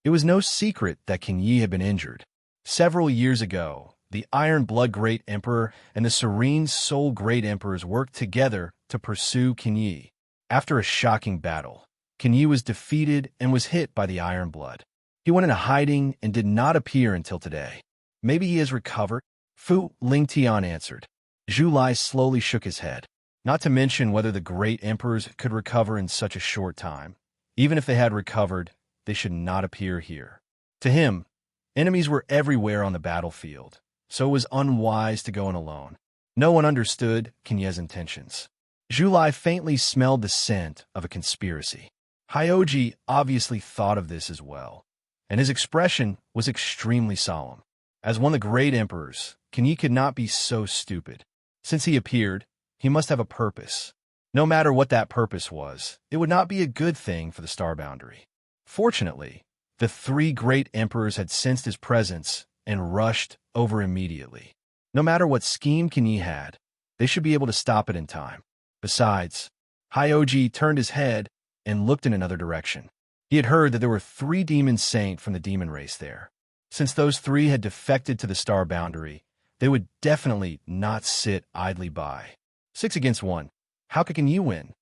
It was no secret that King Yi had been injured. Several years ago, the Iron Blood Great Emperor and the Serene Soul Great Emperors worked together to pursue King Yi. After a shocking battle, King Yi was defeated and was hit by the Iron Blood. He went into hiding and did not appear until today. Maybe he has recovered? Fu Lingtian answered. Zhu Lai slowly shook his head. Not to mention whether the great emperors could recover in such a short time. Even if they had recovered, they should not appear here. To him, enemies were everywhere on the battlefield, so it was unwise to go in alone. No one understood King Ye's intentions. Zhu Lai faintly smelled the scent of a conspiracy. Hyoji obviously thought of this as well, and his expression was extremely solemn. As one of the great emperors, King Yi could not be so stupid. Since he appeared, he must have a purpose. No matter what that purpose was, it would not be a good thing for the Star Boundary. Fortunately, the 3 great emperors had sensed his presence and rushed over immediately. No matter what scheme Kinyi had, they should be able to stop it in time. Besides, Hyoji turned his head and looked in another direction. He had heard that there were 3 demon saints from the demon race there. Since those 3 had defected to the star boundary, they would definitely not sit idly by. 6 against 1. How can you win?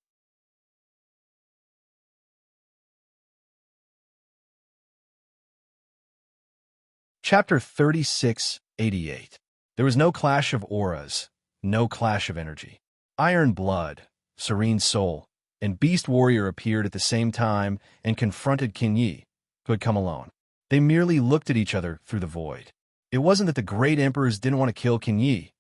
Chapter 3688. There was no clash of auras, no clash of energy. Iron Blood, Serene Soul, and Beast Warrior appeared at the same time and confronted Kinyi, who had come alone. They merely looked at each other through the void. It wasn't that the great emperors didn't want to kill Kinyi,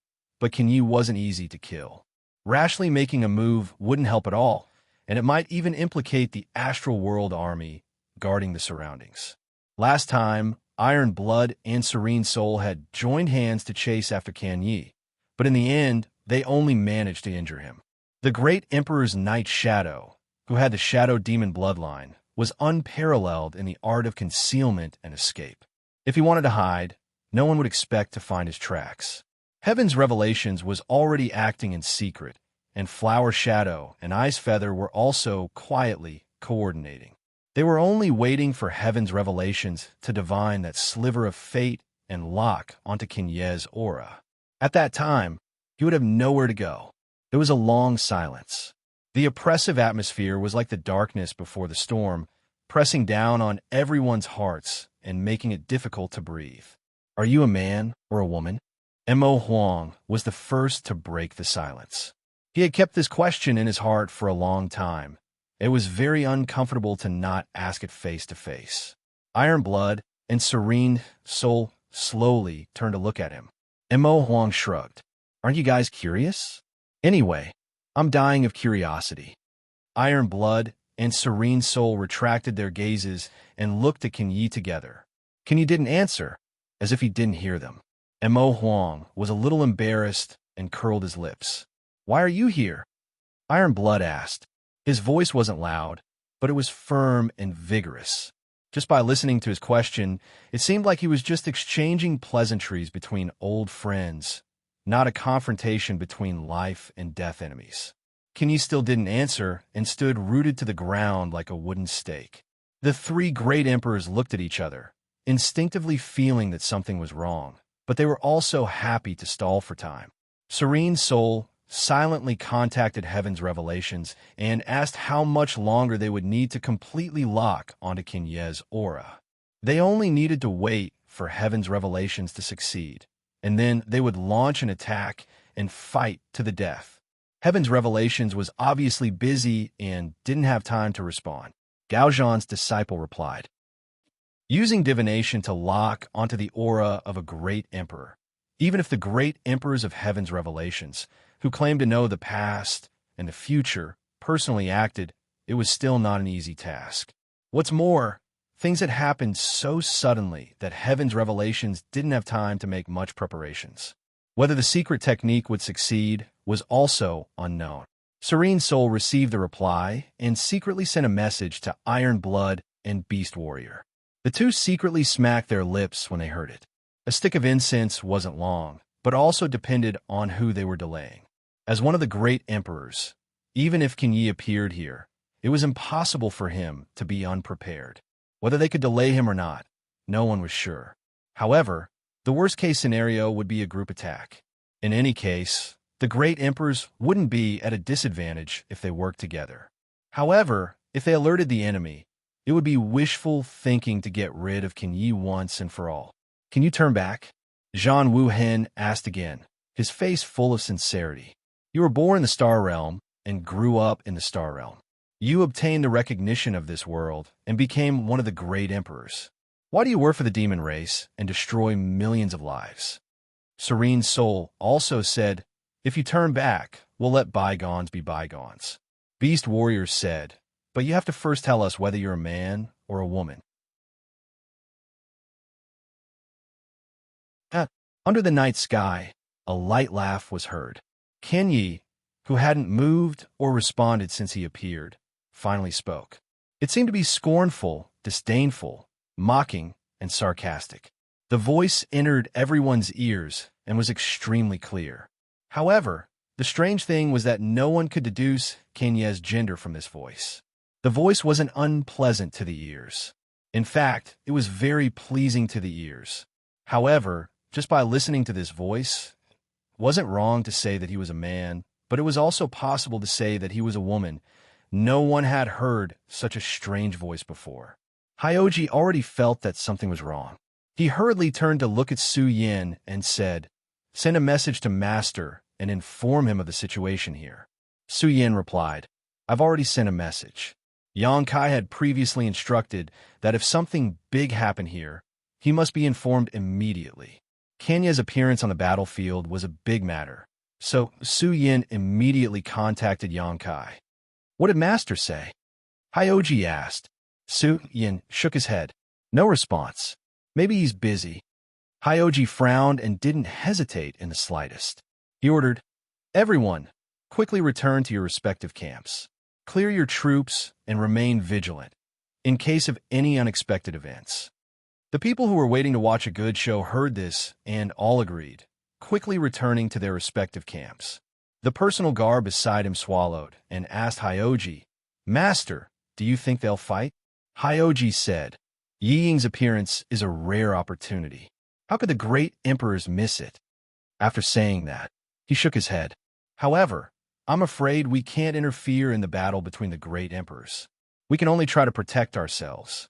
but Kinyi wasn't easy to kill. Rashly making a move wouldn't help at all, and it might even implicate the Astral World army guarding the surroundings. Last time, Iron Blood and Serene Soul had joined hands to chase after Kinyi, but in the end, they only managed to injure him. The great emperor's Night Shadow, who had the Shadow Demon bloodline, was unparalleled in the art of concealment and escape. If he wanted to hide, no one would expect to find his tracks. Heaven's Revelations was already acting in secret, and Flower Shadow and Ice Feather were also quietly coordinating. They were only waiting for Heaven's Revelations to divine that sliver of fate and lock onto Kinyi's aura. At that time, he would have nowhere to go. There was a long silence. The oppressive atmosphere was like the darkness before the storm, pressing down on everyone's hearts and making it difficult to breathe. Are you a man or a woman? Mo Huang was the first to break the silence. He had kept this question in his heart for a long time. It was very uncomfortable to not ask it face to face. Iron Blood and Serene Soul slowly turned to look at him. Mo Huang shrugged. Aren't you guys curious? Anyway, I'm dying of curiosity. Iron Blood and Serene Soul retracted their gazes and looked at Kinyi together. Kinyi didn't answer, as if he didn't hear them. Mo Huang was a little embarrassed and curled his lips. Why are you here? Iron Blood asked. His voice wasn't loud, but it was firm and vigorous. Just by listening to his question, it seemed like he was just exchanging pleasantries between old friends, not a confrontation between life and death enemies. Kinyi still didn't answer and stood rooted to the ground like a wooden stake. The 3 great emperors looked at each other, instinctively feeling that something was wrong, but they were also happy to stall for time. Serene Soul silently contacted Heaven's Revelations and asked how much longer they would need to completely lock onto Kinyi's aura. They only needed to wait for Heaven's Revelations to succeed, and then they would launch an attack and fight to the death. Heaven's Revelations was obviously busy and didn't have time to respond. Gao Zhan's disciple replied, using divination to lock onto the aura of a great emperor. Even if the great emperors of Heaven's Revelations, who claimed to know the past and the future, personally acted, it was still not an easy task. What's more, things had happened so suddenly that Heaven's Revelations didn't have time to make much preparations. Whether the secret technique would succeed was also unknown. Serene Soul received the reply and secretly sent a message to Iron Blood and Beast Warrior. The 2 secretly smacked their lips when they heard it. A stick of incense wasn't long, but also depended on who they were delaying. As one of the great emperors, even if Kinyi appeared here, it was impossible for him to be unprepared. Whether they could delay him or not, no one was sure. However, the worst-case scenario would be a group attack. In any case, the great emperors wouldn't be at a disadvantage if they worked together. However, if they alerted the enemy, it would be wishful thinking to get rid of Kinyi once and for all. Can you turn back? Zhan Wuhen asked again, his face full of sincerity. You were born in the Star Realm and grew up in the Star Realm. You obtained the recognition of this world and became one of the great emperors. Why do you work for the demon race and destroy millions of lives? Serene Soul also said, if you turn back, we'll let bygones be bygones. Beast Warrior said, but you have to first tell us whether you're a man or a woman. Under the night sky, a light laugh was heard. Kinyi, who hadn't moved or responded since he appeared, finally spoke. It seemed to be scornful, disdainful, mocking, and sarcastic. The voice entered everyone's ears and was extremely clear. However, the strange thing was that no one could deduce Xianxia's gender from this voice. The voice wasn't unpleasant to the ears. In fact, it was very pleasing to the ears. However, just by listening to this voice, it wasn't wrong to say that he was a man, but it was also possible to say that he was a woman. No one had heard such a strange voice before. Hyoji already felt that something was wrong. He hurriedly turned to look at Su Yin and said, "Send a message to Master and inform him of the situation here." Su Yin replied, "I've already sent a message." Xianxia had previously instructed that if something big happened here, he must be informed immediately. Xianxia's appearance on the battlefield was a big matter, so Su Yin immediately contacted Xianxia. "What did Master say?" Hyoji asked. Su Yin shook his head. No response. Maybe he's busy. Hyoji frowned and didn't hesitate in the slightest. He ordered, "Everyone, quickly return to your respective camps. Clear your troops and remain vigilant, in case of any unexpected events." The people who were waiting to watch a good show heard this and all agreed, quickly returning to their respective camps. The personal guard beside him swallowed and asked Hyoji, "Master, do you think they'll fight?" Hyoji said, "Yi Ying's appearance is a rare opportunity. How could the great emperors miss it?" After saying that, he shook his head. "However, I'm afraid we can't interfere in the battle between the great emperors. We can only try to protect ourselves.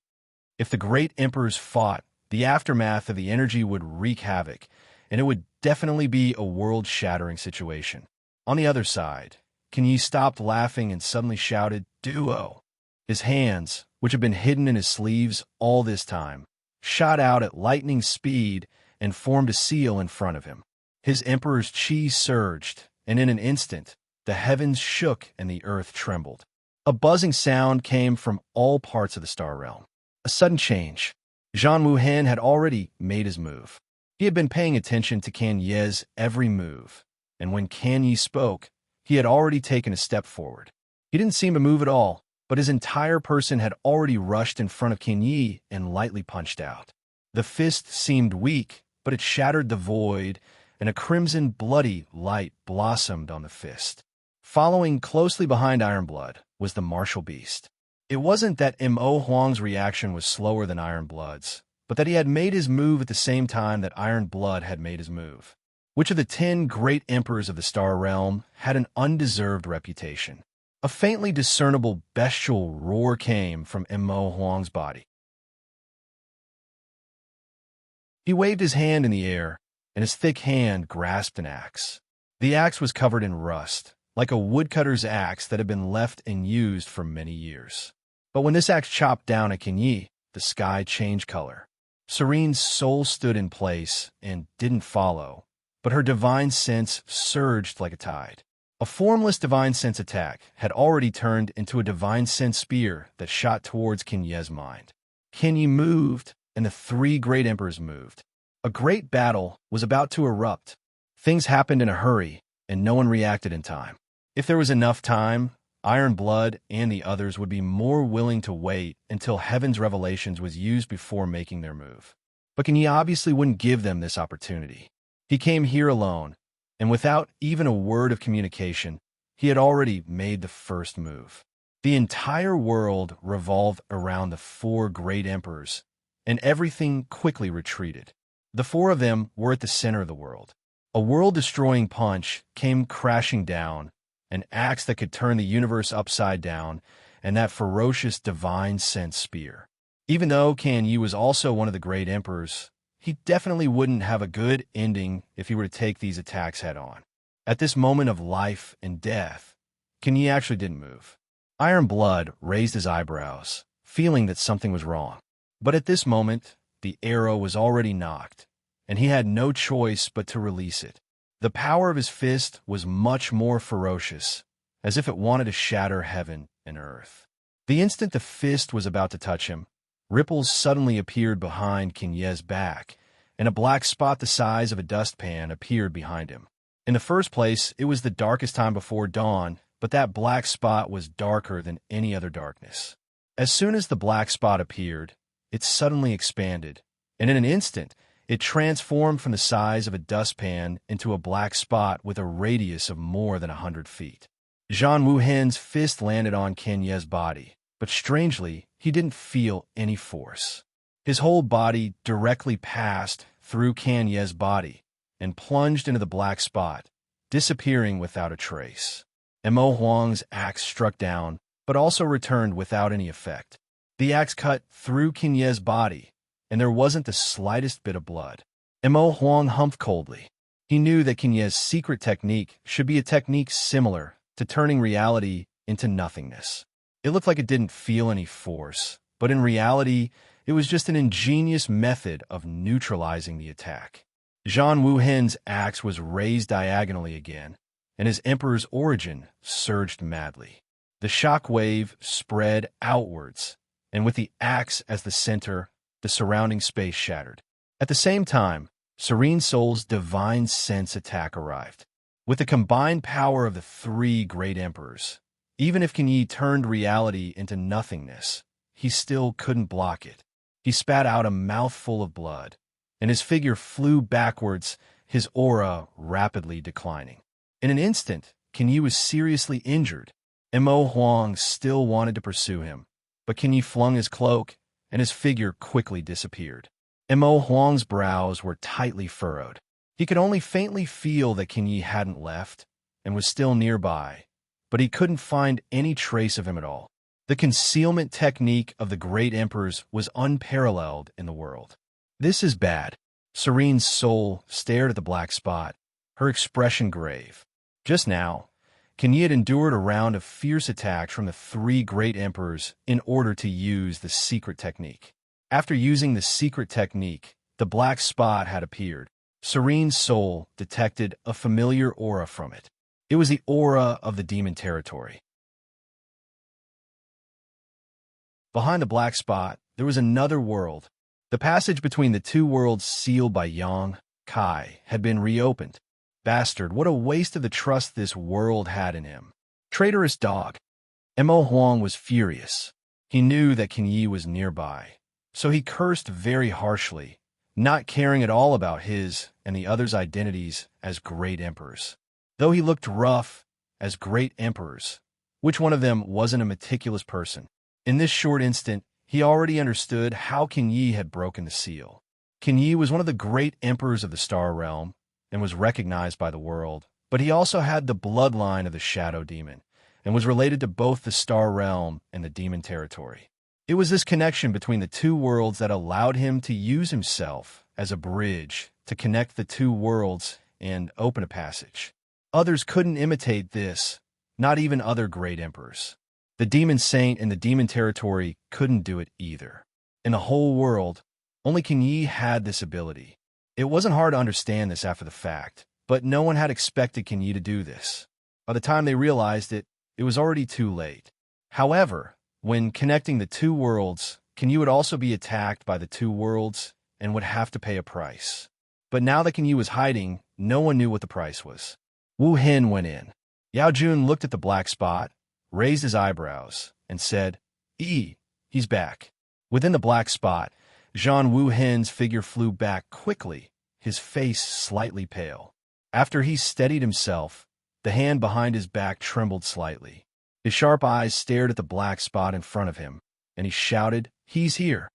If the great emperors fought, the aftermath of the energy would wreak havoc, and it would definitely be a world-shattering situation." On the other side, Qianyi stopped laughing and suddenly shouted, "Duo!" His hands, which had been hidden in his sleeves all this time, shot out at lightning speed and formed a seal in front of him. His emperor's chi surged, and in an instant, the heavens shook and the earth trembled. A buzzing sound came from all parts of the star realm. A sudden change. Zhang Wuhan had already made his move. He had been paying attention to Kan Ye's every move, and when Kan Ye spoke, he had already taken a step forward. He didn't seem to move at all, but his entire person had already rushed in front of Kan Ye and lightly punched out. The fist seemed weak, but it shattered the void, and a crimson bloody light blossomed on the fist. Following closely behind Ironblood was the martial beast. It wasn't that Mo Huang's reaction was slower than Ironblood's, but that he had made his move at the same time that Ironblood had made his move. Which of the 10 great emperors of the Star Realm had an undeserved reputation? A faintly discernible bestial roar came from Mo Huang's body. He waved his hand in the air, and his thick hand grasped an axe. The axe was covered in rust, like a woodcutter's axe that had been left and used for many years. But when this axe chopped down at Qianyi, the sky changed color. Serene's soul stood in place and didn't follow, but her divine sense surged like a tide. A formless divine sense attack had already turned into a divine sense spear that shot towards Qianyi's mind. Qianyi moved, and the 3 great emperors moved. A great battle was about to erupt. Things happened in a hurry, and no one reacted in time. If there was enough time, Ironblood and the others would be more willing to wait until Heaven's Revelations was used before making their move. But Qianyi obviously wouldn't give them this opportunity. He came here alone, and without even a word of communication, he had already made the first move. The entire world revolved around the 4 great emperors, and everything quickly retreated. The 4 of them were at the center of the world. A world-destroying punch came crashing down, an axe that could turn the universe upside down, and that ferocious divine sense spear. Even though Kan Yi was also one of the great emperors, he definitely wouldn't have a good ending if he were to take these attacks head-on. At this moment of life and death, Kan Yi actually didn't move. Ironblood raised his eyebrows, feeling that something was wrong. But at this moment, the arrow was already knocked, and he had no choice but to release it. The power of his fist was much more ferocious, as if it wanted to shatter heaven and earth. The instant the fist was about to touch him, ripples suddenly appeared behind Qianyi's back, and a black spot the size of a dustpan appeared behind him. In the first place, it was the darkest time before dawn, but that black spot was darker than any other darkness. As soon as the black spot appeared, it suddenly expanded, and in an instant, It transformed from the size of a dustpan into a black spot with a radius of more than 100 feet. Zhang Wuhen's fist landed on Xianxia's body, but strangely, he didn't feel any force. His whole body directly passed through Xianxia's body and plunged into the black spot, disappearing without a trace. Mo Huang's axe struck down, but also returned without any effect. The axe cut through Xianxia's body, and there wasn't the slightest bit of blood. Mo Huang humphed coldly. He knew that Xianxia's secret technique should be a technique similar to turning reality into nothingness. It looked like it didn't feel any force, but in reality, it was just an ingenious method of neutralizing the attack. Zhang Wuhen's axe was raised diagonally again, and his emperor's origin surged madly. The shock wave spread outwards, and with the axe as the center, the surrounding space shattered. At the same time, Serene Soul's divine sense attack arrived. With the combined power of the three great emperors, even if Qianyi turned reality into nothingness, he still couldn't block it. He spat out a mouthful of blood, and his figure flew backwards, his aura rapidly declining. In an instant, Qianyi was seriously injured. Mo Huang still wanted to pursue him, but Qianyi flung his cloak, and his figure quickly disappeared. Mo Huang's brows were tightly furrowed. He could only faintly feel that Qianyi hadn't left and was still nearby, but he couldn't find any trace of him at all. The concealment technique of the great emperors was unparalleled in the world. This is bad. Serene's soul stared at the black spot, her expression grave. Just now, Qianyi had endured a round of fierce attacks from the three great emperors in order to use the secret technique. After using the secret technique, the black spot had appeared. Serene's soul detected a familiar aura from it. It was the aura of the demon territory. Behind the black spot, there was another world. The passage between the two worlds sealed by Yang Kai had been reopened. Bastard, what a waste of the trust this world had in him. Traitorous dog. Mo Huang was furious. He knew that Qianyi was nearby, so he cursed very harshly, not caring at all about his and the others' identities as great emperors. Though he looked rough as great emperors, which one of them wasn't a meticulous person? In this short instant, he already understood how Qianyi had broken the seal. Qianyi was one of the great emperors of the Star Realm and was recognized by the world, but he also had the bloodline of the Shadow Demon and was related to both the Star Realm and the Demon Territory. It was this connection between the two worlds that allowed him to use himself as a bridge to connect the two worlds and open a passage. Others couldn't imitate this, not even other great emperors. The Demon Saint and the Demon Territory couldn't do it either. In the whole world, only Qianyi had this ability. It wasn't hard to understand this after the fact, but no one had expected Qianyi to do this. By the time they realized it, it was already too late. However, when connecting the two worlds, Qianyi would also be attacked by the two worlds and would have to pay a price. But now that Qianyi was hiding, no one knew what the price was. Wu Hin went in. Yao Jun looked at the black spot, raised his eyebrows, and said, he's back. Within the black spot, Zhang Wu Hin's figure flew back quickly, his face slightly pale. After he steadied himself, the hand behind his back trembled slightly. His sharp eyes stared at the black spot in front of him, and he shouted, "He's here!"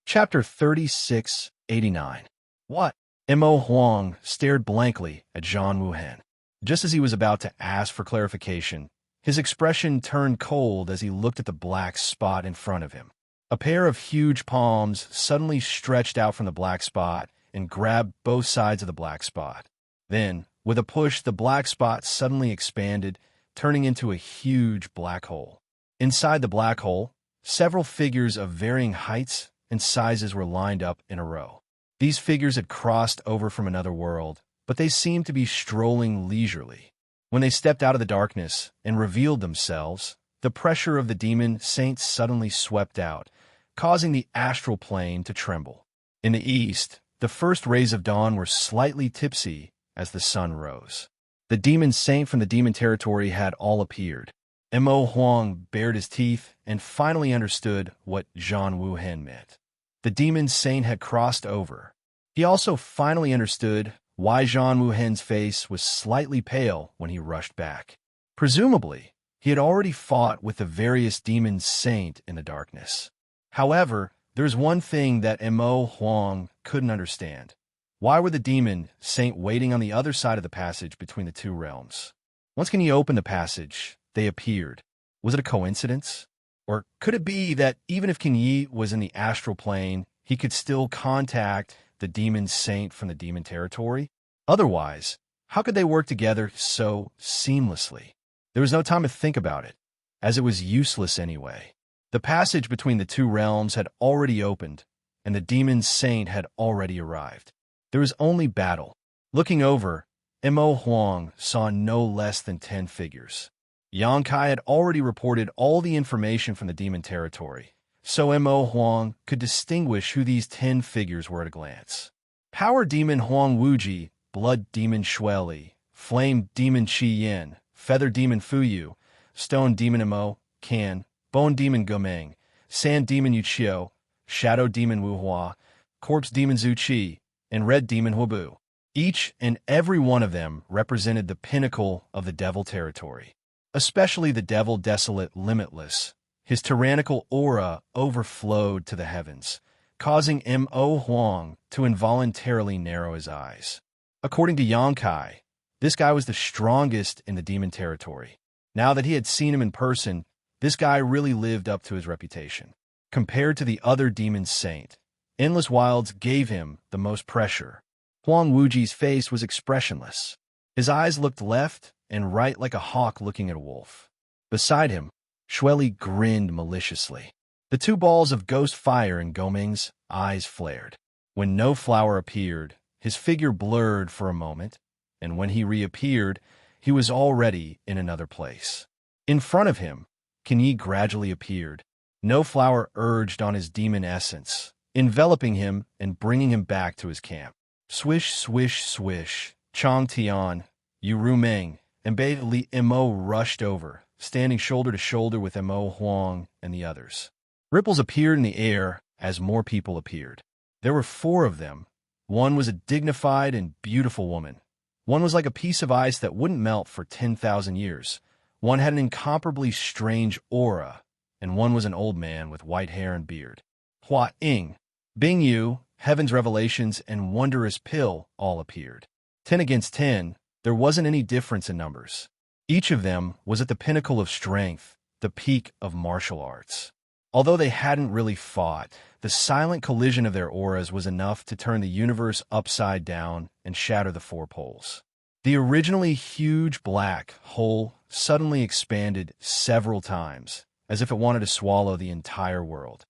Chapter 3689. What? Mo Huang stared blankly at Zhang Wuhen. Just as he was about to ask for clarification, his expression turned cold as he looked at the black spot in front of him. A pair of huge palms suddenly stretched out from the black spot and grabbed both sides of the black spot. Then, with a push, the black spot suddenly expanded, turning into a huge black hole. Inside the black hole, several figures of varying heights and sizes were lined up in a row. These figures had crossed over from another world, but they seemed to be strolling leisurely. When they stepped out of the darkness and revealed themselves, the pressure of the demon saints suddenly swept out, causing the astral plane to tremble. In the east, the first rays of dawn were slightly tipsy as the sun rose. The demon saint from the demon territory had all appeared. Mo Huang bared his teeth and finally understood what Zhang Wuhen meant. The demon saint had crossed over. He also finally understood why Zhang Wuhen's face was slightly pale when he rushed back. Presumably, he had already fought with the various demon saint in the darkness. However, there's one thing that Mo Huang couldn't understand. Why were the demon saint waiting on the other side of the passage between the two realms? Once he opened the passage, they appeared. Was it a coincidence? Or could it be that even if King Yi was in the astral plane, he could still contact the demon saint from the demon territory? Otherwise, how could they work together so seamlessly? There was no time to think about it, as it was useless anyway. The passage between the two realms had already opened, and the demon saint had already arrived. There was only battle. Looking over, Mo Huang saw no less than 10 figures. Xianxia had already reported all the information from the demon territory, so Mo Huang could distinguish who these 10 figures were at a glance. Power Demon Huang Wuji, Blood Demon Shueli, Flame Demon Qi Yin, Feather Demon Fuyu, Stone Demon Mo Kan, Bone Demon Gomeng, Sand Demon Yuqiu, Shadow Demon Wuhua, Corpse Demon Zhu Qi, and Red Demon Huobu. Each and every one of them represented the pinnacle of the devil territory. Especially the devil desolate limitless. His tyrannical aura overflowed to the heavens, causing Mo Huang to involuntarily narrow his eyes. According to Xianxia, this guy was the strongest in the demon territory. Now that he had seen him in person, this guy really lived up to his reputation. Compared to the other demon saint, Endless Wilds gave him the most pressure. Huang Wuji's face was expressionless. His eyes looked left and right like a hawk looking at a wolf. Beside him, Shueli grinned maliciously. The two balls of ghost fire in Gomeng's eyes flared. When no flower appeared, his figure blurred for a moment, and when he reappeared, he was already in another place. In front of him, Kinyi gradually appeared. No flower urged on his demon essence, enveloping him and bringing him back to his camp. Swish, swish, swish, Chong Tian, Yu Rumeng, and Bei Li Mo rushed over, standing shoulder to shoulder with Mo Huang and the others. Ripples appeared in the air as more people appeared. There were 4 of them. One was a dignified and beautiful woman. One was like a piece of ice that wouldn't melt for 10,000 years. One had an incomparably strange aura, and one was an old man with white hair and beard. Hua Ying, Bing Yu, Heaven's Revelations, and Wondrous Pill all appeared. 10 against 10, there wasn't any difference in numbers. Each of them was at the pinnacle of strength, the peak of martial arts. Although they hadn't really fought, the silent collision of their auras was enough to turn the universe upside down and shatter the 4 poles. The originally huge black hole suddenly expanded several times, as if it wanted to swallow the entire world.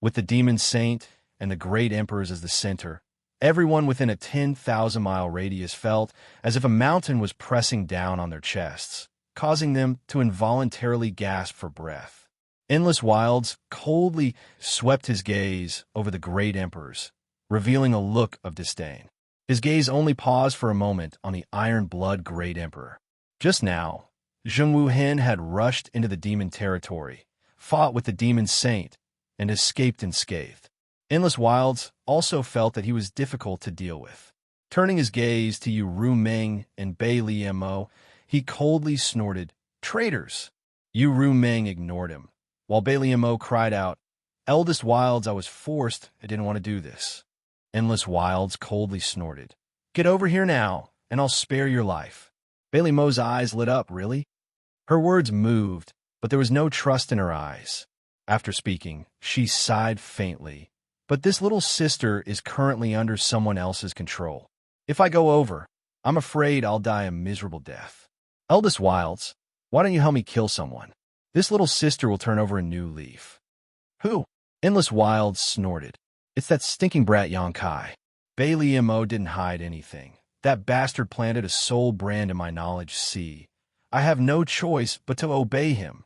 With the demon saint and the great emperors as the center, everyone within a 10,000-mile radius felt as if a mountain was pressing down on their chests, causing them to involuntarily gasp for breath. Endless Wilds coldly swept his gaze over the great emperors, revealing a look of disdain. His gaze only paused for a moment on the Iron Blood Great Emperor. Just now, Zheng Wuhen had rushed into the demon territory, fought with the demon saint, and escaped unscathed. Endless Wilds also felt that he was difficult to deal with. Turning his gaze to Yu Rumeng and Bei Li Mo, he coldly snorted, "Traitors!" Yu Rumeng ignored him, while Bei Li Mo cried out, "Eldest Wilds, I was forced. I didn't want to do this." Endless Wilds coldly snorted, "Get over here now, and I'll spare your life." Bei Li Mo's eyes lit up, really? Her words moved, but there was no trust in her eyes. After speaking, she sighed faintly. "But this little sister is currently under someone else's control. If I go over, I'm afraid I'll die a miserable death. Eldest Wilds, why don't you help me kill someone? This little sister will turn over a new leaf." "Who?" Endless Wilds snorted. "It's that stinking brat Xianxia." Bei Li Mo didn't hide anything. "That bastard planted a soul brand in my knowledge sea. I have no choice but to obey him."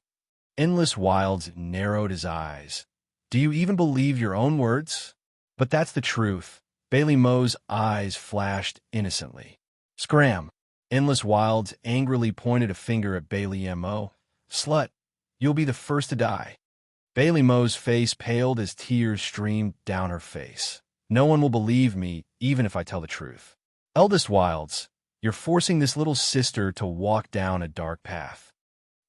Endless Wilds narrowed his eyes. "Do you even believe your own words?" "But that's the truth." Bei Li Mo's eyes flashed innocently. "Scram!" Endless Wilds angrily pointed a finger at Bailey Mo. Slut, you'll be the first to die. Bailey Mo's face paled as tears streamed down her face. No one will believe me, even if I tell the truth. Eldest Wilds, you're forcing this little sister to walk down a dark path.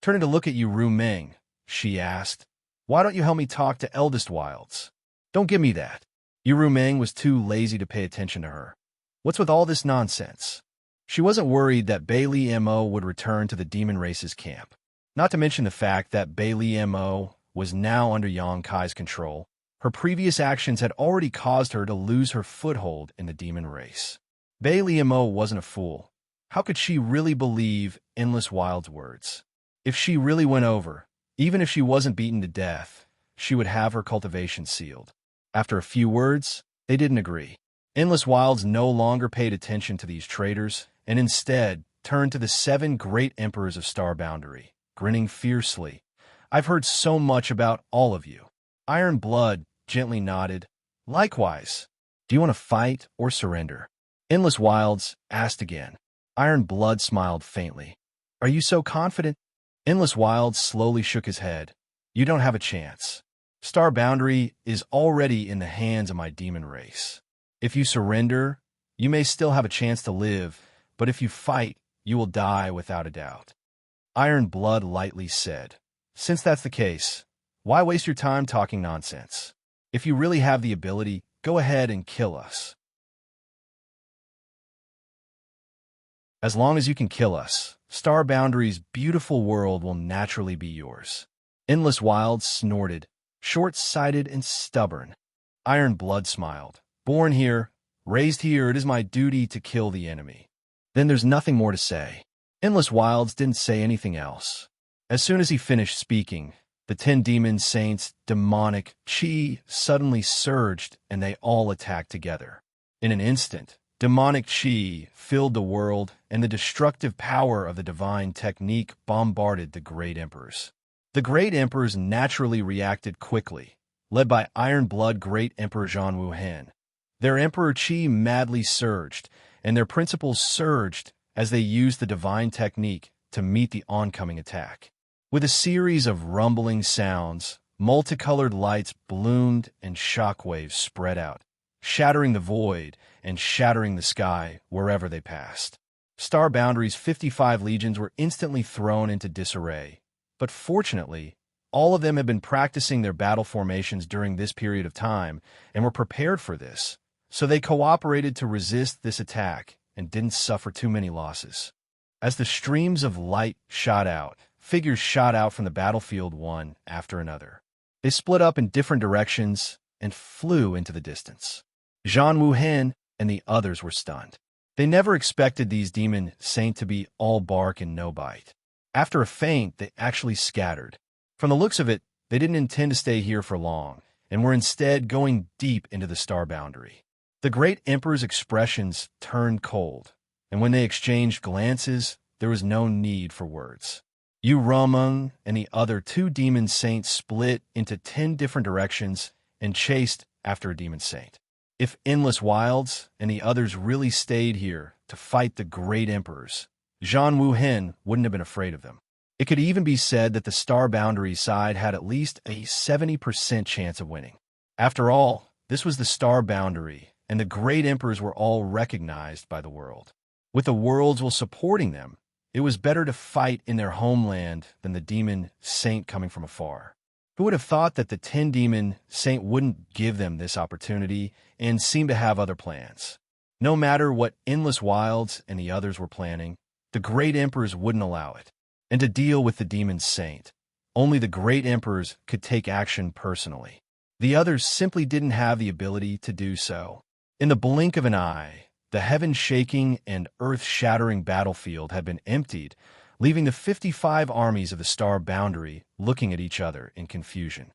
Turning to look at you, Ru Meng, she asked, why don't you help me talk to Eldest Wilds? Don't give me that. Ru Meng was too lazy to pay attention to her. What's with all this nonsense? She wasn't worried that Bailey Mo would return to the demon race's camp. Not to mention the fact that Bailey Mo was now under Yang Kai's control. Her previous actions had already caused her to lose her foothold in the demon race. Bailey Mo wasn't a fool. How could she really believe Endless Wild's words? If she really went over, even if she wasn't beaten to death, she would have her cultivation sealed. After a few words, they didn't agree. Endless Wilds no longer paid attention to these traitors, and instead turned to the 7 great emperors of Star Boundary, grinning fiercely. I've heard so much about all of you. Iron Blood gently nodded. Likewise. Do you want to fight or surrender? Endless Wilds asked again. Iron Blood smiled faintly. Are you so confident? Endless Wilds slowly shook his head. You don't have a chance. Star Boundary is already in the hands of my demon race. If you surrender, you may still have a chance to live, but if you fight, you will die without a doubt. Iron Blood lightly said. Since that's the case, why waste your time talking nonsense? If you really have the ability, go ahead and kill us. As long as you can kill us, Star Boundary's beautiful world will naturally be yours. Endless Wilds snorted, short-sighted and stubborn. Iron Blood smiled. Born here, raised here, it is my duty to kill the enemy. Then there's nothing more to say. Endless Wilds didn't say anything else. As soon as he finished speaking, the 10 demon saints' demonic chi suddenly surged and they all attacked together. In an instant, demonic chi filled the world and the destructive power of the divine technique bombarded the great emperors. The great emperors naturally reacted quickly, led by Iron Blood Great Emperor Zhan Wuhen. Their emperor chi madly surged, and their principles surged as they used the divine technique to meet the oncoming attack. With a series of rumbling sounds, multicolored lights bloomed and shockwaves spread out, shattering the void and shattering the sky wherever they passed. Star Boundary's 55 legions were instantly thrown into disarray, but fortunately, all of them had been practicing their battle formations during this period of time and were prepared for this, so they cooperated to resist this attack and didn't suffer too many losses. As the streams of light shot out, figures shot out from the battlefield one after another. They split up in different directions and flew into the distance. Zhan Wuhen and the others were stunned. They never expected these demon saints to be all bark and no bite. After a feint, they actually scattered. From the looks of it, they didn't intend to stay here for long, and were instead going deep into the Star Boundary. The great emperor's expressions turned cold, and when they exchanged glances, there was no need for words. Yu Rameng and the other 2 demon saints split into 10 different directions and chased after a demon saint. If Endless Wilds and the others really stayed here to fight the great emperors, Zhan Wuhen wouldn't have been afraid of them. It could even be said that the Star Boundary side had at least a 70% chance of winning. After all, this was the Star Boundary, and the great emperors were all recognized by the world. With the worlds will supporting them, it was better to fight in their homeland than the demon saint coming from afar. Who would have thought that the 10 demon saint wouldn't give them this opportunity and seem to have other plans? No matter what Endless Wilds and the others were planning, the great emperors wouldn't allow it. And to deal with the demon saint, only the great emperors could take action personally. The others simply didn't have the ability to do so. In the blink of an eye, the heaven-shaking and earth-shattering battlefield had been emptied, leaving the 55 armies of the Star Boundary looking at each other in confusion.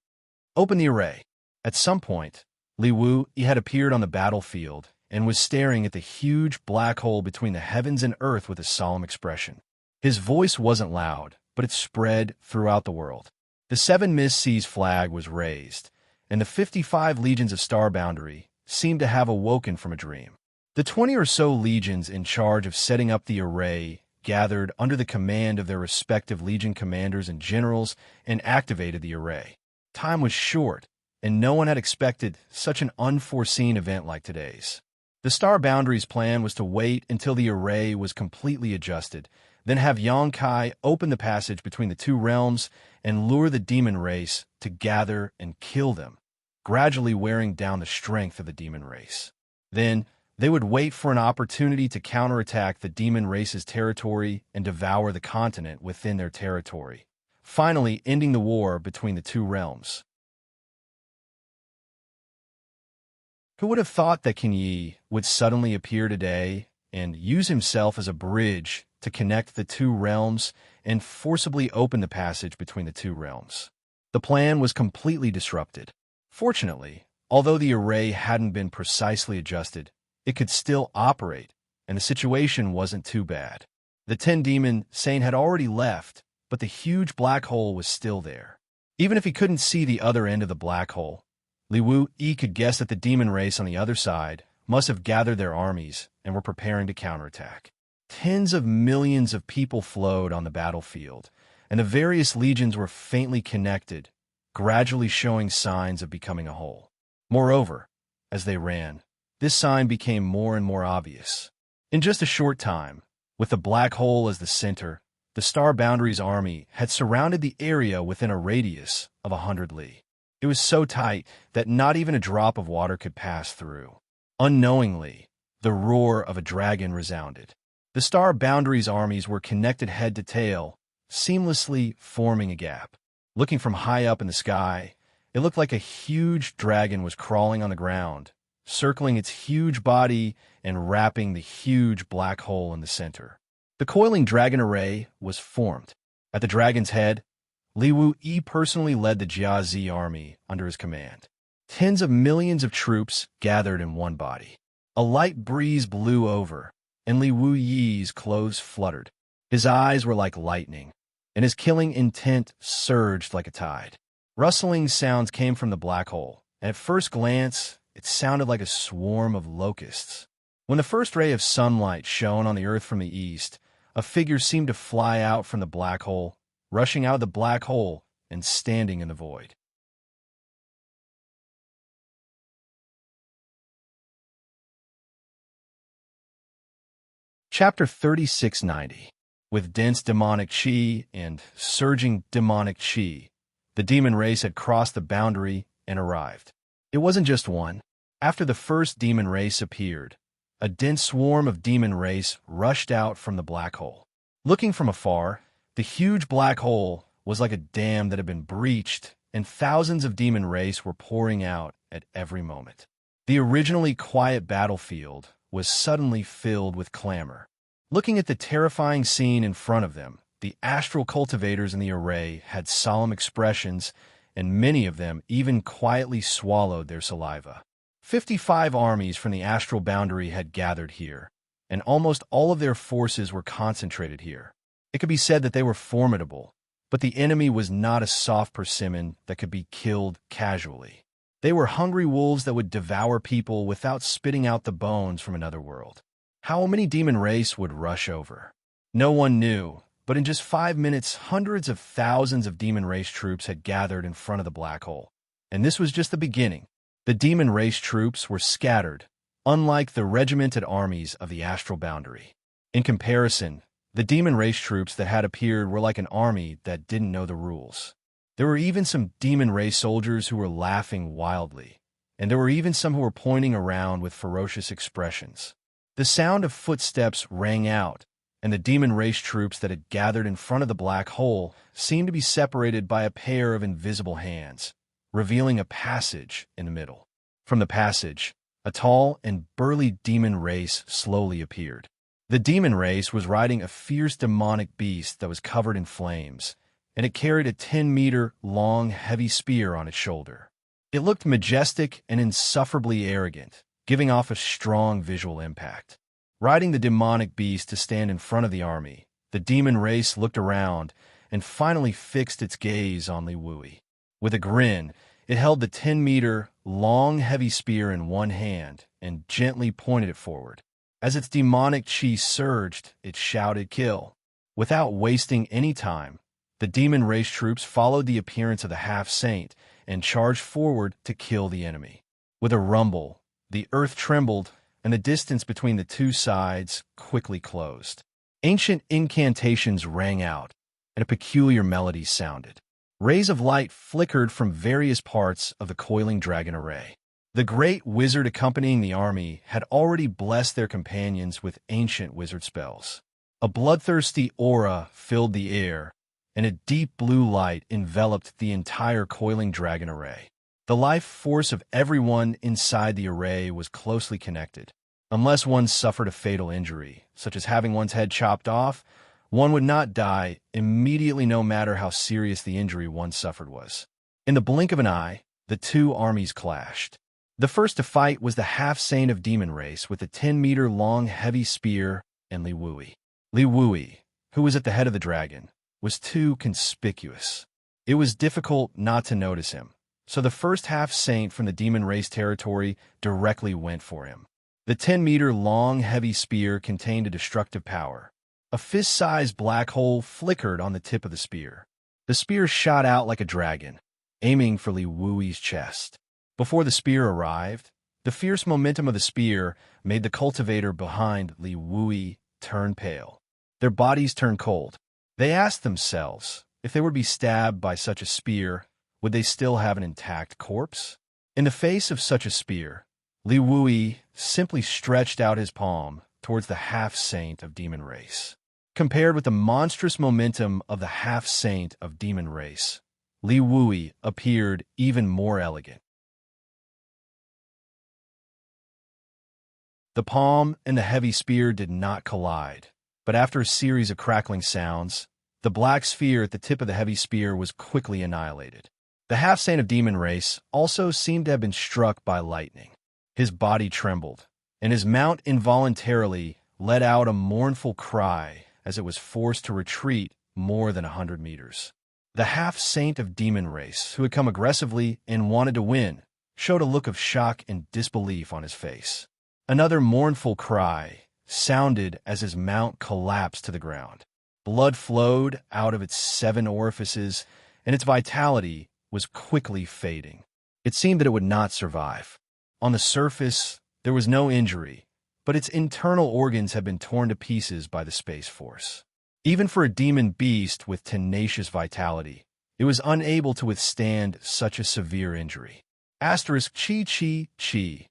Open the array. At some point, Li Wu had appeared on the battlefield and was staring at the huge black hole between the heavens and earth with a solemn expression. His voice wasn't loud, but it spread throughout the world. The 7 Mist Seas flag was raised, and the 55 legions of Star Boundary seemed to have awoken from a dream. The 20 or so legions in charge of setting up the array gathered under the command of their respective legion commanders and generals and activated the array. Time was short, and no one had expected such an unforeseen event like today's. The Star Boundaries plan was to wait until the array was completely adjusted, then have Xianxia open the passage between the two realms and lure the demon race to gather and kill them, gradually wearing down the strength of the demon race. Then, they would wait for an opportunity to counterattack the demon race's territory and devour the continent within their territory, finally ending the war between the two realms. Who would have thought that Qin Yi would suddenly appear today and use himself as a bridge to connect the two realms and forcibly open the passage between the two realms? The plan was completely disrupted. Fortunately, although the array hadn't been precisely adjusted, it could still operate, and the situation wasn't too bad. The 10-demon Sane had already left, but the huge black hole was still there. Even if he couldn't see the other end of the black hole, Li Wu Yi could guess that the demon race on the other side must have gathered their armies and were preparing to counterattack. Tens of millions of people flowed on the battlefield, and the various legions were faintly connected, gradually showing signs of becoming a whole. Moreover, as they ran, this sign became more and more obvious. In just a short time, with the black hole as the center, the Star Boundaries army had surrounded the area within a radius of 100 li. It was so tight that not even a drop of water could pass through. Unknowingly, the roar of a dragon resounded. The Star Boundaries armies were connected head to tail, seamlessly forming a gap. Looking from high up in the sky, it looked like a huge dragon was crawling on the ground, circling its huge body and wrapping the huge black hole in the center. The coiling dragon array was formed. At the dragon's head, Li Wu Yi personally led the Jiazi army under his command. Tens of millions of troops gathered in one body. A light breeze blew over, and Li Wu Yi's clothes fluttered. His eyes were like lightning, and his killing intent surged like a tide. Rustling sounds came from the black hole, and at first glance, it sounded like a swarm of locusts. When the first ray of sunlight shone on the earth from the east, a figure seemed to fly out from the black hole, rushing out of the black hole and standing in the void. Chapter 3690. With dense demonic qi and surging demonic qi, the demon race had crossed the boundary and arrived. It wasn't just one. After the first demon race appeared, a dense swarm of demon race rushed out from the black hole. Looking from afar, the huge black hole was like a dam that had been breached, and thousands of demon race were pouring out at every moment. The originally quiet battlefield was suddenly filled with clamor. Looking at the terrifying scene in front of them, the astral cultivators in the array had solemn expressions, and many of them even quietly swallowed their saliva. 55 armies from the astral boundary had gathered here, and almost all of their forces were concentrated here. It could be said that they were formidable, but the enemy was not a soft persimmon that could be killed casually. They were hungry wolves that would devour people without spitting out the bones from another world. How many demon race would rush over? No one knew, but in just 5 minutes, hundreds of thousands of demon race troops had gathered in front of the black hole. And this was just the beginning. The demon race troops were scattered, unlike the regimented armies of the astral boundary. In comparison, the demon race troops that had appeared were like an army that didn't know the rules. There were even some demon race soldiers who were laughing wildly, and there were even some who were pointing around with ferocious expressions. The sound of footsteps rang out, and the demon race troops that had gathered in front of the black hole seemed to be separated by a pair of invisible hands, revealing a passage in the middle. From the passage, a tall and burly demon race slowly appeared. The demon race was riding a fierce demonic beast that was covered in flames, and it carried a 10-meter-long heavy spear on its shoulder. It looked majestic and insufferably arrogant, giving off a strong visual impact. Riding the demonic beast to stand in front of the army, the demon race looked around and finally fixed its gaze on Li Wu Yi. With a grin, it held the 10-meter-long heavy spear in one hand and gently pointed it forward. As its demonic chi surged, it shouted kill. Without wasting any time, the demon race troops followed the appearance of the half-saint and charged forward to kill the enemy. With a rumble, the earth trembled, and the distance between the two sides quickly closed. Ancient incantations rang out, and a peculiar melody sounded. Rays of light flickered from various parts of the coiling dragon array. The great wizard accompanying the army had already blessed their companions with ancient wizard spells. A bloodthirsty aura filled the air, and a deep blue light enveloped the entire coiling dragon array. The life force of everyone inside the array was closely connected. Unless one suffered a fatal injury, such as having one's head chopped off, one would not die immediately no matter how serious the injury one suffered was. In the blink of an eye, the two armies clashed. The first to fight was the half-saint of demon race with a 10-meter-long heavy spear and Li Wui. Li Wui, who was at the head of the dragon, was too conspicuous. It was difficult not to notice him, so the first half-saint from the demon race territory directly went for him. The 10-meter-long heavy spear contained a destructive power. A fist-sized black hole flickered on the tip of the spear. The spear shot out like a dragon, aiming for Li Wui's chest. Before the spear arrived, the fierce momentum of the spear made the cultivator behind Li Wui turn pale. Their bodies turned cold. They asked themselves, if they would be stabbed by such a spear, would they still have an intact corpse? In the face of such a spear, Li Wui simply stretched out his palm towards the half-saint of demon race. Compared with the monstrous momentum of the half-saint of demon race, Li Wui appeared even more elegant. The palm and the heavy spear did not collide, but after a series of crackling sounds, the black sphere at the tip of the heavy spear was quickly annihilated. The half-saint of demon race also seemed to have been struck by lightning. His body trembled, and his mount involuntarily let out a mournful cry as it was forced to retreat more than 100 meters. The half-saint of demon race, who had come aggressively and wanted to win, showed a look of shock and disbelief on his face. Another mournful cry sounded as his mount collapsed to the ground. Blood flowed out of its 7 orifices, and its vitality was quickly fading. It seemed that it would not survive. On the surface, there was no injury, but its internal organs had been torn to pieces by the Space Force. Even for a demon beast with tenacious vitality, it was unable to withstand such a severe injury. Asterisk chi.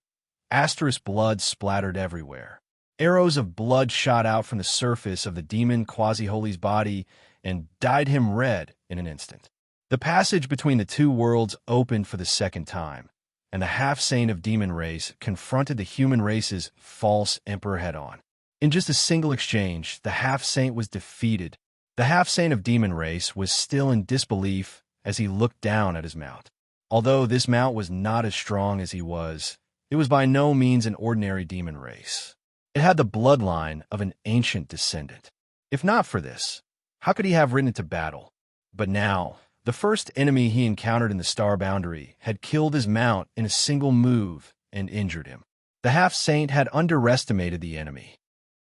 Asterisk blood splattered everywhere. Arrows of blood shot out from the surface of the demon quasi-holy's body and dyed him red in an instant. The passage between the two worlds opened for the second time, and the half-saint of demon race confronted the human race's false emperor head-on. In just a single exchange, the half-saint was defeated. The half-saint of demon race was still in disbelief as he looked down at his mount. Although this mount was not as strong as he was, it was by no means an ordinary demon race. It had the bloodline of an ancient descendant. If not for this, how could he have ridden into battle? But now, the first enemy he encountered in the star boundary had killed his mount in a single move and injured him. The half-saint had underestimated the enemy.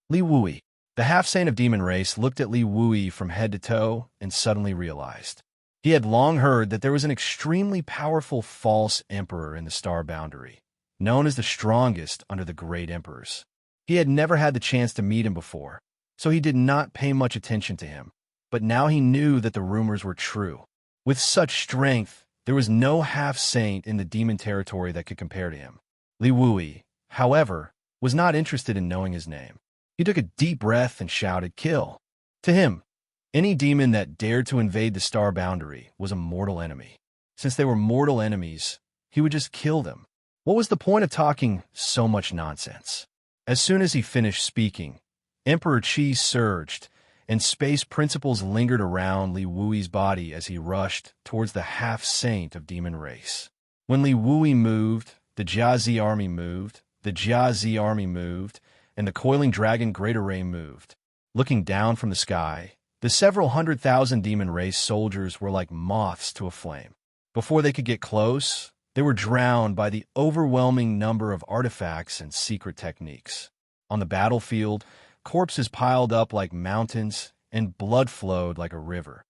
Li Wui. The half-saint of demon race looked at Li Wui from head to toe and suddenly realized. He had long heard that there was an extremely powerful false emperor in the star boundary, known as the strongest under the great emperors. He had never had the chance to meet him before, so he did not pay much attention to him. But now he knew that the rumors were true. With such strength, there was no half-saint in the demon territory that could compare to him. Li Wui, however, was not interested in knowing his name. He took a deep breath and shouted, "Kill!" To him, any demon that dared to invade the star boundary was a mortal enemy. Since they were mortal enemies, he would just kill them. What was the point of talking so much nonsense? As soon as he finished speaking, Emperor Qi surged, and space principles lingered around Li Wui's body as he rushed towards the half-saint of demon race. When Li Wui moved, the Jiazi army moved, the Jiazi army moved, and the coiling dragon great array moved. Looking down from the sky, the several 100,000 demon race soldiers were like moths to a flame. Before they could get close, they were drowned by the overwhelming number of artifacts and secret techniques. On the battlefield, corpses piled up like mountains, and blood flowed like a river.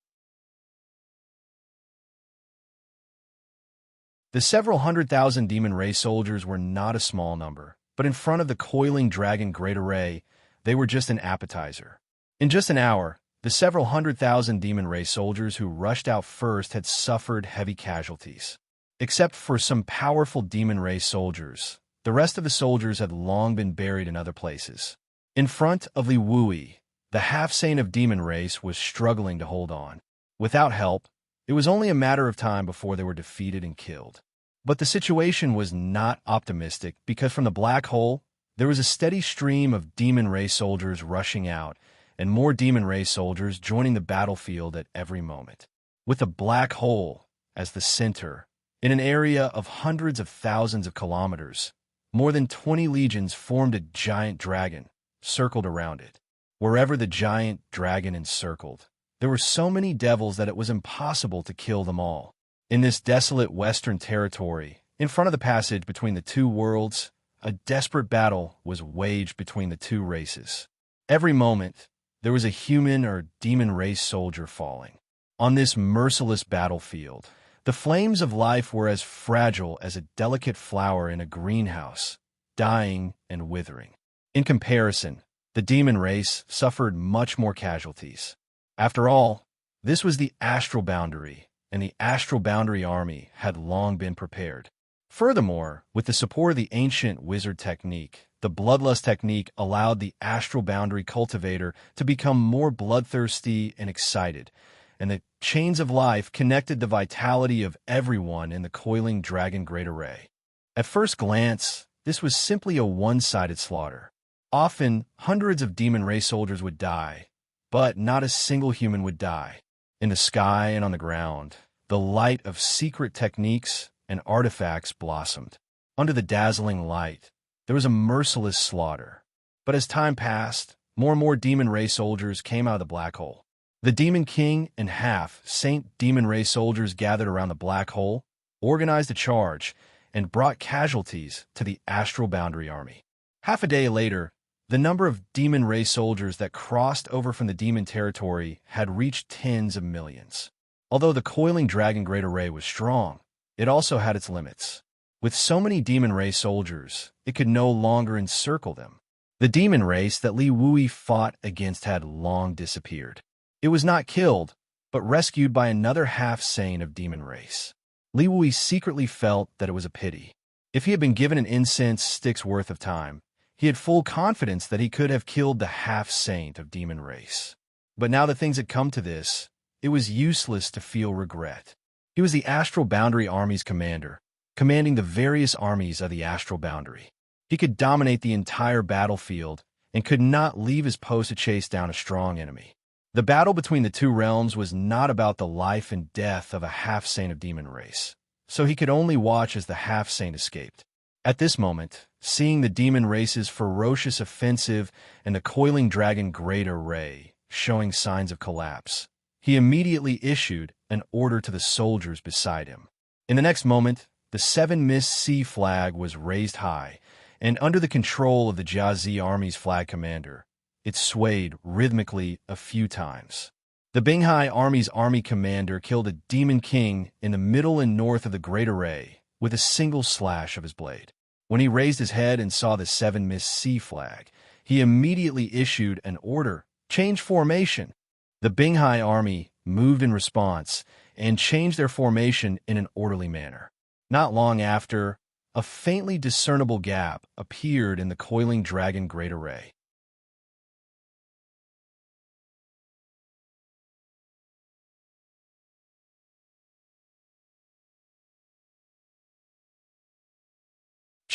The several 100,000 demon race soldiers were not a small number, but in front of the coiling dragon great array, they were just an appetizer. In just an hour, the several 100,000 demon race soldiers who rushed out first had suffered heavy casualties. Except for some powerful demon race soldiers, the rest of the soldiers had long been buried in other places. In front of Li Wui, the half-saint of demon race was struggling to hold on. Without help, it was only a matter of time before they were defeated and killed. But the situation was not optimistic because from the black hole, there was a steady stream of demon race soldiers rushing out, and more demon race soldiers joining the battlefield at every moment. With the black hole as the center, in an area of hundreds of thousands of kilometers, more than 20 legions formed a giant dragon, circled around it. Wherever the giant dragon encircled, there were so many devils that it was impossible to kill them all. In this desolate western territory, in front of the passage between the two worlds, a desperate battle was waged between the two races. Every moment, there was a human or demon race soldier falling. On this merciless battlefield, the flames of life were as fragile as a delicate flower in a greenhouse, dying and withering. In comparison, the demon race suffered much more casualties. After all, this was the astral boundary, and the astral boundary army had long been prepared. Furthermore, with the support of the ancient wizard technique, the bloodlust technique allowed the astral boundary cultivator to become more bloodthirsty and excited, and the chains of life connected the vitality of everyone in the coiling dragon great array. At first glance, this was simply a one-sided slaughter. Often, hundreds of demon race soldiers would die, but not a single human would die. In the sky and on the ground, the light of secret techniques and artifacts blossomed. Under the dazzling light, there was a merciless slaughter. But as time passed, more and more demon race soldiers came out of the black hole. The Demon King and half-saint demon race soldiers gathered around the black hole, organized a charge, and brought casualties to the astral boundary army. Half a day later, the number of demon race soldiers that crossed over from the demon territory had reached tens of millions. Although the coiling dragon great array was strong, it also had its limits. With so many demon race soldiers, it could no longer encircle them. The demon race that Li Wui fought against had long disappeared. It was not killed, but rescued by another half-saint of demon race. Li Wui secretly felt that it was a pity. If he had been given an incense stick's worth of time, he had full confidence that he could have killed the half-saint of demon race. But now that things had come to this, it was useless to feel regret. He was the astral boundary army's commander, commanding the various armies of the astral boundary. He could dominate the entire battlefield and could not leave his post to chase down a strong enemy. The battle between the two realms was not about the life and death of a half-saint of demon race, so he could only watch as the half-saint escaped. At this moment, seeing the demon race's ferocious offensive and the coiling dragon great array showing signs of collapse, he immediately issued an order to the soldiers beside him. In the next moment, the 7 Miss Sea flag was raised high, and under the control of the Jiazi army's flag commander, it swayed rhythmically a few times. The Binghai army's army commander killed a demon king in the middle and north of the great array with a single slash of his blade. When he raised his head and saw the 7 Miss Sea flag, he immediately issued an order, change formation. The Binghai army moved in response and changed their formation in an orderly manner. Not long after, a faintly discernible gap appeared in the coiling dragon great array.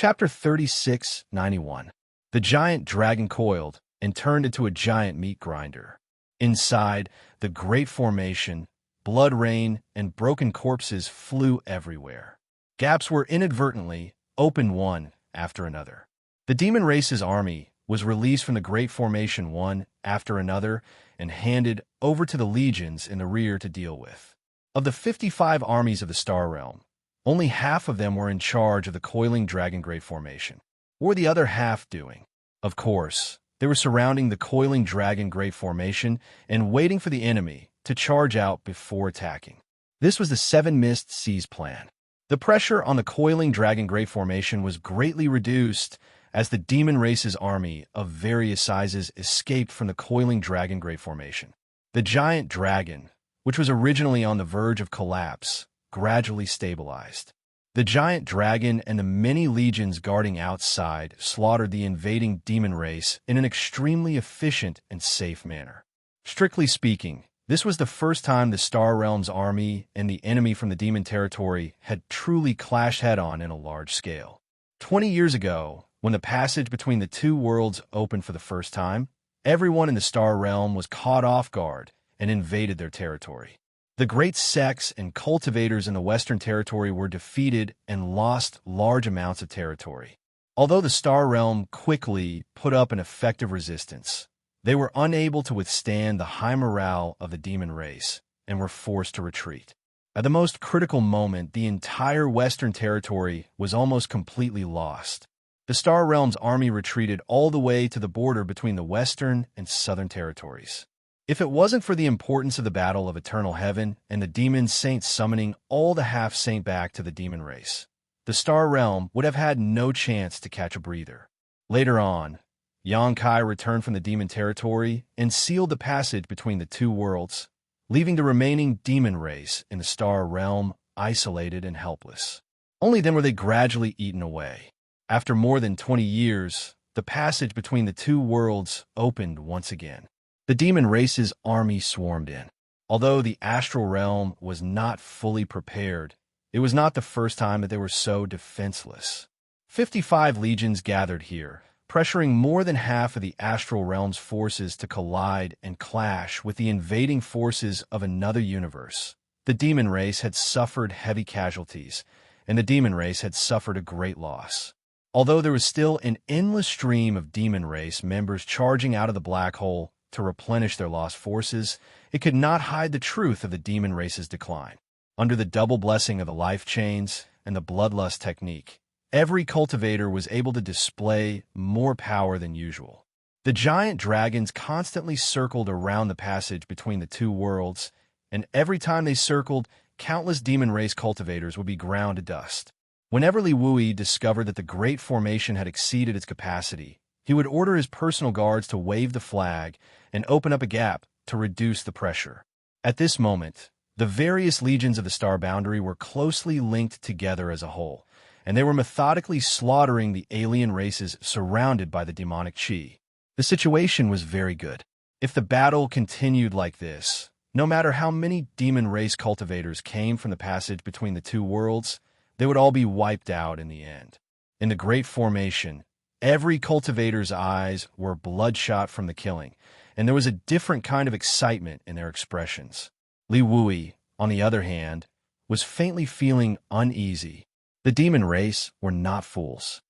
Chapter 3691. The giant dragon coiled and turned into a giant meat grinder. Inside, the great formation, blood rain, and broken corpses flew everywhere. Gaps were inadvertently opened one after another. The demon race's army was released from the great formation one after another and handed over to the legions in the rear to deal with. Of the 55 armies of the Star Realm, only half of them were in charge of the coiling dragon great formation. What were the other half doing? Of course, they were surrounding the coiling dragon Great Formation and waiting for the enemy to charge out before attacking. This was the Seven Mist Seas plan. The pressure on the coiling dragon Great Formation was greatly reduced as the demon race's army of various sizes escaped from the coiling dragon Great Formation. The giant dragon, which was originally on the verge of collapse, gradually stabilized. The giant dragon and the many legions guarding outside slaughtered the invading demon race in an extremely efficient and safe manner. Strictly speaking, this was the first time the Star Realm's army and the enemy from the demon territory had truly clashed head-on in a large scale. 20 years ago, when the passage between the two worlds opened for the first time, everyone in the Star Realm was caught off guard and invaded their territory. The great sects and cultivators in the Western Territory were defeated and lost large amounts of territory. Although the Star Realm quickly put up an effective resistance, they were unable to withstand the high morale of the demon race and were forced to retreat. At the most critical moment, the entire Western Territory was almost completely lost. The Star Realm's army retreated all the way to the border between the Western and Southern Territories. If it wasn't for the importance of the Battle of Eternal Heaven and the demon saints summoning all the half-saint back to the demon race, the Star Realm would have had no chance to catch a breather. Later on, Xianxia returned from the demon territory and sealed the passage between the two worlds, leaving the remaining demon race in the Star Realm isolated and helpless. Only then were they gradually eaten away. After more than 20 years, the passage between the two worlds opened once again. The demon race's army swarmed in. Although the astral realm was not fully prepared, it was not the first time that they were so defenseless. 55 legions gathered here, pressuring more than half of the astral realm's forces to collide and clash with the invading forces of another universe. The demon race had suffered heavy casualties, and the demon race had suffered a great loss. Although there was still an endless stream of demon race members charging out of the black hole to replenish their lost forces, it could not hide the truth of the demon race's decline. Under the double blessing of the life chains and the bloodlust technique, every cultivator was able to display more power than usual. The giant dragons constantly circled around the passage between the two worlds, and every time they circled, countless demon race cultivators would be ground to dust. Whenever Li Wui discovered that the Great Formation had exceeded its capacity, he would order his personal guards to wave the flag and open up a gap to reduce the pressure. At this moment, the various legions of the Star Boundary were closely linked together as a whole, and they were methodically slaughtering the alien races surrounded by the demonic chi. The situation was very good. If the battle continued like this, no matter how many demon race cultivators came from the passage between the two worlds, they would all be wiped out in the end. In the Great Formation, every cultivator's eyes were bloodshot from the killing, and there was a different kind of excitement in their expressions. Li Wui, on the other hand, was faintly feeling uneasy. The demon race were not fools.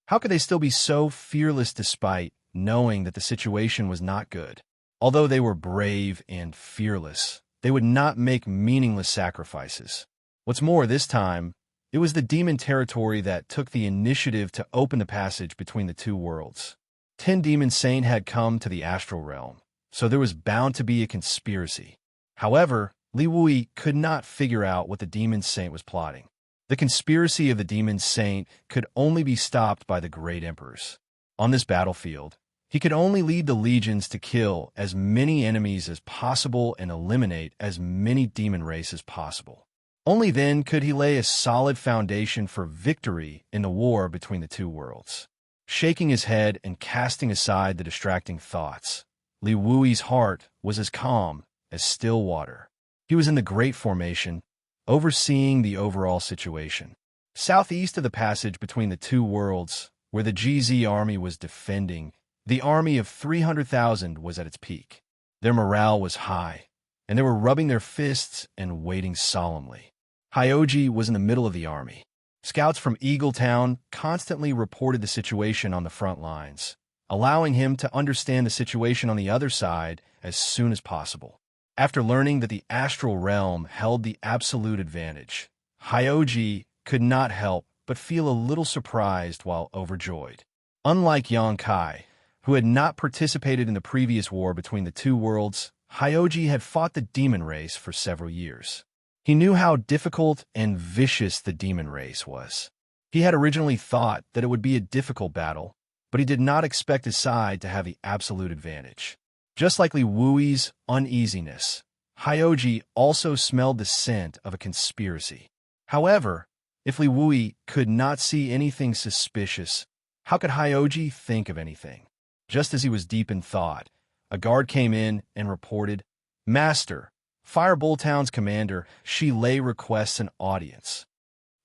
How could they still be so fearless despite knowing that the situation was not good? Although they were brave and fearless, they would not make meaningless sacrifices. What's more, this time, it was the demon territory that took the initiative to open the passage between the two worlds. 10 demon saints had come to the astral realm, so there was bound to be a conspiracy. However, Li Wui could not figure out what the demon saint was plotting. The conspiracy of the demon saint could only be stopped by the great emperors. On this battlefield, he could only lead the legions to kill as many enemies as possible and eliminate as many demon races as possible. Only then could he lay a solid foundation for victory in the war between the two worlds. Shaking his head and casting aside the distracting thoughts, Li Wui's heart was as calm as still water. He was in the Great Formation, overseeing the overall situation. Southeast of the passage between the two worlds, where the GZ army was defending, the army of 300,000 was at its peak. Their morale was high, and they were rubbing their fists and waiting solemnly. Hyoji was in the middle of the army. Scouts from Eagle Town constantly reported the situation on the front lines, allowing him to understand the situation on the other side as soon as possible. After learning that the astral realm held the absolute advantage, Hyoji could not help but feel a little surprised while overjoyed. Unlike Yang Kai, who had not participated in the previous war between the two worlds, Hyoji had fought the demon race for several years. He knew how difficult and vicious the demon race was. He had originally thought that it would be a difficult battle, but he did not expect his side to have the absolute advantage. Just like Li Wui's uneasiness, Hyoji also smelled the scent of a conspiracy. However, if Li Wui could not see anything suspicious, how could Hyoji think of anything? Just as he was deep in thought, a guard came in and reported, "Master, Fire Bull Town's commander, Xilei requests an audience."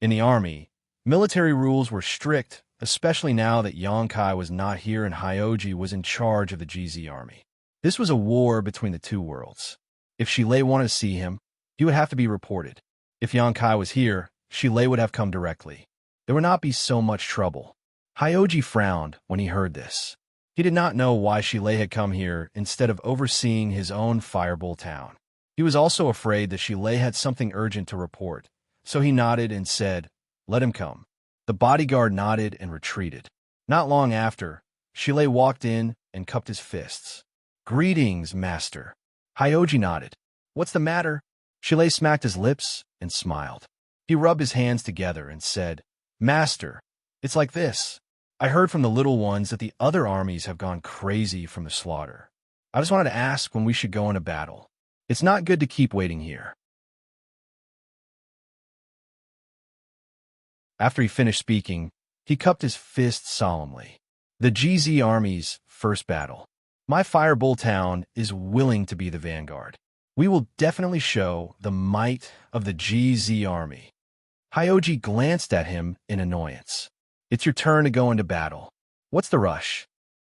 In the army, military rules were strict, especially now that Yang Kai was not here and Hyoji was in charge of the GZ army. This was a war between the two worlds. If Xilei wanted to see him, he would have to be reported. If Yang Kai was here, Xilei would have come directly. There would not be so much trouble. Hyoji frowned when he heard this. He did not know why Xilei had come here instead of overseeing his own Firebull town. He was also afraid that Xilei had something urgent to report, so he nodded and said, "Let him come." The bodyguard nodded and retreated. Not long after, Xilei walked in and cupped his fists. "Greetings, master." Hyoji nodded. "What's the matter?" Xilei smacked his lips and smiled. He rubbed his hands together and said, "Master, it's like this. I heard from the little ones that the other armies have gone crazy from the slaughter. I just wanted to ask when we should go into battle. It's not good to keep waiting here." After he finished speaking, he cupped his fist solemnly. "The GZ Army's first battle. My Firebull Town is willing to be the vanguard. We will definitely show the might of the GZ Army." Hyoji glanced at him in annoyance. "It's your turn to go into battle. What's the rush?"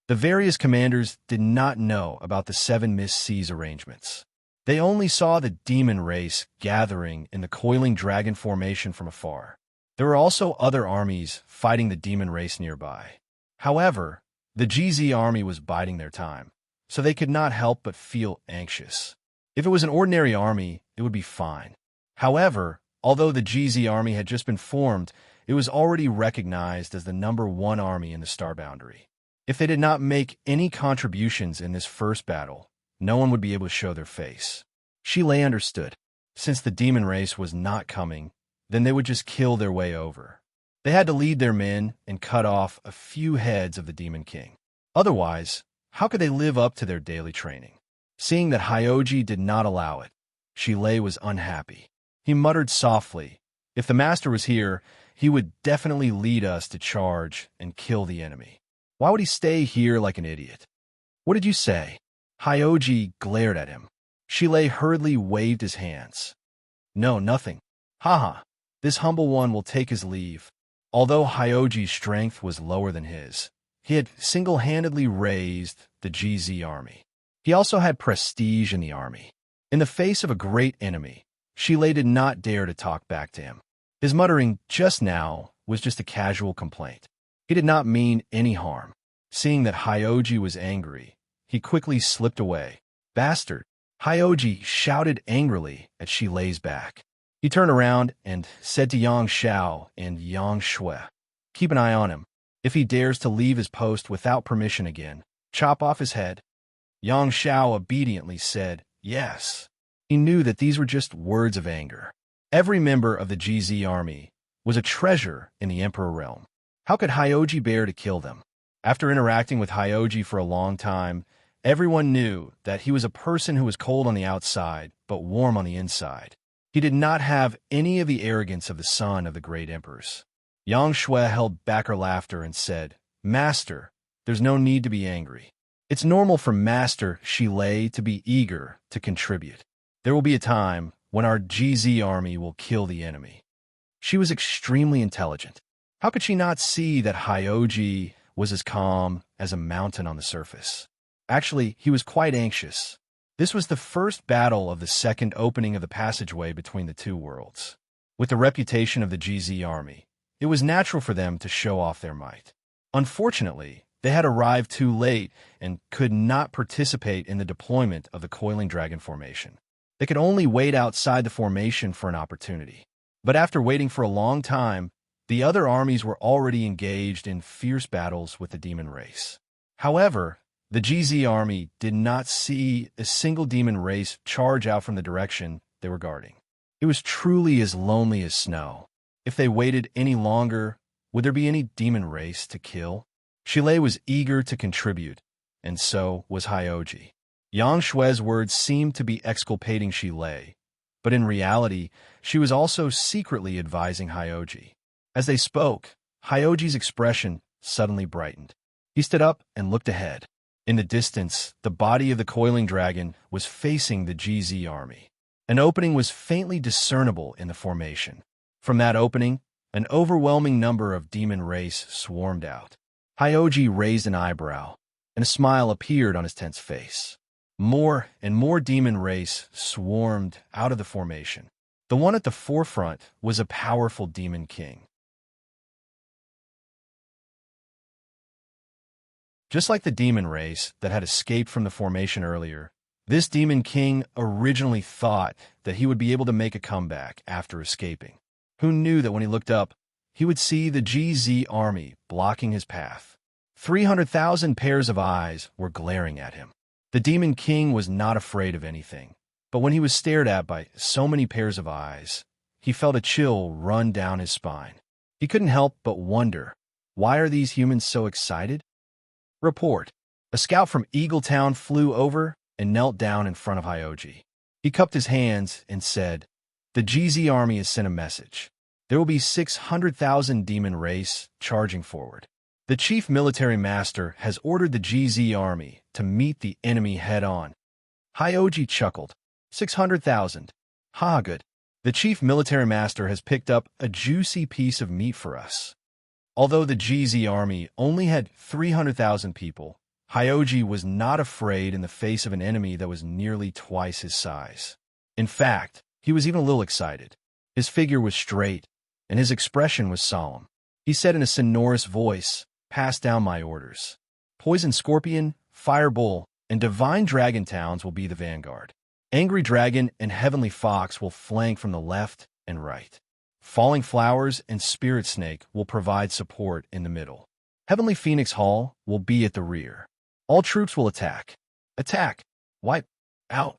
The various commanders did not know about the Seven Mist Seas arrangements. They only saw the demon race gathering in the coiling dragon formation from afar. There were also other armies fighting the demon race nearby. However, the GZ army was biding their time, so they could not help but feel anxious. If it was an ordinary army, it would be fine. However, although the GZ army had just been formed, it was already recognized as the #1 army in the Star Boundary. If they did not make any contributions in this first battle, no one would be able to show their face. Xilei understood. Since the demon race was not coming, then they would just kill their way over. They had to lead their men and cut off a few heads of the Demon King. Otherwise, how could they live up to their daily training? Seeing that Hyoji did not allow it, Xilei was unhappy. He muttered softly, "If the master was here, he would definitely lead us to charge and kill the enemy. Why would he stay here like an idiot?" "What did you say?" Hyoji glared at him. Xilei hurriedly waved his hands. "No, nothing. Haha, this humble one will take his leave." Although Hyoji's strength was lower than his, he had single-handedly raised the GZ army. He also had prestige in the army. In the face of a great enemy, Xilei did not dare to talk back to him. His muttering just now was just a casual complaint. He did not mean any harm. Seeing that Hyoji was angry, he quickly slipped away. "Bastard!" Hyoji shouted angrily at Xilei's back. He turned around and said to Yang Xiao and Yang Shui, "Keep an eye on him. If he dares to leave his post without permission again, chop off his head." Yang Xiao obediently said, "Yes." He knew that these were just words of anger. Every member of the GZ army was a treasure in the Emperor realm. How could Hyoji bear to kill them? After interacting with Hyoji for a long time, everyone knew that he was a person who was cold on the outside, but warm on the inside. He did not have any of the arrogance of the son of the great emperors. Yang Shui held back her laughter and said, "Master, there's no need to be angry. It's normal for Master Xilei to be eager to contribute. There will be a time when our GZ army will kill the enemy." She was extremely intelligent. How could she not see that Hyoji was as calm as a mountain on the surface? Actually, he was quite anxious. This was the first battle of the second opening of the passageway between the two worlds. With the reputation of the GZ army, it was natural for them to show off their might. Unfortunately, they had arrived too late and could not participate in the deployment of the coiling dragon formation. They could only wait outside the formation for an opportunity. But after waiting for a long time, The other armies were already engaged in fierce battles with the demon race. However, the GZ army did not see a single demon race charge out from the direction they were guarding. It was truly as lonely as snow. If they waited any longer, would there be any demon race to kill? Shilei was eager to contribute, and so was Hyoji. Yang Shui's words seemed to be exculpating Shilei, but in reality, she was also secretly advising Hyoji. As they spoke, Hyoji's expression suddenly brightened. He stood up and looked ahead. In the distance, the body of the coiling dragon was facing the GZ army. An opening was faintly discernible in the formation. From that opening, an overwhelming number of demon race swarmed out. Hyoji raised an eyebrow, and a smile appeared on his tense face. More and more demon race swarmed out of the formation. The one at the forefront was a powerful demon king. Just like the demon race that had escaped from the formation earlier, this demon king originally thought that he would be able to make a comeback after escaping. Who knew that when he looked up, he would see the GZ army blocking his path? 300,000 pairs of eyes were glaring at him. The demon king was not afraid of anything, but when he was stared at by so many pairs of eyes, he felt a chill run down his spine. He couldn't help but wonder, why are these humans so excited? Report. A scout from Eagletown flew over and knelt down in front of Hyoji. He cupped his hands and said, "The GZ army has sent a message. There will be 600,000 demon race charging forward. The chief military master has ordered the GZ army to meet the enemy head-on." Hyoji chuckled. 600,000. Ha, good. The chief military master has picked up a juicy piece of meat for us. Although the GZ army only had 300,000 people, Hyoji was not afraid in the face of an enemy that was nearly twice his size. In fact, he was even a little excited. His figure was straight, and his expression was solemn. He said in a sonorous voice, "Pass down my orders. Poison Scorpion, Fire Bull, and Divine Dragon Towns will be the vanguard. Angry Dragon and Heavenly Fox will flank from the left and right. Falling Flowers and Spirit Snake will provide support in the middle. Heavenly Phoenix Hall will be at the rear. All troops will attack. Attack! Wipe! Out!"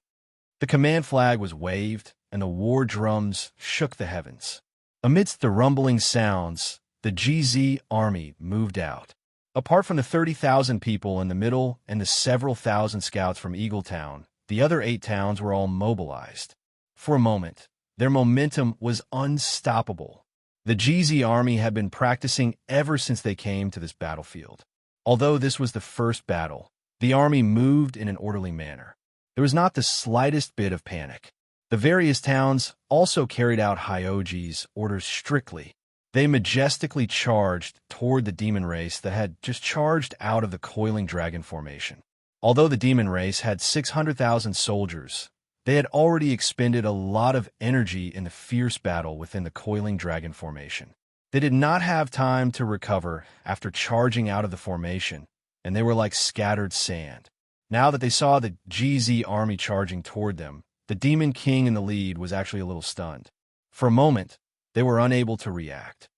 The command flag was waved, and the war drums shook the heavens. Amidst the rumbling sounds, the GZ army moved out. Apart from the 30,000 people in the middle and the several thousand scouts from Eagletown, the other 8 towns were all mobilized. For a moment, their momentum was unstoppable. The GZ army had been practicing ever since they came to this battlefield. Although this was the first battle, the army moved in an orderly manner. There was not the slightest bit of panic. The various towns also carried out Hyoji's orders strictly. They majestically charged toward the demon race that had just charged out of the coiling dragon formation. Although the demon race had 600,000 soldiers, they had already expended a lot of energy in the fierce battle within the coiling dragon formation. They did not have time to recover after charging out of the formation, and they were like scattered sand. Now that they saw the GZ army charging toward them, the demon king in the lead was actually a little stunned. For a moment, they were unable to react.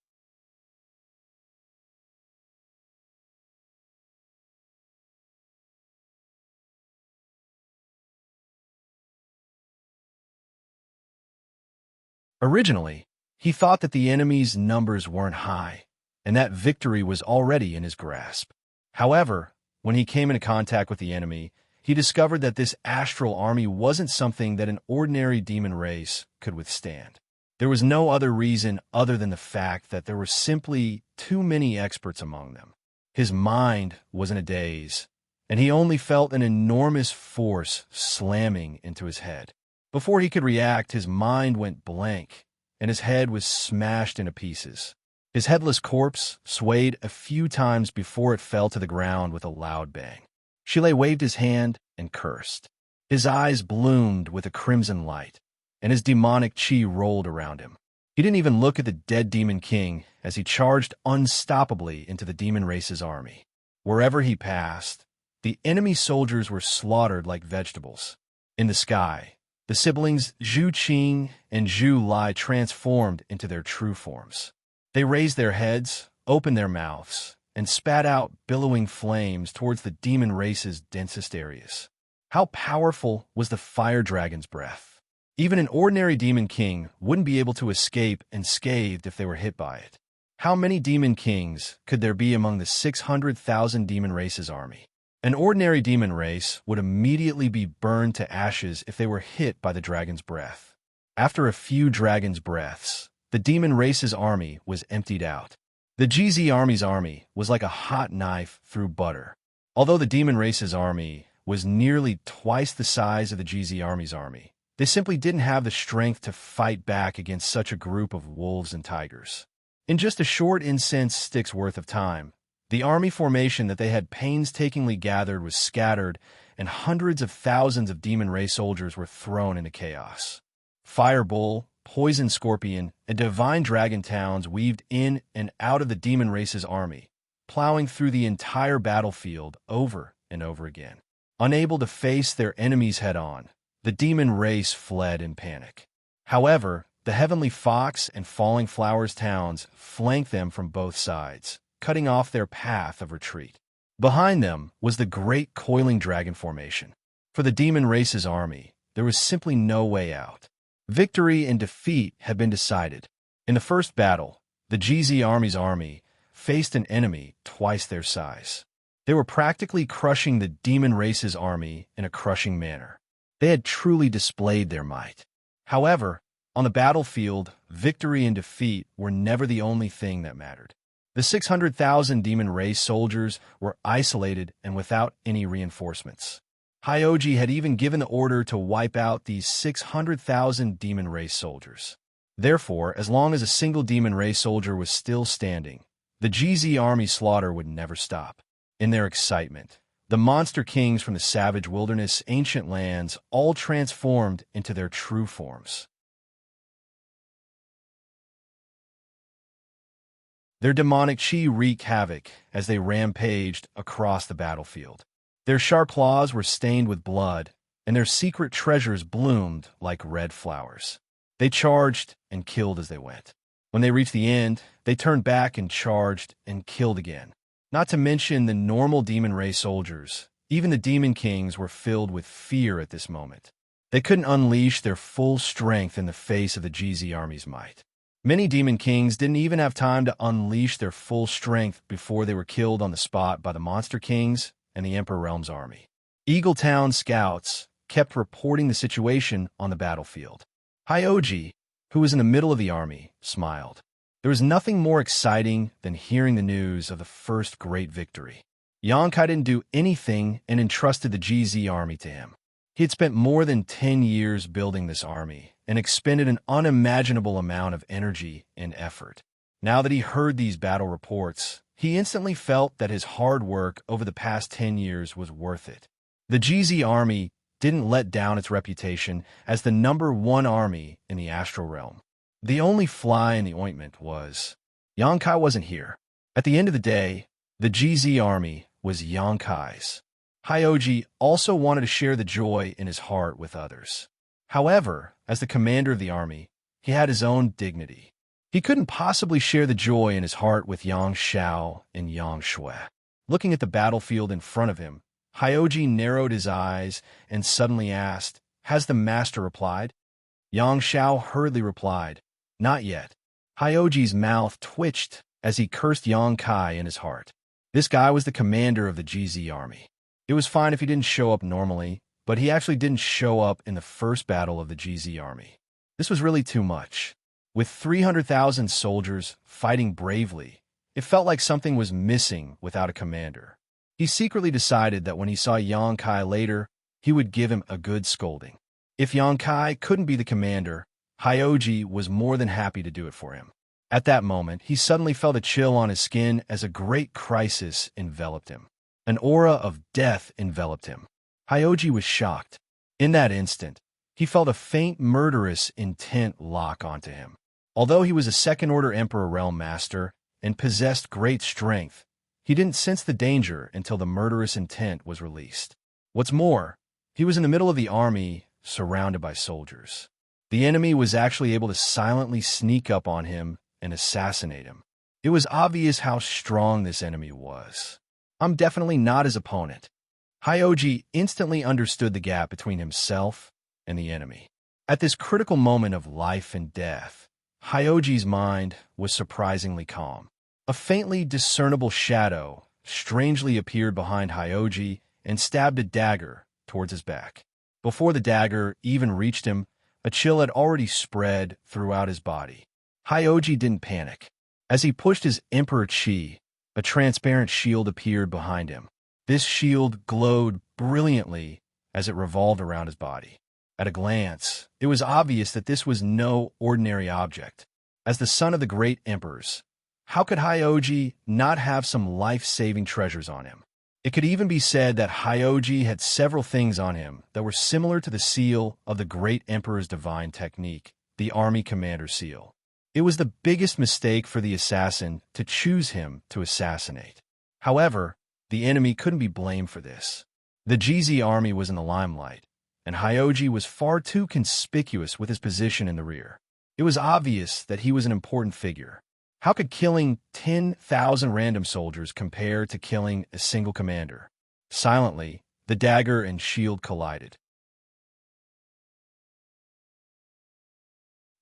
Originally, he thought that the enemy's numbers weren't high, and that victory was already in his grasp. However, when he came into contact with the enemy, he discovered that this astral army wasn't something that an ordinary demon race could withstand. There was no other reason other than the fact that there were simply too many experts among them. His mind was in a daze, and he only felt an enormous force slamming into his head. Before he could react, his mind went blank, and his head was smashed into pieces. His headless corpse swayed a few times before it fell to the ground with a loud bang. Shilei waved his hand and cursed. His eyes bloomed with a crimson light, and his demonic chi rolled around him. He didn't even look at the dead demon king as he charged unstoppably into the demon race's army. Wherever he passed, the enemy soldiers were slaughtered like vegetables. In the sky, the siblings Zhu Qing and Zhu Lai transformed into their true forms. They raised their heads, opened their mouths, and spat out billowing flames towards the demon race's densest areas. How powerful was the fire dragon's breath? Even an ordinary demon king wouldn't be able to escape unscathed if they were hit by it. How many demon kings could there be among the 600,000 demon race's army? An ordinary demon race would immediately be burned to ashes if they were hit by the dragon's breath. After a few dragon's breaths, the demon race's army was emptied out. The GZ army's army was like a hot knife through butter. Although the demon race's army was nearly twice the size of the GZ army's army, they simply didn't have the strength to fight back against such a group of wolves and tigers. In just a short incense stick's worth of time, the army formation that they had painstakingly gathered was scattered, and hundreds of thousands of demon race soldiers were thrown into chaos. Fire Bull, Poison Scorpion, and Divine Dragon towns weaved in and out of the demon race's army, plowing through the entire battlefield over and over again. Unable to face their enemies head-on, the demon race fled in panic. However, the Heavenly Fox and Falling Flowers towns flanked them from both sides, cutting off their path of retreat. Behind them was the Great Coiling Dragon Formation. For the demon race's army, there was simply no way out. Victory and defeat had been decided. In the first battle, the GZ army's army faced an enemy twice their size. They were practically crushing the demon race's army in a crushing manner. They had truly displayed their might. However, on the battlefield, victory and defeat were never the only thing that mattered. The 600,000 demon race soldiers were isolated and without any reinforcements. Hyoji had even given the order to wipe out these 600,000 demon race soldiers. Therefore, as long as a single demon race soldier was still standing, the GZ army slaughter would never stop. In their excitement, the monster kings from the savage wilderness ancient lands all transformed into their true forms. Their demonic chi wreaked havoc as they rampaged across the battlefield. Their sharp claws were stained with blood, and their secret treasures bloomed like red flowers. They charged and killed as they went. When they reached the end, they turned back and charged and killed again. Not to mention the normal demon race soldiers. Even the demon kings were filled with fear at this moment. They couldn't unleash their full strength in the face of the GZ army's might. Many demon kings didn't even have time to unleash their full strength before they were killed on the spot by the monster kings and the Emperor Realm's army. Eagle Town scouts kept reporting the situation on the battlefield. Hyoji, who was in the middle of the army, smiled. There was nothing more exciting than hearing the news of the first great victory. Xianxia didn't do anything and entrusted the GZ army to him. He had spent more than 10 years building this army and expended an unimaginable amount of energy and effort. Now that he heard these battle reports, he instantly felt that his hard work over the past 10 years was worth it. The GZ army didn't let down its reputation as the #1 army in the astral realm. The only fly in the ointment was Xianxia wasn't here. At the end of the day, the GZ army was Xianxia's. Hyoji also wanted to share the joy in his heart with others. However, as the commander of the army, he had his own dignity. He couldn't possibly share the joy in his heart with Xianxia and Xianxia. Looking at the battlefield in front of him, Hyoji narrowed his eyes and suddenly asked, "Has the master replied?" Xianxia hurriedly replied, "Not yet." Hyoji's mouth twitched as he cursed Xianxia in his heart. This guy was the commander of the GZ army. It was fine if he didn't show up normally, but he actually didn't show up in the first battle of the GZ army. This was really too much. With 300,000 soldiers fighting bravely, it felt like something was missing without a commander. He secretly decided that when he saw Xianxia later, he would give him a good scolding. If Xianxia couldn't be the commander, Hyoji was more than happy to do it for him. At that moment, he suddenly felt a chill on his skin as a great crisis enveloped him. An aura of death enveloped him. Hyoji was shocked. In that instant, he felt a faint murderous intent lock onto him. Although he was a second-order Emperor Realm Master and possessed great strength, he didn't sense the danger until the murderous intent was released. What's more, he was in the middle of the army, surrounded by soldiers. The enemy was actually able to silently sneak up on him and assassinate him. It was obvious how strong this enemy was. I'm definitely not his opponent. Hyoji instantly understood the gap between himself and the enemy. At this critical moment of life and death, Hyoji's mind was surprisingly calm. A faintly discernible shadow strangely appeared behind Hyoji and stabbed a dagger towards his back. Before the dagger even reached him, a chill had already spread throughout his body. Hyoji didn't panic. As he pushed his Emperor Chi, a transparent shield appeared behind him. This shield glowed brilliantly as it revolved around his body. At a glance, it was obvious that this was no ordinary object. As the son of the great emperors, how could Hyoji not have some life-saving treasures on him? It could even be said that Hyoji had several things on him that were similar to the seal of the great emperor's divine technique, the army commander seal. It was the biggest mistake for the assassin to choose him to assassinate. However, the enemy couldn't be blamed for this. The GZ army was in the limelight, and Hyoji was far too conspicuous with his position in the rear. It was obvious that he was an important figure. How could killing 10,000 random soldiers compare to killing a single commander? Silently, the dagger and shield collided.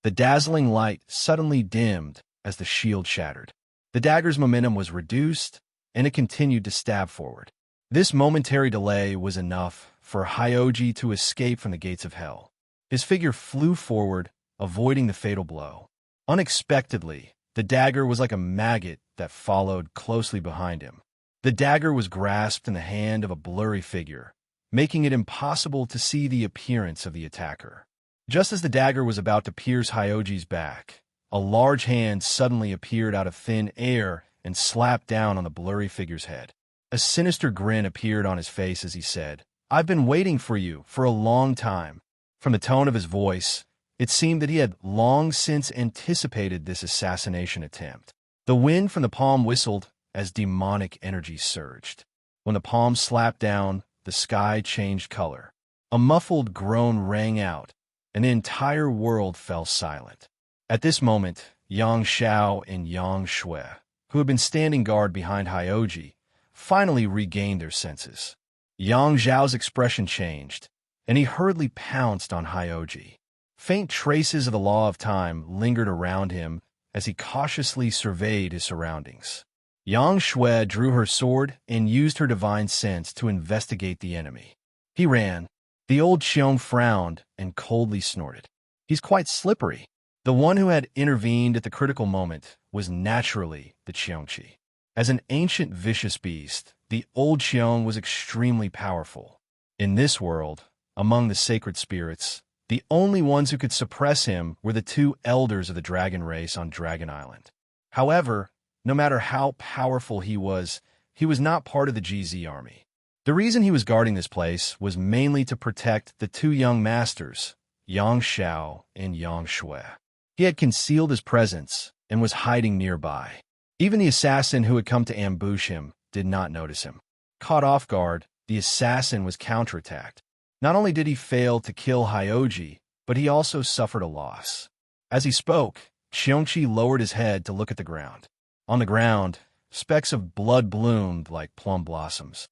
The dazzling light suddenly dimmed as the shield shattered. The dagger's momentum was reduced, and it continued to stab forward. This momentary delay was enough for Hyoji to escape from the gates of hell. His figure flew forward, avoiding the fatal blow. Unexpectedly, the dagger was like a maggot that followed closely behind him. The dagger was grasped in the hand of a blurry figure, making it impossible to see the appearance of the attacker. Just as the dagger was about to pierce Hyoji's back, a large hand suddenly appeared out of thin air and slapped down on the blurry figure's head. A sinister grin appeared on his face as he said, "I've been waiting for you for a long time." From the tone of his voice, it seemed that he had long since anticipated this assassination attempt. The wind from the palm whistled as demonic energy surged. When the palm slapped down, the sky changed color. A muffled groan rang out, and the entire world fell silent. At this moment, Xianxia and Xianxia, who had been standing guard behind Hyoji, finally regained their senses. Xiao's expression changed, and he hurriedly pounced on Hyoji. Faint traces of the law of time lingered around him as he cautiously surveyed his surroundings. Xianxia drew her sword and used her divine sense to investigate the enemy. He ran. The old Xiong frowned and coldly snorted. "He's quite slippery." The one who had intervened at the critical moment was naturally the Xianxia. As an ancient vicious beast, the old Xiong was extremely powerful. In this world, among the sacred spirits, the only ones who could suppress him were the two elders of the dragon race on Dragon Island. However, no matter how powerful he was not part of the GZ army. The reason he was guarding this place was mainly to protect the two young masters, Xianxia and Xianxia. He had concealed his presence and was hiding nearby. Even the assassin who had come to ambush him did not notice him. Caught off guard, the assassin was counterattacked. Not only did he fail to kill Hyoji, but he also suffered a loss. As he spoke, Xianxia lowered his head to look at the ground. On the ground, specks of blood bloomed like plum blossoms.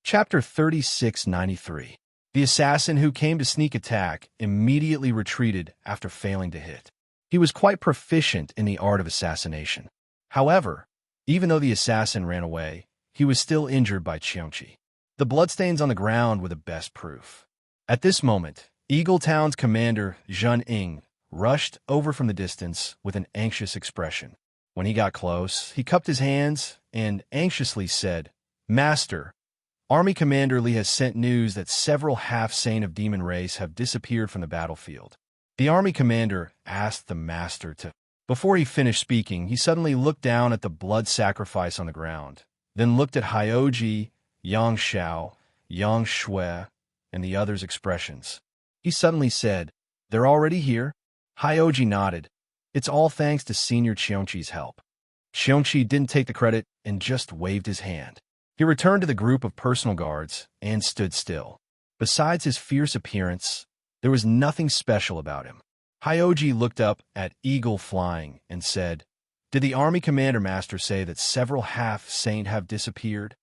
Chapter 3693. The assassin who came to sneak attack immediately retreated after failing to hit. He was quite proficient in the art of assassination. However, even though the assassin ran away, he was still injured by Xianxia. The bloodstains on the ground were the best proof. At this moment, Eagle Town's commander, Zhen Ying, rushed over from the distance with an anxious expression. When he got close, he cupped his hands and anxiously said, "Master, Army Commander Li has sent news that several half-sane of demon race have disappeared from the battlefield." The army commander asked the master to... Before he finished speaking, he suddenly looked down at the blood sacrifice on the ground, then looked at Hyoji, Xianxia, Xianxia, and the others' expressions. He suddenly said, "They're already here?" Hyoji nodded. "It's all thanks to Senior Xianxi's help." Xianxia didn't take the credit and just waved his hand. He returned to the group of personal guards and stood still. Besides his fierce appearance, there was nothing special about him. Hyoji looked up at Eagle flying and said, "Did the army commander master say that several half-saint have disappeared?"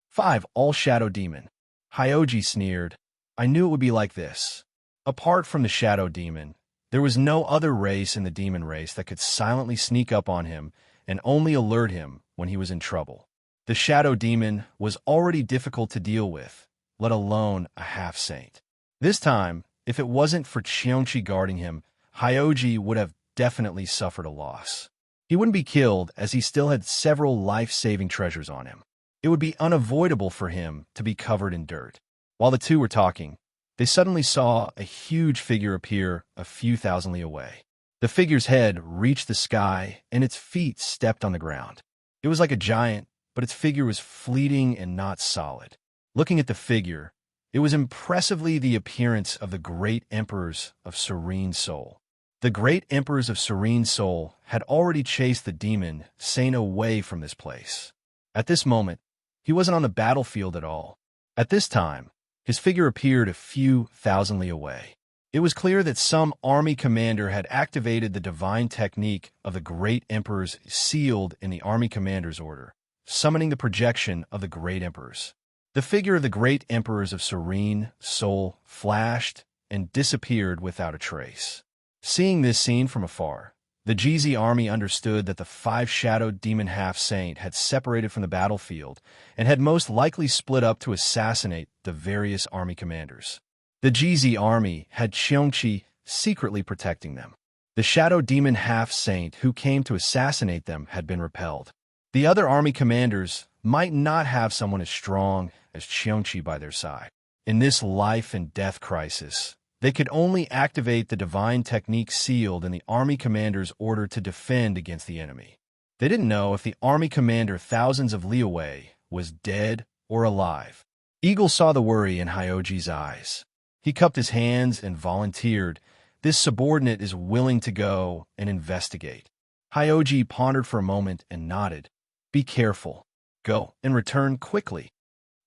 "5, all shadow demon." Hyoji sneered, "I knew it would be like this." Apart from the shadow demon, there was no other race in the demon race that could silently sneak up on him and only alert him when he was in trouble. The shadow demon was already difficult to deal with, let alone a half-saint. This time, if it wasn't for Xianxia guarding him, Hyoji would have definitely suffered a loss. He wouldn't be killed as he still had several life-saving treasures on him. It would be unavoidable for him to be covered in dirt. While the two were talking, they suddenly saw a huge figure appear a few thousand li away. The figure's head reached the sky, and its feet stepped on the ground. It was like a giant, but its figure was fleeting and not solid. Looking at the figure, it was impressively the appearance of the great emperors of Serene Soul. The great emperors of Serene Soul had already chased the demon Saint away from this place. At this moment, he wasn't on the battlefield at all. At this time, his figure appeared a few thousand li away. It was clear that some army commander had activated the divine technique of the great emperors sealed in the army commander's order, summoning the projection of the great emperors. The figure of the great emperors of Serene Soul flashed and disappeared without a trace. Seeing this scene from afar, the GZ army understood that the 5 shadowed demon half-saint had separated from the battlefield and had most likely split up to assassinate the various army commanders. The GZ army had Xianxia secretly protecting them. The shadow demon half-saint who came to assassinate them had been repelled. The other army commanders might not have someone as strong as Xianxia by their side. In this life and death crisis, they could only activate the divine technique sealed in the army commander's order to defend against the enemy. They didn't know if the army commander thousands of li away was dead or alive. Eagle saw the worry in Hyoji's eyes. He cupped his hands and volunteered. This subordinate is willing to go and investigate. Hyoji pondered for a moment and nodded. "Be careful. Go and return quickly."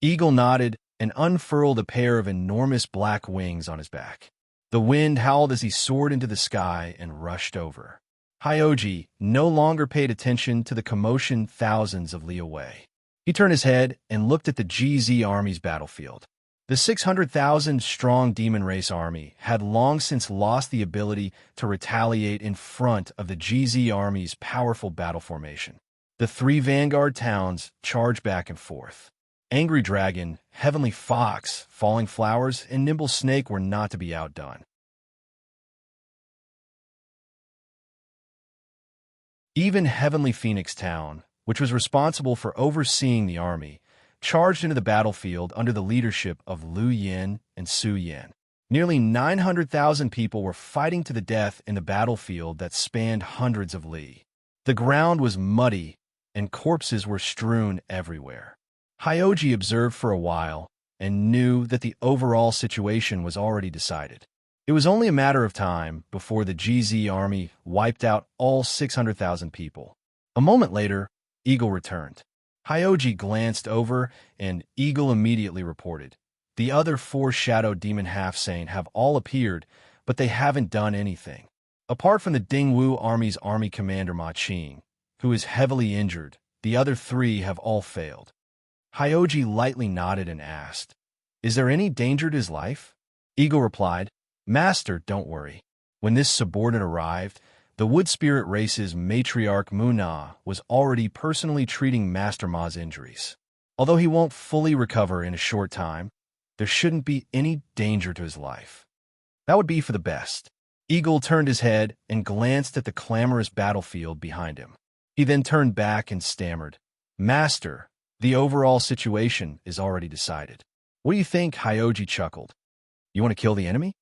Eagle nodded and unfurled a pair of enormous black wings on his back. The wind howled as he soared into the sky and rushed over. Hyoji no longer paid attention to the commotion thousands of li away. He turned his head and looked at the GZ army's battlefield. The 600,000-strong demon race army had long since lost the ability to retaliate in front of the GZ army's powerful battle formation. The 3 vanguard towns charged back and forth. Angry Dragon, Heavenly Fox, Falling Flowers, and Nimble Snake were not to be outdone. Even Heavenly Phoenix Town, which was responsible for overseeing the army, charged into the battlefield under the leadership of Lu Yin and Su Yin. Nearly 900,000 people were fighting to the death in the battlefield that spanned hundreds of li. The ground was muddy, and corpses were strewn everywhere. Hyoji observed for a while and knew that the overall situation was already decided. It was only a matter of time before the GZ army wiped out all 600,000 people. A moment later, Eagle returned. Hyoji glanced over, and Eagle immediately reported, "The other 4 shadow demon half-saint have all appeared, but they haven't done anything. Apart from the Dingwu army's army commander Ma Qing, who is heavily injured, the other 3 have all failed." Hyoji lightly nodded and asked, "Is there any danger to his life?" Eagle replied, "Master, don't worry. When this subordinate arrived, the Wood Spirit race's matriarch Muna was already personally treating Master Ma's injuries. Although he won't fully recover in a short time, there shouldn't be any danger to his life. That would be for the best." Eagle turned his head and glanced at the clamorous battlefield behind him. He then turned back and stammered, "Master, the overall situation is already decided." "What do you think?" Hyoji chuckled. "You want to kill the enemy?"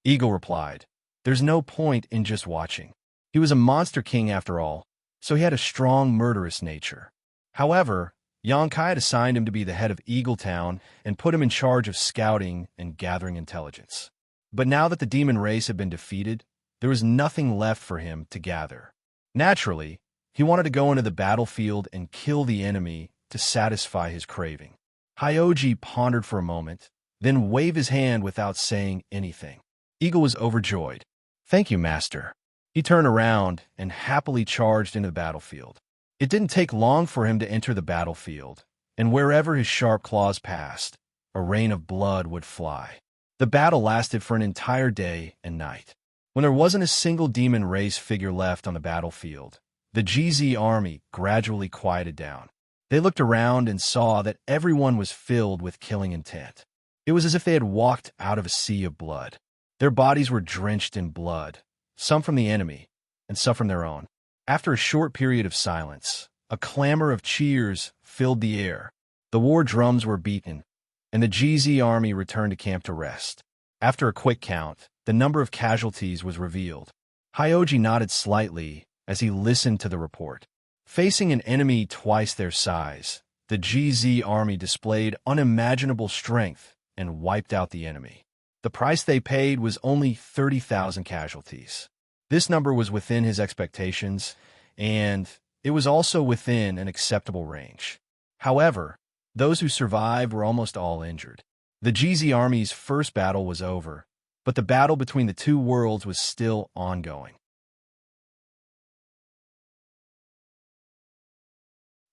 Eagle replied, "There's no point in just watching. He was a monster king after all, so he had a strong murderous nature. However, Xianxia had assigned him to be the head of Eagle Town and put him in charge of scouting and gathering intelligence. But now that the demon race had been defeated, there was nothing left for him to gather. Naturally, he wanted to go into the battlefield and kill the enemy to satisfy his craving." Hyoji pondered for a moment, then wave his hand without saying anything. Eagle was overjoyed. "Thank you, master." He turned around and happily charged into the battlefield. It didn't take long for him to enter the battlefield, and wherever his sharp claws passed, a rain of blood would fly. The battle lasted for an entire day and night. When there wasn't a single demon race figure left on the battlefield, the GZ army gradually quieted down. They looked around and saw that everyone was filled with killing intent. It was as if they had walked out of a sea of blood. Their bodies were drenched in blood, some from the enemy, and some from their own. After a short period of silence, a clamor of cheers filled the air. The war drums were beaten, and the GZ army returned to camp to rest. After a quick count, the number of casualties was revealed. Hyoji nodded slightly as he listened to the report. Facing an enemy twice their size, the GZ army displayed unimaginable strength and wiped out the enemy. The price they paid was only 30,000 casualties. This number was within his expectations, and it was also within an acceptable range. However, those who survived were almost all injured. The GZ army's first battle was over, but the battle between the two worlds was still ongoing.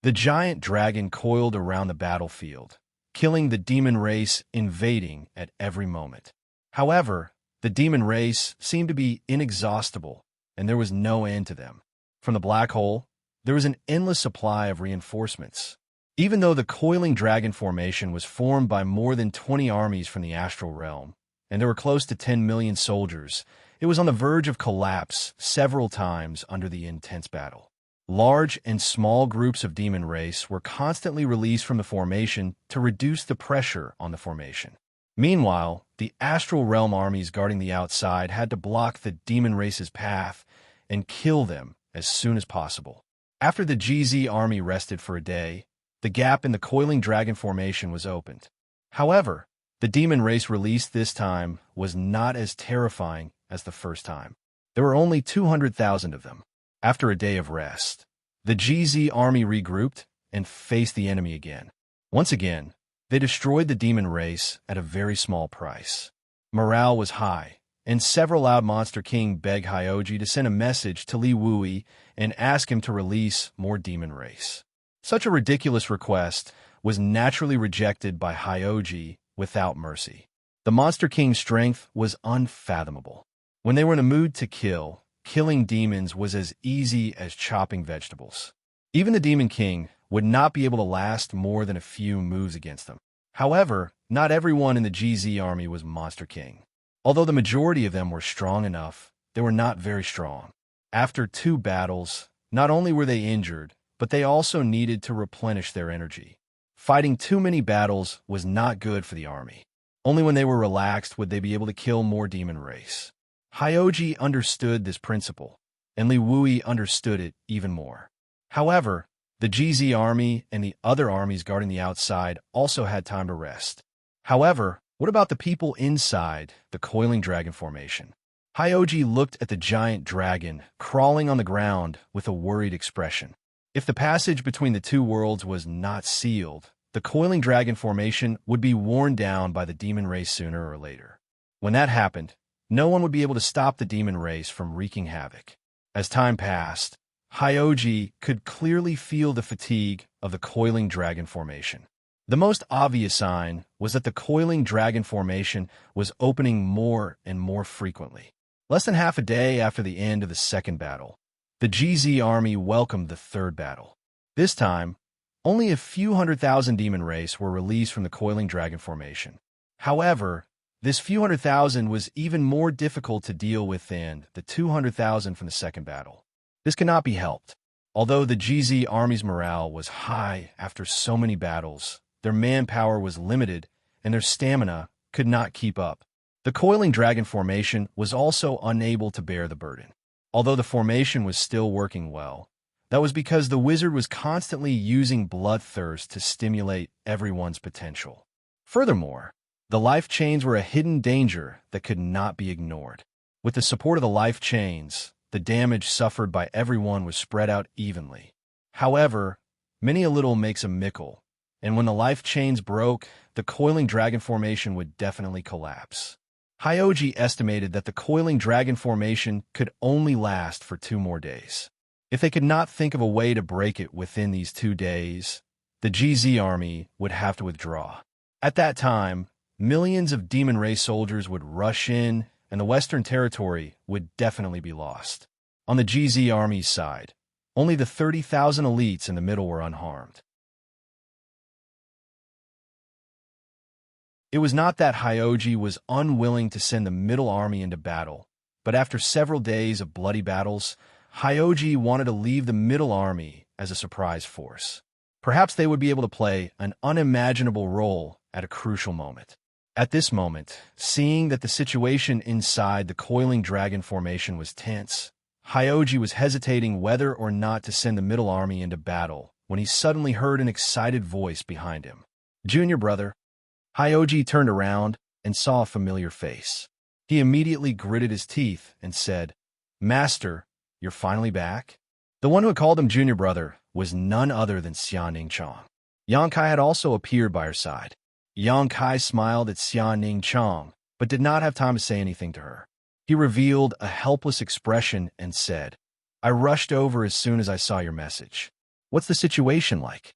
The giant dragon coiled around the battlefield, killing the demon race invading at every moment. However, the demon race seemed to be inexhaustible, and there was no end to them. From the black hole, there was an endless supply of reinforcements. Even though the coiling dragon formation was formed by more than 20 armies from the astral realm, and there were close to 10 million soldiers, it was on the verge of collapse several times under the intense battle. Large and small groups of demon race were constantly released from the formation to reduce the pressure on the formation. Meanwhile, the astral realm armies guarding the outside had to block the demon race's path and kill them as soon as possible. After the GZ army rested for a day, the gap in the coiling dragon formation was opened. However, the demon race released this time was not as terrifying as the first time. There were only 200,000 of them. After a day of rest, the GZ army regrouped and faced the enemy again. Once again, they destroyed the demon race at a very small price. Morale was high, and several loud Monster King begged Hyoji to send a message to Li Wui and ask him to release more demon race. Such a ridiculous request was naturally rejected by Hyoji without mercy. The Monster King's strength was unfathomable. When they were in a mood to kill, killing demons was as easy as chopping vegetables. Even the Demon King would not be able to last more than a few moves against them. However, not everyone in the GZ army was Monster King. Although the majority of them were strong enough, they were not very strong. After 2 battles, not only were they injured, but they also needed to replenish their energy. Fighting too many battles was not good for the army. Only when they were relaxed would they be able to kill more demon race. Hyoji understood this principle, and Li Wui understood it even more. However, the GZ army and the other armies guarding the outside also had time to rest. However, what about the people inside the coiling dragon formation? Hyoji looked at the giant dragon crawling on the ground with a worried expression. If the passage between the two worlds was not sealed, the coiling dragon formation would be worn down by the demon race sooner or later. When that happened, no one would be able to stop the demon race from wreaking havoc. As time passed, Hyoji could clearly feel the fatigue of the coiling dragon formation. The most obvious sign was that the coiling dragon formation was opening more and more frequently. Less than half a day after the end of the second battle, the GZ army welcomed the third battle. This time, only a few 100,000 demon race were released from the coiling dragon formation. However, this few 100,000 was even more difficult to deal with than the 200,000 from the second battle. This cannot be helped. Although the GZ army's morale was high after so many battles, their manpower was limited and their stamina could not keep up. The coiling dragon formation was also unable to bear the burden. Although the formation was still working well, that was because the wizard was constantly using bloodthirst to stimulate everyone's potential. Furthermore, the life chains were a hidden danger that could not be ignored. With the support of the life chains, the damage suffered by everyone was spread out evenly. However, many a little makes a mickle, and when the life chains broke, the coiling dragon formation would definitely collapse. Hyoji estimated that the coiling dragon formation could only last for 2 more days. If they could not think of a way to break it within these 2 days, the GZ army would have to withdraw. At that time, millions of demon race soldiers would rush in, and the Western Territory would definitely be lost. On the GZ army's side, only the 30,000 elites in the middle were unharmed. It was not that Hyoji was unwilling to send the middle army into battle, but after several days of bloody battles, Hyoji wanted to leave the middle army as a surprise force. Perhaps they would be able to play an unimaginable role at a crucial moment. At this moment, seeing that the situation inside the coiling dragon formation was tense, Hyoji was hesitating whether or not to send the middle army into battle when he suddenly heard an excited voice behind him. "Junior brother." Hyoji turned around and saw a familiar face. He immediately gritted his teeth and said, "Master, you're finally back?" The one who had called him junior brother was none other than Xianxia. Yangkai had also appeared by her side. Yangkai smiled at Xianxia, but did not have time to say anything to her. He revealed a helpless expression and said, "I rushed over as soon as I saw your message. What's the situation like?"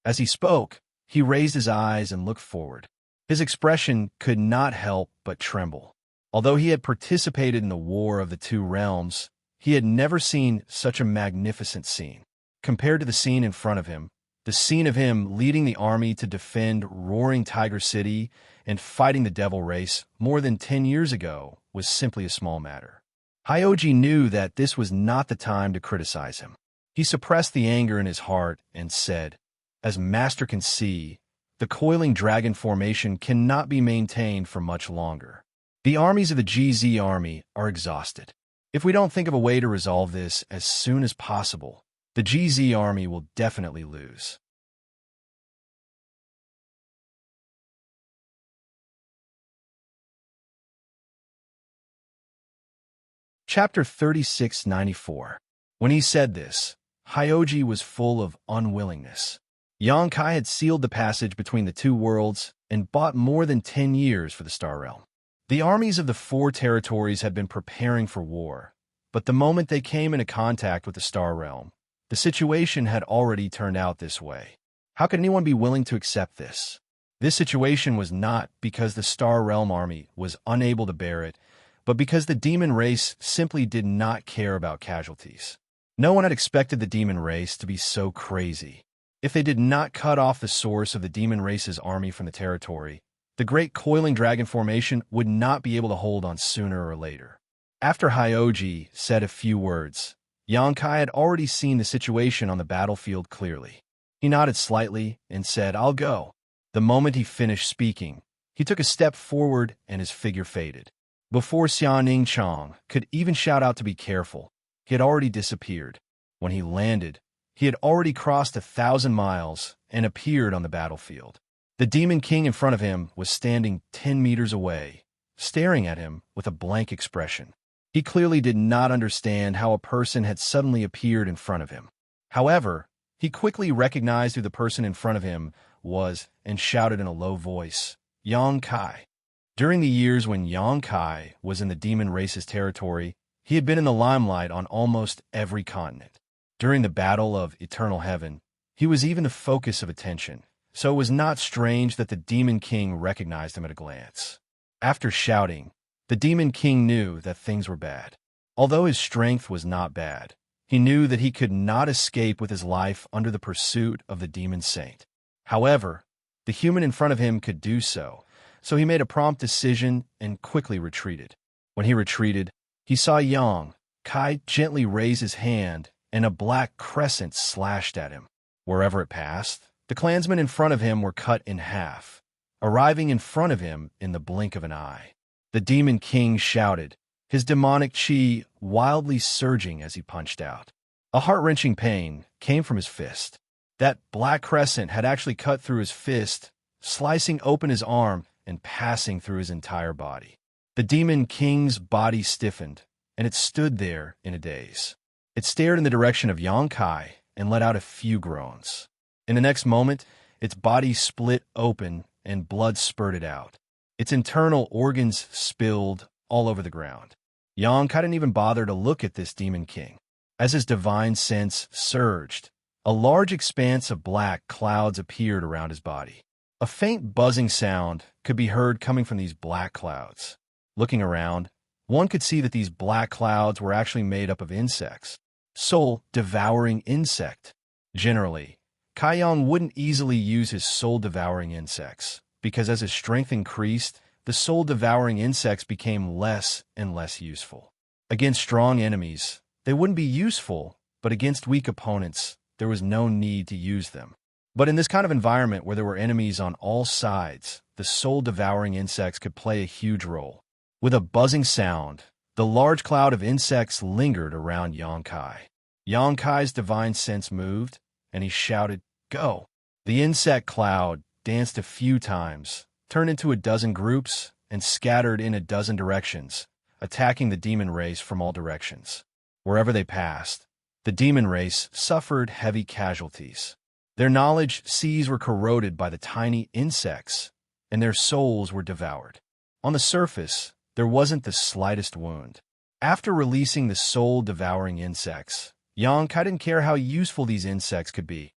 As he spoke, he raised his eyes and looked forward. His expression could not help but tremble. Although he had participated in the War of the Two Realms, he had never seen such a magnificent scene. Compared to the scene in front of him, the scene of him leading the army to defend Roaring Tiger City and fighting the Devil Race more than 10 years ago was simply a small matter. Hyoji knew that this was not the time to criticize him. He suppressed the anger in his heart and said, "As Master can see, the coiling dragon formation cannot be maintained for much longer. The armies of the GZ army are exhausted. If we don't think of a way to resolve this as soon as possible, the GZ army will definitely lose." Chapter 3694. When he said this, Hyoji was full of unwillingness. Yangkai had sealed the passage between the two worlds and bought more than 10 years for the Star Realm. The armies of the 4 territories had been preparing for war, but the moment they came into contact with the Star Realm, the situation had already turned out this way. How could anyone be willing to accept this? This situation was not because the Star Realm army was unable to bear it, but because the demon race simply did not care about casualties. No one had expected the demon race to be so crazy. If they did not cut off the source of the demon race's army from the territory, the great coiling dragon formation would not be able to hold on sooner or later. After Hyoji said a few words, Yangkai had already seen the situation on the battlefield clearly. He nodded slightly and said, "I'll go." The moment he finished speaking, he took a step forward and his figure faded. Before Xianxia could even shout out to be careful, he had already disappeared. When he landed, he had already crossed 1,000 miles and appeared on the battlefield. The Demon King in front of him was standing 10 meters away, staring at him with a blank expression. He clearly did not understand how a person had suddenly appeared in front of him. However, he quickly recognized who the person in front of him was and shouted in a low voice, "Yangkai." During the years when Yangkai was in the demon race's territory, he had been in the limelight on almost every continent. During the Battle of Eternal Heaven, he was even the focus of attention, so it was not strange that the Demon King recognized him at a glance. After shouting, the Demon King knew that things were bad. Although his strength was not bad, he knew that he could not escape with his life under the pursuit of the Demon Saint. However, the human in front of him could do so, so he made a prompt decision and quickly retreated. When he retreated, he saw Yangkai gently raise his hand and a black crescent slashed at him. Wherever it passed, the clansmen in front of him were cut in half, arriving in front of him in the blink of an eye. The Demon King shouted, his demonic chi wildly surging as he punched out. A heart-wrenching pain came from his fist. That black crescent had actually cut through his fist, slicing open his arm and passing through his entire body. The Demon King's body stiffened, and it stood there in a daze. It stared in the direction of Yangkai and let out a few groans. In the next moment, Its body split open and blood spurted out. Its internal organs spilled all over the ground. Yang Kai didn't even bother to look at this demon king. As his divine sense surged, a large expanse of black clouds appeared around his body. A faint buzzing sound could be heard coming from these black clouds. Looking around, one could see that these black clouds were actually made up of insects. Soul-devouring insect. Generally, Kai Yang wouldn't easily use his soul-devouring insects, because as his strength increased, the soul-devouring insects became less and less useful. Against strong enemies, they wouldn't be useful, but against weak opponents, there was no need to use them. But in this kind of environment where there were enemies on all sides, the soul-devouring insects could play a huge role. With a buzzing sound, the large cloud of insects lingered around Yang Kai. Yang Kai's divine sense moved, and he shouted, "Go!" The insect cloud danced a few times, turned into a dozen groups, and scattered in a dozen directions, attacking the demon race from all directions. Wherever they passed, the demon race suffered heavy casualties. Their knowledge seas were corroded by the tiny insects, and their souls were devoured. On the surface, there wasn't the slightest wound. After releasing the soul-devouring insects, Yang Kai didn't care how useful these insects could be.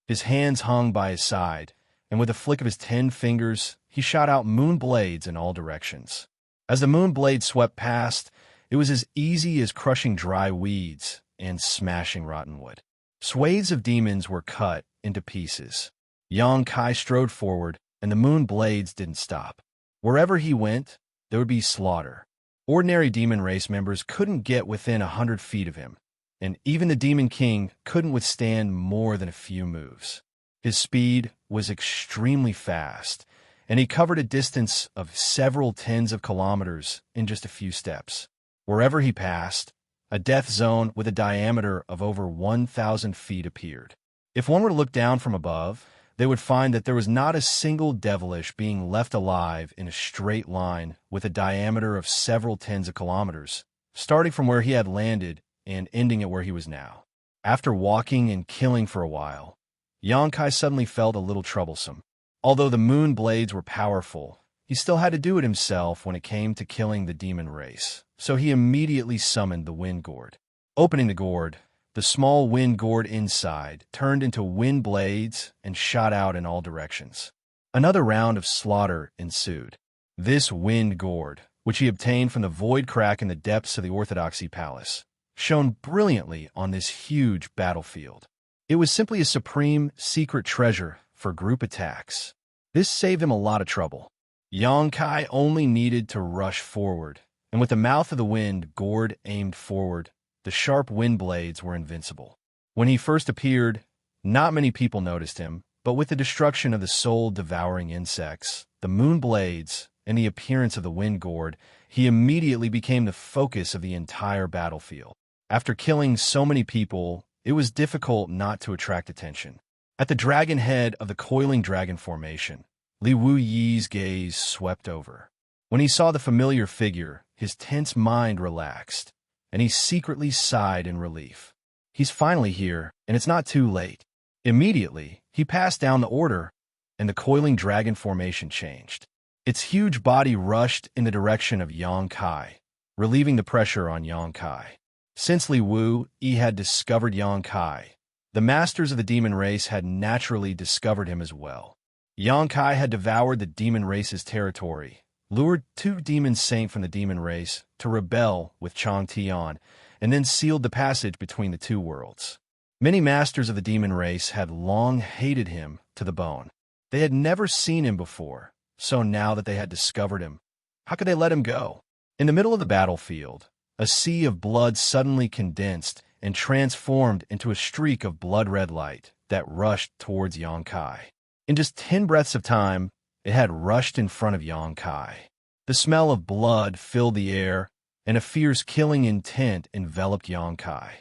His hands hung by his side, and with a flick of his 10 fingers, he shot out moon blades in all directions. As the moon blades swept past, it was as easy as crushing dry weeds and smashing rotten wood. Swathes of demons were cut into pieces. Yang Kai strode forward, and the moon blades didn't stop. Wherever he went, there would be slaughter. Ordinary demon race members couldn't get within 100 feet of him, and even the demon king couldn't withstand more than a few moves. His speed was extremely fast, and he covered a distance of several tens of kilometers in just a few steps. Wherever he passed, a death zone with a diameter of over 1,000 feet appeared. If one were to look down from above, they would find that there was not a single devilish being left alive in a straight line with a diameter of several tens of kilometers, starting from where he had landed and ending at where he was now. After walking and killing for a while, Yang Kai suddenly felt a little troublesome. Although the moon blades were powerful, he still had to do it himself when it came to killing the demon race, so he immediately summoned the wind gourd. Opening the gourd, the small wind gourd inside turned into wind blades and shot out in all directions. Another round of slaughter ensued. This wind gourd, which he obtained from the void crack in the depths of the Orthodoxy Palace, shone brilliantly on this huge battlefield. It was simply a supreme secret treasure for group attacks. This saved him a lot of trouble. Yang Kai only needed to rush forward, and with the mouth of the wind gourd aimed forward, the sharp wind blades were invincible. When he first appeared, not many people noticed him, but with the destruction of the soul-devouring insects, the moon blades, and the appearance of the wind gourd, he immediately became the focus of the entire battlefield. After killing so many people, it was difficult not to attract attention. At the dragon head of the coiling dragon formation, Li Wu Yi's gaze swept over. When he saw the familiar figure, his tense mind relaxed, and he secretly sighed in relief. He's finally here, and it's not too late. Immediately, he passed down the order, and the coiling dragon formation changed. Its huge body rushed in the direction of Yang Kai, relieving the pressure on Yang Kai. Since Li Wu Yi had discovered Yang Kai, the masters of the demon race had naturally discovered him as well. Yang Kai had devoured the demon race's territory, lured 2 demon saints from the demon race to rebel with Chang Tian, and then sealed the passage between the 2 worlds. Many masters of the demon race had long hated him to the bone. They had never seen him before, so now that they had discovered him, how could they let him go? In the middle of the battlefield, a sea of blood suddenly condensed and transformed into a streak of blood-red light that rushed towards Yang Kai. In just 10 breaths of time, it had rushed in front of Yang Kai. The smell of blood filled the air, and a fierce killing intent enveloped Yang Kai.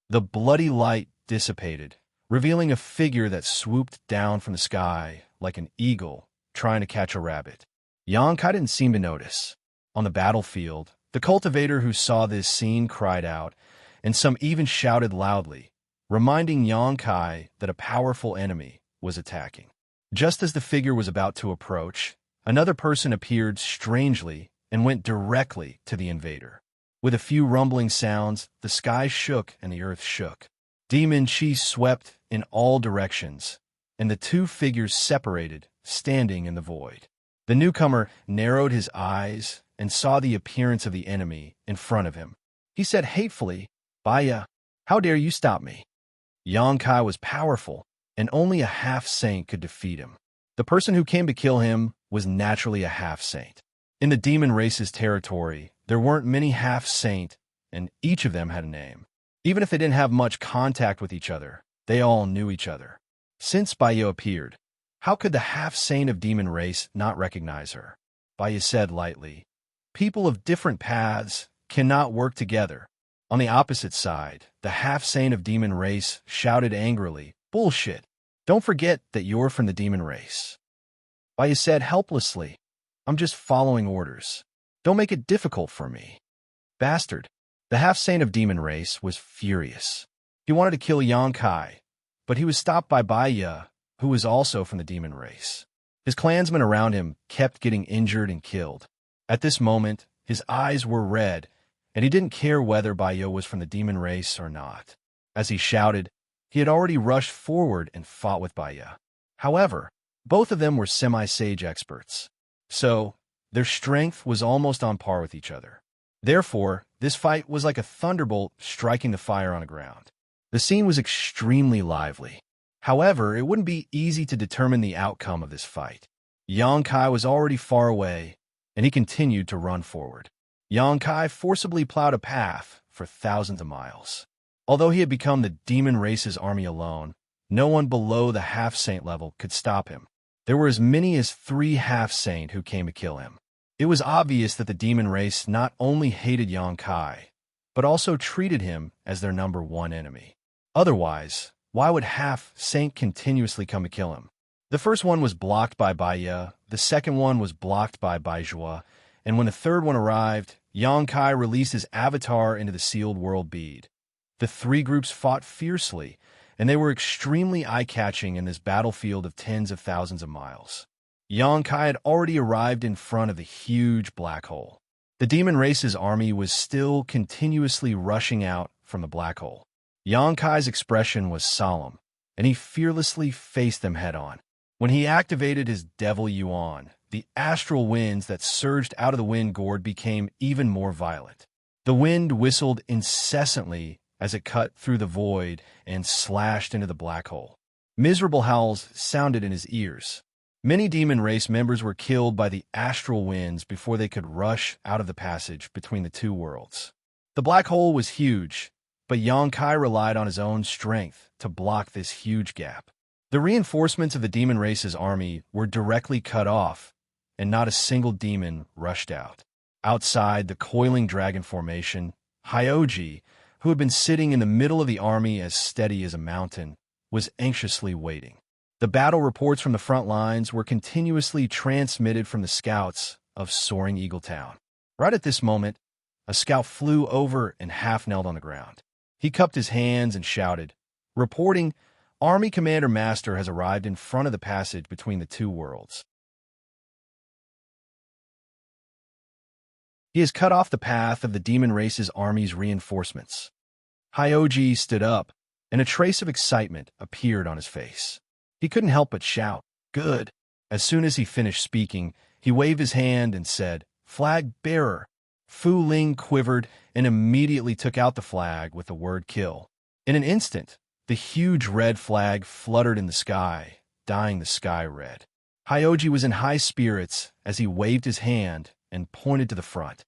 The bloody light dissipated, revealing a figure that swooped down from the sky like an eagle trying to catch a rabbit. Yang Kai didn't seem to notice. On the battlefield, The cultivator who saw this scene cried out, and some even shouted loudly, reminding Xianxia that a powerful enemy was attacking. Just as the figure was about to approach, another person appeared strangely and went directly to the invader. With a few rumbling sounds, the sky shook and the earth shook. Demon chi swept in all directions, and the two figures separated, standing in the void. The newcomer narrowed his eyes and saw the appearance of the enemy in front of him. He said hatefully, "Baya, how dare you stop me?" Xianxia was powerful, and only a half-saint could defeat him. The person who came to kill him was naturally a half-saint. In the demon race's territory, there weren't many half-saint, and each of them had a name. Even if they didn't have much contact with each other, they all knew each other. Since Baya appeared, how could the half-saint of demon race not recognize her? Baya said lightly, "People of different paths cannot work together." On the opposite side, the half-saint of demon race shouted angrily, "Bullshit! Don't forget that you're from the demon race." Baya said helplessly, "I'm just following orders. Don't make it difficult for me." Bastard. The half-saint of demon race was furious. He wanted to kill Xianxia, but he was stopped by Baya, who was also from the demon race. His clansmen around him kept getting injured and killed. At this moment, his eyes were red, and he didn't care whether Baya was from the demon race or not. As he shouted, he had already rushed forward and fought with Baya. However, both of them were semi-sage experts, so their strength was almost on par with each other. Therefore, this fight was like a thunderbolt striking the fire on the ground. The scene was extremely lively. However, it wouldn't be easy to determine the outcome of this fight. Xianxia was already far away, and he continued to run forward. Xianxia forcibly plowed a path for thousands of miles. Although he had become the demon race's army alone, no one below the half-saint level could stop him. There were as many as 3 half-saint who came to kill him. It was obvious that the demon race not only hated Xianxia, but also treated him as their number one enemy. Otherwise, why would half-saint continuously come to kill him? The first one was blocked by Baya, the second one was blocked by Baizhua, and when the third one arrived, Xianxia released his avatar into the sealed world bead. The 3 groups fought fiercely, and they were extremely eye-catching in this battlefield of tens of thousands of miles. Xianxia had already arrived in front of the huge black hole. The demon race's army was still continuously rushing out from the black hole. Xianxia's expression was solemn, and he fearlessly faced them head-on. When he activated his Devil Yuan, the astral winds that surged out of the wind gourd became even more violent. The wind whistled incessantly as it cut through the void and slashed into the black hole. Miserable howls sounded in his ears. Many demon race members were killed by the astral winds before they could rush out of the passage between the 2 worlds. The black hole was huge, but Xianxia relied on his own strength to block this huge gap. The reinforcements of the demon race's army were directly cut off, and not a single demon rushed out. Outside the coiling dragon formation, Hyoji, who had been sitting in the middle of the army as steady as a mountain, was anxiously waiting. The battle reports from the front lines were continuously transmitted from the scouts of Soaring Eagle Town. Right at this moment, a scout flew over and half-knelt on the ground. He cupped his hands and shouted, reporting, "Army Commander Master has arrived in front of the passage between the 2 worlds. He has cut off the path of the demon race's army's reinforcements." Hyoji stood up, and a trace of excitement appeared on his face. He couldn't help but shout, "Good." As soon as he finished speaking, he waved his hand and said, "Flag bearer." Fu Ling quivered and immediately took out the flag with the word "kill." In an instant, the huge red flag fluttered in the sky, dyeing the sky red. Hyoji was in high spirits as he waved his hand and pointed to the front.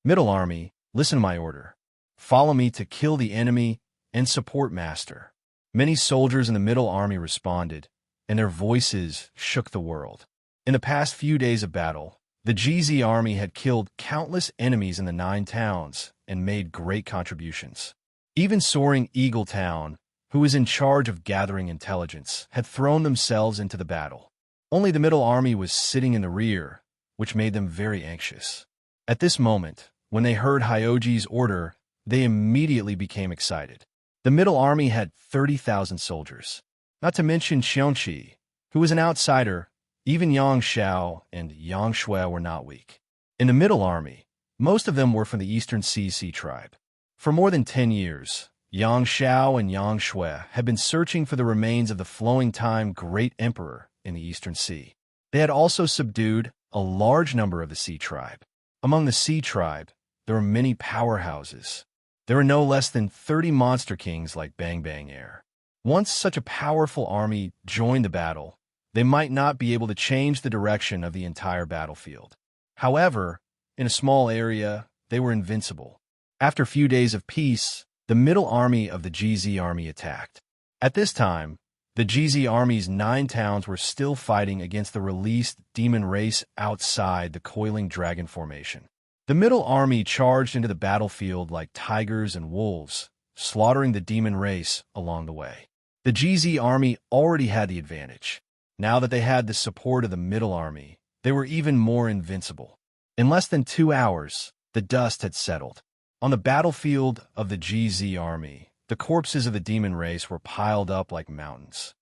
"Middle Army, listen to my order. Follow me to kill the enemy and support Master." Many soldiers in the Middle Army responded, and their voices shook the world. In the past few days of battle, the GZ army had killed countless enemies in the 9 towns and made great contributions. Even Soaring Eagle Town, who was in charge of gathering intelligence, had thrown themselves into the battle. Only the Middle Army was sitting in the rear, which made them very anxious. At this moment, when they heard Hyoji's order, they immediately became excited. The middle army had 30,000 soldiers. Not to mention Xianxia, who was an outsider. Even Yang Xiao and Yang Shui were not weak. In the middle army, most of them were from the Eastern Sea tribe. For more than 10 years, Yang Xiao and Yang Shui had been searching for the remains of the flowing time great emperor in the Eastern Sea. They had also subdued a large number of the Sea tribe. Among the Sea tribe, there were many powerhouses. There were no less than 30 monster kings like Bang Bang Air. Once such a powerful army joined the battle, they might not be able to change the direction of the entire battlefield. However, in a small area, they were invincible. After a few days of peace, the middle army of the GZ army attacked. At this time, the GZ army's 9 towns were still fighting against the released demon race outside the coiling dragon formation. The middle army charged into the battlefield like tigers and wolves, slaughtering the demon race along the way. The GZ army already had the advantage. Now that they had the support of the middle army, they were even more invincible. In less than 2 hours, the dust had settled. On the battlefield of the GZ army, the corpses of the demon race were piled up like mountains.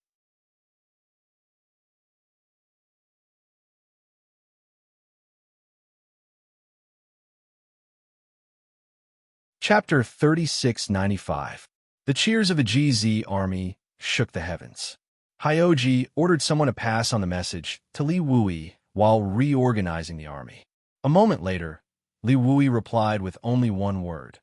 Chapter 3695. The cheers of the GZ army shook the heavens. Hyoji ordered someone to pass on the message to Li Wui while reorganizing the army. A moment later, Li Wui replied with only one word: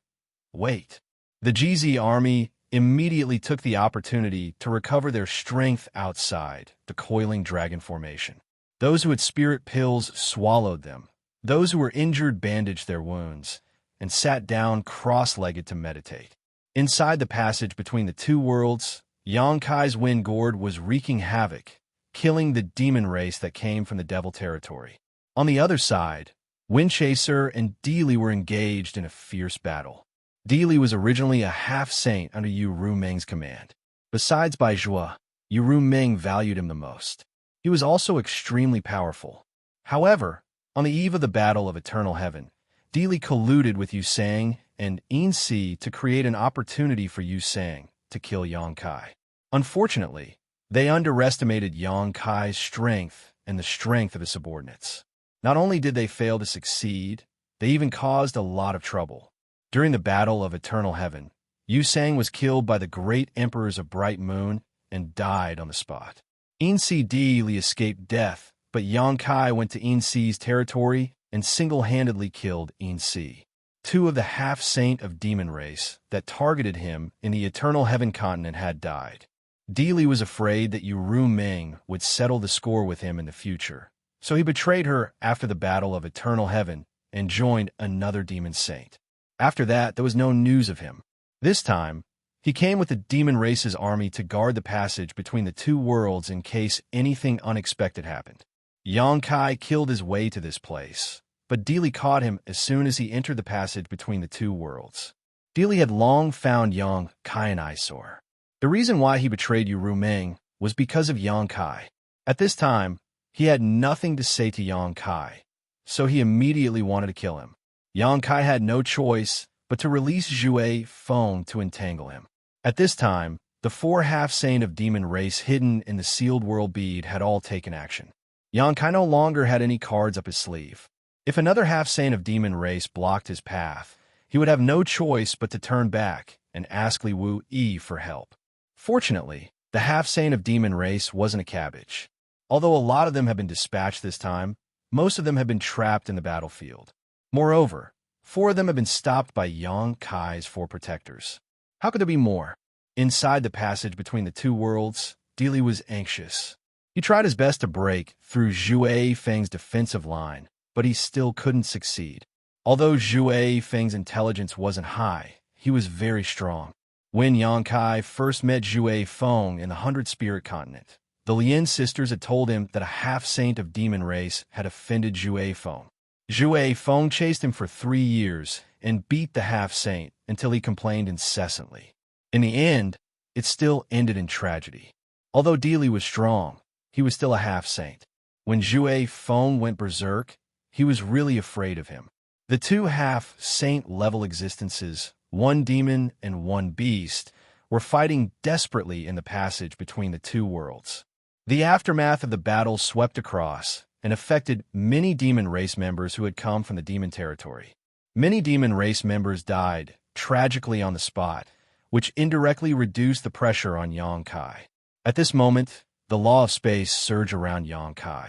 "Wait." The GZ army immediately took the opportunity to recover their strength outside the coiling dragon formation. Those who had spirit pills swallowed them. Those who were injured bandaged their wounds and sat down cross-legged to meditate. Inside the passage between the two worlds, Yonkai's wind gourd was wreaking havoc, killing the demon race that came from the devil territory. On the other side, Windchaser and Deely were engaged in a fierce battle. Deely was originally a half-saint under Yu Rumeng's command. Besides Bai Zhua, Yu Rumeng valued him the most. He was also extremely powerful. However, on the eve of the Battle of Eternal Heaven, Deely colluded with Yu Sang and Yin Si to create an opportunity for Yu Sang to kill Yongkai. Unfortunately, they underestimated Yongkai's strength and the strength of his subordinates. Not only did they fail to succeed, they even caused a lot of trouble. During the Battle of Eternal Heaven, Yu Sang was killed by the great emperors of Bright Moon and died on the spot. Yin Si Deely escaped death, but Yongkai went to Yin Si's territory and single-handedly killed Yin Si. 2 of the half-saint of demon race that targeted him in the Eternal Heaven continent had died. Deely was afraid that Yu Rumeng would settle the score with him in the future, so he betrayed her after the Battle of Eternal Heaven and joined another demon saint. After that, there was no news of him. This time, he came with the demon race's army to guard the passage between the two worlds in case anything unexpected happened. Yongkai killed his way to this place, but Deely caught him as soon as he entered the passage between the two worlds. Deely had long found Yongkai an eyesore. The reason why he betrayed Yu Rumeng was because of Yongkai. At this time, he had nothing to say to Yongkai, so he immediately wanted to kill him. Yongkai had no choice but to release Zhue Feng to entangle him. At this time, the 4 half-saint of demon race hidden in the sealed world bead had all taken action. Yongkai no longer had any cards up his sleeve. If another half-saint of demon race blocked his path, he would have no choice but to turn back and ask Li Wu Yi for help. Fortunately, the half-saint of demon race wasn't a cabbage. Although a lot of them had been dispatched this time, most of them had been trapped in the battlefield. Moreover, 4 of them had been stopped by Yongkai's 4 protectors. How could there be more? Inside the passage between the two worlds, Deely was anxious. He tried his best to break through Zhue Feng's defensive line, but he still couldn't succeed. Although Zhue Feng's intelligence wasn't high, he was very strong. When Yongkai first met Zhue Feng in the 100 Spirit Continent, the Lien sisters had told him that a half-saint of demon race had offended Zhue Feng. Zhue Feng chased him for 3 years and beat the half-saint until he complained incessantly. In the end, it still ended in tragedy. Although Deely was strong, he was still a half-saint. When Zhue Feng went berserk, he was really afraid of him. The two half-saint-level existences, one demon and one beast, were fighting desperately in the passage between the two worlds. The aftermath of the battle swept across and affected many demon race members who had come from the demon territory. Many demon race members died tragically on the spot, which indirectly reduced the pressure on Xianxia. At this moment, the law of space surged around Xianxia.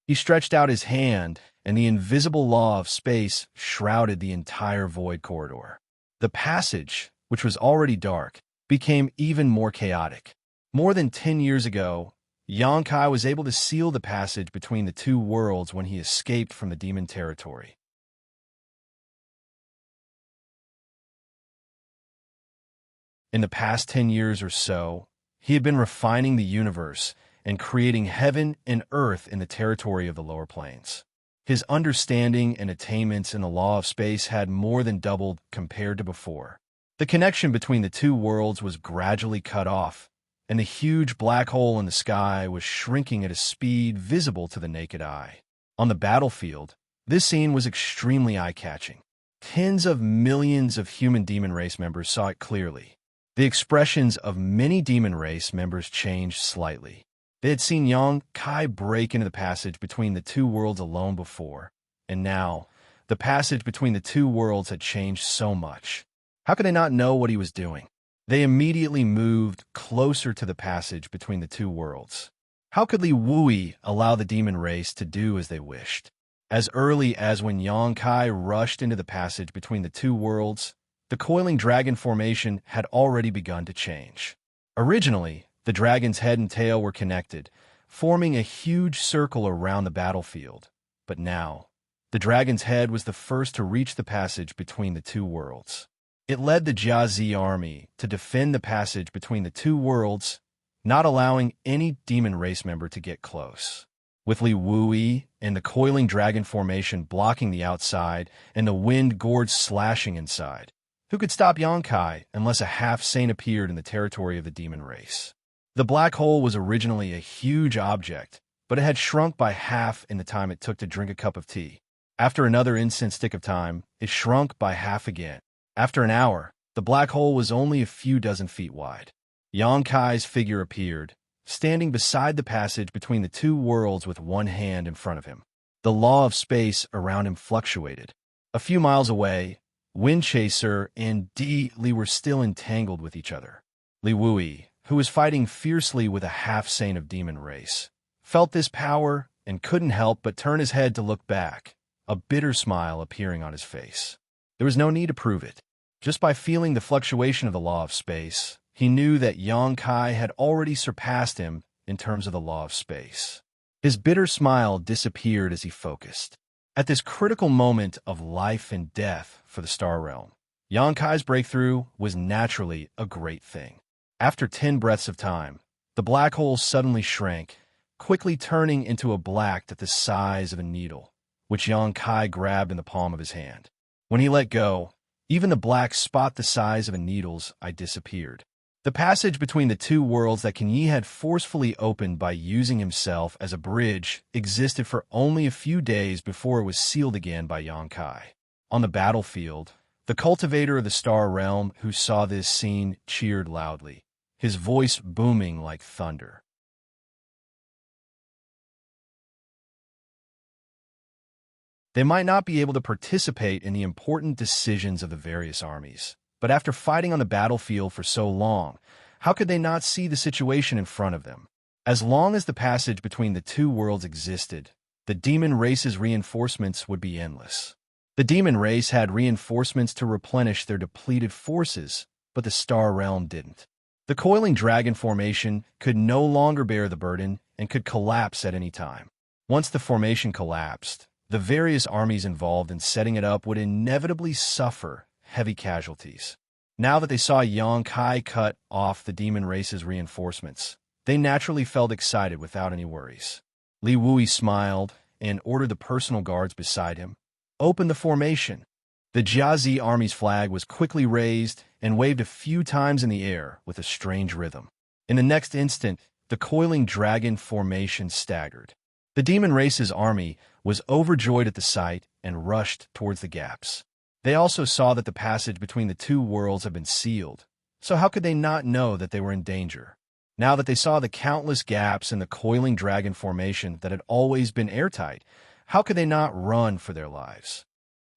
He stretched out his hand, and the invisible law of space shrouded the entire void corridor. The passage, which was already dark, became even more chaotic. More than 10 years ago, Xianxia was able to seal the passage between the two worlds when he escaped from the demon territory. In the past 10 years or so, he had been refining the universe and creating heaven and earth in the territory of the lower planes. His understanding and attainments in the law of space had more than doubled compared to before. The connection between the two worlds was gradually cut off, and the huge black hole in the sky was shrinking at a speed visible to the naked eye. On the battlefield, this scene was extremely eye-catching. Tens of millions of human demon race members saw it clearly. The expressions of many demon race members changed slightly. They had seen Xianxia break into the passage between the two worlds alone before, and now, the passage between the two worlds had changed so much. How could they not know what he was doing? They immediately moved closer to the passage between the two worlds. How could Li Wui allow the demon race to do as they wished? As early as when Xianxia rushed into the passage between the two worlds, the coiling dragon formation had already begun to change. Originally, the dragon's head and tail were connected, forming a huge circle around the battlefield. But now, the dragon's head was the first to reach the passage between the two worlds. It led the Xianxia army to defend the passage between the two worlds, not allowing any demon race member to get close. With Li Wui and the coiling dragon formation blocking the outside and the wind gorge slashing inside, who could stop Xianxia unless a half-saint appeared in the territory of the demon race? The black hole was originally a huge object, but it had shrunk by half in the time it took to drink a cup of tea. After another instant of time, it shrunk by half again. After an hour, the black hole was only a few dozen feet wide. Xianxia's figure appeared, standing beside the passage between the two worlds with one hand in front of him. The law of space around him fluctuated. A few miles away, Windchaser and Di Li were still entangled with each other. Li Wui, who was fighting fiercely with a half-saint of demon race, felt this power and couldn't help but turn his head to look back, a bitter smile appearing on his face. There was no need to prove it. Just by feeling the fluctuation of the law of space, he knew that Xianxia had already surpassed him in terms of the law of space. His bitter smile disappeared as he focused. At this critical moment of life and death for the Star Realm, Xianxia's breakthrough was naturally a great thing. After 10 breaths of time, the black hole suddenly shrank, quickly turning into a black the size of a needle, which Xianxia grabbed in the palm of his hand. When he let go, even the black spot the size of a needle's eye disappeared. The passage between the two worlds that Xianxia had forcefully opened by using himself as a bridge existed for only a few days before it was sealed again by Xianxia. On the battlefield, the cultivator of the Star Realm who saw this scene cheered loudly, his voice booming like thunder. They might not be able to participate in the important decisions of the various armies, but after fighting on the battlefield for so long, how could they not see the situation in front of them? As long as the passage between the two worlds existed, the demon race's reinforcements would be endless. The demon race had reinforcements to replenish their depleted forces, but the Star Realm didn't. The coiling dragon formation could no longer bear the burden and could collapse at any time. Once the formation collapsed, the various armies involved in setting it up would inevitably suffer heavy casualties. Now that they saw Xianxia cut off the demon race's reinforcements, they naturally felt excited without any worries. Li Wui smiled and ordered the personal guards beside him, "Open the formation." The Xianxia army's flag was quickly raised and waved a few times in the air with a strange rhythm. In the next instant, the coiling dragon formation staggered. The demon race's army was overjoyed at the sight and rushed towards the gaps. They also saw that the passage between the two worlds had been sealed, so how could they not know that they were in danger? Now that they saw the countless gaps in the coiling dragon formation that had always been airtight, how could they not run for their lives?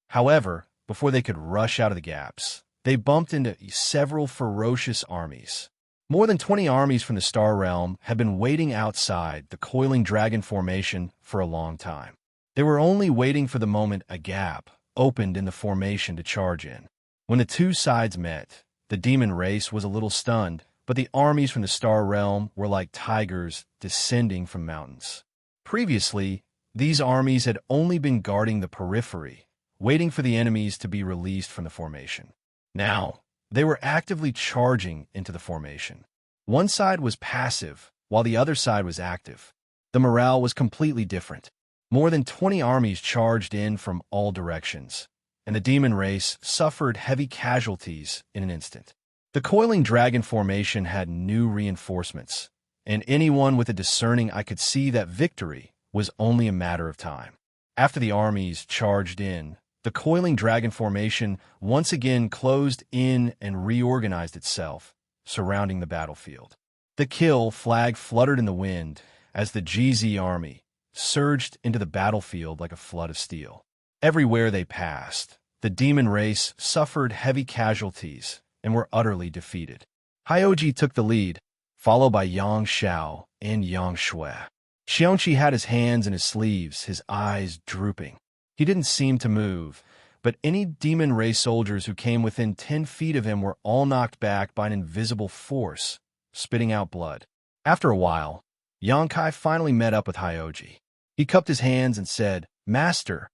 However, before they could rush out of the gaps, they bumped into several ferocious armies. More than 20 armies from the Star Realm had been waiting outside the coiling dragon formation for a long time. They were only waiting for the moment a gap opened in the formation to charge in. When the two sides met, the demon race was a little stunned, but the armies from the Star Realm were like tigers descending from mountains. Previously, these armies had only been guarding the periphery, waiting for the enemies to be released from the formation. Now, they were actively charging into the formation. One side was passive, while the other side was active. The morale was completely different. More than 20 armies charged in from all directions, and the demon race suffered heavy casualties in an instant. The coiling dragon formation had new reinforcements, and anyone with a discerning eye could see that victory was only a matter of time. After the armies charged in, the coiling dragon formation once again closed in and reorganized itself, surrounding the battlefield. The kill flag fluttered in the wind as the GZ army surged into the battlefield like a flood of steel. Everywhere they passed, the demon race suffered heavy casualties and were utterly defeated. Hyoji took the lead, followed by Xianxia and Xianxia. Xianxia had his hands in his sleeves, his eyes drooping. He didn't seem to move, but any demon race soldiers who came within 10 feet of him were all knocked back by an invisible force, spitting out blood. After a while, Xianxia finally met up with Hyoji. He cupped his hands and said, "Master."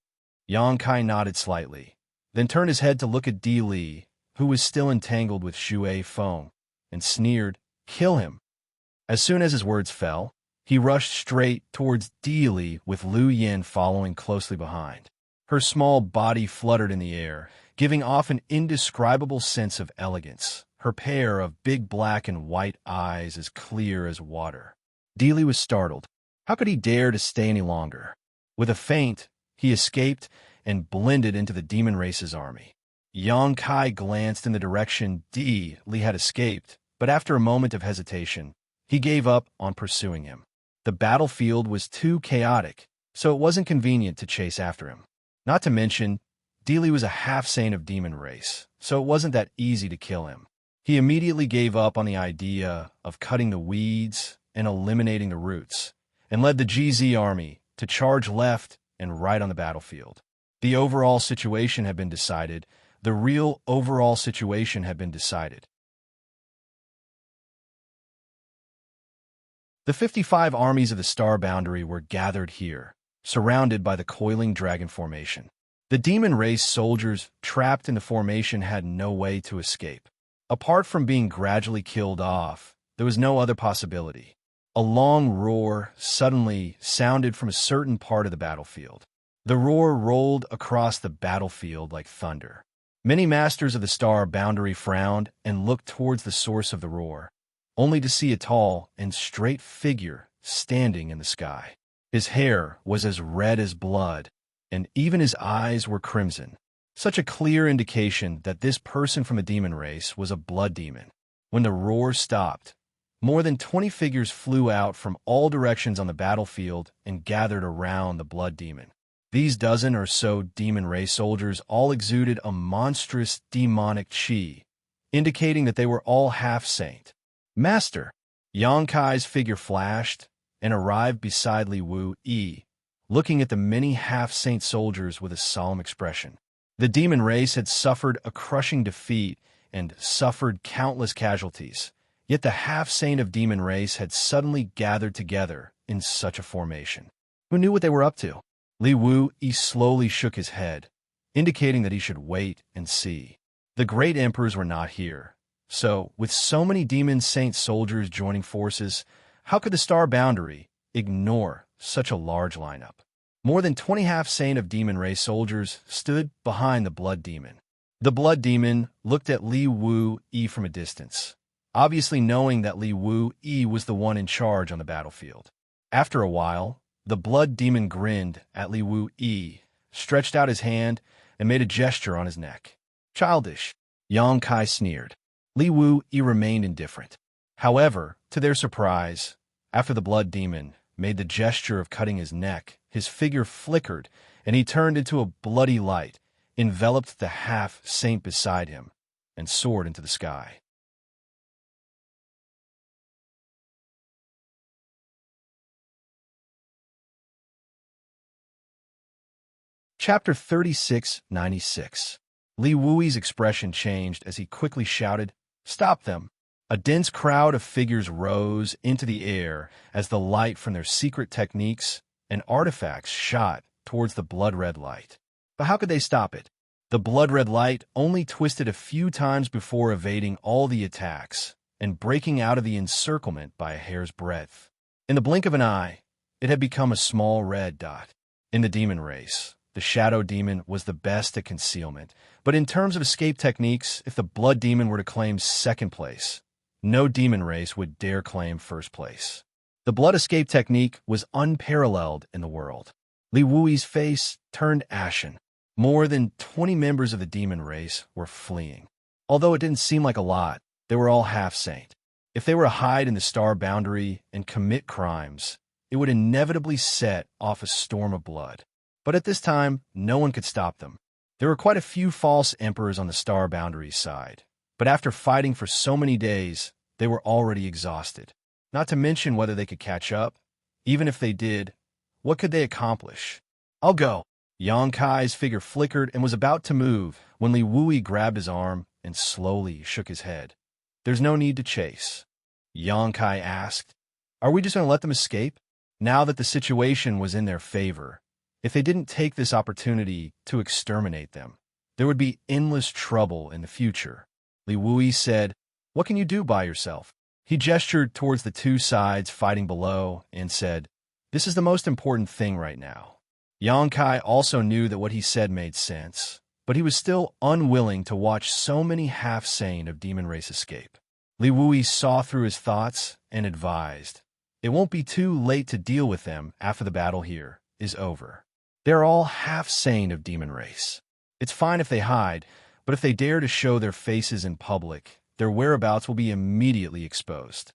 Xianxia nodded slightly, then turned his head to look at Di Li, who was still entangled with Shui Feng, and sneered, "Kill him." As soon as his words fell, he rushed straight towards Di Li with Lu Yin following closely behind. Her small body fluttered in the air, giving off an indescribable sense of elegance, her pair of big black and white eyes as clear as water. Di Li was startled. How could he dare to stay any longer? With a feint, he escaped and blended into the demon race's army. Xianxia glanced in the direction Di Li had escaped, but after a moment of hesitation, he gave up on pursuing him. The battlefield was too chaotic, so it wasn't convenient to chase after him. Not to mention, Di Li was a half-saint of demon race, so it wasn't that easy to kill him. He immediately gave up on the idea of cutting the weeds and eliminating the roots, and led the GZ army to charge left and right on the battlefield. The overall situation had been decided. The real overall situation had been decided. The 55 armies of the Star Boundary were gathered here, surrounded by the coiling dragon formation. The demon race soldiers trapped in the formation had no way to escape. Apart from being gradually killed off, there was no other possibility. A long roar suddenly sounded from a certain part of the battlefield. The roar rolled across the battlefield like thunder. Many masters of the Star Boundary frowned and looked towards the source of the roar, only to see a tall and straight figure standing in the sky. His hair was as red as blood, and even his eyes were crimson, such a clear indication that this person from a demon race was a blood demon. When the roar stopped, more than 20 figures flew out from all directions on the battlefield and gathered around the blood demon. These dozen or so demon race soldiers all exuded a monstrous demonic chi, indicating that they were all half-saint. "Master!" Xianxia's figure flashed and arrived beside Li Wu Yi, looking at the many half-saint soldiers with a solemn expression. The demon race had suffered a crushing defeat and suffered countless casualties, yet the half-saint of demon race had suddenly gathered together in such a formation. Who knew what they were up to? Li Wu Yi slowly shook his head, indicating that he should wait and see. The great emperors were not here, so with so many demon saint soldiers joining forces, how could the Star Boundary ignore such a large lineup? More than 20 half-saint of demon race soldiers stood behind the blood demon. The blood demon looked at Li Wu Yi from a distance, obviously knowing that Li Wu Yi was the one in charge on the battlefield. After a while, The blood demon grinned at Li Wu Yi, stretched out his hand, and made a gesture on his neck. Childish, Yang Kai sneered. Li Wu Yi remained indifferent. However, to their surprise, after the blood demon made the gesture of cutting his neck, his figure flickered, and he turned into a bloody light, enveloped the half-saint beside him, and soared into the sky. Chapter 3696. Li Wui's expression changed as he quickly shouted, "Stop them!" A dense crowd of figures rose into the air as the light from their secret techniques and artifacts shot towards the blood-red light. But how could they stop it? The blood-red light only twisted a few times before evading all the attacks and breaking out of the encirclement by a hair's breadth. In the blink of an eye, it had become a small red dot. In the demon race, the shadow demon was the best at concealment, but in terms of escape techniques, if the blood demon were to claim second place, no demon race would dare claim first place. The blood escape technique was unparalleled in the world. Li Wui's face turned ashen. More than 20 members of the demon race were fleeing. Although it didn't seem like a lot, they were all half-saint. If they were to hide in the star boundary and commit crimes, it would inevitably set off a storm of blood. But at this time, no one could stop them. There were quite a few false emperors on the star boundary's side, but after fighting for so many days, they were already exhausted. Not to mention whether they could catch up. Even if they did, what could they accomplish? "I'll go." Yang Kai's figure flickered and was about to move when Li Wui grabbed his arm and slowly shook his head. "There's no need to chase." Yang Kai asked, "Are we just going to let them escape?" Now that the situation was in their favor, if they didn't take this opportunity to exterminate them, there would be endless trouble in the future. Li Wui said, "What can you do by yourself?" He gestured towards the two sides fighting below and said, "This is the most important thing right now." Yang Kai also knew that what he said made sense, but he was still unwilling to watch so many half-sane of demon race escape. Li Wui saw through his thoughts and advised, "It won't be too late to deal with them after the battle here is over. They're all half-sane of demon race. It's fine if they hide, but if they dare to show their faces in public, their whereabouts will be immediately exposed."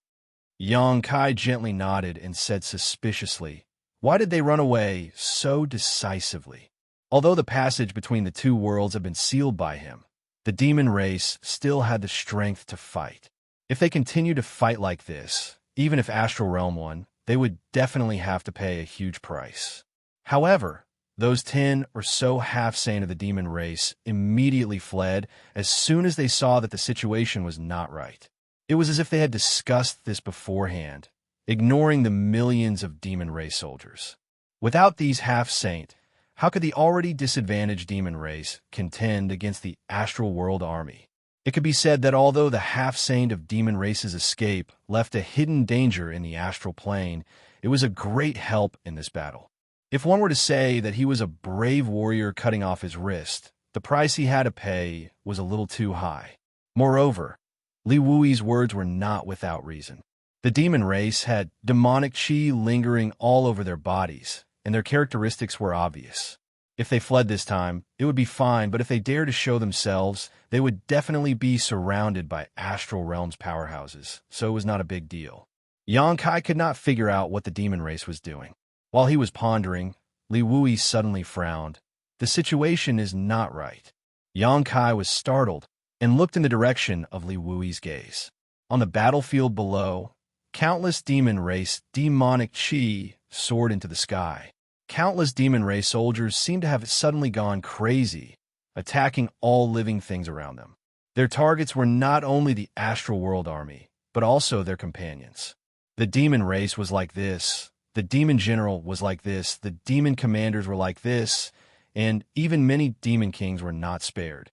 Yang Kai gently nodded and said suspiciously, "Why did they run away so decisively?" Although the passage between the two worlds had been sealed by him, the demon race still had the strength to fight. If they continued to fight like this, even if Astral Realm won, they would definitely have to pay a huge price. However, those 10 or so half-sane of the demon race immediately fled as soon as they saw that the situation was not right. It was as if they had discussed this beforehand, ignoring the millions of demon race soldiers. Without these half-saint, how could the already disadvantaged demon race contend against the Astral World army? It could be said that although the half-saint of demon race's escape left a hidden danger in the astral plane, it was a great help in this battle. If one were to say that he was a brave warrior cutting off his wrist, the price he had to pay was a little too high. Moreover, Li Wui's words were not without reason. The demon race had demonic qi lingering all over their bodies, and their characteristics were obvious. If they fled this time, it would be fine, but if they dared to show themselves, they would definitely be surrounded by Astral Realms powerhouses, so it was not a big deal. Yang Kai could not figure out what the demon race was doing. While he was pondering, Li Wui suddenly frowned. The situation is not right. Yang Kai was startled and looked in the direction of Li Wui's gaze. On the battlefield below, countless demon race demonic qi soared into the sky. Countless demon race soldiers seemed to have suddenly gone crazy, attacking all living things around them. Their targets were not only the Astral World army, but also their companions. The demon race was like this. The demon general was like this, the demon commanders were like this, and even many demon kings were not spared.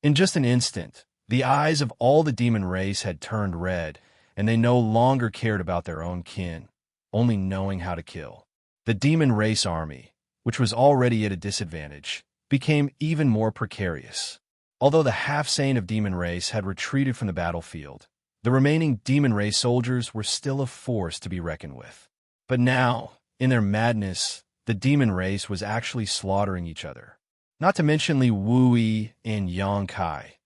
In just an instant, the eyes of all the demon race had turned red, and they no longer cared about their own kin, only knowing how to kill. The demon race army, which was already at a disadvantage, became even more precarious. Although the half-sane of demon race had retreated from the battlefield, The remaining demon race soldiers were still a force to be reckoned with. But now, in their madness, the demon race was actually slaughtering each other. Not to mention Li Wui and Yang Kai.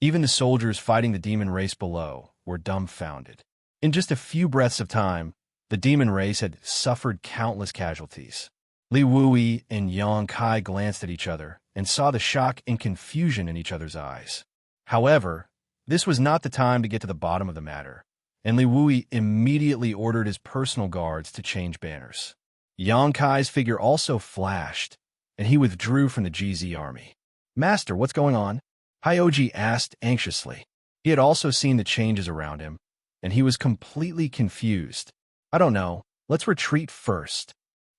Even the soldiers fighting the demon race below were dumbfounded. In just a few breaths of time, the demon race had suffered countless casualties. Li Wui and Yang Kai glanced at each other and saw the shock and confusion in each other's eyes. However, this was not the time to get to the bottom of the matter, and Li Wui immediately ordered his personal guards to change banners. Yang Kai's figure also flashed, and he withdrew from the GZ army. "Master, what's going on?" Hyoji asked anxiously. He had also seen the changes around him, and he was completely confused. "I don't know. Let's retreat first."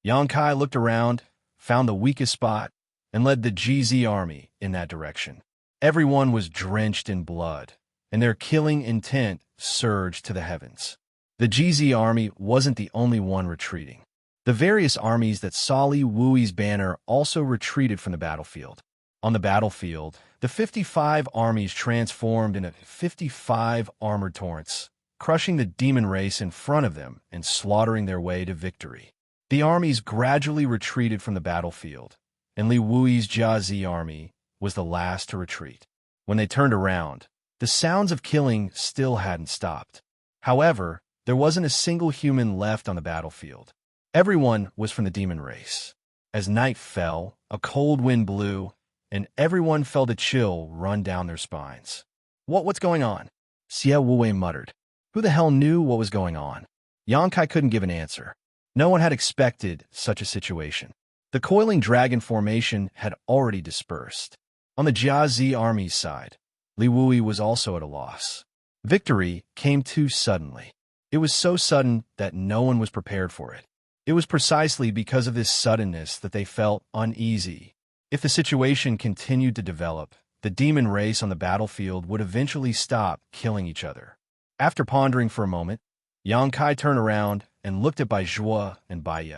Yang Kai looked around, found the weakest spot, and led the GZ army in that direction. Everyone was drenched in blood, and their killing intent surged to the heavens. The GZ army wasn't the only one retreating. The various armies that saw Li Wui's banner also retreated from the battlefield. On the battlefield, the 55 armies transformed into 55 armored torrents, crushing the demon race in front of them and slaughtering their way to victory. The armies gradually retreated from the battlefield, and Li Wui's Jiazi army was the last to retreat. When they turned around, the sounds of killing still hadn't stopped. However, there wasn't a single human left on the battlefield. Everyone was from the demon race. As night fell, a cold wind blew, and everyone felt a chill run down their spines. What's going on?" Xie Wuwei muttered. Who the hell knew what was going on? Yang Kai couldn't give an answer. No one had expected such a situation. The coiling dragon formation had already dispersed. On the Jiazi army's side, Li Wui was also at a loss. Victory came too suddenly. It was so sudden that no one was prepared for it. It was precisely because of this suddenness that they felt uneasy. If the situation continued to develop, the demon race on the battlefield would eventually stop killing each other. After pondering for a moment, Yang Kai turned around and looked at Bai Zhuo and Bai Ye.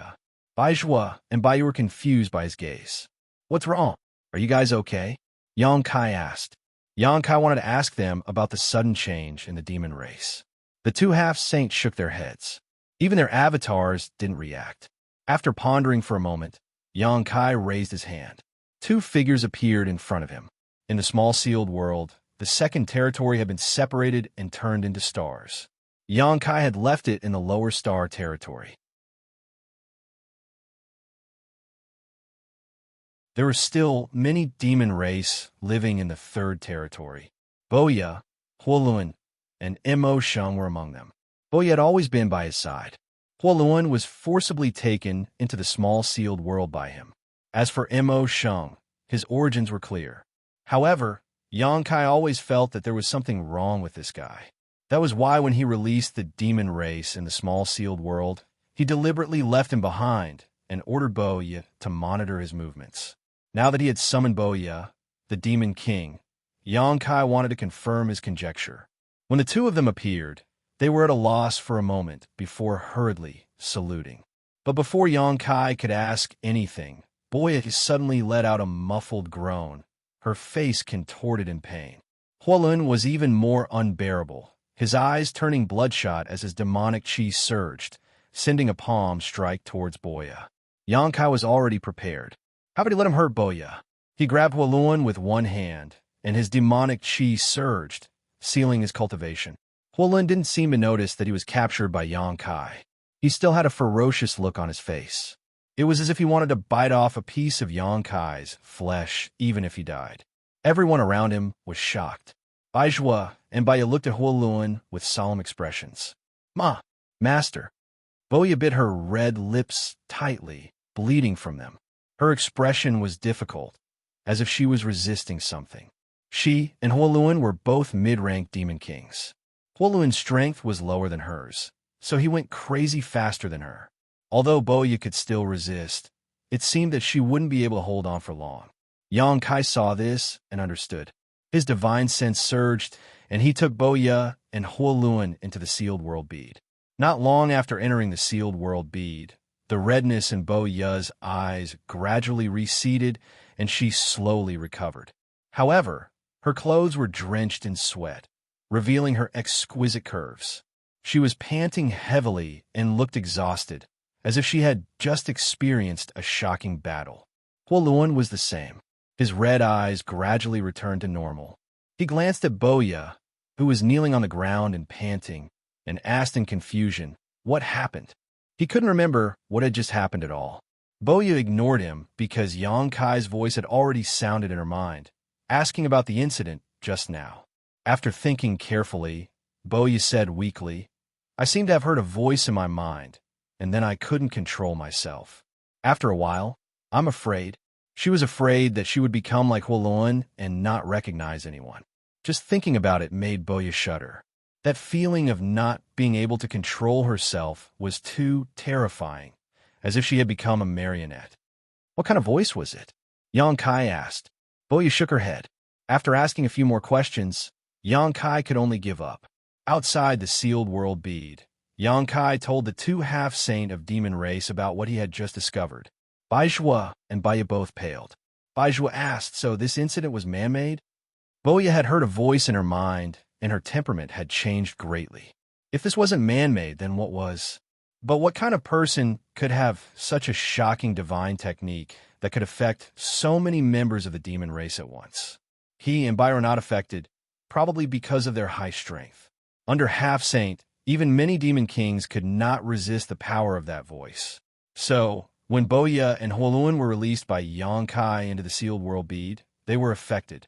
Bai Zhuo and Bai Ye were confused by his gaze. "What's wrong? Are you guys okay?" Yang Kai asked. Yang Kai wanted to ask them about the sudden change in the demon race. The two half-saints shook their heads. Even their avatars didn't react. After pondering for a moment, Yang Kai raised his hand. Two figures appeared in front of him. In the small sealed world, the second territory had been separated and turned into stars. Yang Kai had left it in the lower star territory. There were still many demon race living in the third territory. Boya, Huoluan, and Mo Sheng were among them. Boya had always been by his side. Huoluan was forcibly taken into the small sealed world by him. As for Mo Sheng, his origins were clear. However, Yang Kai always felt that there was something wrong with this guy. That was why when he released the demon race in the small sealed world, he deliberately left him behind and ordered Boya to monitor his movements. Now that he had summoned Boya, the demon king, Yang Kai wanted to confirm his conjecture. When the two of them appeared, they were at a loss for a moment before hurriedly saluting. But before Yang Kai could ask anything, Boya suddenly let out a muffled groan, her face contorted in pain. Huoluan was even more unbearable, his eyes turning bloodshot as his demonic chi surged, sending a palm strike towards Boya. Yang Kai was already prepared. How could he let him hurt Boya? He grabbed Huoluan with one hand, and his demonic chi surged, sealing his cultivation. Huoluan didn't seem to notice that he was captured by Yang Kai. He still had a ferocious look on his face. It was as if he wanted to bite off a piece of Yang Kai's flesh, even if he died. Everyone around him was shocked. Bai Zhuo and Bai Ye looked at Huoluan with solemn expressions. Master. Boya bit her red lips tightly, bleeding from them. Her expression was difficult, as if she was resisting something. She and Huoluan were both mid-rank demon kings. Huoluan's strength was lower than hers, so he went crazy faster than her. Although Boya could still resist, it seemed that she wouldn't be able to hold on for long. Yang Kai saw this and understood. His divine sense surged, and he took Boya and Huoluan into the sealed world bead. Not long after entering the sealed world bead, the redness in Boya's eyes gradually receded, and she slowly recovered. However, her clothes were drenched in sweat. revealing her exquisite curves. She was panting heavily and looked exhausted, as if she had just experienced a shocking battle. Huoluan was the same. His red eyes gradually returned to normal. He glanced at Boya, who was kneeling on the ground and panting, and asked in confusion, what happened? He couldn't remember what had just happened at all. Boya ignored him because Xianxia's voice had already sounded in her mind, asking about the incident just now. After thinking carefully, Boya said weakly, I seem to have heard a voice in my mind, and then I couldn't control myself. After a while, I'm afraid. She was afraid that she would become like Huoluan and not recognize anyone. Just thinking about it made Boya shudder. That feeling of not being able to control herself was too terrifying, as if she had become a marionette. What kind of voice was it? Xianxia asked. Boya shook her head. After asking a few more questions, Xianxia could only give up. Outside the sealed world bead, Xianxia told the two half-saint of demon race about what he had just discovered. Baizhua and Baya both paled. Baizhua asked, so this incident was man-made? Boya had heard a voice in her mind, and her temperament had changed greatly. If this wasn't man-made, then what was? But what kind of person could have such a shocking divine technique that could affect so many members of the demon race at once? He and Baya were not affected, probably because of their high strength. Under half-saint, even many demon kings could not resist the power of that voice. So, when Boya and Huoluan were released by Xianxia into the sealed world bead, they were affected.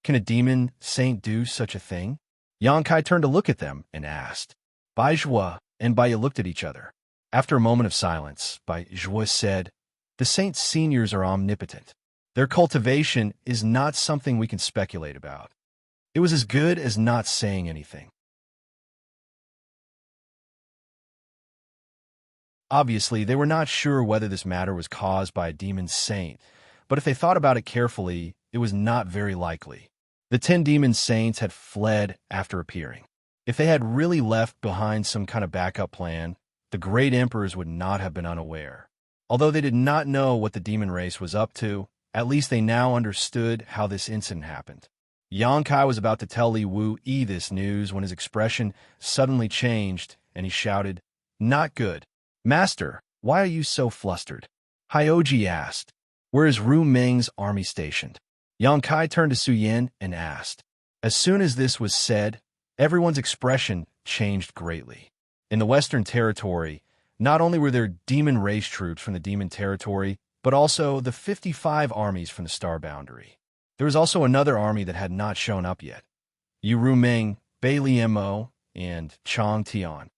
Can a demon saint do such a thing? Xianxia turned to look at them and asked. Baizhua and Baya looked at each other. After a moment of silence, Baizhua said, the saint seniors are omnipotent. Their cultivation is not something we can speculate about. It was as good as not saying anything. Obviously, they were not sure whether this matter was caused by a demon saint, but if they thought about it carefully, it was not very likely. The 10 demon saints had fled after appearing. If they had really left behind some kind of backup plan, the great emperors would not have been unaware. Although they did not know what the demon race was up to, at least they now understood how this incident happened. Xianxia was about to tell Li Wu-Yi this news when his expression suddenly changed, and he shouted, not good. Master, why are you so flustered? Hyoji asked. Where is Ru Meng's army stationed? Xianxia turned to Su Yin and asked. As soon as this was said, everyone's expression changed greatly. In the Western Territory, not only were there demon race troops from the demon territory, but also the 55 armies from the star boundary. There was also another army that had not shown up yet. Yu Ru Meng, Bei Li Mo, and Chang Tian.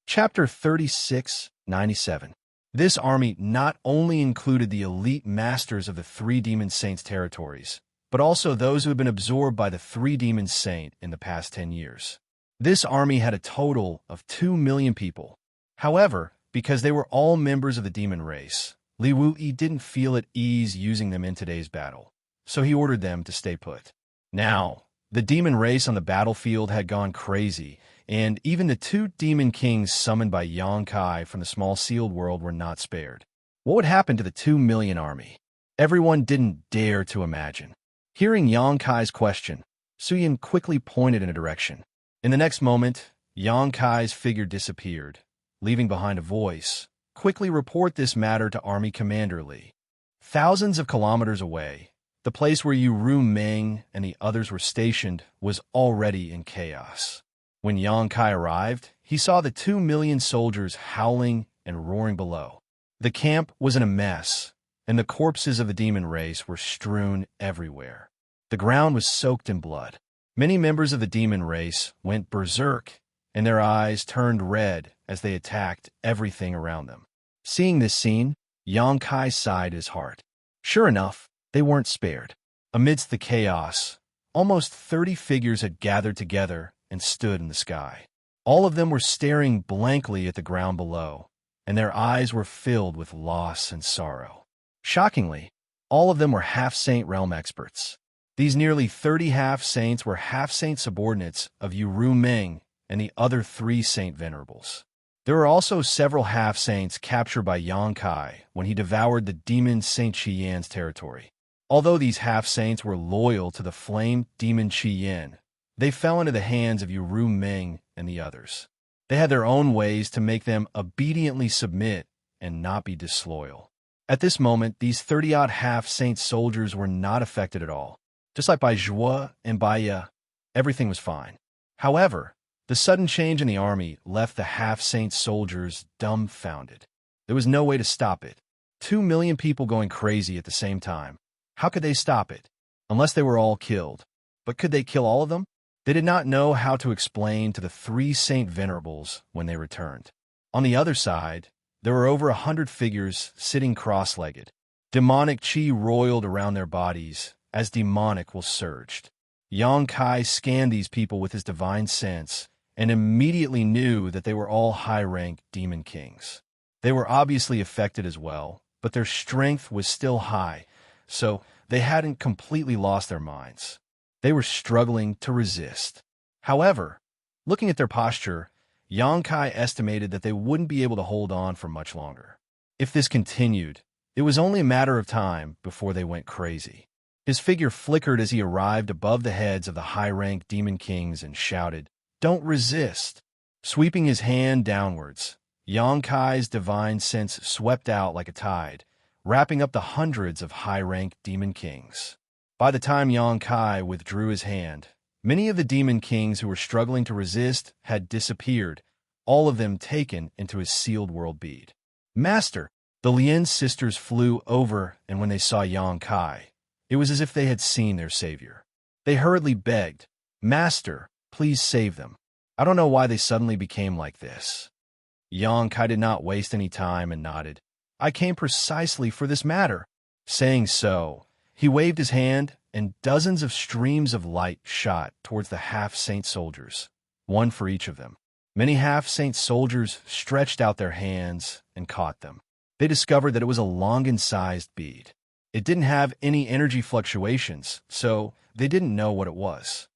Chapter 3697. This army not only included the elite masters of the 3 demon saints' territories, but also those who had been absorbed by the 3 demon saint in the past 10 years. This army had a total of 2 million people. However, because they were all members of the demon race, Li Wu-Yi didn't feel at ease using them in today's battle, so he ordered them to stay put. Now, the demon race on the battlefield had gone crazy, and even the 2 demon kings summoned by Xianxia from the small sealed world were not spared. What would happen to the 2 million army? Everyone didn't dare to imagine. Hearing Xianxia's question, Su Yin quickly pointed in a direction. In the next moment, Xianxia's figure disappeared, leaving behind a voice. Quickly report this matter to Army Commander Li. Thousands of kilometers away, the place where Yu Ru Meng and the others were stationed was already in chaos. When Xianxia arrived, he saw the 2 million soldiers howling and roaring below. The camp was in a mess, and the corpses of the demon race were strewn everywhere. The ground was soaked in blood. Many members of the demon race went berserk, and their eyes turned red as they attacked everything around them. Seeing this scene, Xianxia sighed his heart. Sure enough, they weren't spared. Amidst the chaos, almost 30 figures had gathered together and stood in the sky. All of them were staring blankly at the ground below, and their eyes were filled with loss and sorrow. Shockingly, all of them were half-saint realm experts. These nearly 30 half-saints were half-saint subordinates of Yu Ru Meng and the other 3 saint venerables. There were also several half-saints captured by Yang Kai when he devoured the demon Saint Qian's territory. Although these half-saints were loyal to the flamed demon Qian, they fell into the hands of Yu Ming and the others. They had their own ways to make them obediently submit and not be disloyal. At this moment, these 30-odd half-saint soldiers were not affected at all. Just like by Zhuo and Baiya, everything was fine. However, the sudden change in the army left the half-saint soldiers dumbfounded. There was no way to stop it. 2 million people going crazy at the same time. How could they stop it? Unless they were all killed. But could they kill all of them? They did not know how to explain to the 3 Saint Venerables when they returned. On the other side, there were over 100 figures sitting cross-legged. Demonic chi roiled around their bodies as demonic will surged. Yang Kai scanned these people with his divine sense and immediately knew that they were all high-rank demon kings. They were obviously affected as well, but their strength was still high, so they hadn't completely lost their minds. They were struggling to resist. However, looking at their posture, Yang Kai estimated that they wouldn't be able to hold on for much longer. If this continued, it was only a matter of time before they went crazy. His figure flickered as he arrived above the heads of the high-ranked demon kings and shouted, "Don't resist!" Sweeping his hand downwards, Yang Kai's divine sense swept out like a tide, wrapping up the hundreds of high-ranked demon kings. By the time Yang Kai withdrew his hand, many of the demon kings who were struggling to resist had disappeared, all of them taken into his sealed world bead. "Master!" The Lin sisters flew over, and when they saw Yang Kai, it was as if they had seen their savior. They hurriedly begged, "Master, please save them. I don't know why they suddenly became like this." Yang Kai did not waste any time and nodded. "I came precisely for this matter." Saying so, he waved his hand, and dozens of streams of light shot towards the half-saint soldiers, one for each of them. Many half-saint soldiers stretched out their hands and caught them. They discovered that it was a Longan-sized bead. It didn't have any energy fluctuations, so they didn't know what it was.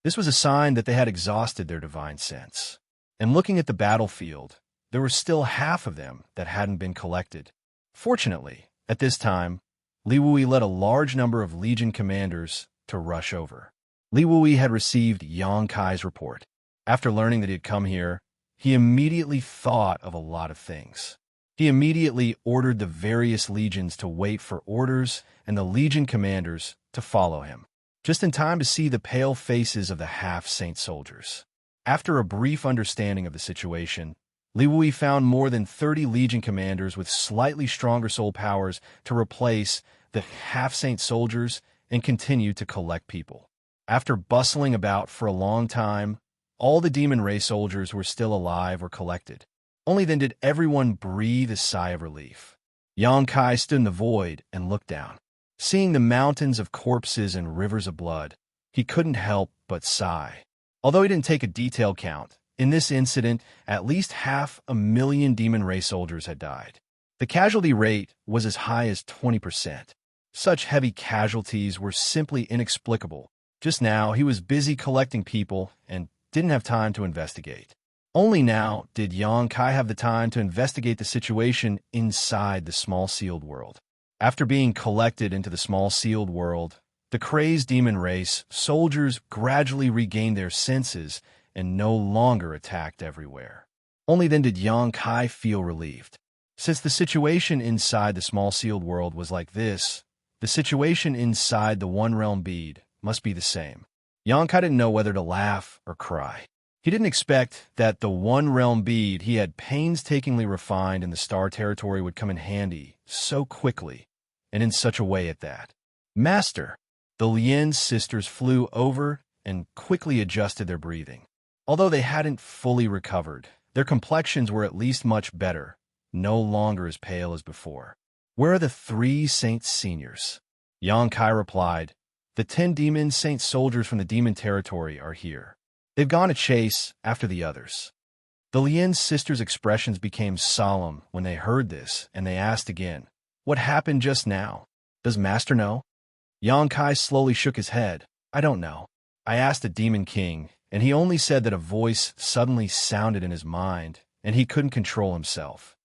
This was a sign that they had exhausted their divine sense. And looking at the battlefield, there were still half of them that hadn't been collected. Fortunately, at this time, Li Wui led a large number of Legion commanders to rush over. Li Wui had received Yang Kai's report. After learning that he had come here, he immediately thought of a lot of things. He immediately ordered the various legions to wait for orders and the Legion commanders to follow him, just in time to see the pale faces of the half-saint soldiers. After a brief understanding of the situation, Li Wui found more than 30 Legion commanders with slightly stronger soul powers to replace the half-saint soldiers and continue to collect people. After bustling about for a long time, all the demon ray soldiers who were still alive were collected. Only then did everyone breathe a sigh of relief. Yang Kai stood in the void and looked down. Seeing the mountains of corpses and rivers of blood, he couldn't help but sigh. Although he didn't take a detailed count, in this incident, at least 500,000 demon ray soldiers had died. The casualty rate was as high as 20%. Such heavy casualties were simply inexplicable. Just now, he was busy collecting people and didn't have time to investigate. Only now did Yang Kai have the time to investigate the situation inside the small sealed world. After being collected into the small sealed world, the crazed demon race soldiers gradually regained their senses and no longer attacked everywhere. Only then did Yang Kai feel relieved. Since the situation inside the small sealed world was like this, the situation inside the One Realm bead must be the same. Yang Kai didn't know whether to laugh or cry. He didn't expect that the One Realm bead he had painstakingly refined in the Star Territory would come in handy so quickly, and in such a way at that. "Master!" The Lin sisters flew over and quickly adjusted their breathing. Although they hadn't fully recovered, their complexions were at least much better, no longer as pale as before. "Where are the 3 Saint Seniors?" Yang Kai replied, "The 10 demon Saint soldiers from the demon territory are here. They've gone to chase after the others." The Lin sisters' expressions became solemn when they heard this, and they asked again, "What happened just now? Does Master know?" Yang Kai slowly shook his head. I don't know. I asked the Demon King, and he only said that a voice suddenly sounded in his mind, and he couldn't control himself.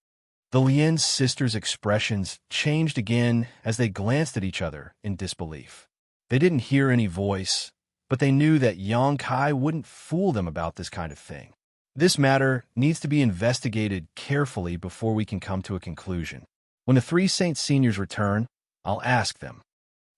The Lian's sisters' expressions changed again as they glanced at each other in disbelief. They didn't hear any voice, but they knew that Yang Kai wouldn't fool them about this kind of thing. This matter needs to be investigated carefully before we can come to a conclusion. When the three Saint Seniors return, I'll ask them.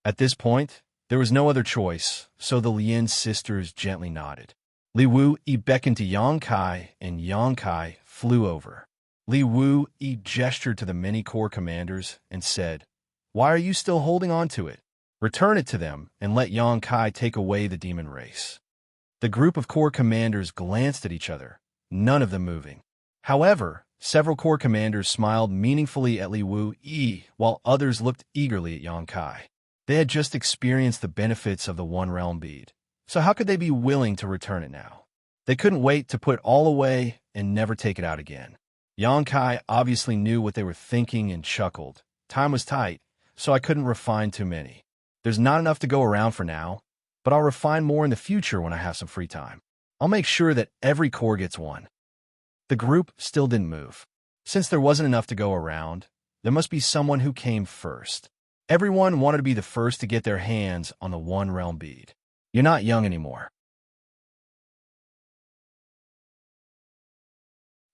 At this point, there was no other choice, so the Lian sisters gently nodded. Li Wu-yi beckoned to Yang Kai, and Yang Kai flew over. Li Wu-yi gestured to the many corps commanders and said, "Why are you still holding on to it? Return it to them and let Yang Kai take away the demon race." The group of corps commanders glanced at each other, none of them moving. However, several corps commanders smiled meaningfully at Li Wu-yi, while others looked eagerly at Yang Kai. They had just experienced the benefits of the One Realm bead, so how could they be willing to return it now? They couldn't wait to put it all away and never take it out again. Yang Kai obviously knew what they were thinking and chuckled. Time was tight, so I couldn't refine too many. There's not enough to go around for now, but I'll refine more in the future when I have some free time. I'll make sure that every corps gets one. The group still didn't move. Since there wasn't enough to go around, there must be someone who came first. Everyone wanted to be the first to get their hands on the One Realm bead. You're not young anymore.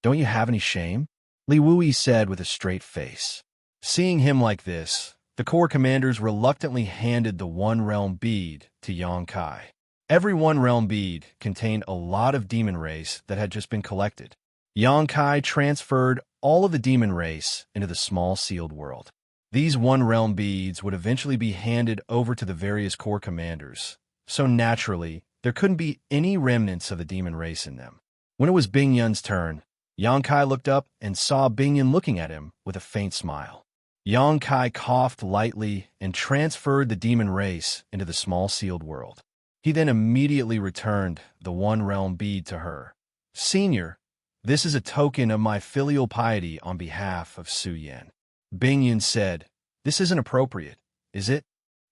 Don't you have any shame? Li Wu-yi said with a straight face. Seeing him like this, the corps commanders reluctantly handed the One Realm bead to Yang Kai. Every One Realm bead contained a lot of demon race that had just been collected. Yang Kai transferred all of the demon race into the small sealed world. These One Realm beads would eventually be handed over to the various corps commanders, so naturally, there couldn't be any remnants of the demon race in them. When it was Bingyun's turn, Yang Kai looked up and saw Bingyun looking at him with a faint smile. Yang Kai coughed lightly and transferred the demon race into the small sealed world. He then immediately returned the One Realm bead to her. "Senior, this is a token of my filial piety on behalf of Su Yan." Bingyun said, "This isn't appropriate, is it?"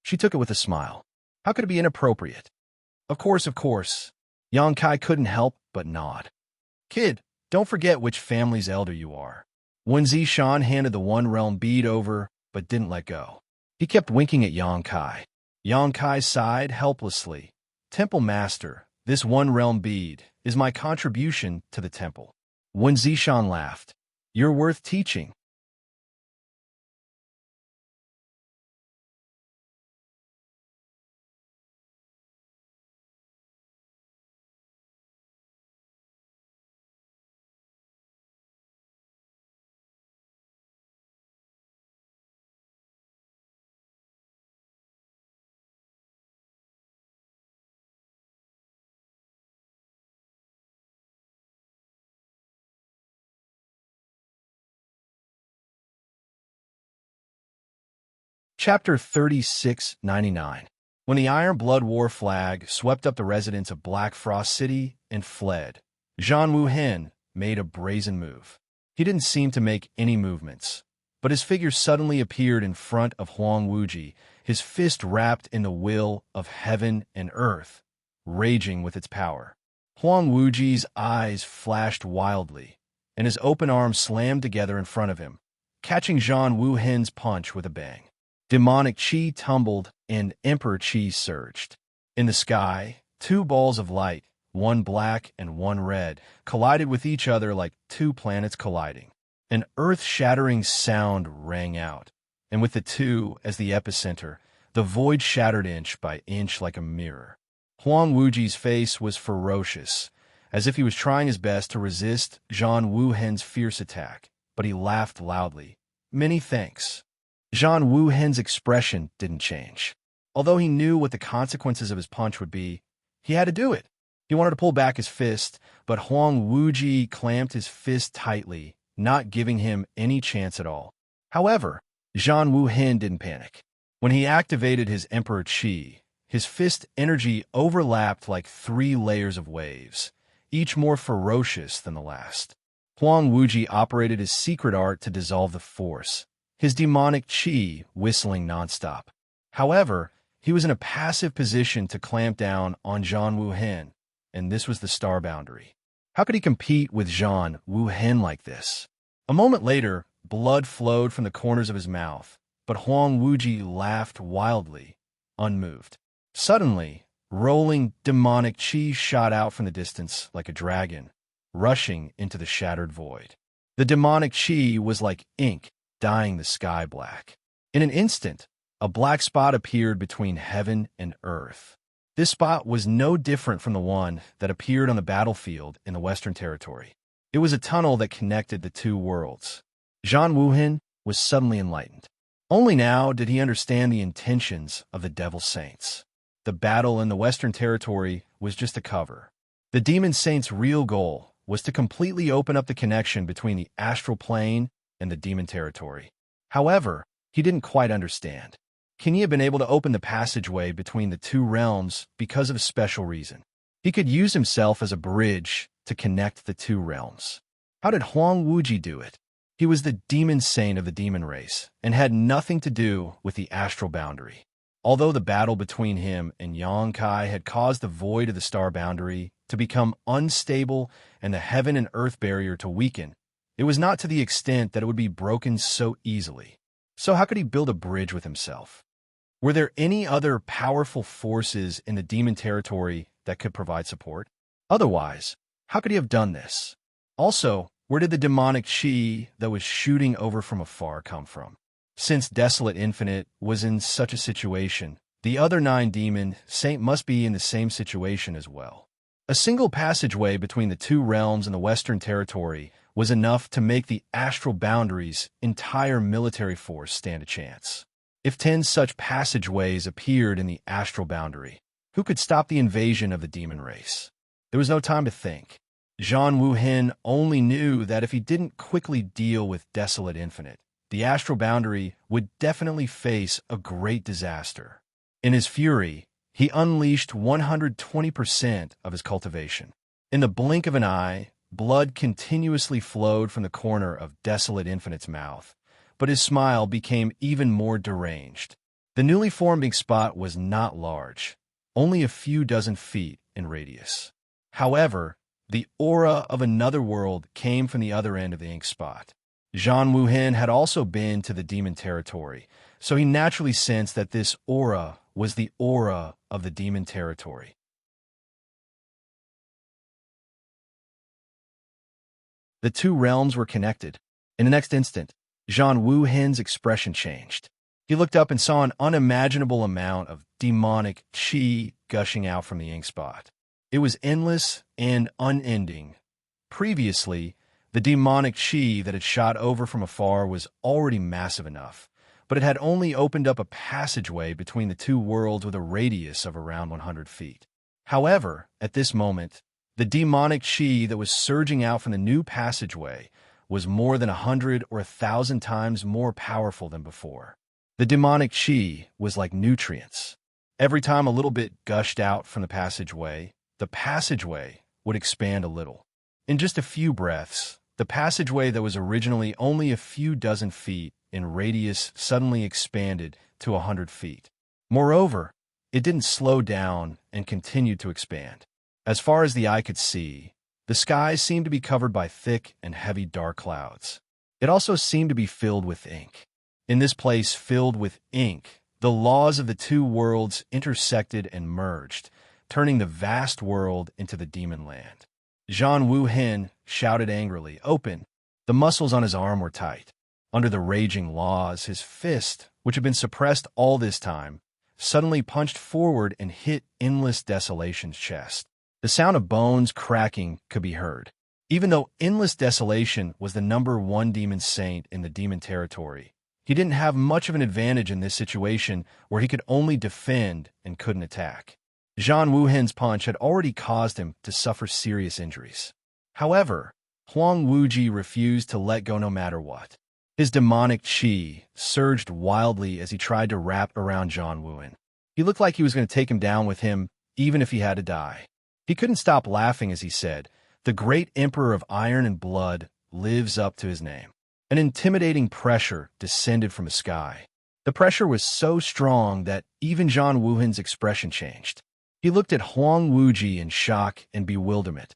She took it with a smile. "How could it be inappropriate?" Of course. Yang Kai couldn't help but nod. "Kid, don't forget which family's elder you are." Wen Zishan handed the One Realm bead over, but didn't let go. He kept winking at Yang Kai. Yang Kai sighed helplessly. "Temple Master, this One Realm bead is my contribution to the temple." Wen Zishan laughed. "You're worth teaching." Chapter 3699. When the Iron Blood War flag swept up the residents of Black Frost City and fled, Zhan Wuhen made a brazen move. He didn't seem to make any movements, but his figure suddenly appeared in front of Huang Wuji, his fist wrapped in the will of heaven and earth, raging with its power. Huang Wuji's eyes flashed wildly, and his open arms slammed together in front of him, catching Zhan Wuhen's punch with a bang. Demonic Qi tumbled, and Emperor Qi surged. In the sky, two balls of light, one black and one red, collided with each other like two planets colliding. An earth-shattering sound rang out, and with the two as the epicenter, the void shattered inch by inch like a mirror. Huang Wuji's face was ferocious, as if he was trying his best to resist Zhan Wuhen's fierce attack, but he laughed loudly. "Many thanks." Zhan Wuhen's expression didn't change. Although he knew what the consequences of his punch would be, he had to do it. He wanted to pull back his fist, but Huang Wuji clamped his fist tightly, not giving him any chance at all. However, Zhan Wuhen didn't panic. When he activated his Emperor Qi, his fist energy overlapped like 3 layers of waves, each more ferocious than the last. Huang Wuji operated his secret art to dissolve the force, his demonic Qi whistling nonstop. However, He was in a passive position to clamp down on Zhang Wuhen, and this was the star boundary. How could he compete with Zhang Wuhen like this? A moment later, blood flowed from the corners of his mouth, but Huang Wuji laughed wildly, unmoved. Suddenly, rolling demonic chi shot out from the distance like a dragon, rushing into the shattered void. The demonic chi was like ink, dyeing the sky black. In an instant, a black spot appeared between heaven and earth. This spot was no different from the one that appeared on the battlefield in the Western Territory. It was a tunnel that connected the two worlds. Zhang Wuhen was suddenly enlightened. Only now did he understand the intentions of the Devil Saints. The battle in the Western Territory was just a cover. The Demon Saints' real goal was to completely open up the connection between the astral plane and the Demon Territory. However, he didn't quite understand. Can he have been able to open the passageway between the two realms because of a special reason? He could use himself as a bridge to connect the two realms. How did Huang Wuji do it? He was the demon saint of the demon race and had nothing to do with the astral boundary. Although the battle between him and Xianxia had caused the void of the star boundary to become unstable and the heaven and earth barrier to weaken, it was not to the extent that it would be broken so easily. So how could he build a bridge with himself? Were there any other powerful forces in the demon territory that could provide support? Otherwise, how could he have done this? Also, where did the demonic chi that was shooting over from afar come from? Since Desolate Infinite was in such a situation, the other 9 demon saint must be in the same situation as well. A single passageway between the two realms in the Western Territory was enough to make the astral boundary's entire military force stand a chance. If 10 such passageways appeared in the astral boundary, who could stop the invasion of the demon race? There was no time to think. Zhang Wuhen only knew that if he didn't quickly deal with Desolate Infinite, the astral boundary would definitely face a great disaster. In his fury, he unleashed 120% of his cultivation. In the blink of an eye, blood continuously flowed from the corner of Desolate Infinite's mouth, but his smile became even more deranged. The newly formed ink spot was not large, only a few dozen feet in radius. However, the aura of another world came from the other end of the ink spot. Zhang Wuhen had also been to the demon territory, so he naturally sensed that this aura was the aura of the demon territory. The two realms were connected. In the next instant, Zhang Wuhen's expression changed. He looked up and saw an unimaginable amount of demonic chi gushing out from the ink spot. It was endless and unending. Previously, the demonic chi that had shot over from afar was already massive enough, but it had only opened up a passageway between the two worlds with a radius of around 100 feet. However, at this moment, the demonic chi that was surging out from the new passageway was more than 100 or 1,000 times more powerful than before. The demonic chi was like nutrients. Every time a little bit gushed out from the passageway would expand a little. In just a few breaths, the passageway that was originally only a few dozen feet in radius suddenly expanded to 100 feet. Moreover, it didn't slow down and continued to expand. As far as the eye could see, the skies seemed to be covered by thick and heavy dark clouds. It also seemed to be filled with ink. In this place filled with ink, the laws of the two worlds intersected and merged, turning the vast world into the demon land. Zhang Wuhen shouted angrily, "Open!" The muscles on his arm were tight. Under the raging laws, his fist, which had been suppressed all this time, suddenly punched forward and hit Endless Desolation's chest. The sound of bones cracking could be heard. Even though Endless Desolation was the #1 demon saint in the demon territory, he didn't have much of an advantage in this situation where he could only defend and couldn't attack. Zhang Wuhen's punch had already caused him to suffer serious injuries. However, Huang Wuji refused to let go no matter what. His demonic chi surged wildly as he tried to wrap around Zhang Wuhen. He looked like he was going to take him down with him, even if he had to die. He couldn't stop laughing as he said, "The great Emperor of Iron and Blood lives up to his name." An intimidating pressure descended from the sky. The pressure was so strong that even Zhang Wuhan's expression changed. He looked at Huang Wuji in shock and bewilderment,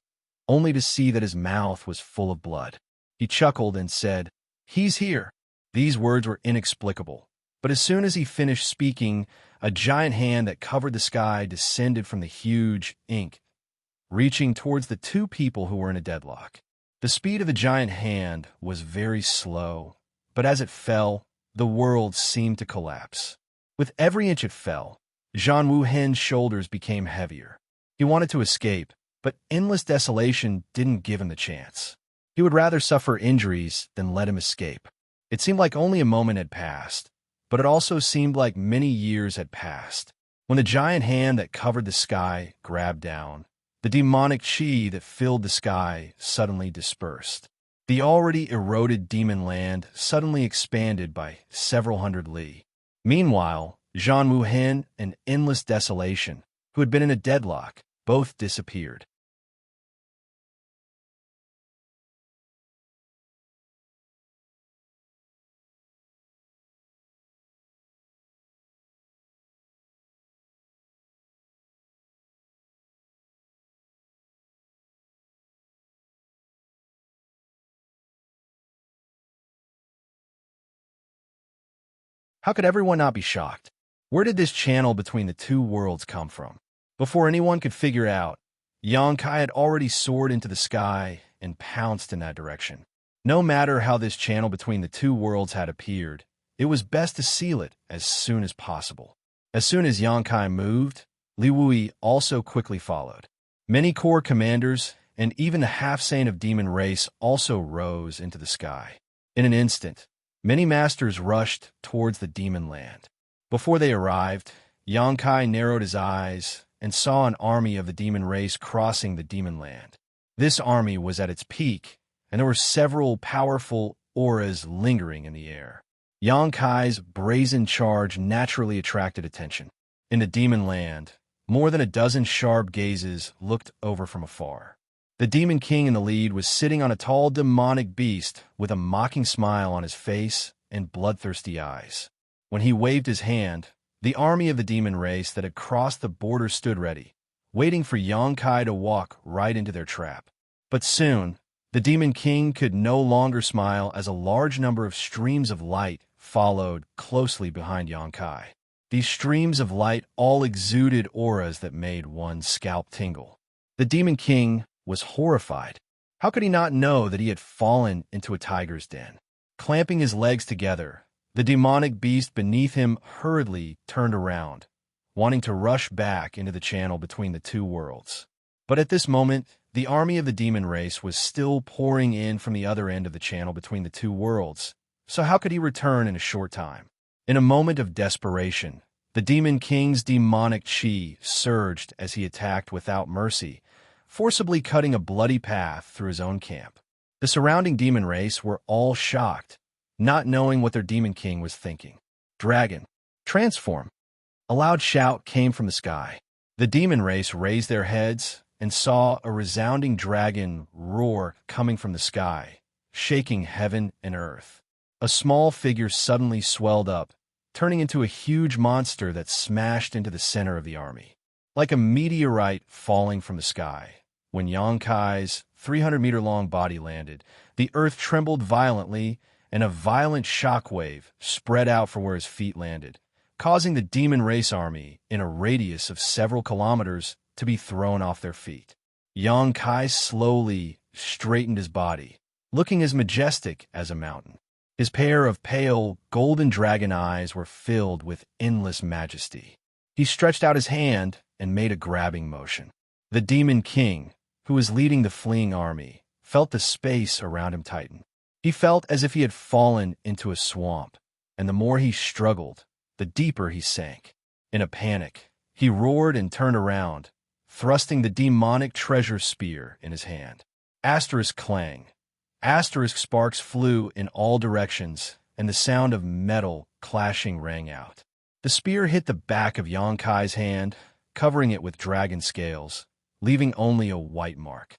only to see that his mouth was full of blood. He chuckled and said, "He's here." These words were inexplicable, but as soon as he finished speaking, a giant hand that covered the sky descended from the huge ink, reaching towards the two people who were in a deadlock. The speed of the giant hand was very slow, but as it fell, the world seemed to collapse. With every inch it fell, Zhang Wuhen's shoulders became heavier. He wanted to escape, but endless desolation didn't give him the chance. He would rather suffer injuries than let him escape. It seemed like only a moment had passed, but it also seemed like many years had passed. When the giant hand that covered the sky grabbed down, the demonic chi that filled the sky suddenly dispersed. The already eroded demon land suddenly expanded by several hundred li. Meanwhile, Zhang Wuhen and endless desolation, who had been in a deadlock, both disappeared. How could everyone not be shocked? Where did this channel between the two worlds come from? Before anyone could figure out, Yangkai had already soared into the sky and pounced in that direction. No matter how this channel between the two worlds had appeared, it was best to seal it as soon as possible. As soon as Yangkai moved, Li Wui also quickly followed. Many corps commanders and even the half-saint of demon race also rose into the sky. In an instant, many masters rushed towards the demon land. Before they arrived, Yangkai narrowed his eyes and saw an army of the demon race crossing the demon land. This army was at its peak, and there were several powerful auras lingering in the air. Yangkai's brazen charge naturally attracted attention. In the demon land, more than a dozen sharp gazes looked over from afar. The demon king in the lead was sitting on a tall demonic beast with a mocking smile on his face and bloodthirsty eyes. When he waved his hand, the army of the demon race that had crossed the border stood ready, waiting for Yangkai to walk right into their trap. But soon, the demon king could no longer smile as a large number of streams of light followed closely behind Yangkai. These streams of light all exuded auras that made one's scalp tingle. The demon king was horrified. How could he not know that he had fallen into a tiger's den? Clamping his legs together, the demonic beast beneath him hurriedly turned around, wanting to rush back into the channel between the two worlds. But at this moment, the army of the demon race was still pouring in from the other end of the channel between the two worlds, so how could he return in a short time? In a moment of desperation, the demon king's demonic chi surged as he attacked without mercy, forcibly cutting a bloody path through his own camp. The surrounding demon race were all shocked, not knowing what their demon king was thinking. "Dragon, transform!" A loud shout came from the sky. The demon race raised their heads and saw a resounding dragon roar coming from the sky, shaking heaven and earth. A small figure suddenly swelled up, turning into a huge monster that smashed into the center of the army. Like a meteorite falling from the sky, when Yangkai's 300-meter-long body landed, the earth trembled violently, and a violent shockwave spread out from where his feet landed, causing the demon race army, in a radius of several kilometers, to be thrown off their feet. Yangkai slowly straightened his body, looking as majestic as a mountain. His pair of pale, golden dragon eyes were filled with endless majesty. He stretched out his hand and made a grabbing motion. The demon king, who was leading the fleeing army, felt the space around him tighten. He felt as if he had fallen into a swamp, and the more he struggled, the deeper he sank. In a panic, he roared and turned around, thrusting the demonic treasure spear in his hand. Asterisk clang. Asterisk sparks flew in all directions, and the sound of metal clashing rang out. The spear hit the back of Yangkai's hand, covering it with dragon scales, leaving only a white mark.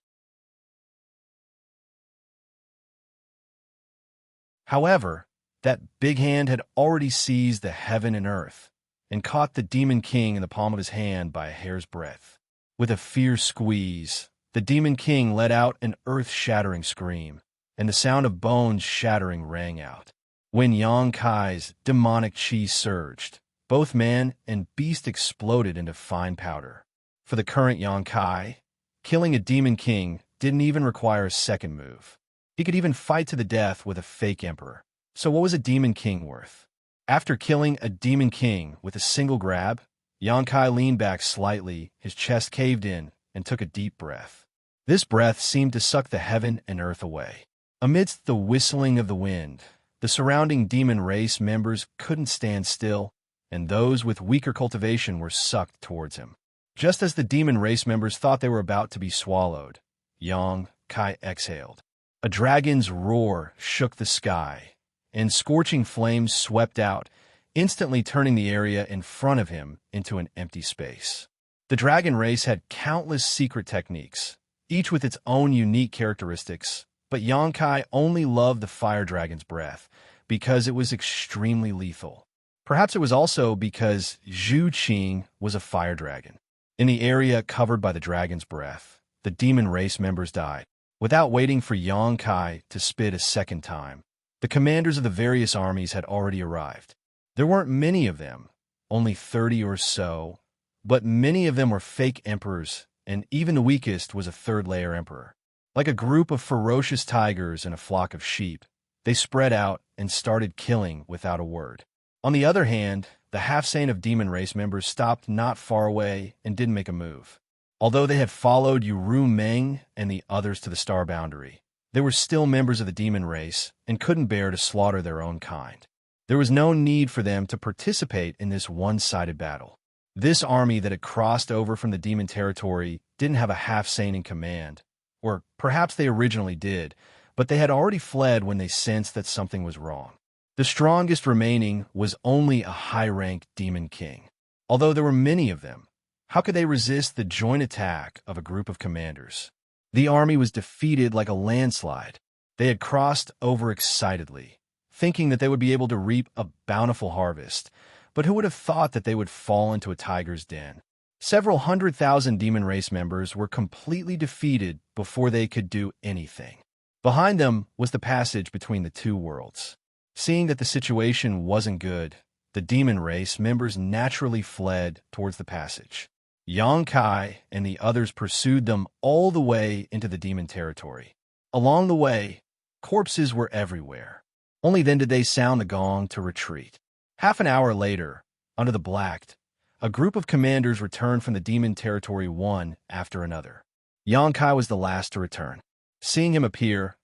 However, That big hand had already seized the heaven and earth and caught the Demon King in the palm of his hand by a hair's breadth. With a fierce squeeze, the Demon King let out an earth-shattering scream, and the sound of bones shattering rang out. When Xianxia's demonic chi surged, both man and beast exploded into fine powder. For the current Xianxia, killing a Demon King didn't even require a second move. He could even fight to the death with a fake emperor. So what was a Demon King worth? After killing a Demon King with a single grab, Xianxia leaned back slightly, his chest caved in, and took a deep breath. This breath seemed to suck the heaven and earth away. Amidst the whistling of the wind, the surrounding demon race members couldn't stand still, and those with weaker cultivation were sucked towards him. Just as the demon race members thought they were about to be swallowed, Xianxia exhaled. A dragon's roar shook the sky, and scorching flames swept out, instantly turning the area in front of him into an empty space. The dragon race had countless secret techniques, each with its own unique characteristics, but Xianxia only loved the fire dragon's breath because it was extremely lethal. Perhaps it was also because Zhu Qing was a fire dragon. In the area covered by the dragon's breath, the demon race members died. Without waiting for Xianxia to spit a second time, the commanders of the various armies had already arrived. There weren't many of them, only 30 or so, but many of them were fake emperors, and even the weakest was a third-layer emperor. Like a group of ferocious tigers and a flock of sheep, they spread out and started killing without a word. On the other hand, the half-sane of demon race members stopped not far away and didn't make a move. Although they had followed Yu Meng and the others to the star boundary, they were still members of the demon race and couldn't bear to slaughter their own kind. There was no need for them to participate in this one-sided battle. This army that had crossed over from the demon territory didn't have a half-sane in command, or perhaps they originally did, but they had already fled when they sensed that something was wrong. The strongest remaining was only a high-ranked demon king. Although there were many of them, how could they resist the joint attack of a group of commanders? The army was defeated like a landslide. They had crossed over excitedly, thinking that they would be able to reap a bountiful harvest, but who would have thought that they would fall into a tiger's den? Several 100,000 demon race members were completely defeated before they could do anything. Behind them was the passage between the two worlds. Seeing that the situation wasn't good, the demon race members naturally fled towards the passage. Xianxia and the others pursued them all the way into the demon territory. Along the way, corpses were everywhere. Only then did they sound the gong to retreat. Half an hour later, under the black, a group of commanders returned from the demon territory one after another. Xianxia was the last to return. Seeing him appear,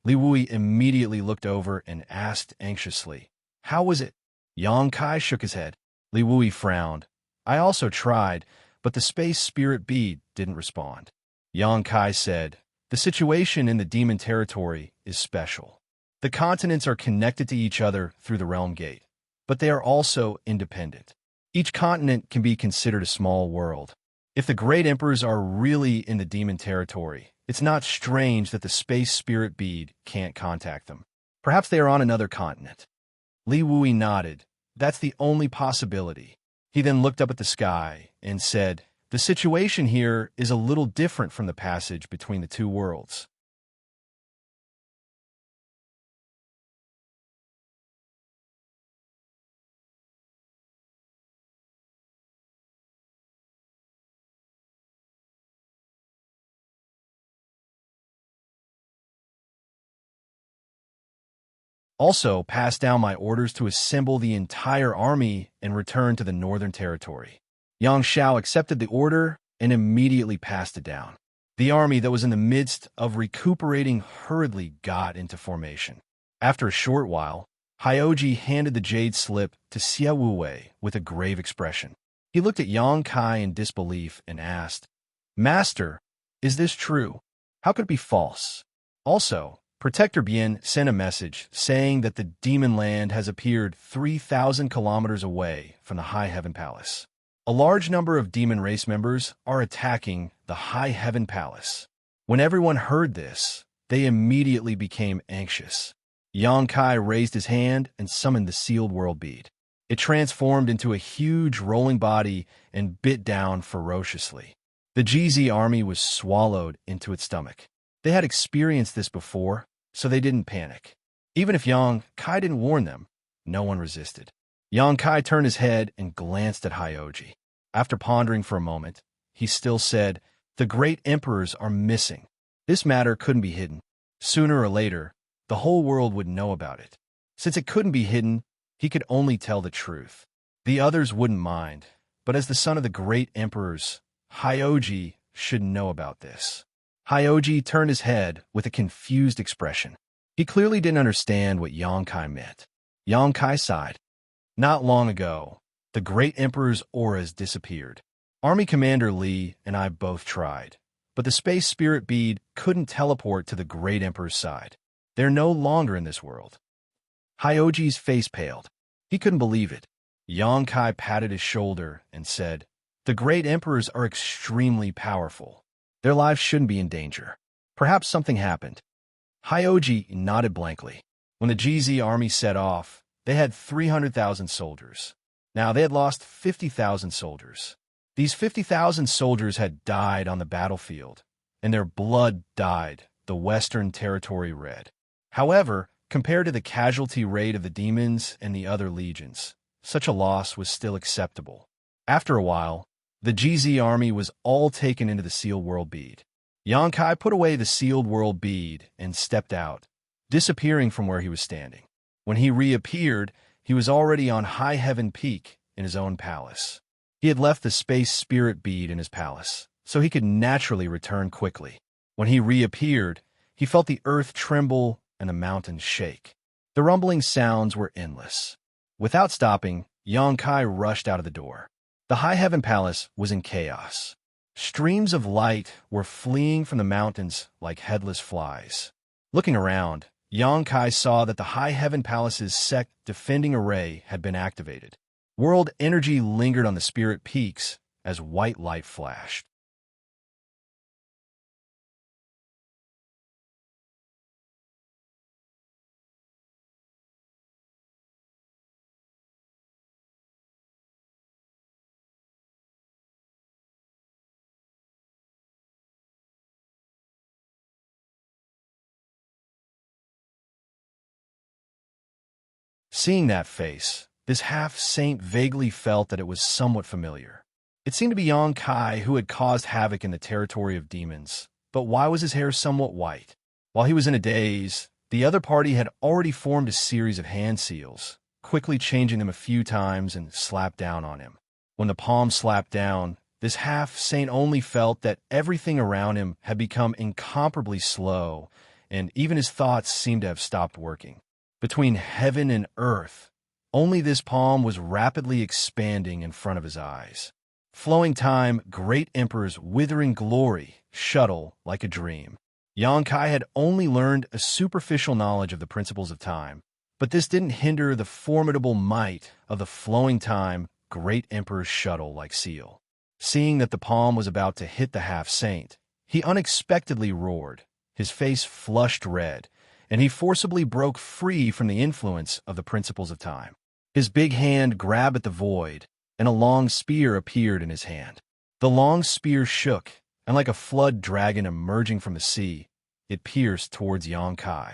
Liwui immediately looked over and asked anxiously, "How was it?" Xianxia shook his head. Liwui frowned. "I also tried, but the space spirit bead didn't respond." Xianxia said, "The situation in the demon territory is special. The continents are connected to each other through the realm gate, but they are also independent. Each continent can be considered a small world. If the great emperors are really in the demon territory, it's not strange that the space spirit bead can't contact them. Perhaps they are on another continent." Li Wui nodded. "That's the only possibility." He then looked up at the sky and said, "The situation here is a little different from the passage between the two worlds. Also, pass down my orders to assemble the entire army and return to the northern territory." Yang Xiao accepted the order and immediately passed it down. The army that was in the midst of recuperating hurriedly got into formation. After a short while, Hyoji handed the jade slip to Xia Wuwei with a grave expression. He looked at Xianxia in disbelief and asked, "Master, is this true? How could it be false?" Also, Protector Bien sent a message saying that the Demon Land has appeared 3,000 kilometers away from the High Heaven Palace. A large number of demon race members are attacking the High Heaven Palace. When everyone heard this, they immediately became anxious. Yongkai raised his hand and summoned the sealed world bead. It transformed into a huge rolling body and bit down ferociously. The GZ army was swallowed into its stomach. They had experienced this before, so they didn't panic. Even if Yongkai didn't warn them, no one resisted. Yongkai turned his head and glanced at Hyoji. After pondering for a moment, he still said, "The great emperors are missing. This matter couldn't be hidden. Sooner or later, the whole world would know about it. Since it couldn't be hidden, he could only tell the truth. The others wouldn't mind, but as the son of the great emperors, Hyoji should know about this." Hyoji turned his head with a confused expression. He clearly didn't understand what Yongkai meant. Yongkai sighed. Not long ago, the great emperor's auras disappeared. Army Commander Li and I both tried, but the space spirit bead couldn't teleport to the great emperor's side. They're no longer in this world. Hyoji's face paled. He couldn't believe it. Yongkai patted his shoulder and said, "The great emperors are extremely powerful. Their lives shouldn't be in danger. Perhaps something happened." Hyoji nodded blankly. When the GZ army set off, they had 300,000 soldiers. Now they had lost 50,000 soldiers. These 50,000 soldiers had died on the battlefield, and their blood dyed the Western Territory red. However, compared to the casualty rate of the demons and the other legions, such a loss was still acceptable. After a while, the GZ army was all taken into the sealed world bead. Yongkai put away the sealed world bead and stepped out, disappearing from where he was standing. When he reappeared, he was already on High Heaven Peak in his own palace. He had left the space spirit bead in his palace, so he could naturally return quickly. When he reappeared, he felt the earth tremble and the mountains shake. The rumbling sounds were endless. Without stopping, Yongkai rushed out of the door. The High Heaven Palace was in chaos. Streams of light were fleeing from the mountains like headless flies. Looking around, Yongkai saw that the High Heaven Palace's sect defending array had been activated. World energy lingered on the spirit peaks as white light flashed. Seeing that face, this half-saint vaguely felt that it was somewhat familiar. It seemed to be Yongkai who had caused havoc in the territory of demons, but why was his hair somewhat white? While he was in a daze, the other party had already formed a series of hand seals, quickly changing them a few times and slapped down on him. When the palm slapped down, this half-saint only felt that everything around him had become incomparably slow, and even his thoughts seemed to have stopped working. Between heaven and earth, only this palm was rapidly expanding in front of his eyes. Flowing time, great emperor's withering glory, shuttle like a dream. Yongkai had only learned a superficial knowledge of the principles of time, but this didn't hinder the formidable might of the flowing time, great emperor's shuttle like seal. Seeing that the palm was about to hit the half-saint, he unexpectedly roared, his face flushed red, and he forcibly broke free from the influence of the principles of time. His big hand grabbed at the void, and a long spear appeared in his hand. The long spear shook, and like a flood dragon emerging from the sea, it pierced towards Yongkai.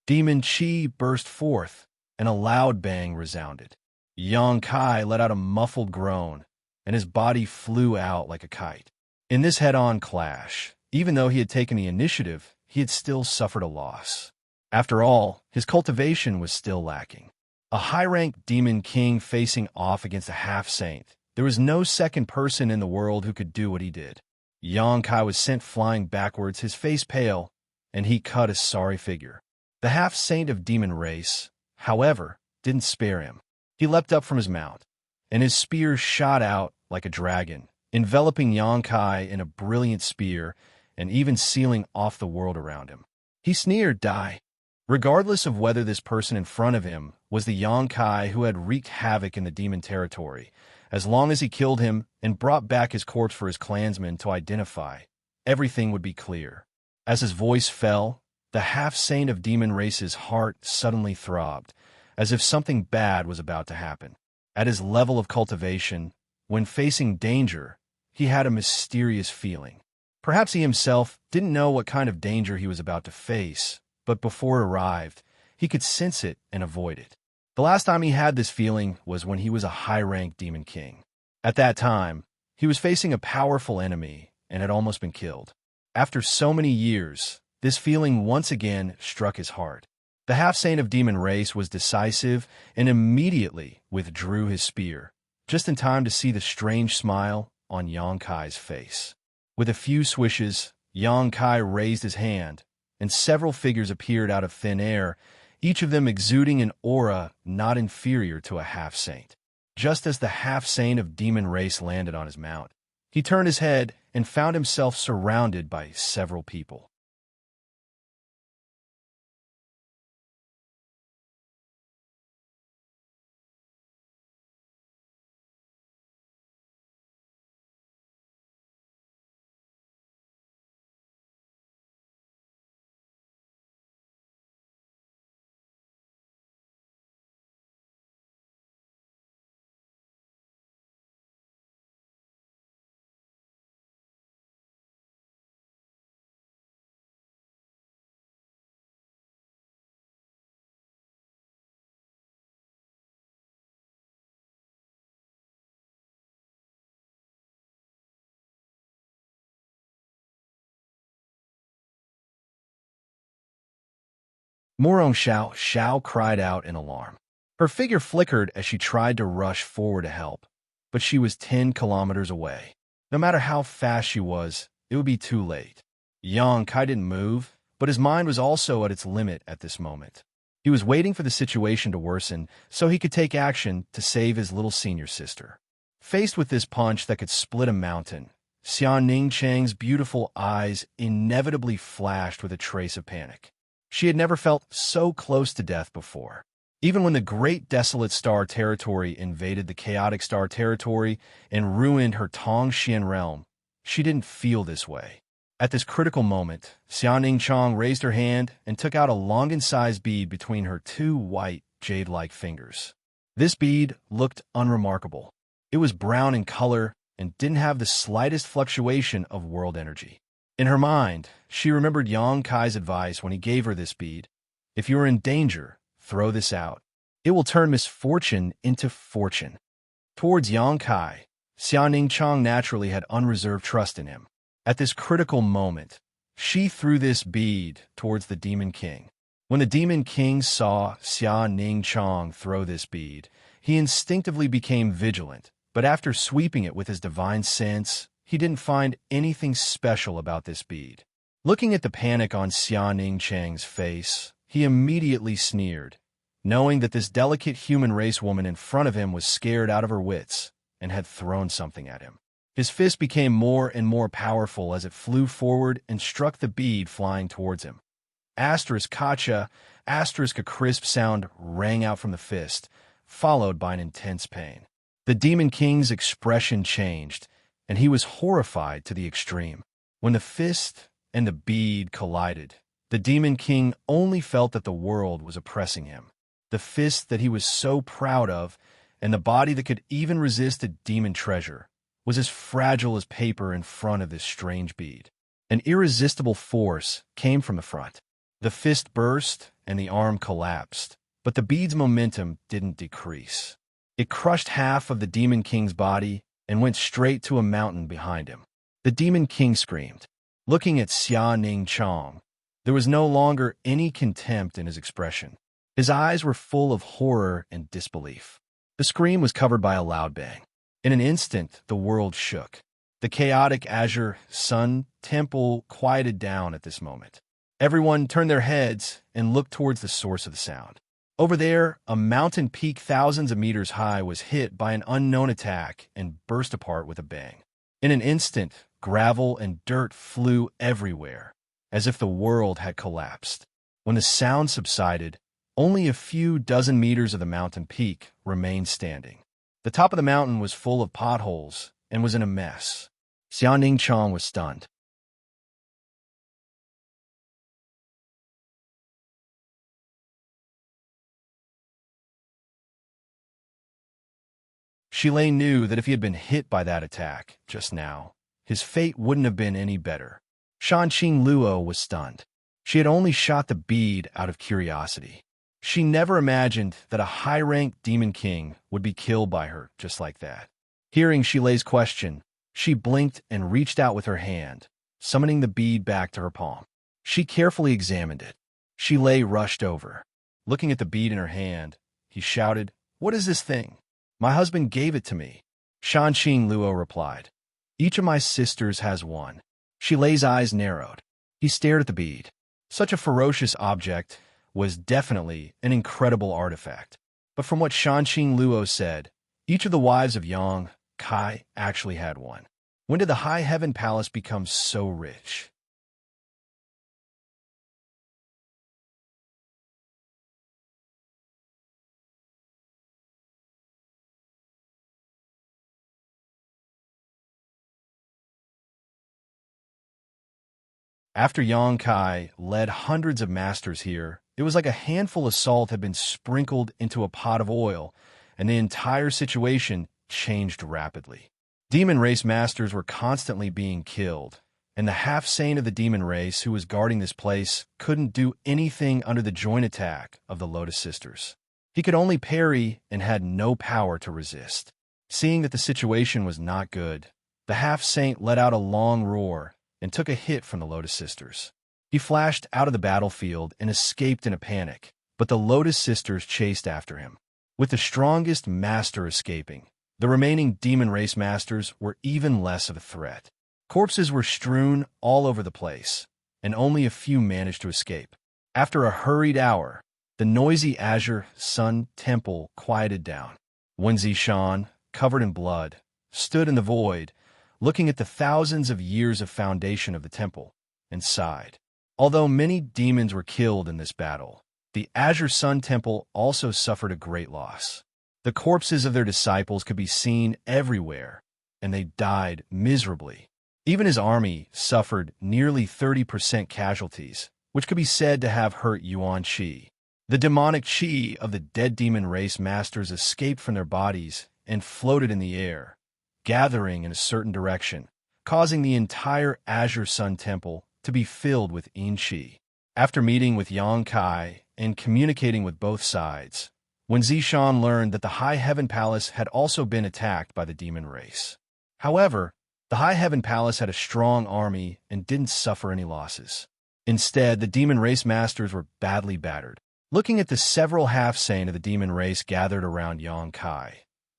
Demon chi burst forth, and a loud bang resounded. Yongkai let out a muffled groan, and his body flew out like a kite. In this head-on clash, even though he had taken the initiative, he had still suffered a loss. After all, his cultivation was still lacking. A high-ranked demon king facing off against a half-saint, there was no second person in the world who could do what he did. Yongkai was sent flying backwards, his face pale, and he cut a sorry figure. The half-saint of demon race, however, didn't spare him. He leapt up from his mount, and his spear shot out like a dragon, enveloping Yongkai in a brilliant spear and even sealing off the world around him. He sneered, "Die." Regardless of whether this person in front of him was the Yongkai who had wreaked havoc in the demon territory, as long as he killed him and brought back his corpse for his clansmen to identify, everything would be clear. As his voice fell, The half-saint of demon race's heart suddenly throbbed, as if something bad was about to happen. At his level of cultivation, when facing danger, he had a mysterious feeling. Perhaps he himself didn't know what kind of danger he was about to face, but before it arrived, he could sense it and avoid it. The last time he had this feeling was when he was a high-ranked demon king. At that time, he was facing a powerful enemy and had almost been killed. After so many years, this feeling once again struck his heart. The half-saint of demon race was decisive and immediately withdrew his spear, just in time to see the strange smile on Xianxia's face. With a few swishes, Xianxia raised his hand, and several figures appeared out of thin air, each of them exuding an aura not inferior to a half-saint. Just as the half-saint of demon race landed on his mount, he turned his head and found himself surrounded by several people. Morong Xiao cried out in alarm. Her figure flickered as she tried to rush forward to help, but she was 10 kilometers away. No matter how fast she was, it would be too late. Yang Kai didn't move, but his mind was also at its limit at this moment. He was waiting for the situation to worsen so he could take action to save his little senior sister. Faced with this punch that could split a mountain, Xianning Chang's beautiful eyes inevitably flashed with a trace of panic. She had never felt so close to death before. Even when the great desolate star territory invaded the chaotic star territory and ruined her Tongxian realm, she didn't feel this way. At this critical moment, Xianning Chang raised her hand and took out a Longan-sized bead between her two white, jade-like fingers. This bead looked unremarkable. It was brown in color and didn't have the slightest fluctuation of world energy. In her mind, she remembered Yang Kai's advice when he gave her this bead. If you are in danger, throw this out. It will turn misfortune into fortune. Towards Yang Kai, Xianning Chang naturally had unreserved trust in him. At this critical moment, she threw this bead towards the Demon King. When the Demon King saw Xianning Chang throw this bead, he instinctively became vigilant, but after sweeping it with his divine sense, he didn't find anything special about this bead. Looking at the panic on Xianning Chang's face, he immediately sneered, knowing that this delicate human race woman in front of him was scared out of her wits and had thrown something at him. His fist became more and more powerful as it flew forward and struck the bead flying towards him. Asterisk kacha, asterisk a crisp sound rang out from the fist, followed by an intense pain. The Demon King's expression changed, and he was horrified to the extreme. When the fist and the bead collided, the Demon King only felt that the world was oppressing him. The fist that he was so proud of, and the body that could even resist a demon treasure, was as fragile as paper in front of this strange bead. An irresistible force came from the front. The fist burst and the arm collapsed, but the bead's momentum didn't decrease. It crushed half of the Demon King's body and went straight to a mountain behind him. The Demon King screamed. Looking at Xianning Chang, there was no longer any contempt in his expression. His eyes were full of horror and disbelief. The scream was covered by a loud bang. In an instant, the world shook. The chaotic azure sun temple quieted down at this moment. Everyone turned their heads and looked towards the source of the sound. Over there, a mountain peak thousands of meters high was hit by an unknown attack and burst apart with a bang. In an instant, gravel and dirt flew everywhere, as if the world had collapsed. When the sound subsided, only a few dozen meters of the mountain peak remained standing. The top of the mountain was full of potholes and was in a mess. Xianning Chang was stunned. Shilei knew that if he had been hit by that attack just now, his fate wouldn't have been any better. Shanqing Luo was stunned. She had only shot the bead out of curiosity. She never imagined that a high-ranked demon king would be killed by her just like that. Hearing Shilei's question, she blinked and reached out with her hand, summoning the bead back to her palm. She carefully examined it. Shilei rushed over. Looking at the bead in her hand, he shouted, "What is this thing?" "My husband gave it to me," Shanqing Luo replied. "Each of my sisters has one." Shilei's eyes narrowed. He stared at the bead. Such a ferocious object was definitely an incredible artifact. But from what Shanqing Luo said, each of the wives of Yang Kai actually had one. When did the High Heaven Palace become so rich? After Yang Kai led hundreds of masters here, it was like a handful of salt had been sprinkled into a pot of oil, and the entire situation changed rapidly. Demon race masters were constantly being killed, and the half-saint of the demon race who was guarding this place couldn't do anything under the joint attack of the Lotus Sisters. He could only parry and had no power to resist. Seeing that the situation was not good, the half-saint let out a long roar and took a hit from the Lotus Sisters. He flashed out of the battlefield and escaped in a panic, but the Lotus Sisters chased after him. With the strongest master escaping, the remaining demon race masters were even less of a threat. Corpses were strewn all over the place, and only a few managed to escape. After a hurried hour, the noisy Azure Sun Temple quieted down. Wen Zishan, covered in blood, stood in the void, looking at the thousands of years of foundation of the temple, and sighed. Although many demons were killed in this battle, the Azure Sun Temple also suffered a great loss. The corpses of their disciples could be seen everywhere, and they died miserably. Even his army suffered nearly 30% casualties, which could be said to have hurt Yuan Qi. The demonic qi of the dead demon race masters escaped from their bodies and floated in the air, gathering in a certain direction, causing the entire Azure Sun Temple to be filled with yin qi. After meeting with Yang Kai and communicating with both sides, when Zishan learned that the High Heaven Palace had also been attacked by the demon race. However, the High Heaven Palace had a strong army and didn't suffer any losses. Instead, the demon race masters were badly battered. Looking at the several half-saint of the demon race gathered around Yang Kai,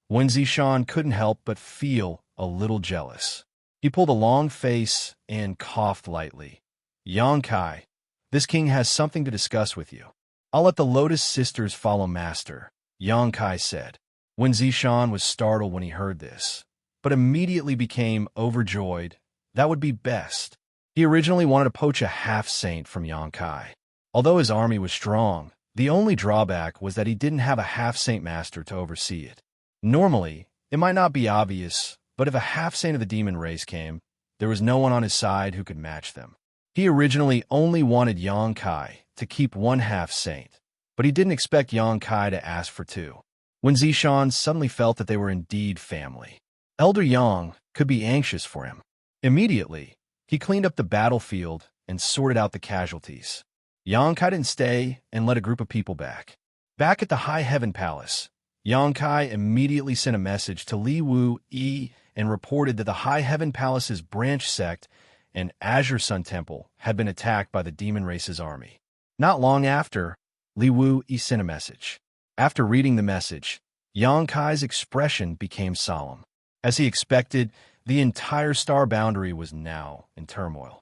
Wen Zishan couldn't help but feel a little jealous. He pulled a long face and coughed lightly. "Yang Kai, this king has something to discuss with you." "I'll let the Lotus Sisters follow master," Yang Kai said. Wen Zishan was startled when he heard this, but immediately became overjoyed. That would be best. He originally wanted to poach a half-saint from Yang Kai. Although his army was strong, the only drawback was that he didn't have a half-saint master to oversee it. Normally, it might not be obvious, but if a half-saint of the demon race came, there was no one on his side who could match them. He originally only wanted Yang Kai to keep one half-saint, but he didn't expect Yang Kai to ask for two. When Zishan suddenly felt that they were indeed family, Elder Yang could be anxious for him. Immediately, he cleaned up the battlefield and sorted out the casualties. Yang Kai didn't stay and led a group of people back. Back at the High Heaven Palace, Yang Kai immediately sent a message to Li Wu Yi and reported that the High Heaven Palace's branch sect and Azure Sun Temple had been attacked by the demon race's army. Not long after, Li Wu Yi sent a message. After reading the message, Yang Kai's expression became solemn. As he expected, the entire star boundary was now in turmoil.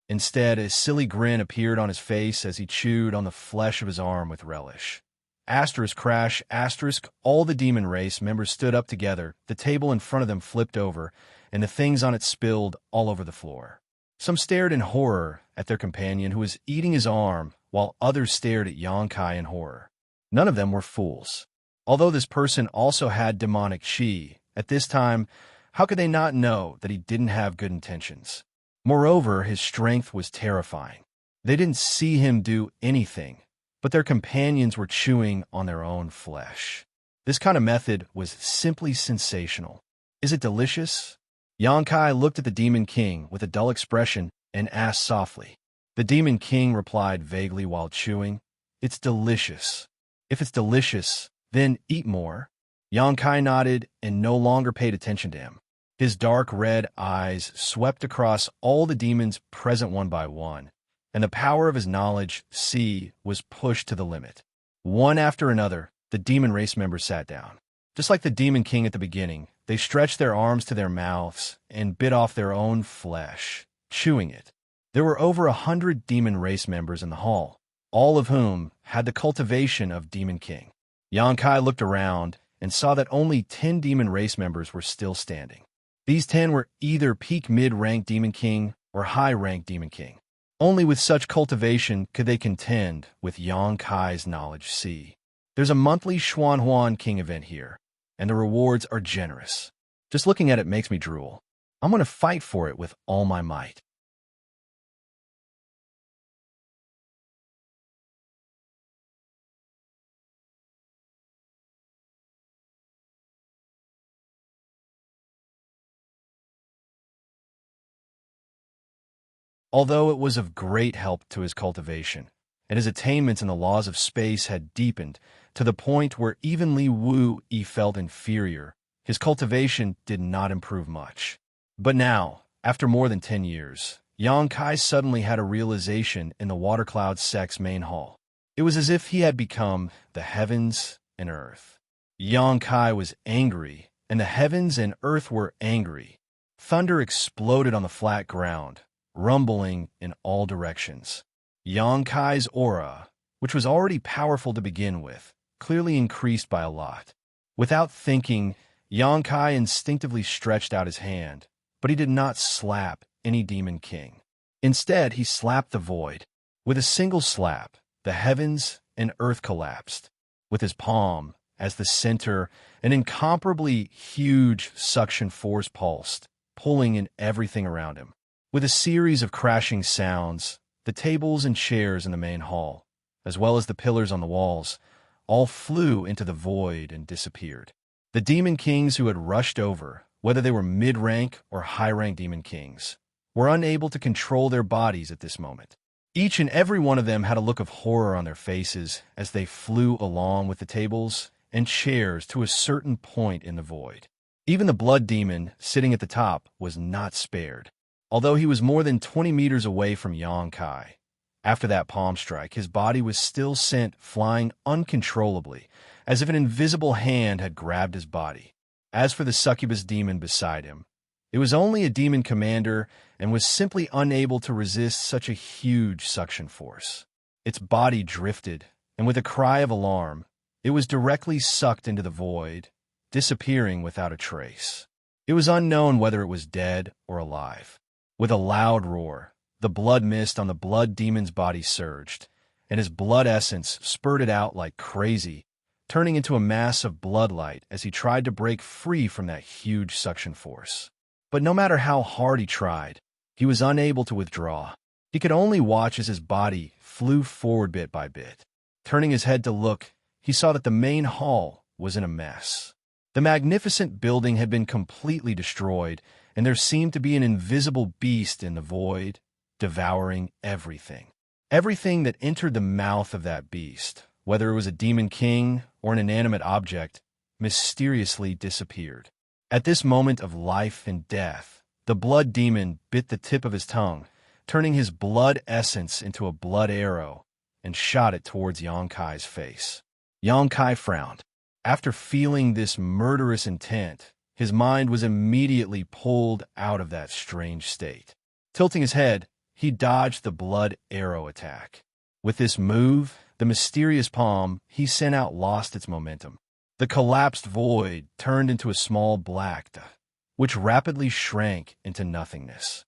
Instead, a silly grin appeared on his face as he chewed on the flesh of his arm with relish. Asterisk crash, asterisk, all the demon race members stood up together, the table in front of them flipped over, and the things on it spilled all over the floor. Some stared in horror at their companion who was eating his arm, while others stared at Xianxia in horror. None of them were fools. Although this person also had demonic qi, at this time, how could they not know that he didn't have good intentions? Moreover, his strength was terrifying. They didn't see him do anything, but their companions were chewing on their own flesh. This kind of method was simply sensational. Is it delicious? Xianxia looked at the Demon King with a dull expression and asked softly. The Demon King replied vaguely while chewing, "It's delicious. If it's delicious, then eat more." Xianxia nodded and no longer paid attention to him. His dark red eyes swept across all the demons present one by one, and the power of his knowledge, see, was pushed to the limit. One after another, the demon race members sat down. Just like the Demon King at the beginning, they stretched their arms to their mouths and bit off their own flesh, chewing it. There were over 100 demon race members in the hall, all of whom had the cultivation of Demon King. Xianxia looked around and saw that only 10 demon race members were still standing. These 10 were either peak mid-rank Demon King or high-rank Demon King. Only with such cultivation could they contend with Xianxia's knowledge. See, there's a monthly Xuanhuan King event here, and the rewards are generous. Just looking at it makes me drool. I'm going to fight for it with all my might. Although it was of great help to his cultivation, and his attainments in the laws of space had deepened to the point where even Li Wuyi felt inferior, his cultivation did not improve much. But now, after more than 10 years, Xianxia suddenly had a realization in the Water Cloud Sect's main hall. It was as if he had become the heavens and earth. Xianxia was angry, and the heavens and earth were angry. Thunder exploded on the flat ground, rumbling in all directions. Xianxia's aura, which was already powerful to begin with, clearly increased by a lot. Without thinking, Xianxia instinctively stretched out his hand, but he did not slap any Demon King. Instead, he slapped the void. With a single slap, the heavens and earth collapsed. With his palm, as the center, an incomparably huge suction force pulsed, pulling in everything around him. With a series of crashing sounds, the tables and chairs in the main hall, as well as the pillars on the walls, all flew into the void and disappeared. The Demon Kings who had rushed over, whether they were mid-rank or high-rank Demon Kings, were unable to control their bodies at this moment. Each and every one of them had a look of horror on their faces as they flew along with the tables and chairs to a certain point in the void. Even the Blood Demon, sitting at the top, was not spared. Although he was more than 20 meters away from Xianxia, after that palm strike, his body was still sent flying uncontrollably, as if an invisible hand had grabbed his body. As for the succubus demon beside him, it was only a demon commander and was simply unable to resist such a huge suction force. Its body drifted, and with a cry of alarm, it was directly sucked into the void, disappearing without a trace. It was unknown whether it was dead or alive. With a loud roar, the blood mist on the blood demon's body surged, and his blood essence spurted out like crazy, turning into a mass of bloodlight as he tried to break free from that huge suction force. But no matter how hard he tried, he was unable to withdraw. He could only watch as his body flew forward bit by bit. Turning his head to look, he saw that the main hall was in a mess. The magnificent building had been completely destroyed, and there seemed to be an invisible beast in the void, devouring everything. Everything that entered the mouth of that beast, whether it was a Demon King or an inanimate object, mysteriously disappeared. At this moment of life and death, the blood demon bit the tip of his tongue, turning his blood essence into a blood arrow, and shot it towards Xianxia's face. Xianxia frowned. After feeling this murderous intent, his mind was immediately pulled out of that strange state. Tilting his head, he dodged the blood arrow attack. With this move, the mysterious palm he sent out lost its momentum. The collapsed void turned into a small black dot, which rapidly shrank into nothingness.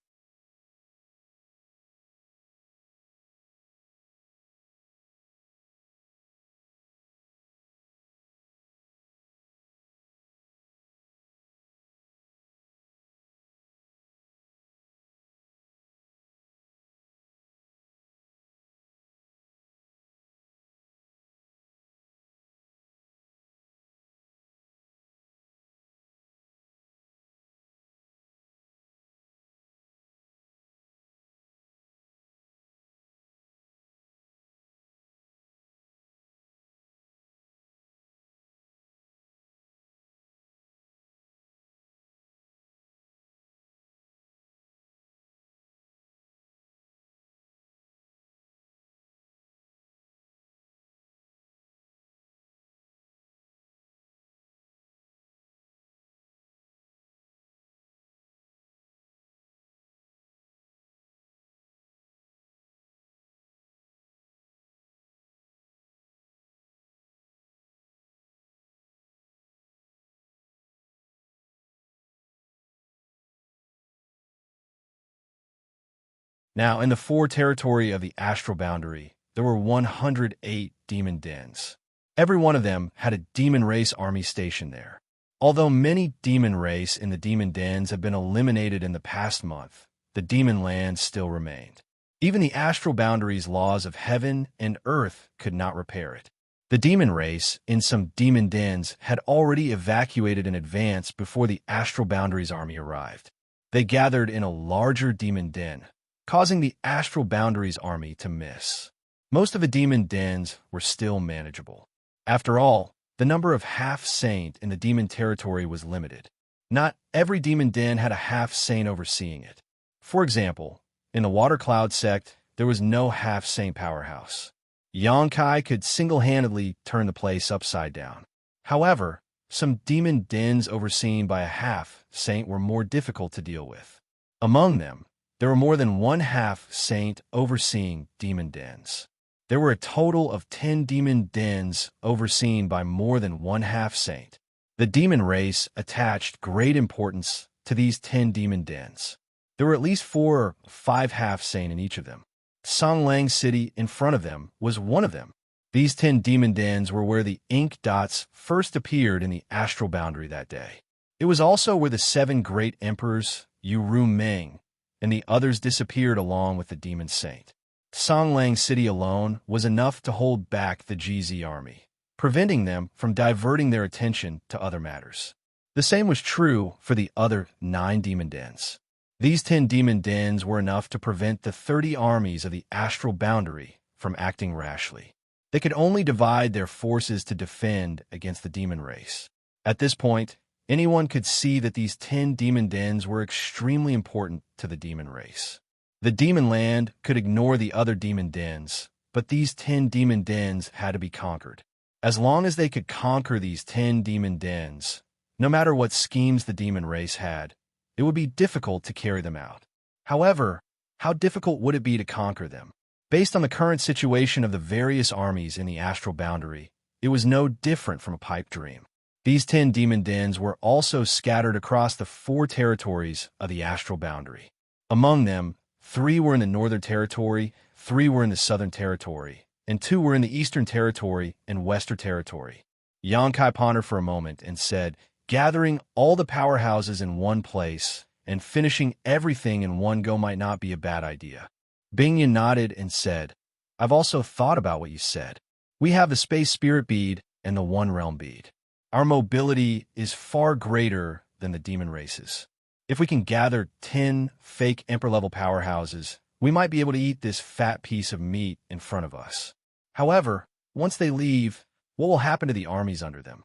Now, in the four territory of the astral boundary, there were 108 demon dens. Every one of them had a demon race army stationed there. Although many demon race in the demon dens have been eliminated in the past month, the demon land still remained. Even the astral boundary's laws of heaven and earth could not repair it. The demon race in some demon dens had already evacuated in advance before the astral boundary's army arrived. They gathered in a larger demon den, causing the astral boundary's army to miss. Most of the demon dens were still manageable. After all, the number of half-saint in the demon territory was limited. Not every demon den had a half-saint overseeing it. For example, in the Water Cloud sect, there was no half-saint powerhouse. Xianxia could single-handedly turn the place upside down. However, some demon dens overseen by a half-saint were more difficult to deal with. Among them, there were more than one half-saint overseeing demon dens. There were a total of 10 demon dens overseen by more than one half-saint. The demon race attached great importance to these 10 demon dens. There were at least 4 or 5 half-saint in each of them. Songlang City in front of them was one of them. These 10 demon dens were where the ink dots first appeared in the astral boundary that day. It was also where the 7 great emperors, Yu Ru Meng, and the others disappeared along with the demon saint. Songlang City alone was enough to hold back the GZ army, preventing them from diverting their attention to other matters. The same was true for the other 9 demon dens. These 10 demon dens were enough to prevent the 30 armies of the astral boundary from acting rashly. They could only divide their forces to defend against the demon race. At this point, anyone could see that these 10 demon dens were extremely important to the demon race. The demon land could ignore the other demon dens, but these 10 demon dens had to be conquered. As long as they could conquer these 10 demon dens, no matter what schemes the demon race had, it would be difficult to carry them out. However, how difficult would it be to conquer them? Based on the current situation of the various armies in the astral boundary, it was no different from a pipe dream. These 10 demon dens were also scattered across the 4 territories of the astral boundary. Among them, 3 were in the Northern Territory, 3 were in the Southern Territory, and 2 were in the Eastern Territory and Western Territory. Xianxia pondered for a moment and said, "Gathering all the powerhouses in one place and finishing everything in one go might not be a bad idea." Bingyan nodded and said, "I've also thought about what you said. We have the Space Spirit Bead and the One Realm Bead. Our mobility is far greater than the demon races. If we can gather 10 fake Emperor-level powerhouses, we might be able to eat this fat piece of meat in front of us. However, once they leave, what will happen to the armies under them?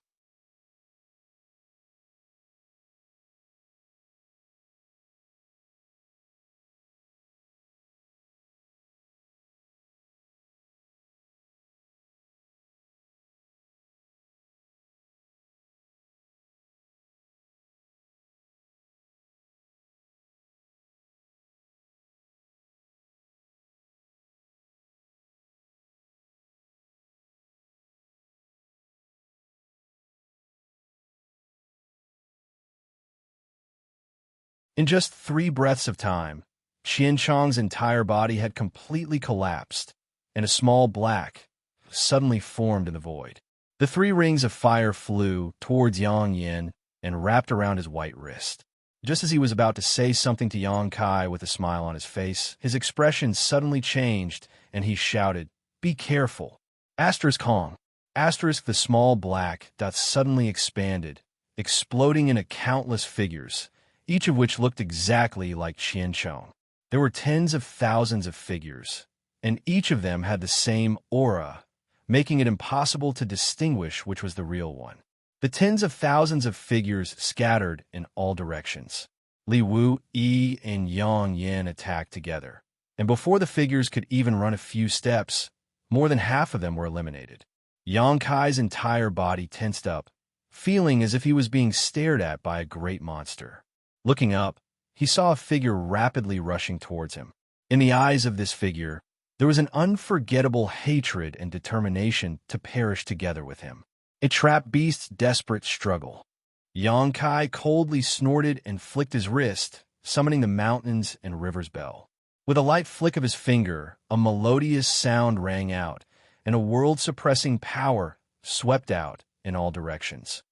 In just 3 breaths of time, Xianxia's entire body had completely collapsed, and a small black suddenly formed in the void. The 3 rings of fire flew towards Yang Yin and wrapped around his white wrist. Just as he was about to say something to Yang Kai with a smile on his face, his expression suddenly changed, and he shouted, "Be careful!" Asterisk Hong. Asterisk the small black dot suddenly expanded, exploding into countless figures, each of which looked exactly like Qianchong. There were tens of thousands of figures, and each of them had the same aura, making it impossible to distinguish which was the real one. The tens of thousands of figures scattered in all directions. Li Wu, Yi, and Yang Yin attacked together, and before the figures could even run a few steps, more than half of them were eliminated. Yang Kai's entire body tensed up, feeling as if he was being stared at by a great monster. Looking up, he saw a figure rapidly rushing towards him. In the eyes of this figure, there was an unforgettable hatred and determination to perish together with him. A trapped beast's desperate struggle. Yang Kai coldly snorted and flicked his wrist, summoning the mountains and river's bell. With a light flick of his finger, a melodious sound rang out, and a world-suppressing power swept out in all directions.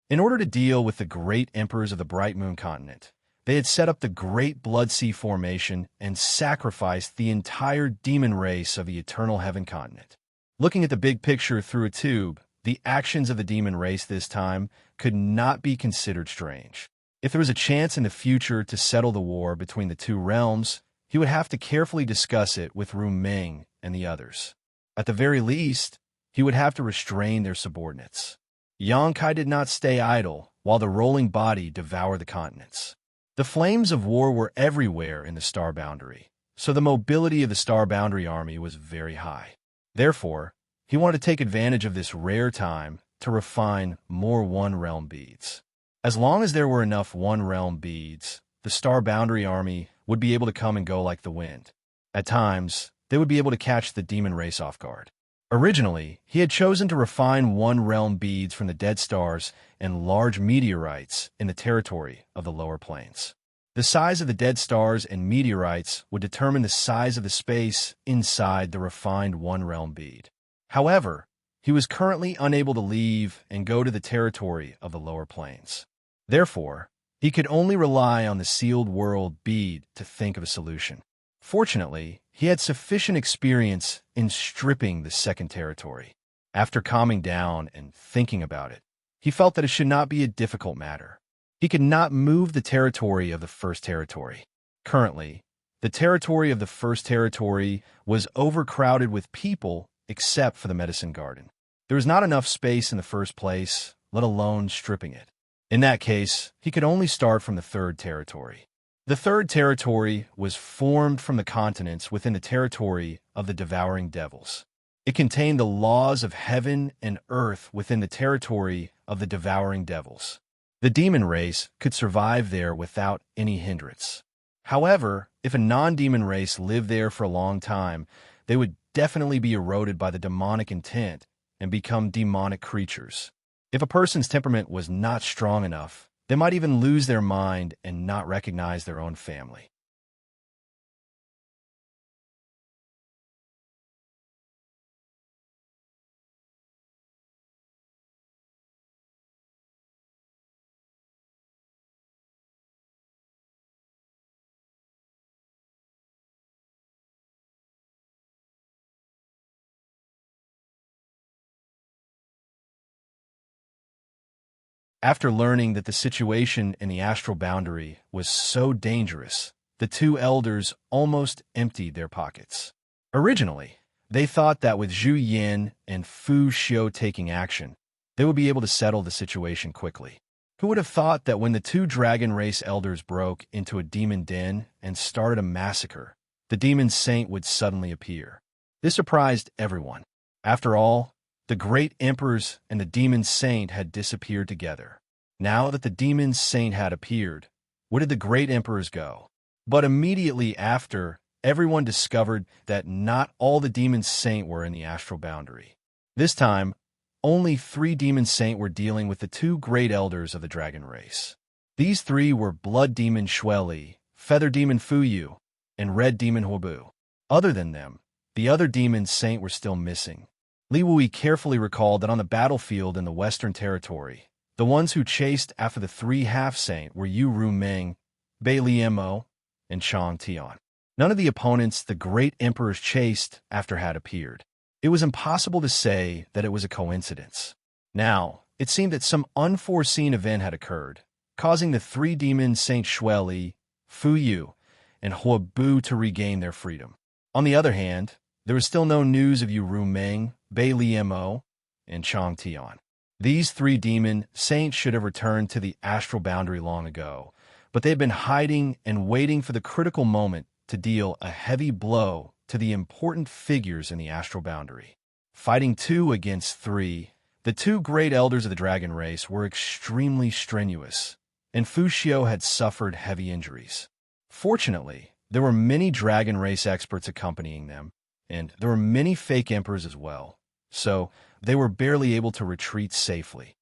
In order to deal with the great emperors of the Bright Moon continent, they had set up the Great Blood Sea Formation and sacrificed the entire demon race of the Eternal Heaven continent. Looking at the big picture through a tube, the actions of the demon race this time could not be considered strange. If there was a chance in the future to settle the war between the two realms, he would have to carefully discuss it with Ru Meng and the others. At the very least, he would have to restrain their subordinates. Yang Kai did not stay idle while the rolling body devoured the continents. The flames of war were everywhere in the Star Boundary, so the mobility of the Star Boundary army was very high. Therefore, he wanted to take advantage of this rare time to refine more One Realm beads. As long as there were enough One Realm beads, the Star Boundary army would be able to come and go like the wind. At times, they would be able to catch the demon race off guard. Originally, he had chosen to refine One Realm beads from the dead stars and large meteorites in the territory of the lower planes. The size of the dead stars and meteorites would determine the size of the space inside the refined One Realm bead. However, he was currently unable to leave and go to the territory of the lower planes. Therefore, he could only rely on the sealed world bead to think of a solution. Fortunately, he had sufficient experience in stripping the second territory. After calming down and thinking about it, he felt that it should not be a difficult matter. He could not move the territory of the first territory. Currently, the territory of the first territory was overcrowded with people except for the medicine garden. There was not enough space in the first place, let alone stripping it. In that case, he could only start from the third territory. The third territory was formed from the continents within the territory of the devouring devils. It contained the laws of heaven and earth within the territory of the devouring devils. The demon race could survive there without any hindrance. However, if a non-demon race lived there for a long time, they would definitely be eroded by the demonic intent and become demonic creatures. If a person's temperament was not strong enough, they might even lose their mind and not recognize their own family. After learning that the situation in the astral boundary was so dangerous, the two elders almost emptied their pockets. Originally, they thought that with Zhu Yin and Fu Xiu taking action, they would be able to settle the situation quickly. Who would have thought that when the two dragon race elders broke into a demon den and started a massacre, the demon saint would suddenly appear? This surprised everyone. After all, the great emperors and the demon saint had disappeared together. Now that the demon saint had appeared, where did the great emperors go? But immediately after, everyone discovered that not all the demon saint were in the astral boundary. This time, only 3 demon saint were dealing with the 2 great elders of the dragon race. These 3 were blood demon Xueli, feather demon Fuyu, and red demon Huobu. Other than them, the other demon saint were still missing. Li Wui carefully recalled that on the battlefield in the Western Territory, the ones who chased after the 3 half-saint were Yu Rumeng, Bei Liemo, and Chang Tian. None of the opponents the great emperors chased after had appeared. It was impossible to say that it was a coincidence. Now, it seemed that some unforeseen event had occurred, causing the 3 demons Saint Xueli, Fu Yu, and Huobu to regain their freedom. On the other hand, there was still no news of Yu Rumeng, Bei Liemo, and Chang Tian. These 3 demon saints should have returned to the astral boundary long ago, but they had been hiding and waiting for the critical moment to deal a heavy blow to the important figures in the astral boundary. Fighting 2 against 3, the 2 great elders of the dragon race were extremely strenuous, and Fu Xiu had suffered heavy injuries. Fortunately, there were many dragon race experts accompanying them, and there were many fake emperors as well, so they were barely able to retreat safely.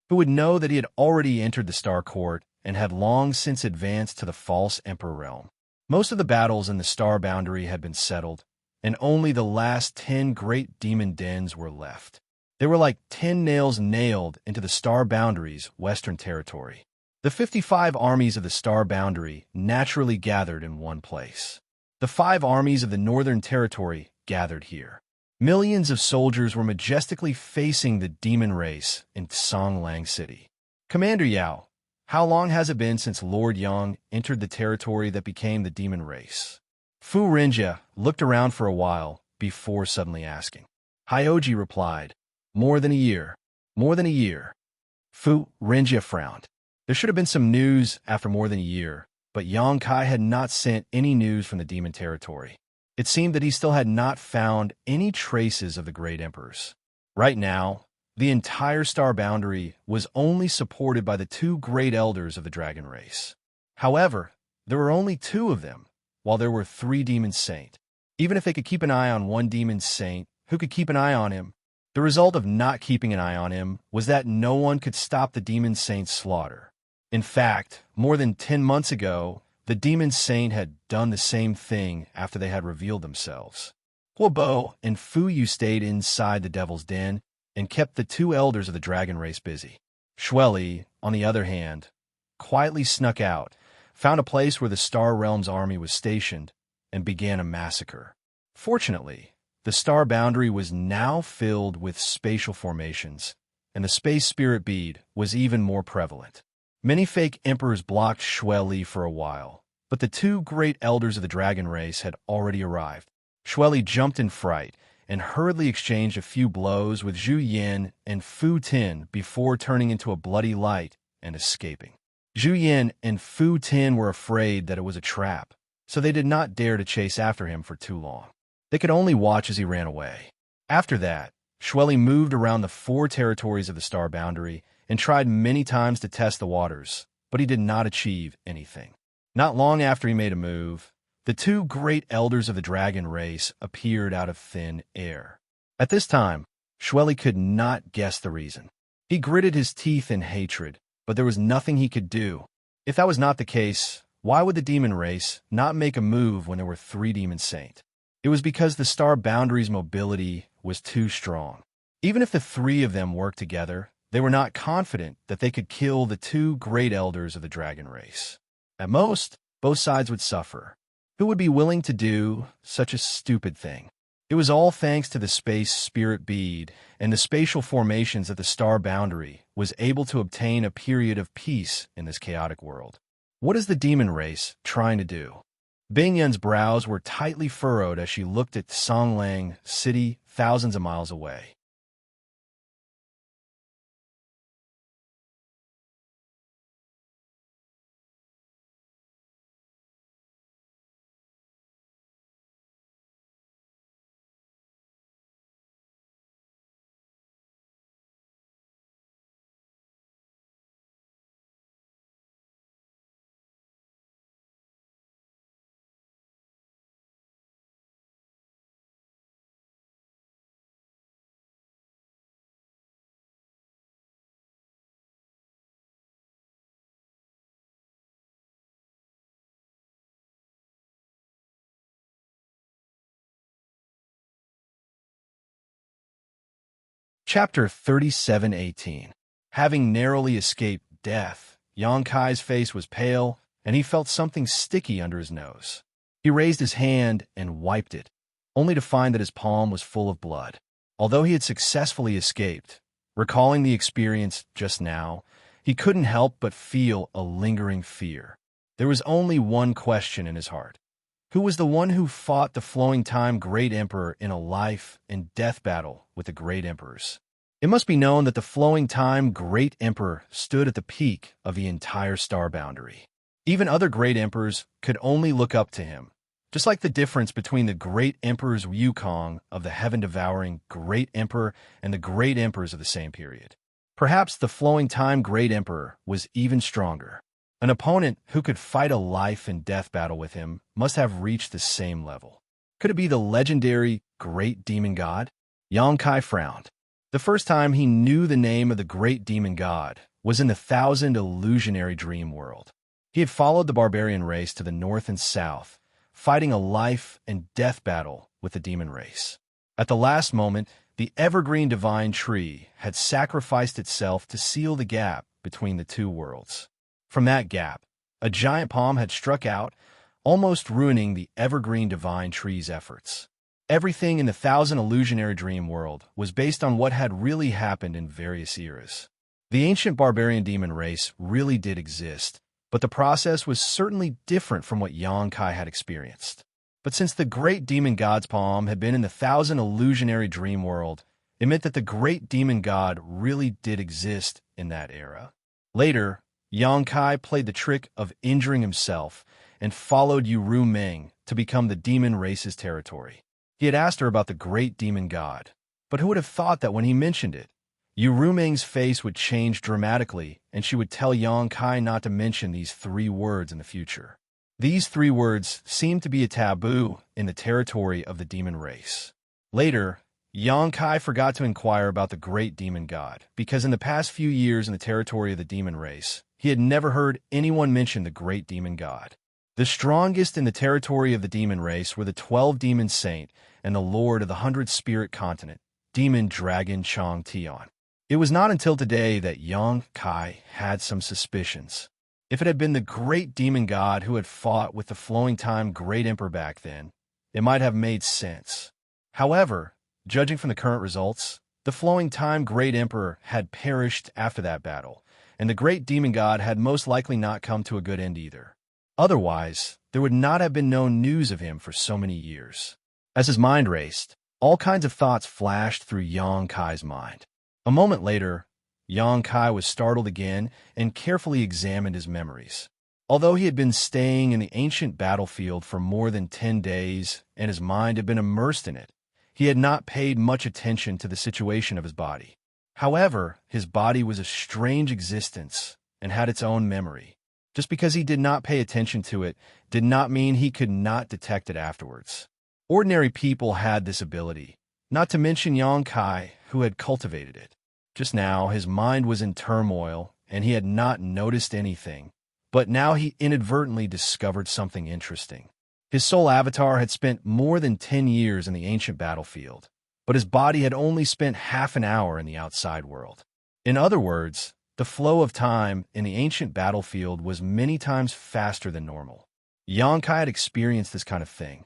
Who would know that he had already entered the Star Court and had long since advanced to the false Emperor realm. Most of the battles in the Star Boundary had been settled, and only the last 10 great demon dens were left. They were like 10 nails nailed into the Star Boundary's Western Territory. The 55 armies of the Star Boundary naturally gathered in one place. The 5 armies of the Northern Territory gathered here. Millions of soldiers were majestically facing the demon race in Songlang City. Commander Yao, how long has it been since Lord Yang entered the territory that became the demon race? Fu Renjia looked around for a while before suddenly asking. Hyoji replied, more than a year. More than a year. Fu Renjia frowned. There should have been some news after more than a year, but Yang Kai had not sent any news from the demon territory. It seemed that he still had not found any traces of the great emperors. Right now, the entire Star Boundary was only supported by the 2 great elders of the dragon race. However, there were only 2 of them, while there were 3 demon saint. Even if they could keep an eye on one demon saint, who could keep an eye on him? The result of not keeping an eye on him was that no one could stop the demon saint's slaughter. In fact, more than 10 months ago, the demon saint had done the same thing after they had revealed themselves. Huobo and Fu Yu stayed inside the devil's den and kept the 2 elders of the dragon race busy. Xueli, on the other hand, quietly snuck out, found a place where the Star Realm's army was stationed, and began a massacre. Fortunately, the Star Boundary was now filled with spatial formations, and the Space Spirit Bead was even more prevalent. Many fake emperors blocked Xueli for a while, but the 2 great elders of the dragon race had already arrived. Xueli jumped in fright and hurriedly exchanged a few blows with Zhu Yin and Fu Tin before turning into a bloody light and escaping. Zhu Yin and Fu Tin were afraid that it was a trap, so they did not dare to chase after him for too long. They could only watch as he ran away. After that, Xueli moved around the 4 territories of the Star Boundary and tried many times to test the waters, but he did not achieve anything. Not long after he made a move, the 2 great elders of the dragon race appeared out of thin air. At this time, Xueli could not guess the reason. He gritted his teeth in hatred, but there was nothing he could do. If that was not the case, why would the demon race not make a move when there were 3 demon saint? It was because the Star Boundary's mobility was too strong. Even if the 3 of them worked together, They were not confident that they could kill the two great elders of the dragon race. At most, both sides would suffer. Who would be willing to do such a stupid thing? It was all thanks to the space spirit bead and the spatial formations that the star boundary was able to obtain a period of peace in this chaotic world. What is the demon race trying to do? Bingyan's brows were tightly furrowed as she looked at Songlang City thousands of miles away. Chapter 37:18. Having narrowly escaped death, Yang Kai's face was pale, and he felt something sticky under his nose. He raised his hand and wiped it, only to find that his palm was full of blood. Although he had successfully escaped, recalling the experience just now, he couldn't help but feel a lingering fear. There was only one question in his heart. Who was the one who fought the Flowing Time Great Emperor in a life and death battle with the Great Emperors? It must be known that the Flowing Time Great Emperor stood at the peak of the entire star boundary. Even other Great Emperors could only look up to him, just like the difference between the Great Emperors Wukong of the heaven-devouring Great Emperor and the Great Emperors of the same period. Perhaps the Flowing Time Great Emperor was even stronger. An opponent who could fight a life and death battle with him must have reached the same level. Could it be the legendary Great Demon God? Yang Kai frowned. The first time he knew the name of the Great Demon God was in the Thousand Illusionary Dream World. He had followed the barbarian race to the north and south, fighting a life and death battle with the demon race. At the last moment, the evergreen divine tree had sacrificed itself to seal the gap between the two worlds. From that gap, a giant palm had struck out, almost ruining the evergreen divine tree's efforts. Everything in the Thousand Illusionary Dream World was based on what had really happened in various eras. The ancient barbarian demon race really did exist, but the process was certainly different from what Yang Kai had experienced. But since the Great Demon God's palm had been in the Thousand Illusionary Dream World, it meant that the Great Demon God really did exist in that era. Later, Yang Kai played the trick of injuring himself and followed Yu Meng to become the demon race's territory. He had asked her about the Great Demon God, but who would have thought that when he mentioned it, Yu Meng's face would change dramatically and she would tell Yang Kai not to mention these three words in the future. These three words seemed to be a taboo in the territory of the demon race. Later, Yang Kai forgot to inquire about the Great Demon God, because in the past few years in the territory of the demon race, he had never heard anyone mention the Great Demon God. The strongest in the territory of the demon race were the 12 Demon Saint and the Lord of the 100 Spirit Continent, Demon Dragon Chong Tian. It was not until today that Yang Kai had some suspicions. If it had been the Great Demon God who had fought with the Flowing Time Great Emperor back then, it might have made sense. However, judging from the current results, the Flowing Time Great Emperor had perished after that battle, and the Great Demon God had most likely not come to a good end either. Otherwise, there would not have been no news of him for so many years. As his mind raced, all kinds of thoughts flashed through Yang Kai's mind. A moment later, Yang Kai was startled again and carefully examined his memories. Although he had been staying in the ancient battlefield for more than 10 days and his mind had been immersed in it, he had not paid much attention to the situation of his body. However, his body was a strange existence and had its own memory. Just because he did not pay attention to it did not mean he could not detect it afterwards. Ordinary people had this ability, not to mention Yang Kai, who had cultivated it. Just now, his mind was in turmoil, and he had not noticed anything, but now he inadvertently discovered something interesting. His soul avatar had spent more than 10 years in the ancient battlefield, but his body had only spent half an hour in the outside world. In other words, the flow of time in the ancient battlefield was many times faster than normal. Xianxia had experienced this kind of thing.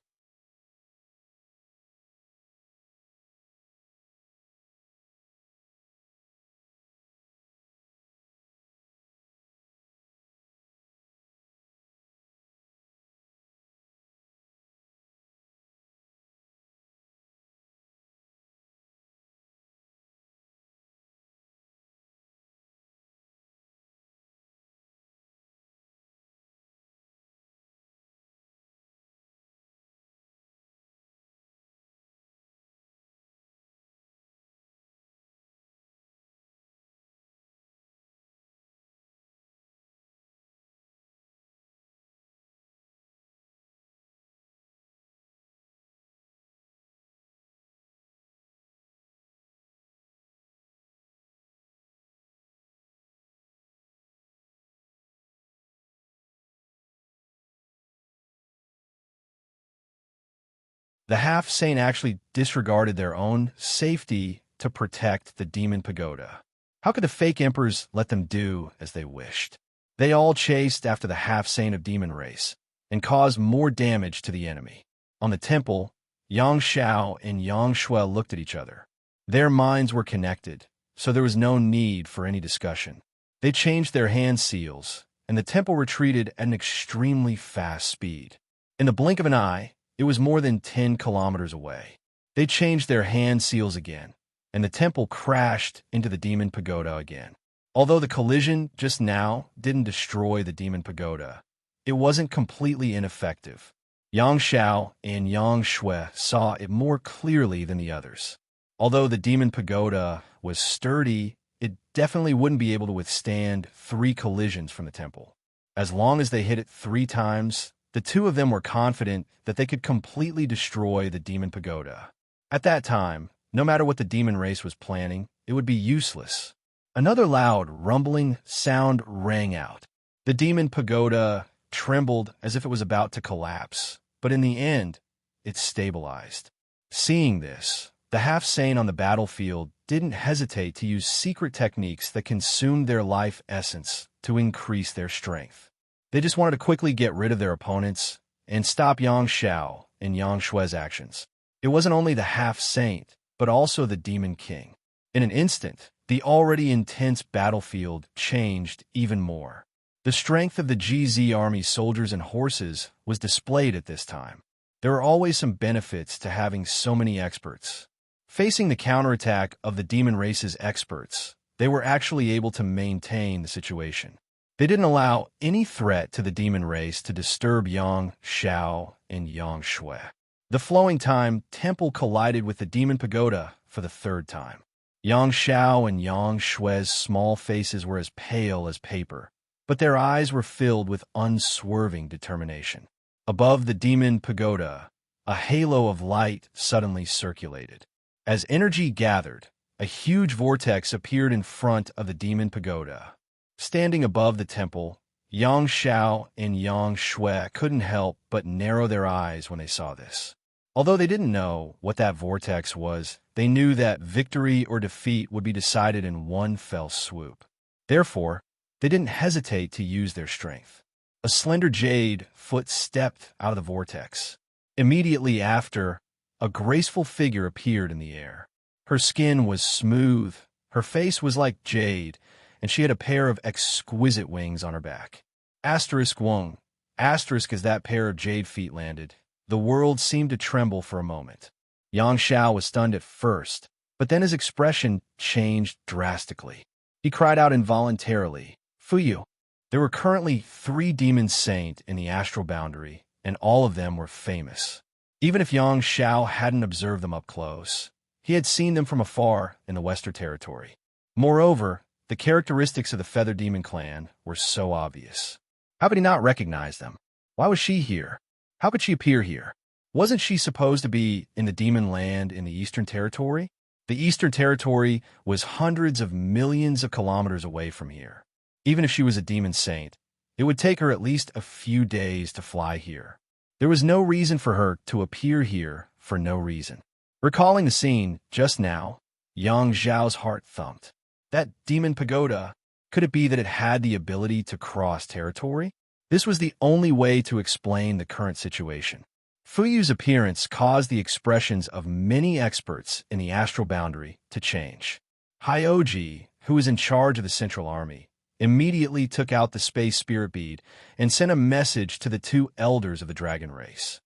The half-saint actually disregarded their own safety to protect the demon pagoda. How could the fake emperors let them do as they wished? They all chased after the half-saint of demon race and caused more damage to the enemy. On the temple, Xianxia and Xianxia looked at each other. Their minds were connected, so there was no need for any discussion. They changed their hand seals, and the temple retreated at an extremely fast speed. In the blink of an eye, it was more than 10 kilometers away. They changed their hand seals again, and the temple crashed into the demon pagoda again. Although the collision just now didn't destroy the demon pagoda, it wasn't completely ineffective. Xianxia and Xianxia saw it more clearly than the others. Although the demon pagoda was sturdy, it definitely wouldn't be able to withstand 3 collisions from the temple. As long as they hit it 3 times, the two of them were confident that they could completely destroy the demon pagoda. At that time, no matter what the demon race was planning, it would be useless. Another loud, rumbling sound rang out. The demon pagoda trembled as if it was about to collapse, but in the end, it stabilized. Seeing this, the half-saint on the battlefield didn't hesitate to use secret techniques that consumed their life essence to increase their strength. They just wanted to quickly get rid of their opponents and stop Xianxia and Xianxua's actions. It wasn't only the half-saint, but also the demon king. In an instant, the already intense battlefield changed even more. The strength of the GZ army's soldiers and horses was displayed at this time. There are always some benefits to having so many experts. Facing the counterattack of the demon race's experts, they were actually able to maintain the situation. They didn't allow any threat to the demon race to disturb Xianxia and Xianxia. The flowing time temple collided with the demon pagoda for the 3rd time. Xianxia and Xianxia's small faces were as pale as paper, but their eyes were filled with unswerving determination. Above the demon pagoda, a halo of light suddenly circulated. As energy gathered, a huge vortex appeared in front of the demon pagoda. Standing above the temple, Xianxia and Xianxia couldn't help but narrow their eyes when they saw this. Although they didn't know what that vortex was, they knew that victory or defeat would be decided in one fell swoop. Therefore, they didn't hesitate to use their strength. A slender jade foot stepped out of the vortex. Immediately after, a graceful figure appeared in the air. Her skin was smooth, her face was like jade, and she had a pair of exquisite wings on her back. Asterisk Wong. Asterisk as that pair of jade feet landed, the world seemed to tremble for a moment. Xianxia was stunned at first, but then his expression changed drastically. He cried out involuntarily, "Fuyu!" There were currently 3 demon saints in the astral boundary, and all of them were famous. Even if Xianxia hadn't observed them up close, he had seen them from afar in the Western Territory. Moreover, the characteristics of the Feather Demon clan were so obvious. How could he not recognize them? Why was she here? How could she appear here? Wasn't she supposed to be in the demon land in the Eastern Territory? The Eastern Territory was hundreds of millions of kilometers away from here. Even if she was a demon saint, it would take her at least a few days to fly here. There was no reason for her to appear here for no reason. Recalling the scene just now, Yang Zhao's heart thumped. That demon pagoda, could it be that it had the ability to cross territory? This was the only way to explain the current situation. Fuyu's appearance caused the expressions of many experts in the astral boundary to change. Hyoji, who was in charge of the Central Army, immediately took out the space spirit bead and sent a message to the two elders of the dragon race.